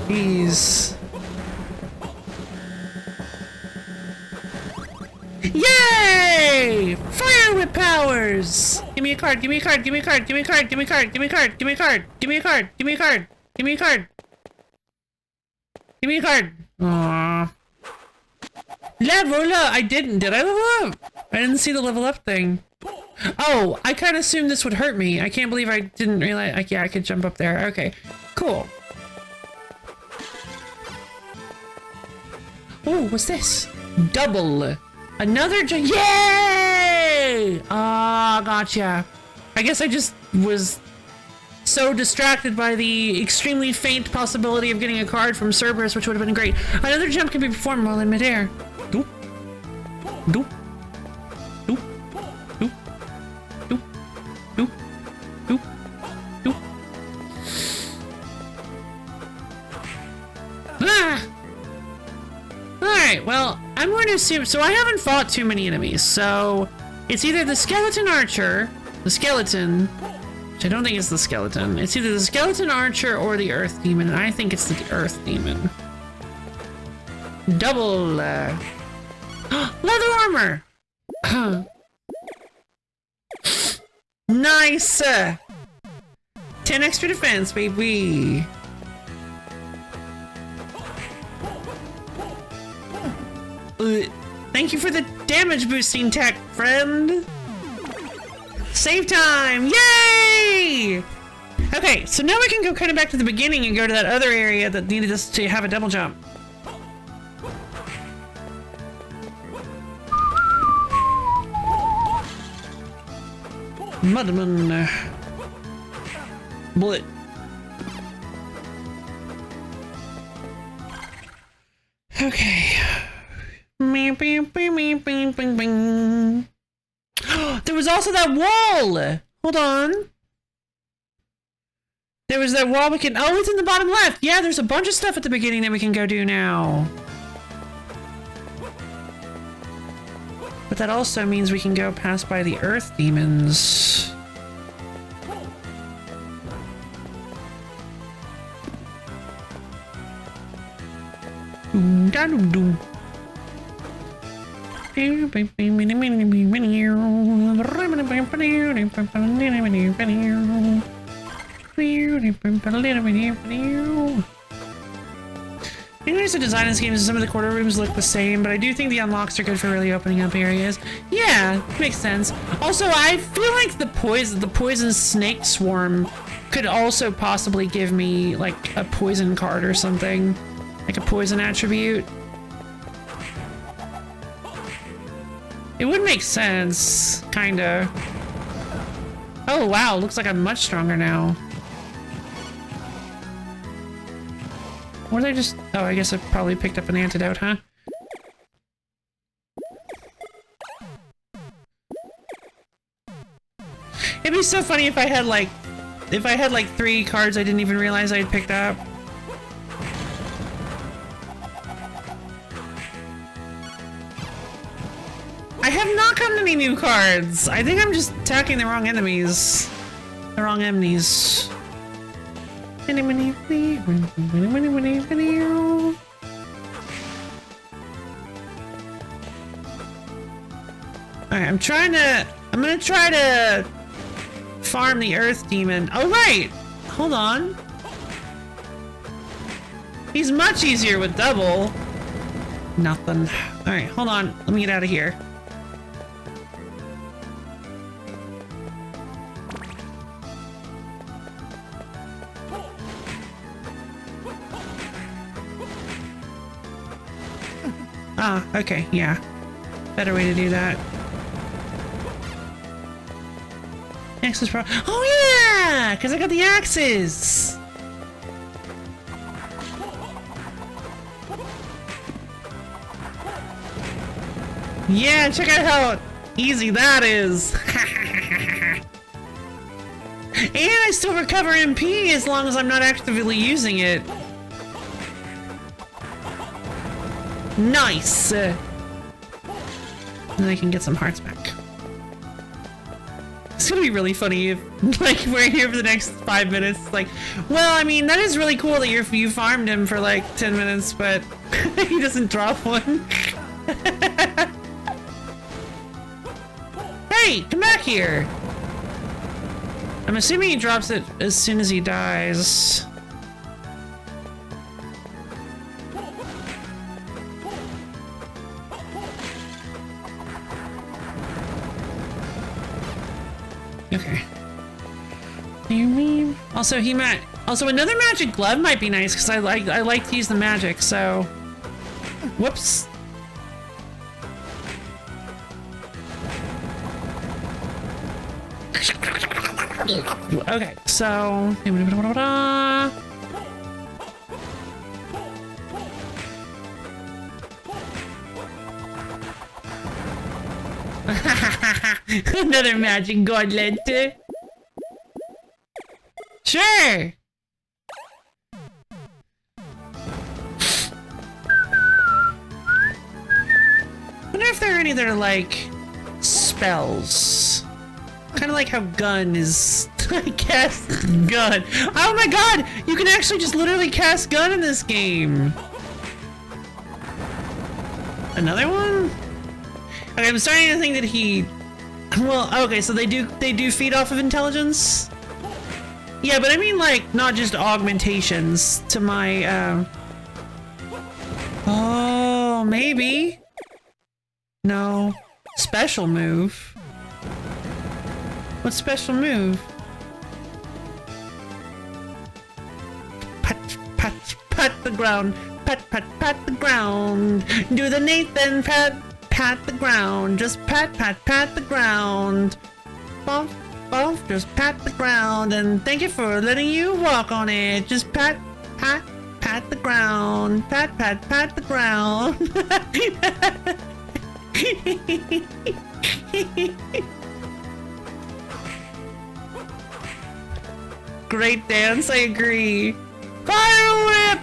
Jeez. Yay! Fire whip powers! Give me a card, give me a card, give me a card, give me a card, give me a card, give me a card, give me a card, give me a card, give me a card, give me a card. Give me a card. Aww. Level up! I didn't. Did I level up? I didn't see the level up thing. Oh, I kind of assumed this would hurt me. I can't believe I didn't realize. Like, yeah, I could jump up there. Okay, cool. Oh, what's this? Double. Another jump. Yay! Ah, gotcha. I guess I just was so distracted by the extremely faint possibility of getting a card from Cerberus, which would have been great. Another jump can be performed while in midair. Doop. Doop. Doop. Doop. Doop. Doop. Doop. Doop. Ah! Alright, well, I'm going to assume... So I haven't fought too many enemies, so... It's either the skeleton archer, the skeleton... Which I don't think it's the skeleton. It's either the skeleton archer or the earth demon, and I think it's the earth demon. Double, leather armor! Nice! 10 extra defense, baby! Thank you for the damage boosting tech, friend! Save time! Yay! Okay, so now we can go kind of back to the beginning and go to that other area that needed us to have a double jump. Mudman. Bullet. Okay. There was also that wall! Hold on. There was that wall we can... Oh, it's in the bottom left! Yeah, there's a bunch of stuff at the beginning that we can go do now. But that also means we can go pass by the earth demons. Doom-da-doom-doom. I noticed the design in this game is some of the quarter rooms look the same, but I do think the unlocks are good for really opening up areas. Yeah, makes sense. Also, I feel like the poison snake swarm could also possibly give me like a poison card or something, like a poison attribute. It would make sense, kinda. Oh wow, looks like I'm much stronger now. Or they just... Oh, I guess I probably picked up an antidote, huh? It'd be so funny if I had like 3 cards I didn't even realize I'd picked up. I have not gotten any new cards. I think I'm just attacking the wrong enemies. The wrong enemies. Alright, I'm gonna try to farm the Earth Demon. Oh, right! Hold on. He's much easier with double. Nothing. Alright, hold on. Let me get out of here. Ah, okay, yeah. Better way to do that. Axes pro- Oh yeah! Because I got the axes! Yeah, check out how easy that is! And I still recover MP as long as I'm not actively using it. Nice! Then I can get some hearts back. It's gonna be really funny if, like, we're here for the next 5 minutes. Like, well, I mean, that is really cool that you farmed him for like 10 minutes, but he doesn't drop one. Hey, come back here! I'm assuming he drops it as soon as he dies. Okay. Also, also another magic glove might be nice because I like to use the magic. So, whoops. Okay, so. Another magic gauntlet. Sure. Wonder if there are any that are like spells. Kind of like how gun is cast gun. Oh my god! You can actually just literally cast gun in this game. Another one? Okay, I'm starting to think that he. Well, okay, so they do feed off of intelligence. Yeah, but I mean like not just augmentations to my. Oh, maybe. No, special move. What special move? Pat, pat, pat the ground. Pat, pat, pat the ground. Do the Nathan pat, pat the ground. Just pat, pat, pat the ground. Bump, bump, just pat the ground. And thank you for letting you walk on it. Just pat, pat, pat the ground. Pat, pat, pat the ground. Great dance, I agree. Fire whip!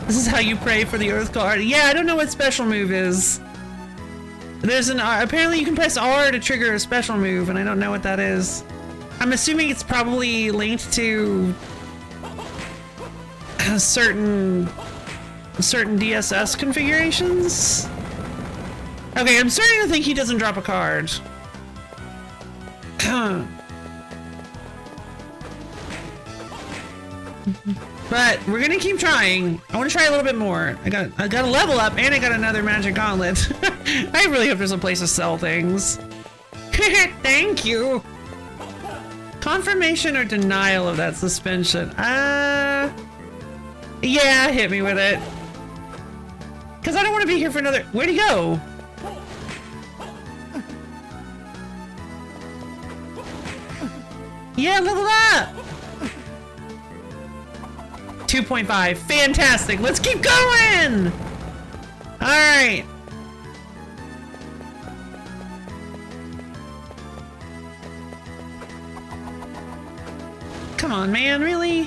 This is how you pray for the Earth card. Yeah, I don't know what special move is. There's an R. Apparently you can press R to trigger a special move, and I don't know what that is. I'm assuming it's probably linked to certain DSS configurations. Okay, I'm starting to think he doesn't drop a card. But we're gonna keep trying. I want to try a little bit more. I got a level up and I got another magic gauntlet. I really hope there's a place to sell things. Thank you. Confirmation or denial of that suspension? Yeah, hit me with it. Cause I don't want to be here for another. Where'd he go? Yeah, level up. 2.5. Fantastic. Let's keep going. All right. Come on, man. Really?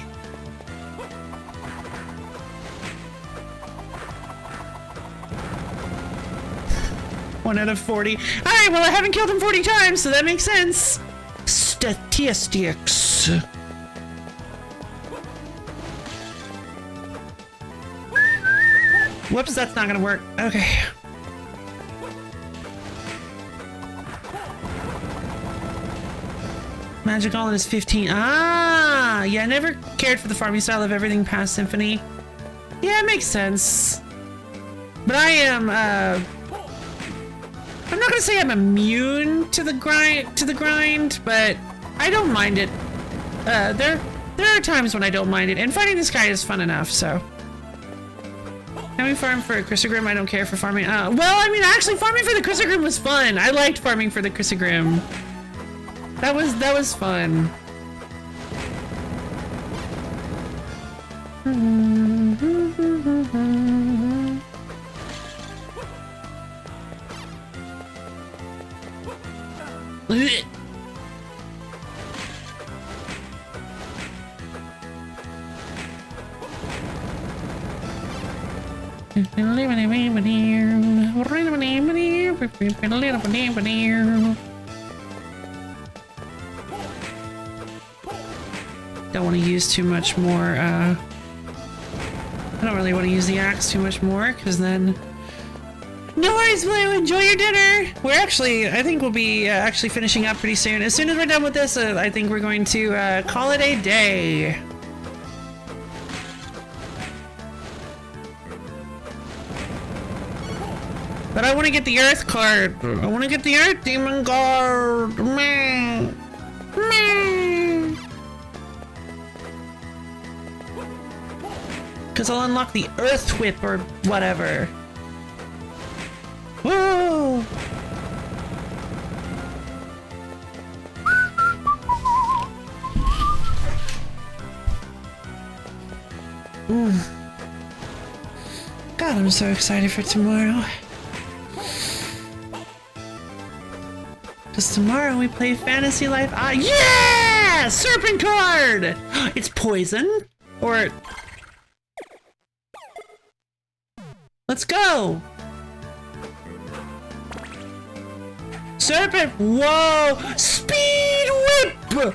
One out of 40. All right. Well, I haven't killed him 40 times, so that makes sense. Statistics. Whoops, that's not gonna work. Okay. Magic Island is 15. Ah! Yeah, I never cared for the farming style of everything past Symphony. Yeah, it makes sense. But I am, I'm not gonna say I'm immune to the grind, but I don't mind it. There are times when I don't mind it, and fighting this guy is fun enough, so. Can we farm for a Chrysogrim? I don't care for farming. Well, I mean, actually, farming for the Chrysogrim was fun. I liked farming for the Chrysogrim. That was fun. Don't want to use too much more, I don't really want to use the axe too much more, because then... No worries, Blue! Enjoy your dinner! We're actually, I think we'll be actually finishing up pretty soon. As soon as we're done with this, I think we're going to call it a day. But I want to get the Earth card. I want to get the Earth Demon card. Meh. Meh. Because I'll unlock the Earth Whip or whatever. Whoa! God, I'm so excited for tomorrow. Because tomorrow we play Fantasy Life. Ah, yeah! Serpent card! It's poison. Or... Let's go! Serpent! Whoa! Speed Whip!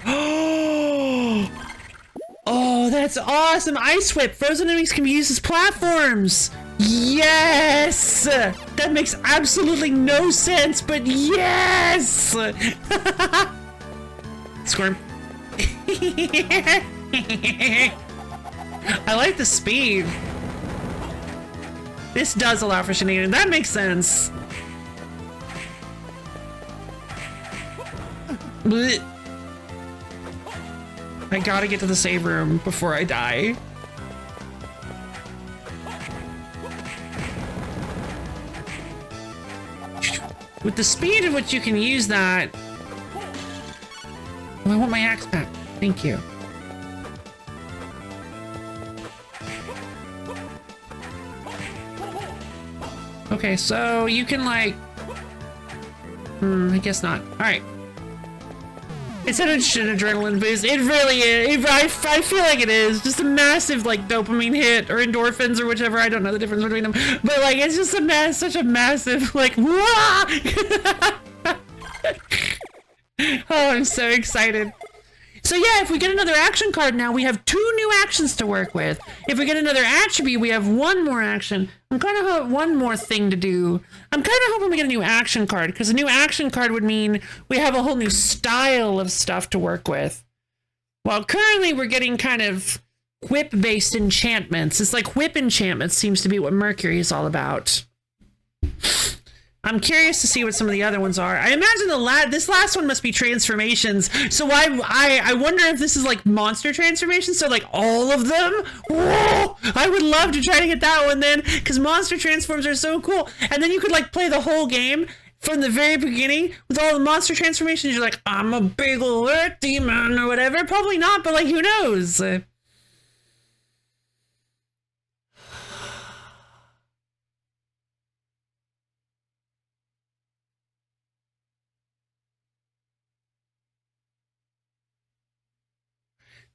Oh, that's awesome! Ice Whip! Frozen enemies can be used as platforms! Yes! That makes absolutely no sense, but yes! Squirm. I like the speed. This does allow for shenanigans. That makes sense. Blech. I gotta get to the save room before I die. With the speed at which you can use that... Oh, I want my axe back. Thank you. Okay, so you can like... I guess not. Alright. It's an adrenaline boost. It really is. I feel like it is. Just a massive like dopamine hit or endorphins or whichever. I don't know the difference between them. But like it's just such a massive like wah! Oh, I'm so excited. So yeah, if we get another action card now, we have 2 new actions to work with. If we get another attribute, we have 1 more action. I'm kind of one more thing to do. I'm kind of hoping we get a new action card, because a new action card would mean we have a whole new style of stuff to work with. While currently we're getting kind of whip-based enchantments. It's like whip enchantments seems to be what Mercury is all about. I'm curious to see what some of the other ones are. I imagine this last one must be transformations. So I wonder if this is like monster transformations. So like all of them. Whoa! I would love to try to get that one then, because monster transforms are so cool. And then you could like play the whole game from the very beginning with all the monster transformations. You're like, I'm a big old earth demon or whatever. Probably not, but like who knows?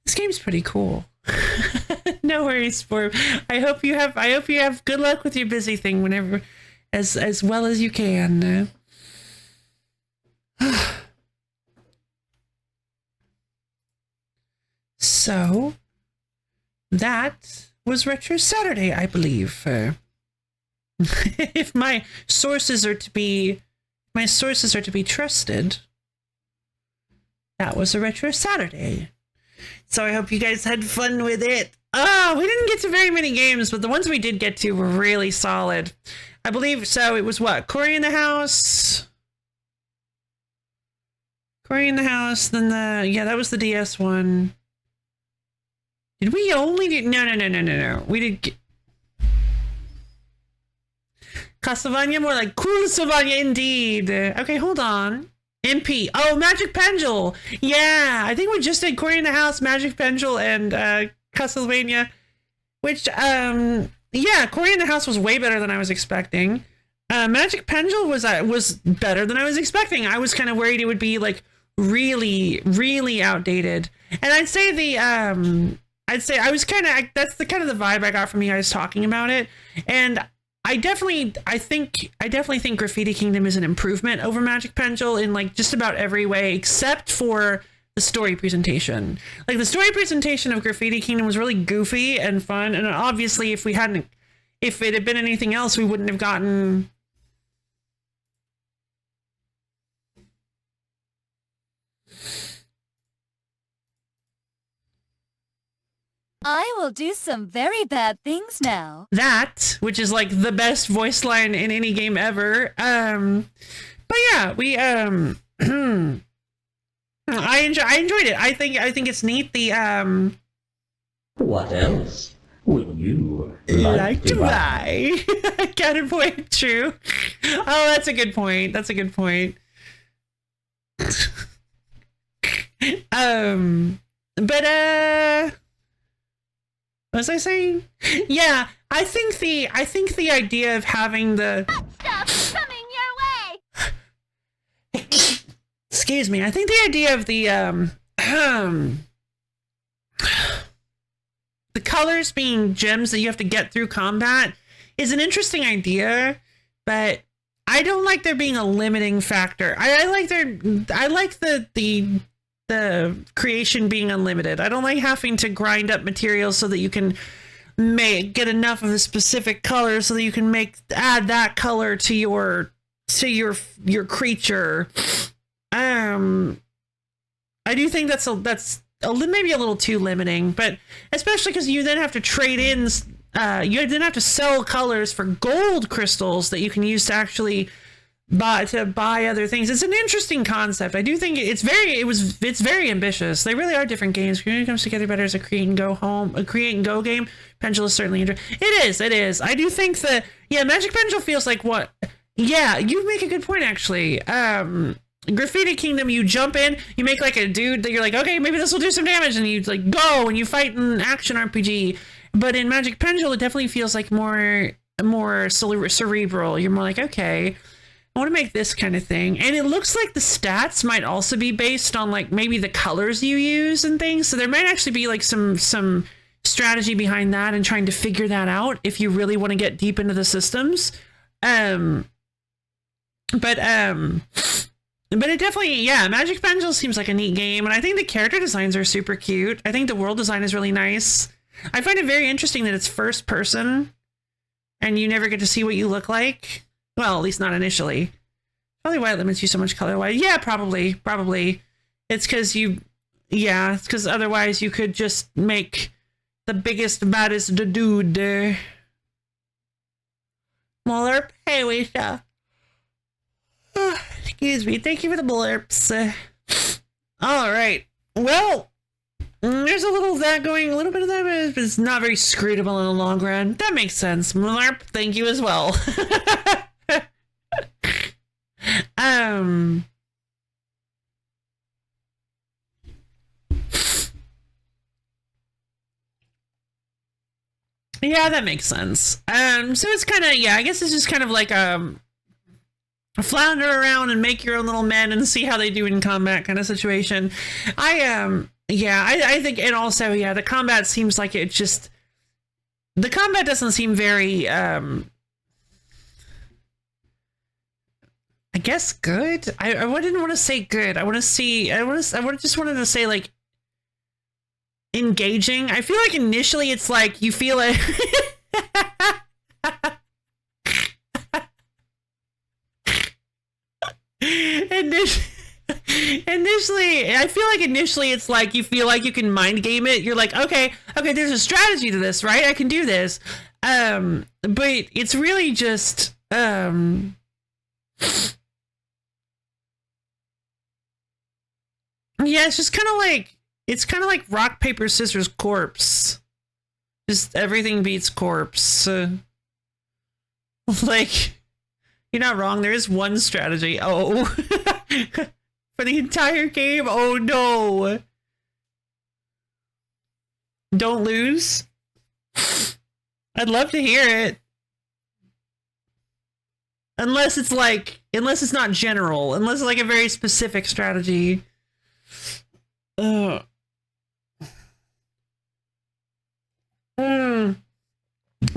This game's pretty cool. No worries, Sporb. I hope you have good luck with your busy thing whenever, as well as you can. So, that was Retro Saturday, I believe. if my sources are to be trusted, that was a Retro Saturday. So I hope you guys had fun with it. Oh, we didn't get to very many games, but the ones we did get to were really solid. I believe so. It was what? Cory in the House. Cory in the House. Then that was the DS one. Did we only do? No. We did. Castlevania, more like Castlevania indeed. Okay, hold on. MP. Oh, Magic Pendule. Yeah, I think we just did Cory in the House, Magic Pendule, and Castlevania. Which, yeah, Cory in the House was way better than I was expecting. Magic Pendule was better than I was expecting. I was kind of worried it would be like really, really outdated. And I'd say I was kind of, that's the kind of the vibe I got from you guys talking about it. And I definitely think Graffiti Kingdom is an improvement over Magic Pendule in like just about every way, except for the story presentation. Like the story presentation of Graffiti Kingdom was really goofy and fun. And obviously if it had been anything else, we wouldn't have gotten. I will do some very bad things now. That, which is like the best voice line in any game ever. But yeah, we I enjoyed it. I think it's neat. The What else would you like to buy? Counterpoint, true. Oh, that's a good point. But what was I saying? Yeah, I think the idea of having the Stuff coming your way. excuse me, I think the idea of the colors being gems that you have to get through combat is an interesting idea, but I don't like there being a limiting factor. I like the creation being unlimited. I don't like having to grind up materials so that you can get enough of a specific color so that you can add that color to your creature. I do think that's maybe a little too limiting, but especially because you then have to trade in. You then have to sell colors for gold crystals that you can use to actually buy other things. It's an interesting concept. I do think it's very ambitious. They really are different games. When it comes together better as a create and go game, Pendule is certainly interesting. It is. I do think that Magic Pendule feels like what. Yeah, you make a good point actually. Graffiti Kingdom, you jump in, you make like a dude that you're like, okay, maybe this will do some damage, and you like go and you fight an action RPG. But in Magic Pendule, it definitely feels like more cerebral. You're more like, okay, I want to make this kind of thing. And it looks like the stats might also be based on like maybe the colors you use and things. So there might actually be like some strategy behind that and trying to figure that out if you really want to get deep into the systems. But it definitely, Magic Pendule seems like a neat game. And I think the character designs are super cute. I think the world design is really nice. I find it very interesting that it's first person and you never get to see what you look like. Well, at least not initially. Probably why it limits you so much color-wise. Yeah, probably. It's because otherwise you could just make the biggest, baddest dude. Muller, hey, Wisha. Excuse me. Thank you for the blurps. All right. Well, there's a little bit of that, but it's not very scrutable in the long run. That makes sense. Muller, thank you as well. Yeah, that makes sense. So it's kind of, I guess it's just kind of like flounder around and make your own little men and see how they do in combat kind of situation. I think, and also, the combat seems like the combat doesn't seem very, I guess good. I didn't want to say good. I just wanted to say like engaging. I feel like initially it's like you feel it. initially, I feel like initially it's like you feel like you can mind game it. You're like, okay, there's a strategy to this, right? I can do this. But it's really just yeah, it's just kind of like rock paper scissors corpse. Just everything beats corpse. Like, you're not wrong. There is one strategy. Oh, for the entire game. Oh no! Don't lose. I'd love to hear it. Unless it's not general. Unless it's like a very specific strategy.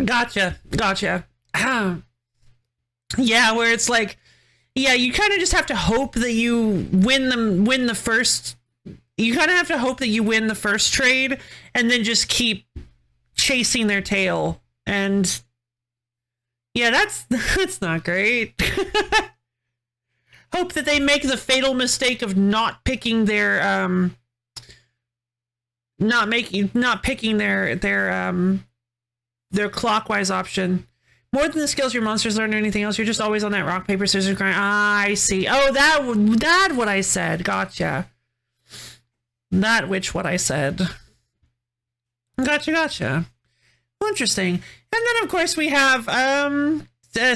Gotcha. Yeah, where it's like, yeah, you kind of just have to hope that you win the first. You kind of have to hope that you win the first trade, and then just keep chasing their tail. And yeah, that's not great. Hope that they make the fatal mistake of not picking their not picking their clockwise option. More than the skills your monsters learn or anything else, you're just always on that rock, paper, scissors grind. Ah, I see. Oh, that what I said. Gotcha. That what I said. Gotcha. Well, interesting. And then, of course, we have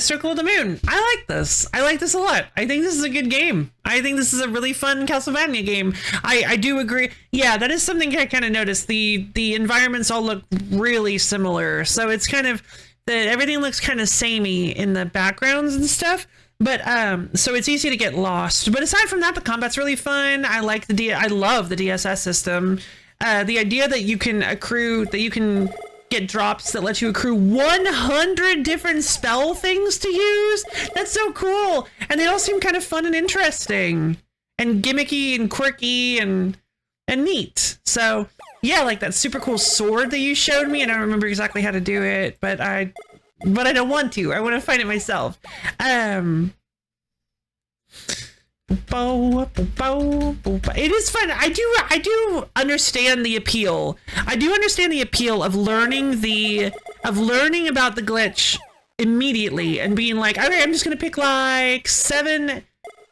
Circle of the Moon. I like this. I like this a lot. I think this is a good game. I think this is a really fun Castlevania game. I do agree. Yeah, that is something I kind of noticed. The environments all look really similar. So it's kind of everything looks kind of samey in the backgrounds and stuff. But so it's easy to get lost. But aside from that, the combat's really fun. I love the DSS system. The idea that you can get drops that let you accrue 100 different spell things to use. That's so cool. And they all seem kind of fun and interesting and gimmicky and quirky and neat. So yeah, like that super cool sword that you showed me. I don't remember exactly how to do it, but I don't want to. I want to find it myself. It is fun. I do understand the appeal. I do understand the appeal of learning about the glitch immediately and being like, okay, I'm just gonna pick like 7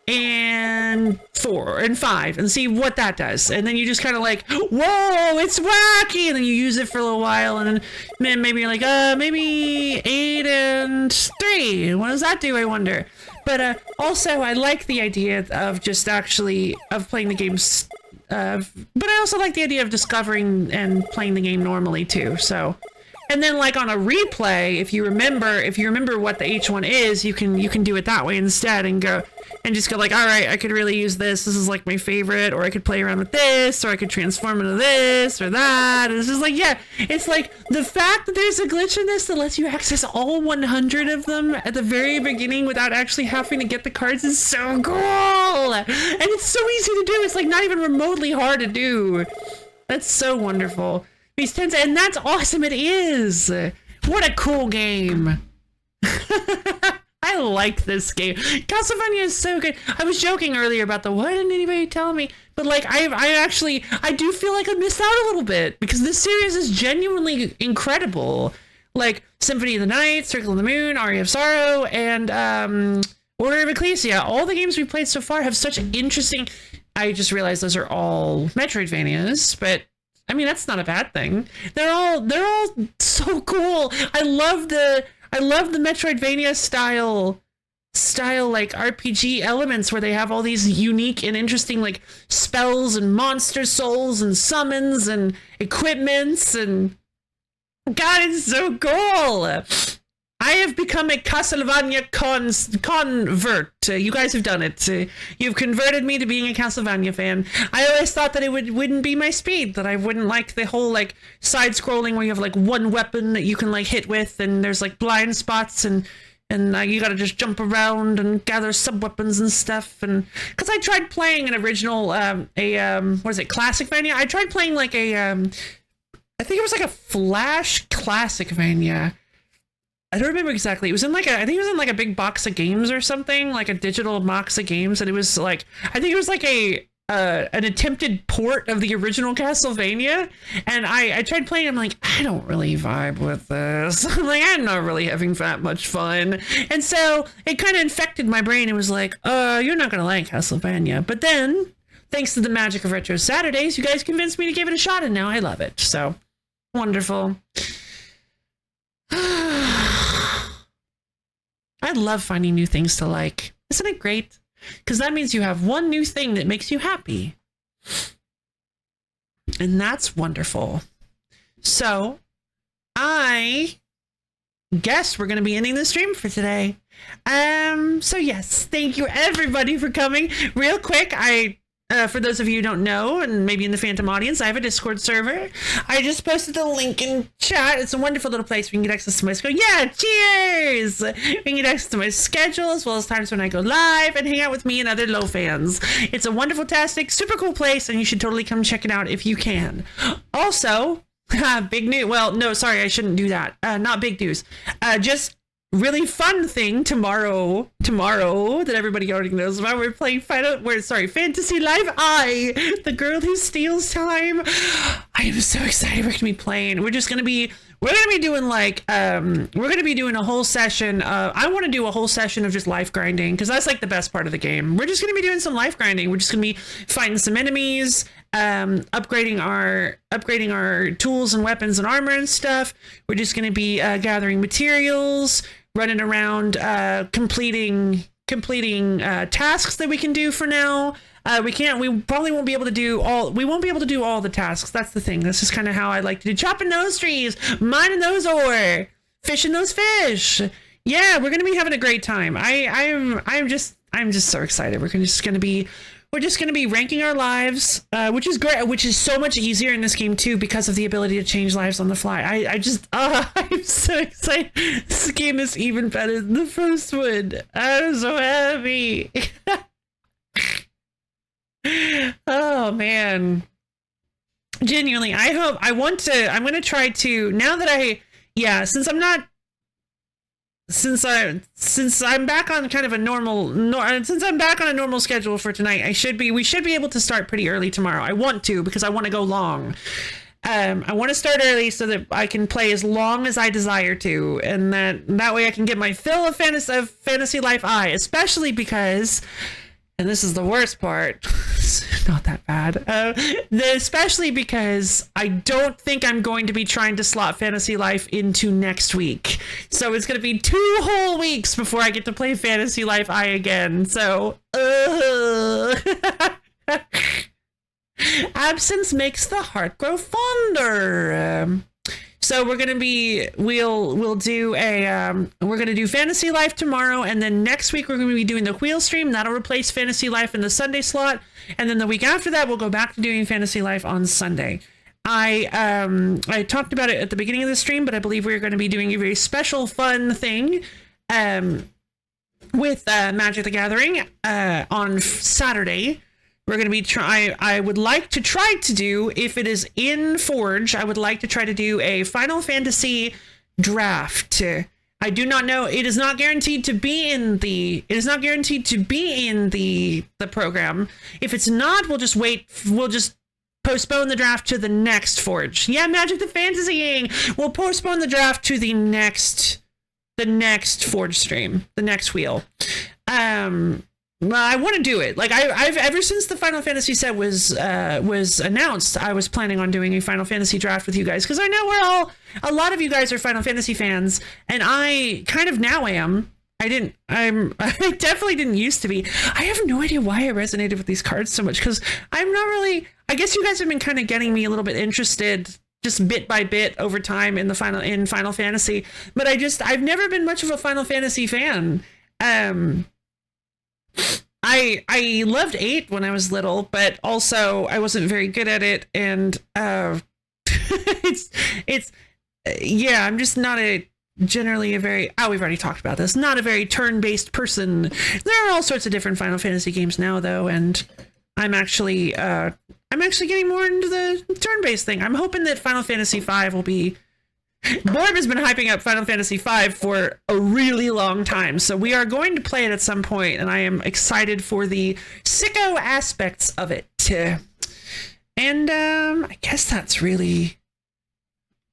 and 4 and 5 and see what that does. And then you just kind of like, whoa, it's wacky, and then you use it for a little while, and then maybe you're like, maybe 8 and 3. What does that do, I wonder? But also, I like the idea of just actually of playing the games. But I also like the idea of discovering and playing the game normally too. So, and then like on a replay, if you remember what the H1 is, you can do it that way instead and just go like, all right, I could really use this. This is like my favorite, or I could play around with this, or I could transform into this or that. And it's just like, yeah, it's like the fact that there's a glitch in this that lets you access all 100 of them at the very beginning without actually having to get the cards is so cool. And it's so easy to do. It's like not even remotely hard to do. That's so wonderful. These 10s, and that's awesome. It is. What a cool game. I like this game. Castlevania is so good. I was joking earlier about why didn't anybody tell me? But like, I do feel like I missed out a little bit because this series is genuinely incredible. Like Symphony of the Night, Circle of the Moon, Aria of Sorrow, and Order of Ecclesia. All the games we've played so far have such interesting. I just realized those are all Metroidvanias, but I mean that's not a bad thing. They're all so cool. I love the Metroidvania style like RPG elements where they have all these unique and interesting like spells and monster souls and summons and equipments, and God, it's so cool. I have become a Castlevania convert. You guys have done it. You've converted me to being a Castlevania fan. I always thought that it wouldn't be my speed, that I wouldn't like the whole like side-scrolling where you have like one weapon that you can like hit with, and there's like blind spots, and you gotta just jump around and gather sub-weapons and stuff. And because I tried playing an original, what is it, Classicvania? I tried playing like I think it was like a Flash Classicvania. I don't remember exactly. It was in like I think it was in like a big box of games or something, like a digital box of games, and it was like I think it was like an attempted port of the original Castlevania, and I tried playing. I'm like, I don't really vibe with this. I'm like, I'm not really having that much fun, and so it kind of infected my brain. It was like, you're not gonna like Castlevania. But then, thanks to the magic of Retro Saturdays, you guys convinced me to give it a shot, and now I love it. So wonderful. I love finding new things to like. Isn't it great? Because that means you have one new thing that makes you happy. And that's wonderful. So, I guess we're going to be ending the stream for today. So yes, thank you everybody for coming. Real quick, for those of you who don't know, and maybe in the Phantom audience, I have a Discord server. I just posted the link in chat. It's a wonderful little place where you can get access to my schedule. Yeah, cheers! You can get access to my schedule, as well as times when I go live, and hang out with me and other low fans. It's a wonderful, tastic, super cool place, and you should totally come check it out if you can. Also, big news. Well, no, sorry, I shouldn't do that. Not big news. Just really fun thing tomorrow that everybody already knows about. We're playing Fantasy Life I, the girl who steals time. I am so excited. We're gonna be playing. We're gonna be doing like we're gonna be doing a whole session. I want to do a whole session of just life grinding, because that's like the best part of the game. We're just gonna be doing some life grinding. We're just gonna be fighting some enemies, upgrading our tools and weapons and armor and stuff. We're just gonna be gathering materials, running around, completing tasks that we can do for now. We probably won't be able to do all the tasks. That's the thing. This is kind of how I like to do. Chopping those trees, mining those ore, fishing those fish. Yeah, we're gonna be having a great time. I'm just so excited. We're just gonna be ranking our lives, which is great, which is so much easier in this game too, because of the ability to change lives on the fly. I'm so excited. This game is even better than the first one. I'm so happy. Oh man. Genuinely, I'm gonna try to, now that since I'm back on kind of a normal schedule for tonight, we should be able to start pretty early tomorrow. I want to, because I want to go long. I want to start early so that I can play as long as I desire to, and that way I can get my fill of Fantasy Life I, especially because, and this is the worst part, it's not that bad, especially because I don't think I'm going to be trying to slot Fantasy Life into next week. So it's going to be 2 whole weeks before I get to play Fantasy Life I again. So, absence makes the heart grow fonder. So we're gonna do Fantasy Life tomorrow, and then next week we're gonna be doing the wheel stream. That'll replace Fantasy Life in the Sunday slot, and then the week after that we'll go back to doing Fantasy Life on Sunday. I talked about it at the beginning of the stream, but I believe we're going to be doing a very special, fun thing with Magic the Gathering on Saturday. We're going to be I would like to try to do, if it is in Forge, I would like to try to do a Final Fantasy draft. I do not know. It is not guaranteed to be in the program. If it's not, we'll just wait. We'll just postpone the draft to the next Forge. Yeah, Magic the Fantasying. We'll postpone the draft to the next Forge stream, the next wheel. Well, I want to do it. Like I've ever since the Final Fantasy set was announced, I was planning on doing a Final Fantasy draft with you guys, because I know a lot of you guys are Final Fantasy fans, and I kind of now am. I definitely didn't used to be. I have no idea why I resonated with these cards so much, because I'm not really. I guess you guys have been kind of getting me a little bit interested, just bit by bit over time in Final Fantasy, but I've never been much of a Final Fantasy fan. I loved 8 when I was little, but also I wasn't very good at it, and I'm just not generally a very, we've already talked about this, not a very turn-based person. There are all sorts of different Final Fantasy games now, though, and I'm actually getting more into the turn-based thing. I'm hoping that Final Fantasy V will be Borb has been hyping up Final Fantasy V for a really long time, so we are going to play it at some point, and I am excited for the sicko aspects of it. And I guess that's really...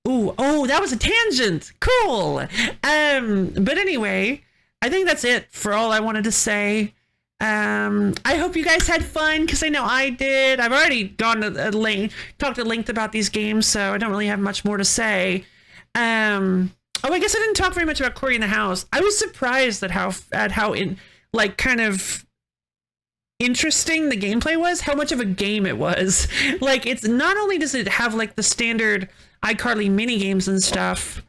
Oh, that was a tangent. Cool. But anyway, I think that's it for all I wanted to say. I hope you guys had fun, because I know I did. I've already gone to talked at length about these games, so I don't really have much more to say. I guess I didn't talk very much about Cory in the House. I was surprised at how kind of interesting the gameplay was, how much of a game it was. Like, it's not only does it have like the standard iCarly mini games and stuff,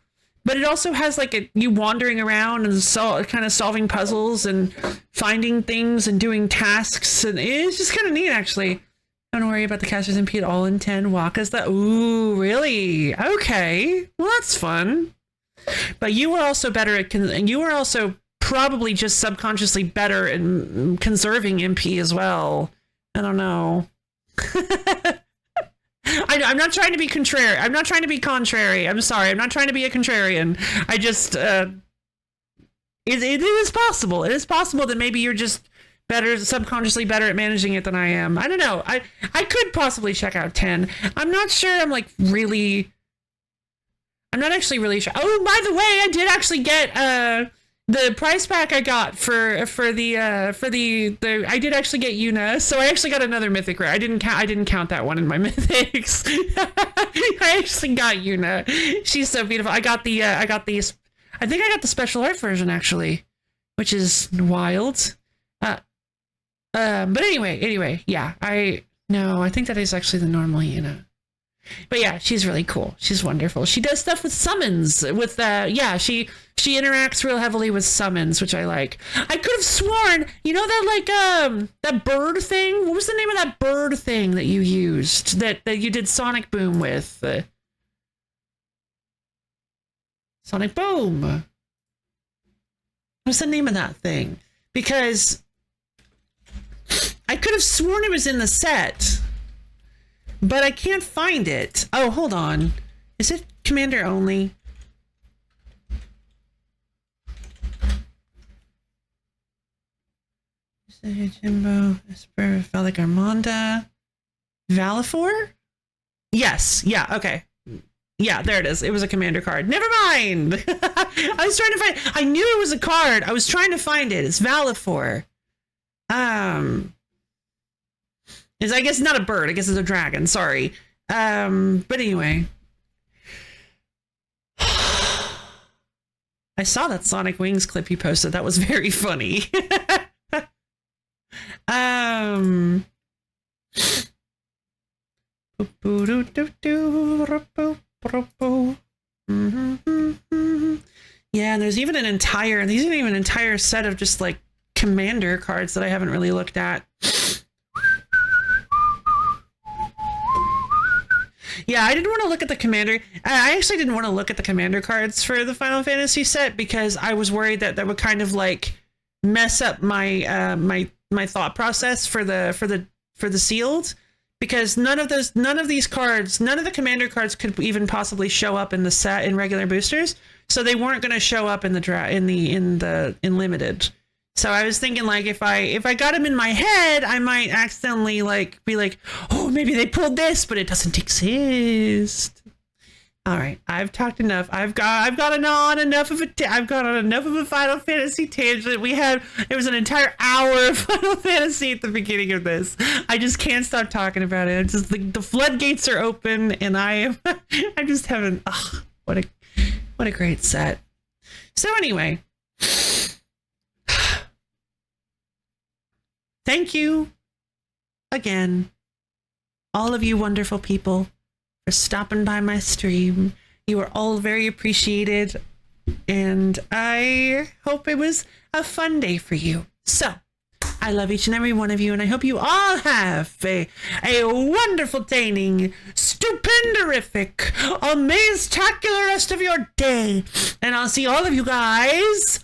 but it also has like you wandering around and kind of solving puzzles and finding things and doing tasks, and it's just kind of neat, actually. Don't worry about the casters and Pete all in 10 Waka's that. Ooh, really? Okay. Well, that's fun. But you were also better at, and you were also probably just subconsciously better in conserving MP as well. I don't know. I'm not trying to be contrary. I'm not trying to be contrary. I'm sorry. I'm not trying to be a contrarian. I just, it is possible. It is possible that maybe you're just subconsciously better at managing it than I am. I don't know. I could possibly check out 10. I'm not sure. I'm not actually really sure. Oh, by the way, I did actually get the prize pack I got for the I did actually get Yuna, so I actually got another mythic rare. I didn't count that one in my mythics. I actually got Yuna. She's so beautiful. I think I got the special art version, actually, which is wild. But anyway, yeah, I think that is actually the normal Yuna. But yeah, she's really cool. She's wonderful. She does stuff with summons. With she interacts real heavily with summons, which I like. I could have sworn, you know that that bird thing. What was the name of that bird thing that you used that you did Sonic Boom with? Sonic Boom. What's the name of that thing? Because I could have sworn it was in the set, but I can't find it. Oh, hold on. Is it Commander only? Jimbo, Esper, Valic Armanda, Valifor? Yes. Yeah. Okay. Yeah, there it is. It was a commander card. Never mind. I was trying to find. I knew it was a card. I was trying to find it. It's Valifor. Is I guess not a bird. I guess it's a dragon. Sorry. But anyway. I saw that Sonic Wings clip you posted. That was very funny. Yeah, and there's even an entire set of just like commander cards that I haven't really looked at. Yeah, I didn't want to look at the commander. I actually didn't want to look at the commander cards for the Final Fantasy set because I was worried that would kind of like mess up my my thought process for the sealed, because none of these cards, none of the commander cards could even possibly show up in the set in regular boosters, so they weren't going to show up in the limited. So I was thinking, like, if I got them in my head, I might accidentally like be like, oh, maybe they pulled this, but it doesn't exist. All right, I've talked enough. I've gone on enough of a Final Fantasy tangent. It was an entire hour of Final Fantasy at the beginning of this. I just can't stop talking about it. It's just the floodgates are open, and I'm just having what a great set. So anyway, thank you again, all of you wonderful people, for stopping by my stream. You are all very appreciated, and I hope it was a fun day for you. So, I love each and every one of you, and I hope you all have a wonderful, taining, stupendorific, amaze-tacular rest of your day. And I'll see all of you guys